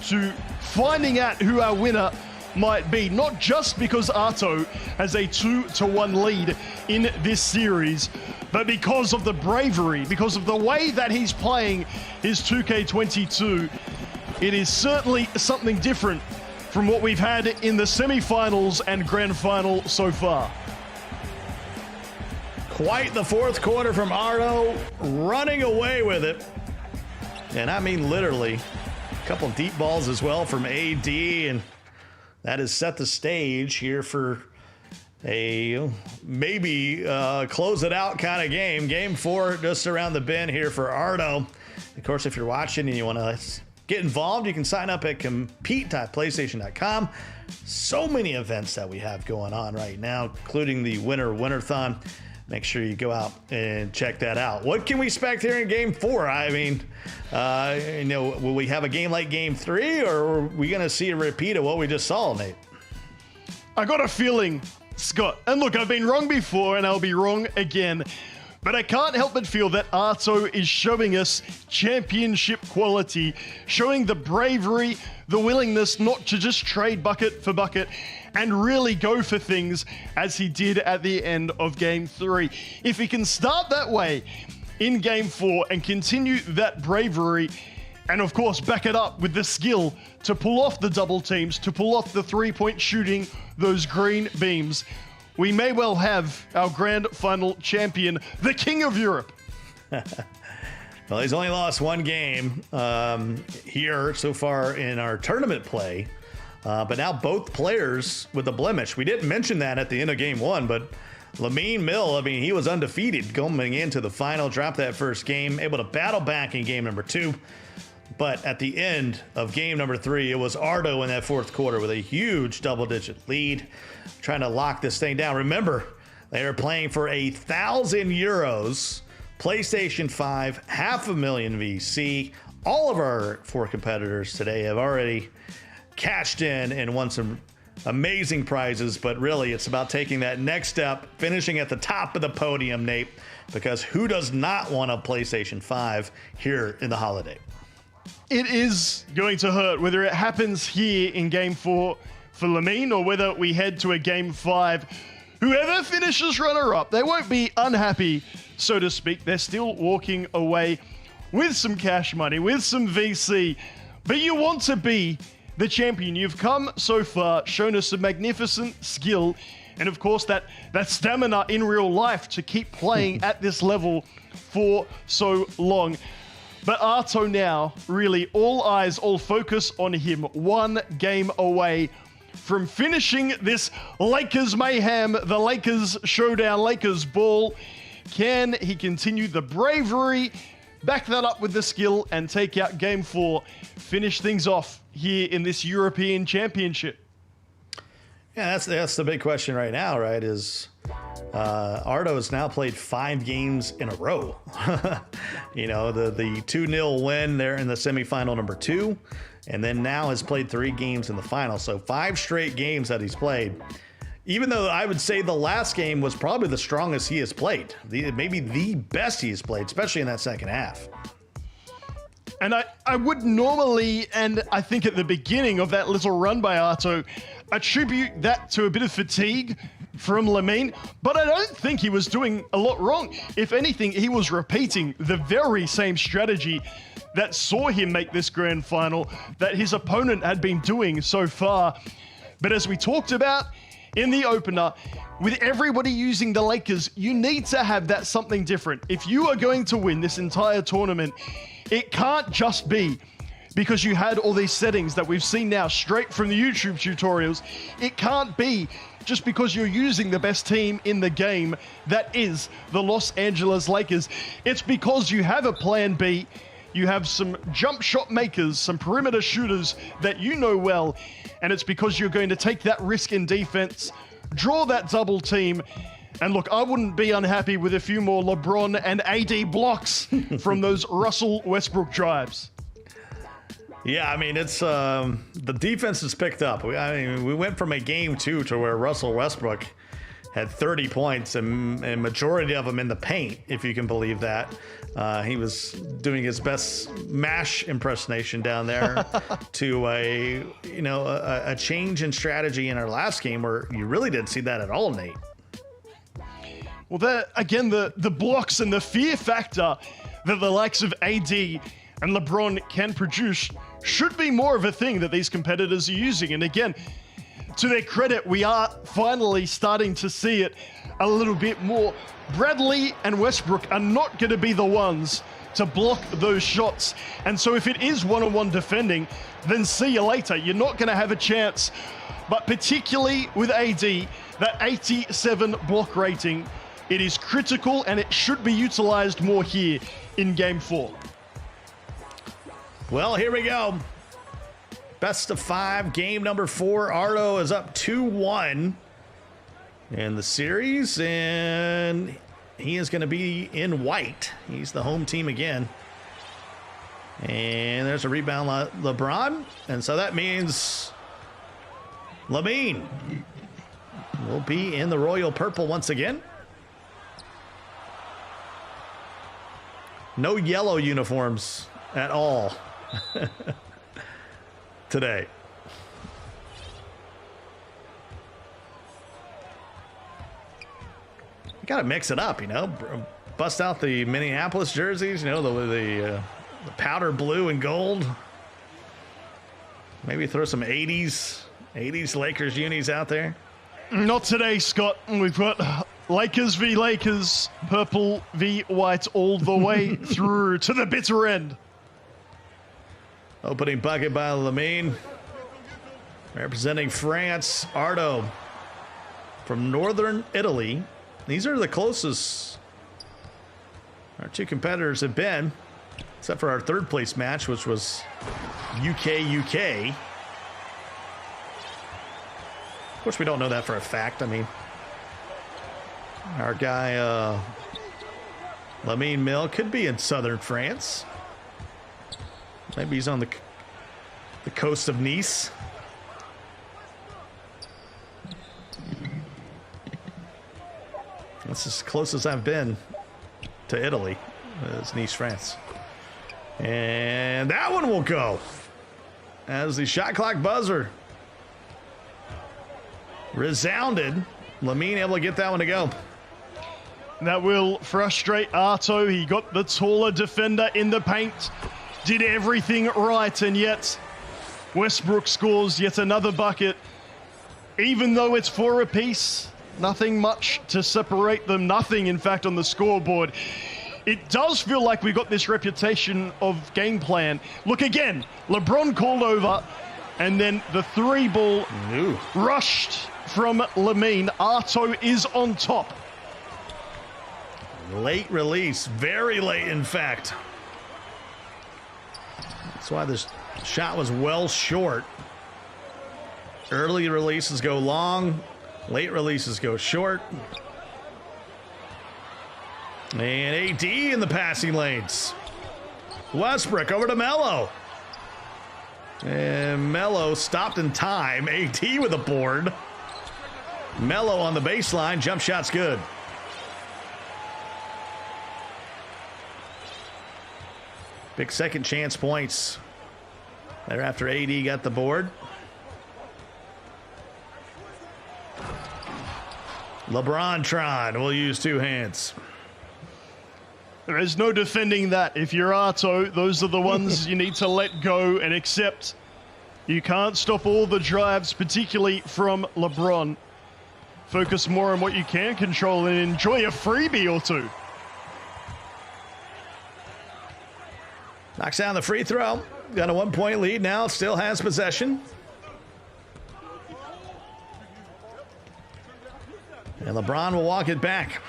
to finding out who our winner might be, not just because Arto has a 2-1 lead in this series, but because of the bravery, because of the way that he's playing his 2K22. It is certainly something different from what we've had in the semifinals and grand final so far. Quite the fourth quarter from Arto, running away with it. And I mean literally. A couple deep balls as well from AD, and that has set the stage here for a maybe close it out kind of game. Game 4 just around the bend here for Arto. Of course, if you're watching and you want to get involved, you can sign up at compete.playstation.com. So many events that we have going on right now, including the Winter-Winterthon. Make sure you go out and check that out. What can we expect here in Game 4? I mean, will we have a game like Game 3, or are we going to see a repeat of what we just saw, Nate? I got a feeling, Scott, and look, I've been wrong before and I'll be wrong again, but I can't help but feel that Arto is showing us championship quality, showing the bravery, the willingness not to just trade bucket for bucket and really go for things as he did at the end of Game 3. If he can start that way in Game 4 and continue that bravery, and of course back it up with the skill to pull off the double teams, to pull off the three-point shooting, those green beams, we may well have our grand final champion, the King of Europe. Well, he's only lost one game here so far in our tournament play. But now both players with a blemish. We didn't mention that at the end of Game 1, but Lamine Mill, I mean, he was undefeated coming into the final, dropped that first game, able to battle back in Game number 2. But at the end of Game number 3, it was Arto in that fourth quarter with a huge double-digit lead, trying to lock this thing down. Remember, they are playing for €1,000, PlayStation 5, $500,000 VC. All of our 4 competitors today have already cashed in and won some amazing prizes, but really it's about taking that next step, finishing at the top of the podium, Nate, because who does not want a PlayStation 5 here in the holiday? It is going to hurt whether it happens here in Game 4 for Lamine or whether we head to a Game 5. Whoever finishes runner-up, they won't be unhappy, so to speak. They're still walking away with some cash money, with some VC, but you want to be the champion. You've come so far, shown us some magnificent skill, and of course that stamina in real life to keep playing at this level for so long. But Arto now, really all eyes, all focus on him. One game away from finishing this Lakers mayhem, the Lakers showdown, Lakers ball. Can he continue the bravery, back that up with the skill, and take out Game 4, finish things off here in this European Championship? Yeah, that's the big question right now, right? Is Arto has now played 5 games in a row. You know, the 2-0 win there in the semifinal number 2, and then now has played 3 games in the final. So 5 straight games that he's played. Even though I would say the last game was probably the strongest he has played, maybe the best he has played, especially in that second half. And I would normally, and I think at the beginning of that little run by Arto, attribute that to a bit of fatigue from Lamine, but I don't think he was doing a lot wrong. If anything, he was repeating the very same strategy that saw him make this grand final that his opponent had been doing so far. But as we talked about in the opener, with everybody using the Lakers, you need to have that something different. If you are going to win this entire tournament, it can't just be because you had all these settings that we've seen now straight from the YouTube tutorials. It can't be just because you're using the best team in the game, that is the Los Angeles Lakers. It's because you have a plan B, you have some jump shot makers, some perimeter shooters that you know well, and it's because you're going to take that risk in defense, draw that double team. And look, I wouldn't be unhappy with a few more LeBron and AD blocks from those Russell Westbrook drives. Yeah, I mean, it's the defense has picked up. We went from a game 2 to where Russell Westbrook had 30 points and majority of them in the paint, if you can believe that. He was doing his best MASH impersonation down there to a change in strategy in our last game where you really didn't see that at all, Nate. Well, again, the blocks and the fear factor that the likes of AD and LeBron can produce should be more of a thing that these competitors are using. And again, to their credit, we are finally starting to see it a little bit more. Bradley and Westbrook are not going to be the ones to block those shots. And so if it is one-on-one defending, then see you later. You're not going to have a chance. But particularly with AD, that 87 block rating, it is critical and it should be utilized more here in Game 4. Well, here we go. Best of 5, game number 4. Ardo is up 2-1 in the series, and he is going to be in white. He's the home team again. And there's a rebound, LeBron. And so that means Lamine will be in the royal purple once again. No yellow uniforms at all today. You got to mix it up, bust out the Minneapolis jerseys, the powder blue and gold. Maybe throw some 80s Lakers unis out there. Not today, Scott. We've got Lakers v Lakers, purple v white all the way through to the bitter end. Opening bucket by Lamine. Representing France, Ardo from northern Italy. These are the closest our two competitors have been, except for our third place match, which was UK. Of course, we don't know that for a fact. I mean, our guy Lamine Mill could be in southern France. Maybe he's on the coast of Nice. That's as close as I've been to Italy. It's Nice, France. And that one will go as the shot clock buzzer resounded. Lamine able to get that one to go. That will frustrate Arto. He got the taller defender in the paint, did everything right, and yet Westbrook scores yet another bucket. Even though it's 4 apiece, nothing much to separate them. Nothing, in fact, on the scoreboard. It does feel like we got this reputation of game plan. Look again, LeBron called over, and then the 3-ball rushed from Lamine. Arto is on top. Late release, very late, in fact. That's why this shot was well short. Early releases go long, late releases go short. And AD in the passing lanes. Westbrook over to Melo. And Melo stopped in time. AD with a board. Melo on the baseline. Jump shot's good. Big second chance points there after AD got the board. LeBron will use 2 hands. There is no defending that. If you're Arto, those are the ones you need to let go and accept. You can't stop all the drives, particularly from LeBron. Focus more on what you can control and enjoy a freebie or two. Knocks down the free throw. Got a 1-point lead now. Still has possession. And LeBron will walk it back.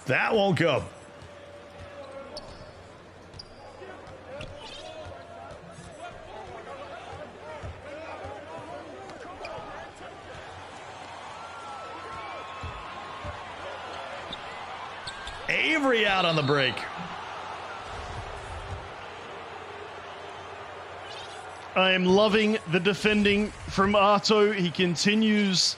That won't go. Avery out on the break. I am loving the defending from Arto. He continues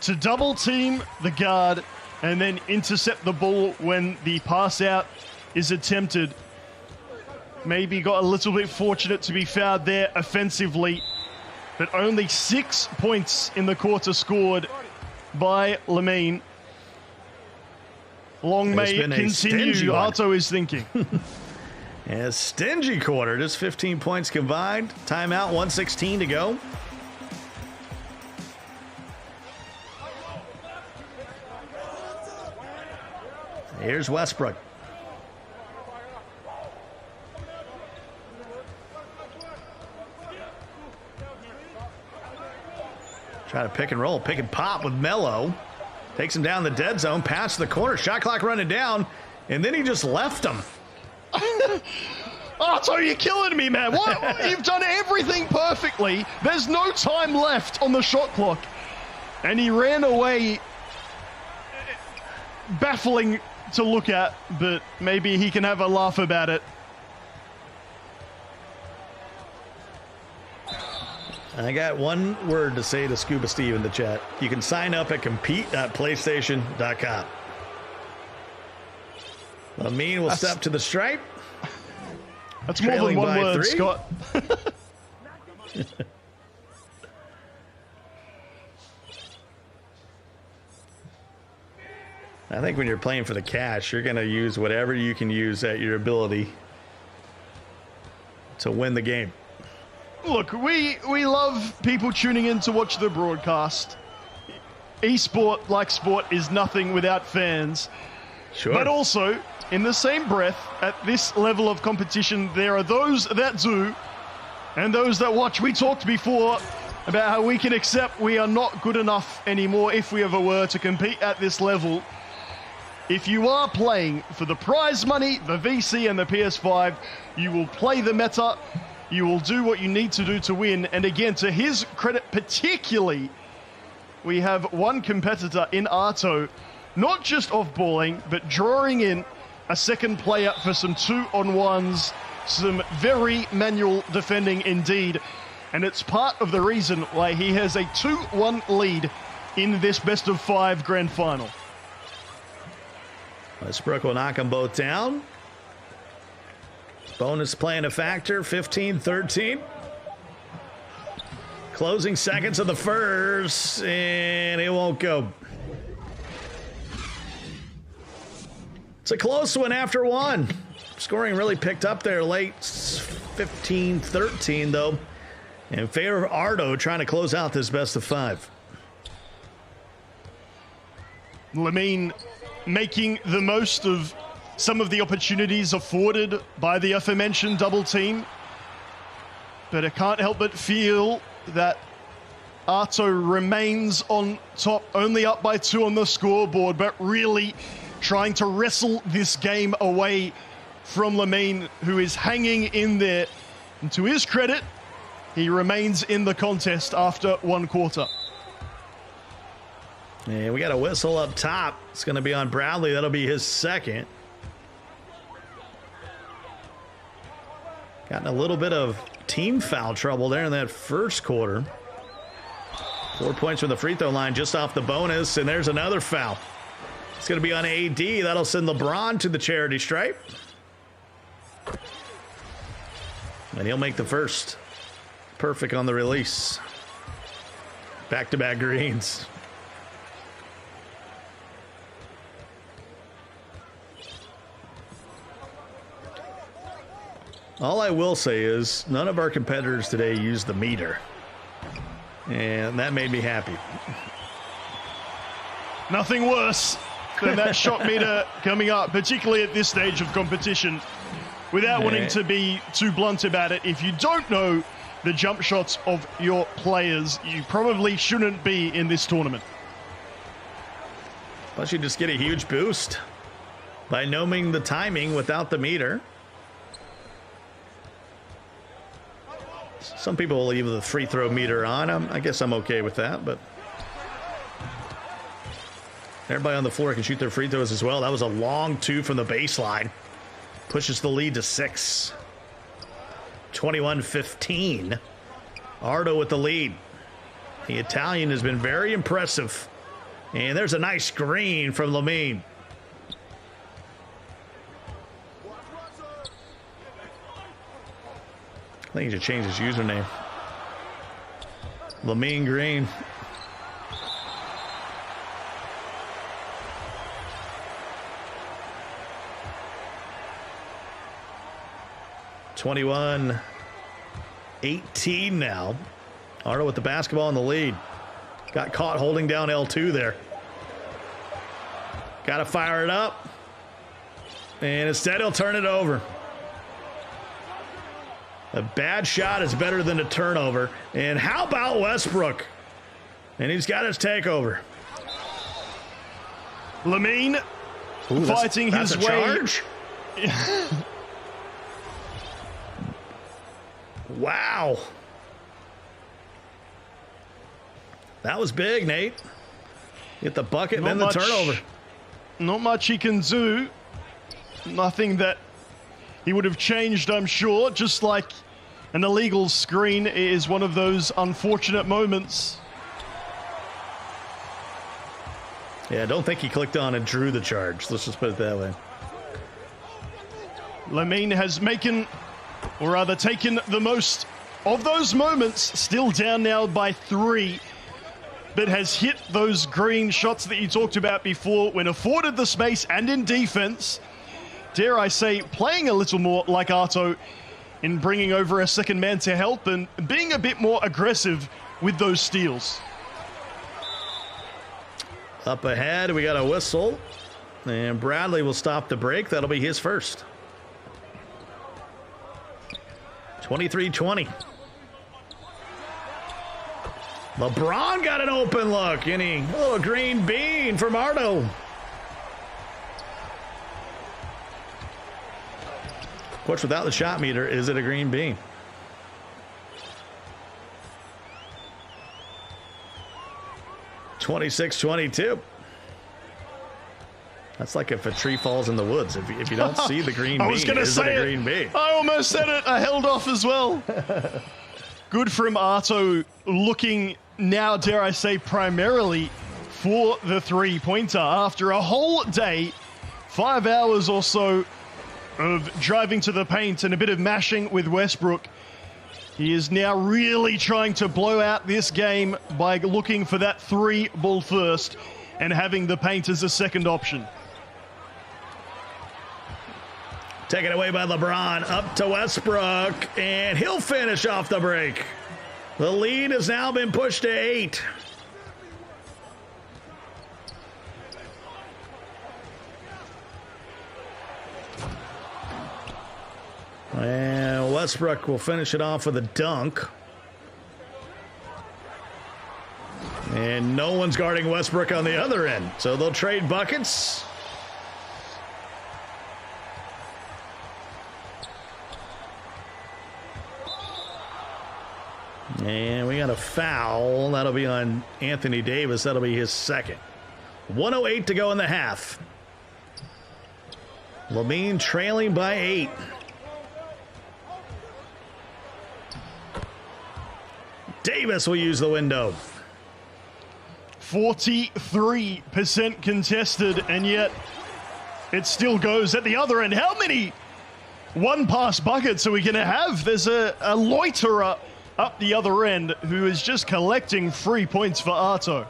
to double team the guard and then intercept the ball when the pass out is attempted. Maybe got a little bit fortunate to be fouled there offensively, but only 6 points in the quarter scored by Lamine. Long may it continue, Arto is thinking. A stingy quarter, just 15 points combined. Timeout, 1:16 to go. Here's Westbrook. Try to pick and roll, pick and pop with Melo. Takes him down the dead zone, pass to the corner, shot clock running down, and then he just left him. Arto, you're killing me, man. What? You've done everything perfectly. There's no time left on the shot clock. And he ran away. Baffling to look at, but maybe he can have a laugh about it. I got one word to say to Scuba Steve in the chat. You can sign up at compete.playstation.com. Lamine will step to the stripe. That's more than one word, 3. Scott. I think when you're playing for the cash, you're going to use whatever you can use at your ability to win the game. Look, we love people tuning in to watch the broadcast. Esport, like sport, is nothing without fans. Sure. But also, in the same breath, at this level of competition, there are those that do and those that watch. We talked before about how we can accept we are not good enough anymore if we ever were to compete at this level. If you are playing for the prize money, the VC and the PS5, you will play the meta, you will do what you need to do to win. And again, to his credit particularly, we have one competitor in Arto, not just off-balling, but drawing in a second player for some 2-on-1s, some very manual defending indeed. And it's part of the reason why he has a 2-1 lead in this best-of-5 grand final. Westbrook will knock them both down. Bonus playing a factor, 15-13. Closing seconds of the first, and it won't go. It's a close one after one. Scoring really picked up there late, 15-13 though. In favor of Arto trying to close out this best of 5. Lamine making the most of some of the opportunities afforded by the aforementioned double team. But I can't help but feel that Arto remains on top, only up by 2 on the scoreboard, but really trying to wrestle this game away from Lamine, who is hanging in there. And to his credit, he remains in the contest after 1 quarter. And we got a whistle up top. It's going to be on Bradley. That'll be his second. Gotten a little bit of team foul trouble there in that first quarter. 4 points from the free throw line just off the bonus, and there's another foul. It's going to be on AD. That'll send LeBron to the charity stripe. And he'll make the first. Perfect on the release. Back-to-back greens. All I will say is none of our competitors today used the meter. And that made me happy. Nothing worse than that shot meter coming up, particularly at this stage of competition. Without wanting to be too blunt about it, if you don't know the jump shots of your players, you probably shouldn't be in this tournament. Plus you just get a huge boost by knowing the timing without the meter. Some people will leave the free throw meter on. I guess I'm okay with that, but Everybody on the floor can shoot their free throws as well. That was a long 2 from the baseline. Pushes the lead to 6. 21-15. Ardo with the lead. The Italian has been very impressive. And there's a nice screen from Lamine. I think he should change his username. Lamine Green. (21-18) now. Ardo with the basketball in the lead. Got caught holding down L2 there. Got to fire it up. And instead he'll turn it over. A bad shot is better than a turnover. And how about Westbrook? And he's got his takeover. Lamine fighting his way. Charge? Wow. That was big, Nate. Get the bucket and then the turnover. Not much he can do. Nothing that he would have changed, I'm sure. Just like an illegal screen is one of those unfortunate moments. Yeah, I don't think he clicked on and drew the charge. Let's just put it that way. Lamine has taken the most of those moments. Still down now by 3. But has hit those green shots that you talked about before when afforded the space and in defense. Dare I say, playing a little more like Arto in bringing over a second man to help and being a bit more aggressive with those steals. Up ahead, we got a whistle. And Bradley will stop the break. That'll be his first. 23-20. LeBron got an open look, and a little green bean from Ardo. Of course, without the shot meter, is it a green bean? (26-22). That's like if a tree falls in the woods. If you don't see the green bean, is it a green bean? I almost said it. I held off as well. Good from Arto, looking now, dare I say, primarily for the three-pointer after a whole day, 5 hours or so of driving to the paint and a bit of mashing with Westbrook. He is now really trying to blow out this game by looking for that 3 ball first and having the paint as a second option. Taken away by LeBron, up to Westbrook, and he'll finish off the break. The lead has now been pushed to 8. And Westbrook will finish it off with a dunk. And no one's guarding Westbrook on the other end, so they'll trade buckets. And we got a foul. That'll be on Anthony Davis. That'll be his second. 1:08 to go in the half. Lamine trailing by 8. Davis will use the window. 43% contested, and yet it still goes at the other end. How many one-pass buckets are we going to have? There's a loiterer up the other end who is just collecting free points for Arto.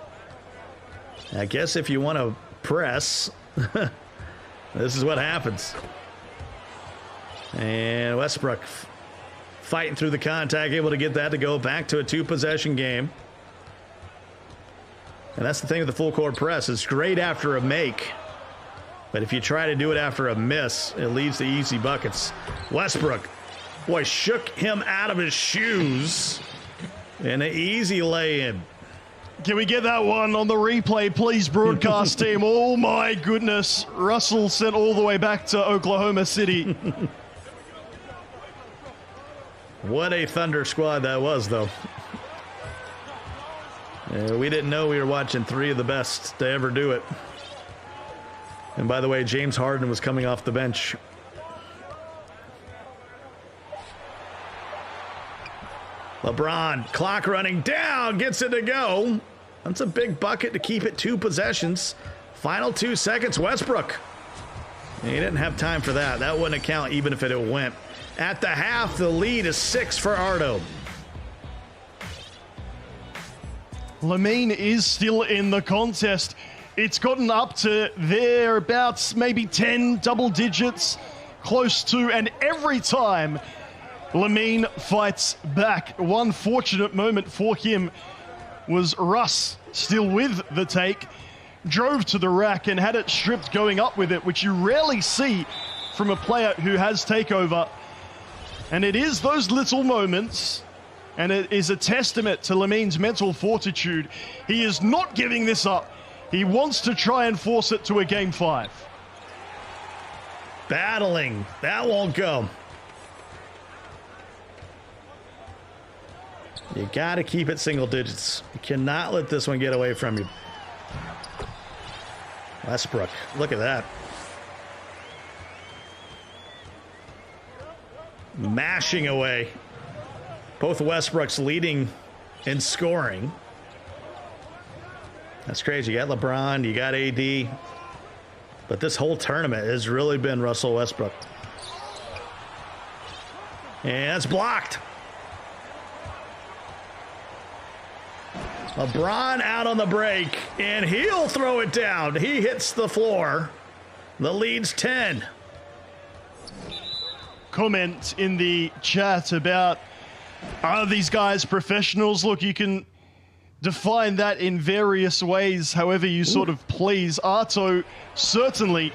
I guess if you want to press, this is what happens. And Westbrook fighting through the contact, able to get that to go back to a 2-possession game. And that's the thing with the full court press. It's great after a make, but if you try to do it after a miss, it leads to easy buckets. Westbrook, boy, shook him out of his shoes. And an easy lay-in. Can we get that one on the replay, please, broadcast team? Oh, my goodness. Russell sent all the way back to Oklahoma City. What a Thunder squad that was, though. We didn't know we were watching 3 of the best to ever do it. And by the way, James Harden was coming off the bench. LeBron, clock running down, gets it to go. That's a big bucket to keep it 2 possessions. Final 2 seconds, Westbrook. He didn't have time for that. That wouldn't count even if it went. At the half, the lead is 6 for Ardo. Lamine is still in the contest. It's gotten up to thereabouts, maybe 10 double digits, close to, and every time Lamine fights back. One fortunate moment for him was Russ, still with the take, drove to the rack and had it stripped going up with it, which you rarely see from a player who has takeover. And it is those little moments, and it is a testament to Lamine's mental fortitude. He is not giving this up. He wants to try and force it to a game 5. Battling. That won't go. You got to keep it single digits. You cannot let this one get away from you. Westbrook, look at that. Mashing away. Both Westbrooks leading in scoring. That's crazy. You got LeBron, you got AD. But this whole tournament has really been Russell Westbrook. And it's blocked. LeBron out on the break, and he'll throw it down. He hits the floor. The lead's 10. Comment in the chat about, are these guys professionals? Look, you can define that in various ways, however you sort of please. Arto certainly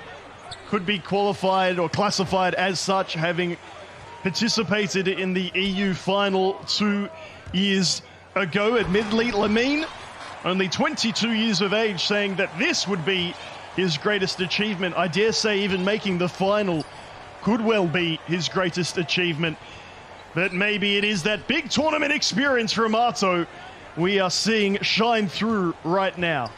could be qualified or classified as such, having participated in the EU final 2 years ago. Admittedly, Lamine, only 22 years of age, saying that this would be his greatest achievement. I dare say even making the final could well be his greatest achievement. But maybe it is that big tournament experience from Arto we are seeing shine through right now.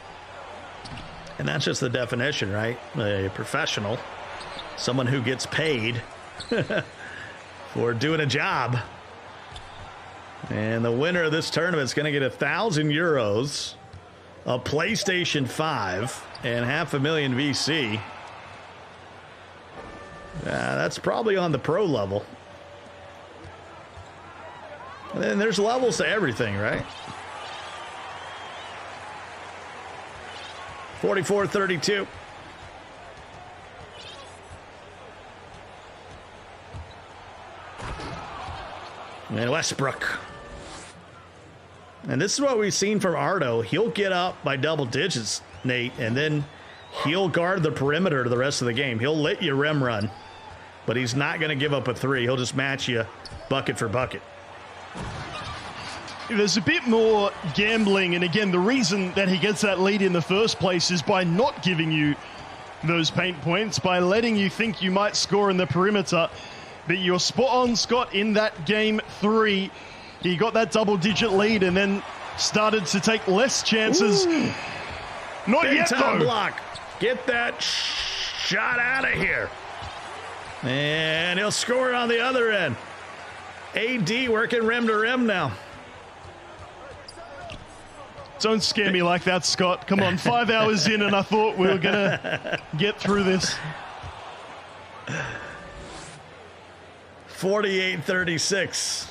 And that's just the definition, right? A professional, someone who gets paid for doing a job. And the winner of this tournament is going to get €1,000, a PlayStation 5, and $500,000 VC. That's probably on the pro level. And then there's levels to everything, right? 44-32. And Westbrook. And this is what we've seen from Ardo. He'll get up by double digits, Nate, and then he'll guard the perimeter the rest of the game. He'll let you rim run, but he's not going to give up a 3. He'll just match you bucket for bucket. There's a bit more gambling, and again, the reason that he gets that lead in the first place is by not giving you those paint points, by letting you think you might score in the perimeter. But you're spot on, Scott, in that game 3. He got that double-digit lead and then started to take less chances. Ooh. Not Big yet, time though. Block. Get that shot out of here. And he'll score it on the other end. AD working rim to rim now. Don't scare me like that, Scott. Come on, 5 hours in and I thought we were going to get through this. 48-36.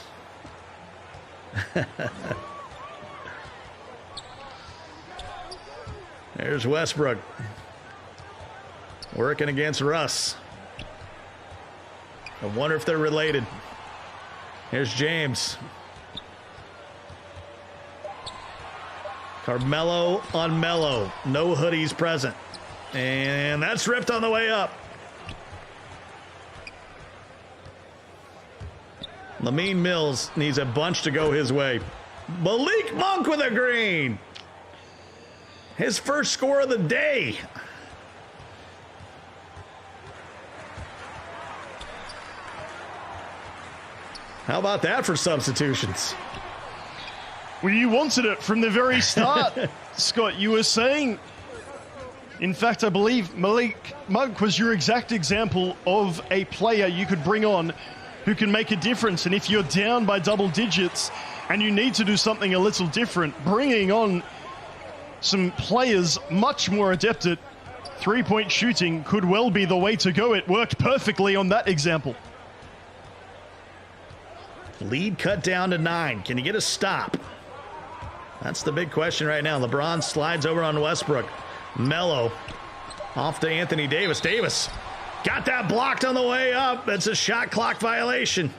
There's Westbrook working against Russ. I wonder if they're related. Here's James. Carmelo on Melo. No hoodies present. And that's ripped on the way up. Lamine Mills needs a bunch to go his way. Malik Monk with a green. His first score of the day. How about that for substitutions? Well, you wanted it from the very start, Scott. You were saying In fact, I believe Malik Monk was your exact example of a player you could bring on who can make a difference. And if you're down by double digits and you need to do something a little different, bringing on some players much more adept at three-point shooting could well be the way to go. It worked perfectly on that example. Lead cut down to 9. Can you get a stop? That's the big question right now. LeBron slides over on Westbrook. Melo off to Anthony Davis. Davis got that blocked on the way up. That's a shot clock violation.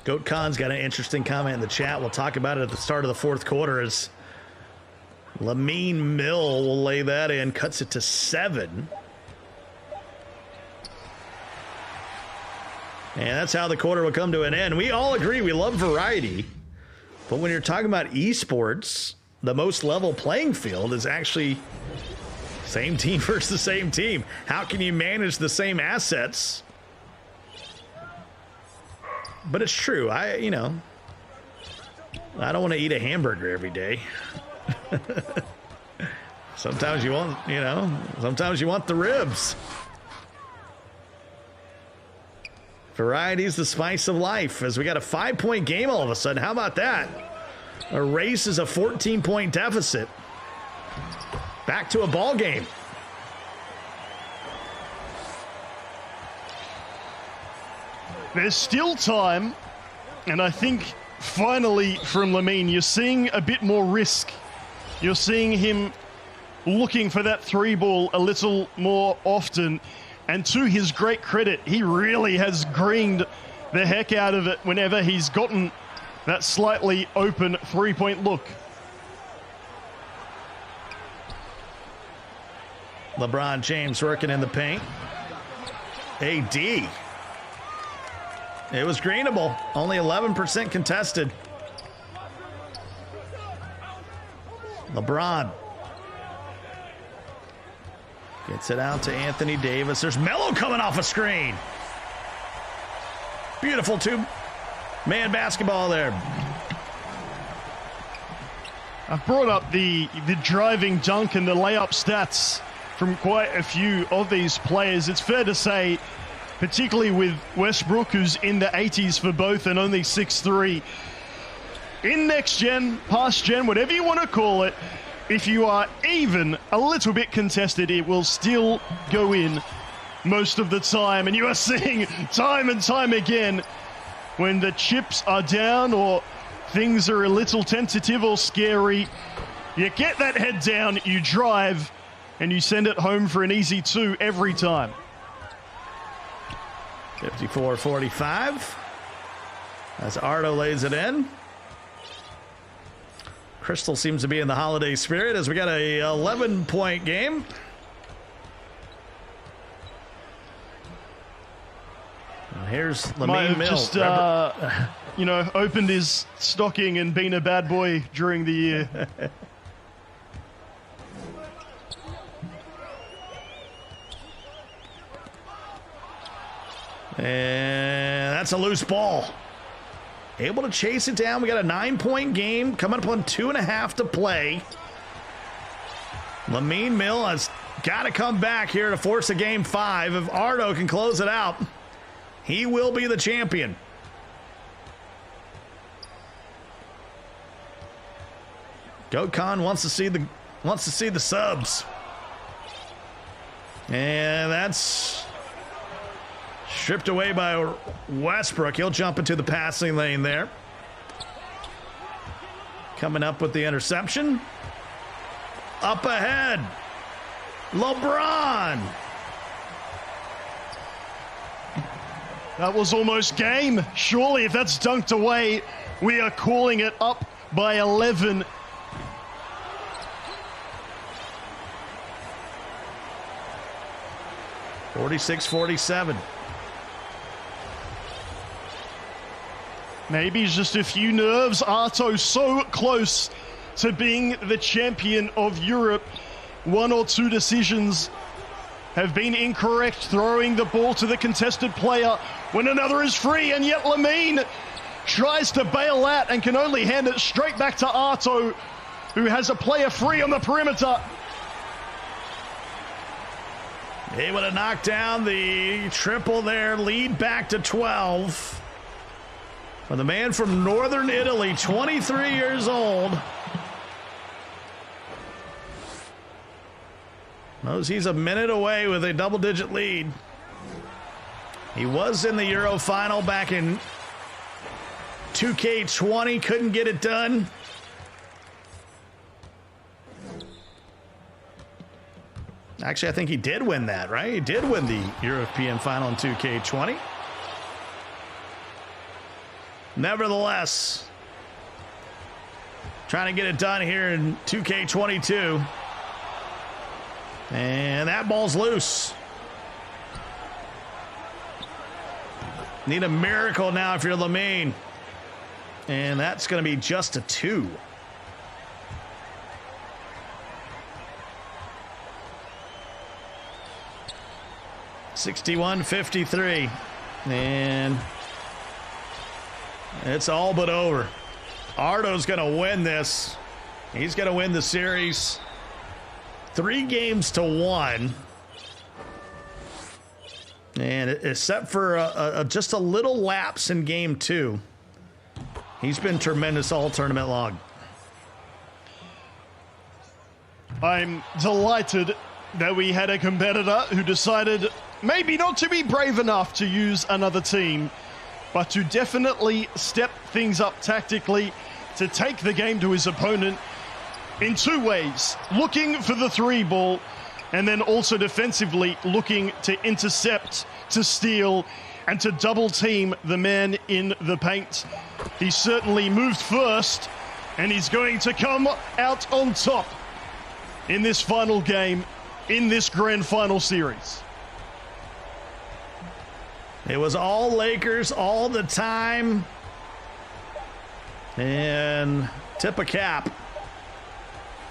Goat Khan's got an interesting comment in the chat. We'll talk about it at the start of the fourth quarter as Lamine Mill will lay that in, cuts it to 7. And that's how the quarter will come to an end. We all agree we love variety, but when you're talking about esports, the most level playing field is actually same team versus the same team. How can you manage the same assets? But it's true. I don't want to eat a hamburger every day. Sometimes you want, sometimes you want the ribs. Variety's the spice of life. As we got a 5-point game all of a sudden. How about that? Erases a 14-point deficit. Back to a ball game. There's still time, and I think finally from Lamine, you're seeing a bit more risk. You're seeing him looking for that 3-ball a little more often. And to his great credit, he really has greened the heck out of it whenever he's gotten that slightly open 3-point look. LeBron James working in the paint. AD. It was greenable. Only 11% contested. LeBron gets it out to Anthony Davis. There's Melo coming off a screen. Beautiful two-man basketball there. I've brought up the driving dunk and the layup stats from quite a few of these players. It's fair to say, particularly with Westbrook, who's in the 80s for both and only 6'3", in next gen, past gen, whatever you want to call it, if you are even a little bit contested, it will still go in most of the time. And you are seeing time and time again when the chips are down or things are a little tentative or scary, you get that head down, you drive, and you send it home for an easy 2 every time. 54-45. As Ardo lays it in. Crystal seems to be in the holiday spirit as we got a 11-point game. And here's Lamine Mill. Just, opened his stocking and been a bad boy during the year. And that's a loose ball. Able to chase it down. We got a 9-point game coming up on 2.5 to play. Lamine Mill has got to come back here to force a game 5. If Ardo can close it out, he will be the champion. Goat Khan wants to see the subs. And that's stripped away by Westbrook. He'll jump into the passing lane there. Coming up with the interception. Up ahead. LeBron. That was almost game. Surely if that's dunked away, we are calling it up by 11. (46-47). Maybe just a few nerves. Arto so close to being the champion of Europe. 1 or 2 decisions have been incorrect, throwing the ball to the contested player when another is free, and yet Lamine tries to bail out and can only hand it straight back to Arto, who has a player free on the perimeter. Able to knock down the triple there, lead back to 12. For the man from Northern Italy, 23 years old. Knows he's a minute away with a double-digit lead. He was in the Euro final back in 2K20, couldn't get it done. Actually, I think he did win that, right? He did win the European final in 2K20. Nevertheless, trying to get it done here in 2K22. And that ball's loose. Need a miracle now if you're Lamine. And that's going to be just a 2. (61-53), and it's all but over. Arto's going to win this. He's going to win the series 3-1, and except for just a little lapse in game 2, he's been tremendous all tournament long. I'm delighted that we had a competitor who decided maybe not to be brave enough to use another team, but to definitely step things up tactically, to take the game to his opponent in 2 ways: looking for the 3 ball, and then also defensively looking to intercept, to steal, and to double team the man in the paint. He certainly moved first, and he's going to come out on top in this final game, in this grand final series. It was all Lakers all the time. And tip a cap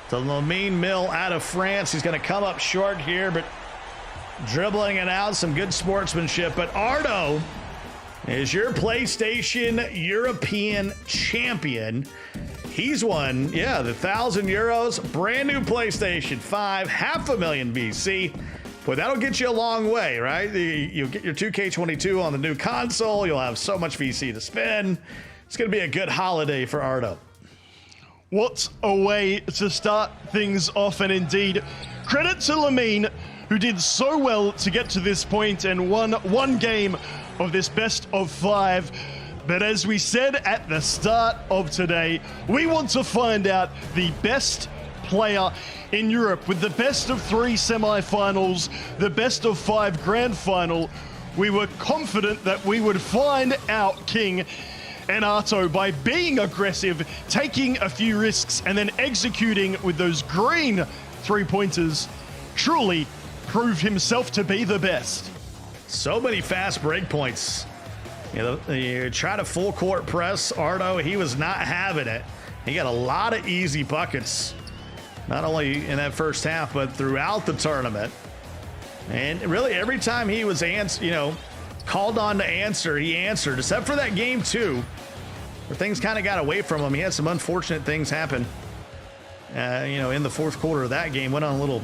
to Lamine Mill out of France. He's going to come up short here, but dribbling it out, some good sportsmanship. But Arto is your PlayStation European champion. He's won, the 1,000 euros, brand new PlayStation 5, $500,000 VC. Boy, that'll get you a long way, right? You'll get your 2K22 on the new console. You'll have so much VC to spend. It's going to be a good holiday for Arto. What a way to start things off, and indeed, credit to Lamine, who did so well to get to this point and won 1 game of this best of 5. But as we said at the start of today, we want to find out the best player in Europe with the best of 3 semi-finals, the best of 5 grand final. We were confident that we would find out King, and Arto, by being aggressive, taking a few risks, and then executing with those green 3-pointers, truly proved himself to be the best. So many fast break points. You try to full court press Arto, he was not having it. He got a lot of easy buckets, not only in that first half, but throughout the tournament. And really every time he was called on to answer, he answered, except for that game 2, where things kind of got away from him. He had some unfortunate things happen, in the fourth quarter of that game. Went on a little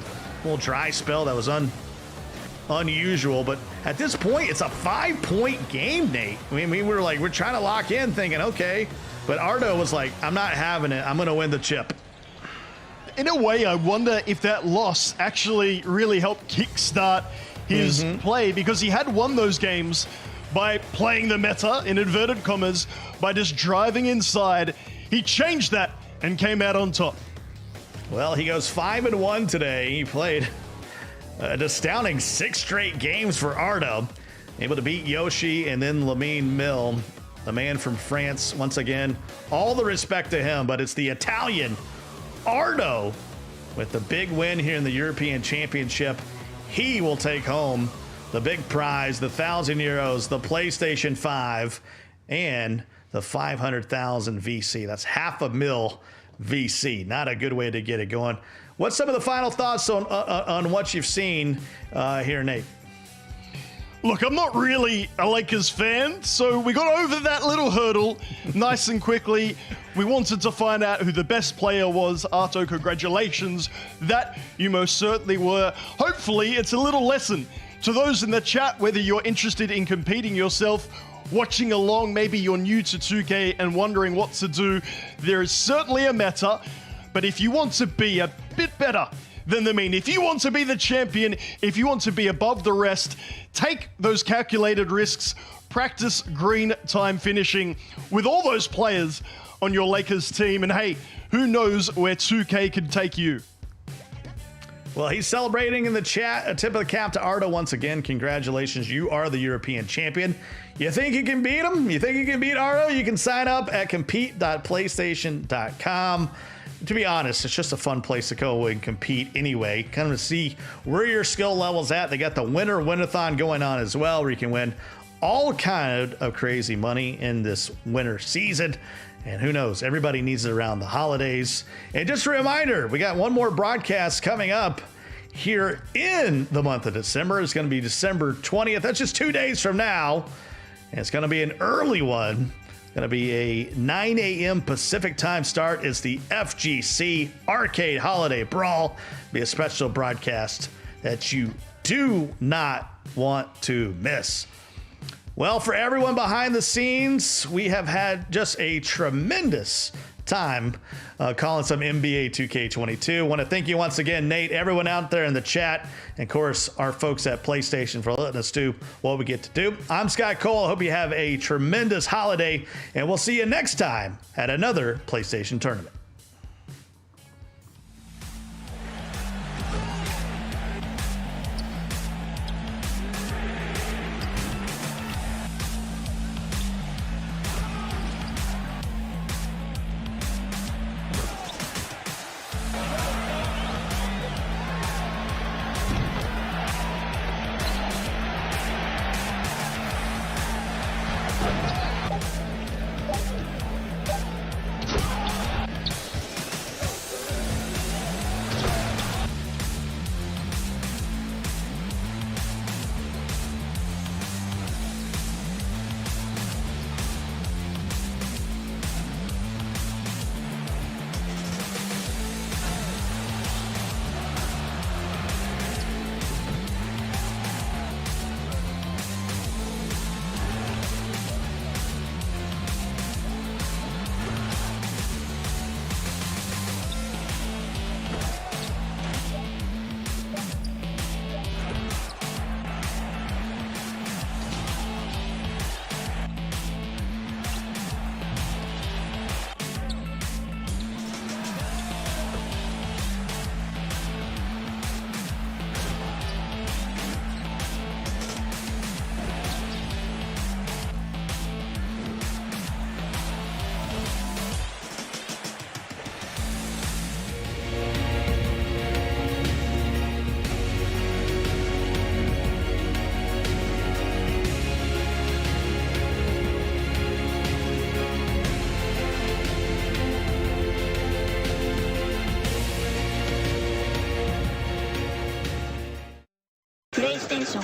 dry spell that was unusual, but at this point, it's a 5-point game, Nate. I mean, we're trying to lock in thinking, okay, but Arto was like, I'm not having it. I'm going to win the chip. In a way, I wonder if that loss actually really helped kickstart his play, because he had won those games by playing the meta, in inverted commas, by just driving inside. He changed that and came out on top. Well, he goes 5-1 today. He played an astounding 6 straight games for Arto, able to beat Yoshi and then Lamine Mill, the man from France. Once again, all the respect to him, but it's the Italian Arto with the big win here in the European Championship. He will take home the big prize, the 1,000 euros, the PlayStation 5, and the 500,000 VC. That's $500,000 VC. Not a good way to get it going. What's some of the final thoughts on what you've seen here, Nate? Look, I'm not really a Lakers fan, so we got over that little hurdle nice and quickly. We wanted to find out who the best player was. Arto, congratulations. That you most certainly were. Hopefully, it's a little lesson to those in the chat, whether you're interested in competing yourself, watching along, maybe you're new to 2K and wondering what to do. There is certainly a meta, but if you want to be a bit better than the mean, if you want to be the champion, if you want to be above the rest, take those calculated risks, practice green time finishing with all those players on your Lakers team, and hey, who knows where 2K can take you. Well, he's celebrating in the chat. A tip of the cap to Arto once again. Congratulations, you are the European champion. You think you can beat him? You think you can beat Arto? You can sign up at compete.playstation.com. To be honest, it's just a fun place to go and compete anyway. Kind of see where your skill level's at. They got the Winter Win-a-thon going on as well, where you can win all kind of crazy money in this winter season. And who knows, everybody needs it around the holidays. And just a reminder, we got one more broadcast coming up here in the month of December. It's going to be December 20th. That's just 2 days from now. And it's going to be an early one. Going to be a 9 a.m. Pacific time start. It's the FGC Arcade Holiday Brawl. Be a special broadcast that you do not want to miss. Well, for everyone behind the scenes, we have had just a tremendous time calling some NBA 2K22. Want to thank you once again, Nate, everyone out there in the chat, and of course, our folks at PlayStation for letting us do what we get to do. I'm Scott Cole. I hope you have a tremendous holiday, and we'll see you next time at another PlayStation tournament. PlayStation